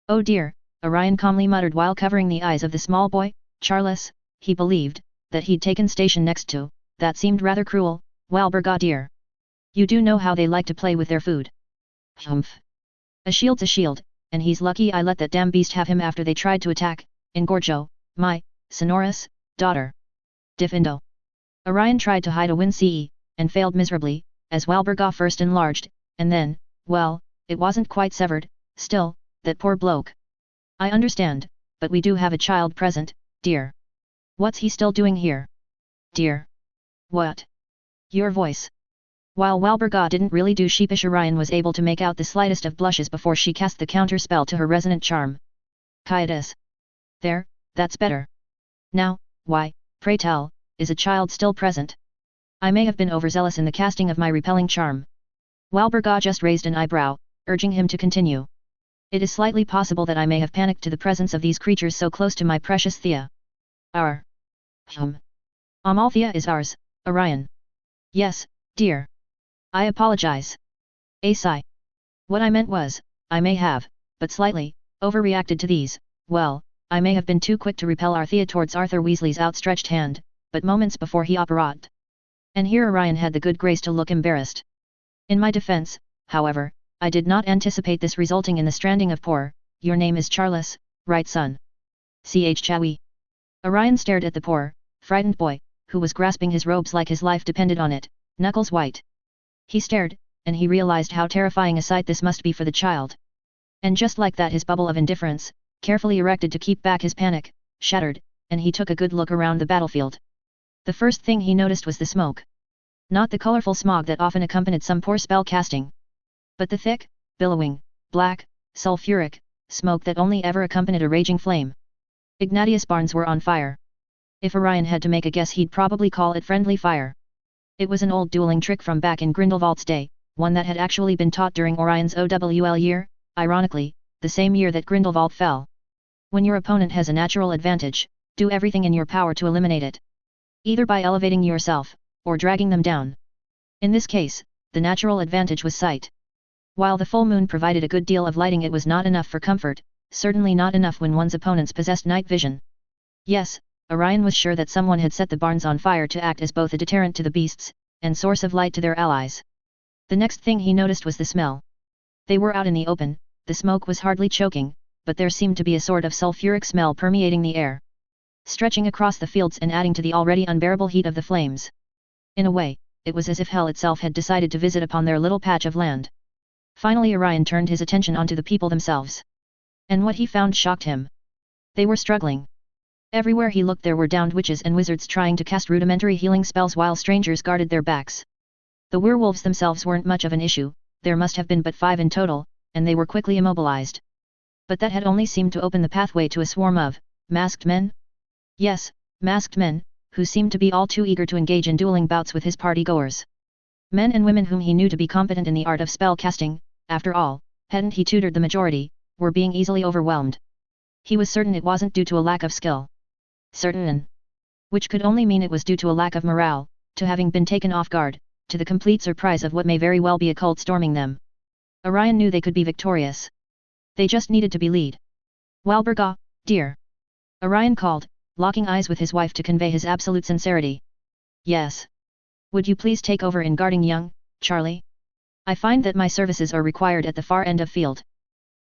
Oh dear, Orion calmly muttered while covering the eyes of the small boy, Charles, he believed, that he'd taken station next to, that seemed rather cruel, Walburga dear. You do know how they like to play with their food. Humph. A shield's a shield, and he's lucky I let that damn beast have him after they tried to attack, Ingorjo, my, sonorous, daughter. Diffindo. Orion tried to hide a wince, and failed miserably, as Walburga first enlarged, and then, well, it wasn't quite severed, still, that poor bloke. I understand, but we do have a child present, dear. What's he still doing here? Dear. What? Your voice. While Walburga didn't really do sheepish, Orion was able to make out the slightest of blushes before she cast the counter spell to her resonant charm. Quietus. There, that's better. Now, why, pray tell, is a child still present? I may have been overzealous in the casting of my repelling charm. Walburga just raised an eyebrow, urging him to continue. It is slightly possible that I may have panicked to the presence of these creatures so close to my precious Thea. Our. Amalthea is ours, Orion. Yes, dear. I apologize. SI. What I meant was, I may have, but slightly, overreacted to these, well, I may have been too quick to repel our Thea towards Arthur Weasley's outstretched hand, but moments before he operat. And here Orion had the good grace to look embarrassed. In my defense, however, I did not anticipate this resulting in the stranding of poor, your name is Charles, right son? Ch Chowie. Orion stared at the poor, frightened boy, who was grasping his robes like his life depended on it, knuckles white. He stared, and he realized how terrifying a sight this must be for the child. And just like that his bubble of indifference, carefully erected to keep back his panic, shattered, and he took a good look around the battlefield. The first thing he noticed was the smoke. Not the colorful smog that often accompanied some poor spell casting, but the thick, billowing, black, sulfuric, smoke that only ever accompanied a raging flame. Ignatius barns were on fire. If Orion had to make a guess, he'd probably call it friendly fire. It was an old dueling trick from back in Grindelwald's day, one that had actually been taught during Orion's OWL year, ironically, the same year that Grindelwald fell. When your opponent has a natural advantage, do everything in your power to eliminate it. Either by elevating yourself, or dragging them down. In this case, the natural advantage was sight. While the full moon provided a good deal of lighting, it was not enough for comfort, certainly not enough when one's opponents possessed night vision. Yes, Orion was sure that someone had set the barns on fire to act as both a deterrent to the beasts, and source of light to their allies. The next thing he noticed was the smell. They were out in the open, the smoke was hardly choking, but there seemed to be a sort of sulfuric smell permeating the air, stretching across the fields and adding to the already unbearable heat of the flames. In a way, it was as if hell itself had decided to visit upon their little patch of land. Finally Orion turned his attention onto the people themselves. And what he found shocked him. They were struggling. Everywhere he looked there were downed witches and wizards trying to cast rudimentary healing spells while strangers guarded their backs. The werewolves themselves weren't much of an issue, there must have been but 5 in total, and they were quickly immobilized. But that had only seemed to open the pathway to a swarm of masked men? Yes, masked men, who seemed to be all too eager to engage in dueling bouts with his party-goers. Men and women whom he knew to be competent in the art of spell casting, after all, hadn't he tutored the majority, were being easily overwhelmed. He was certain it wasn't due to a lack of skill. Certain. Which could only mean it was due to a lack of morale, to having been taken off guard, to the complete surprise of what may very well be a cult storming them. Orion knew they could be victorious. They just needed to be lead. Walburga, dear. Orion called, locking eyes with his wife to convey his absolute sincerity. Yes. Would you please take over in guarding young, Charlie? I find that my services are required at the far end of field.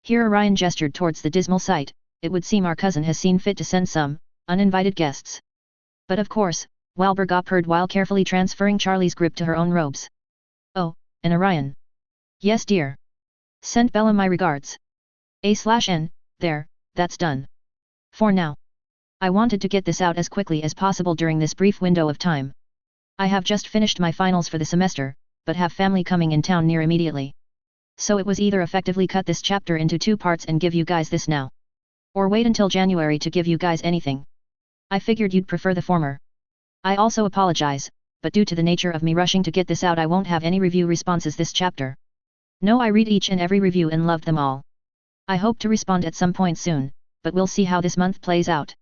Here Orion gestured towards the dismal sight. It would seem our cousin has seen fit to send some uninvited guests. But of course, Walburga purred while carefully transferring Charlie's grip to her own robes. Oh, and Orion. Yes dear. Send Bella my regards. A/N, there, that's done. For now. I wanted to get this out as quickly as possible during this brief window of time. I have just finished my finals for the semester, but have family coming in town near immediately. So it was either effectively cut this chapter into 2 parts and give you guys this now. Or wait until January to give you guys anything. I figured you'd prefer the former. I also apologize, but due to the nature of me rushing to get this out I won't have any review responses this chapter. No, I read each and every review and loved them all. I hope to respond at some point soon, but we'll see how this month plays out.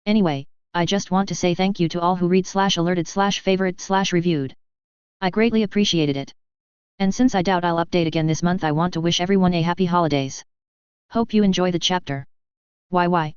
Anyway, I just want to say thank you to all who read/alerted/favorite/reviewed. I greatly appreciated it. And since I doubt I'll update again this month I want to wish everyone a happy holidays. Hope you enjoy the chapter. YY.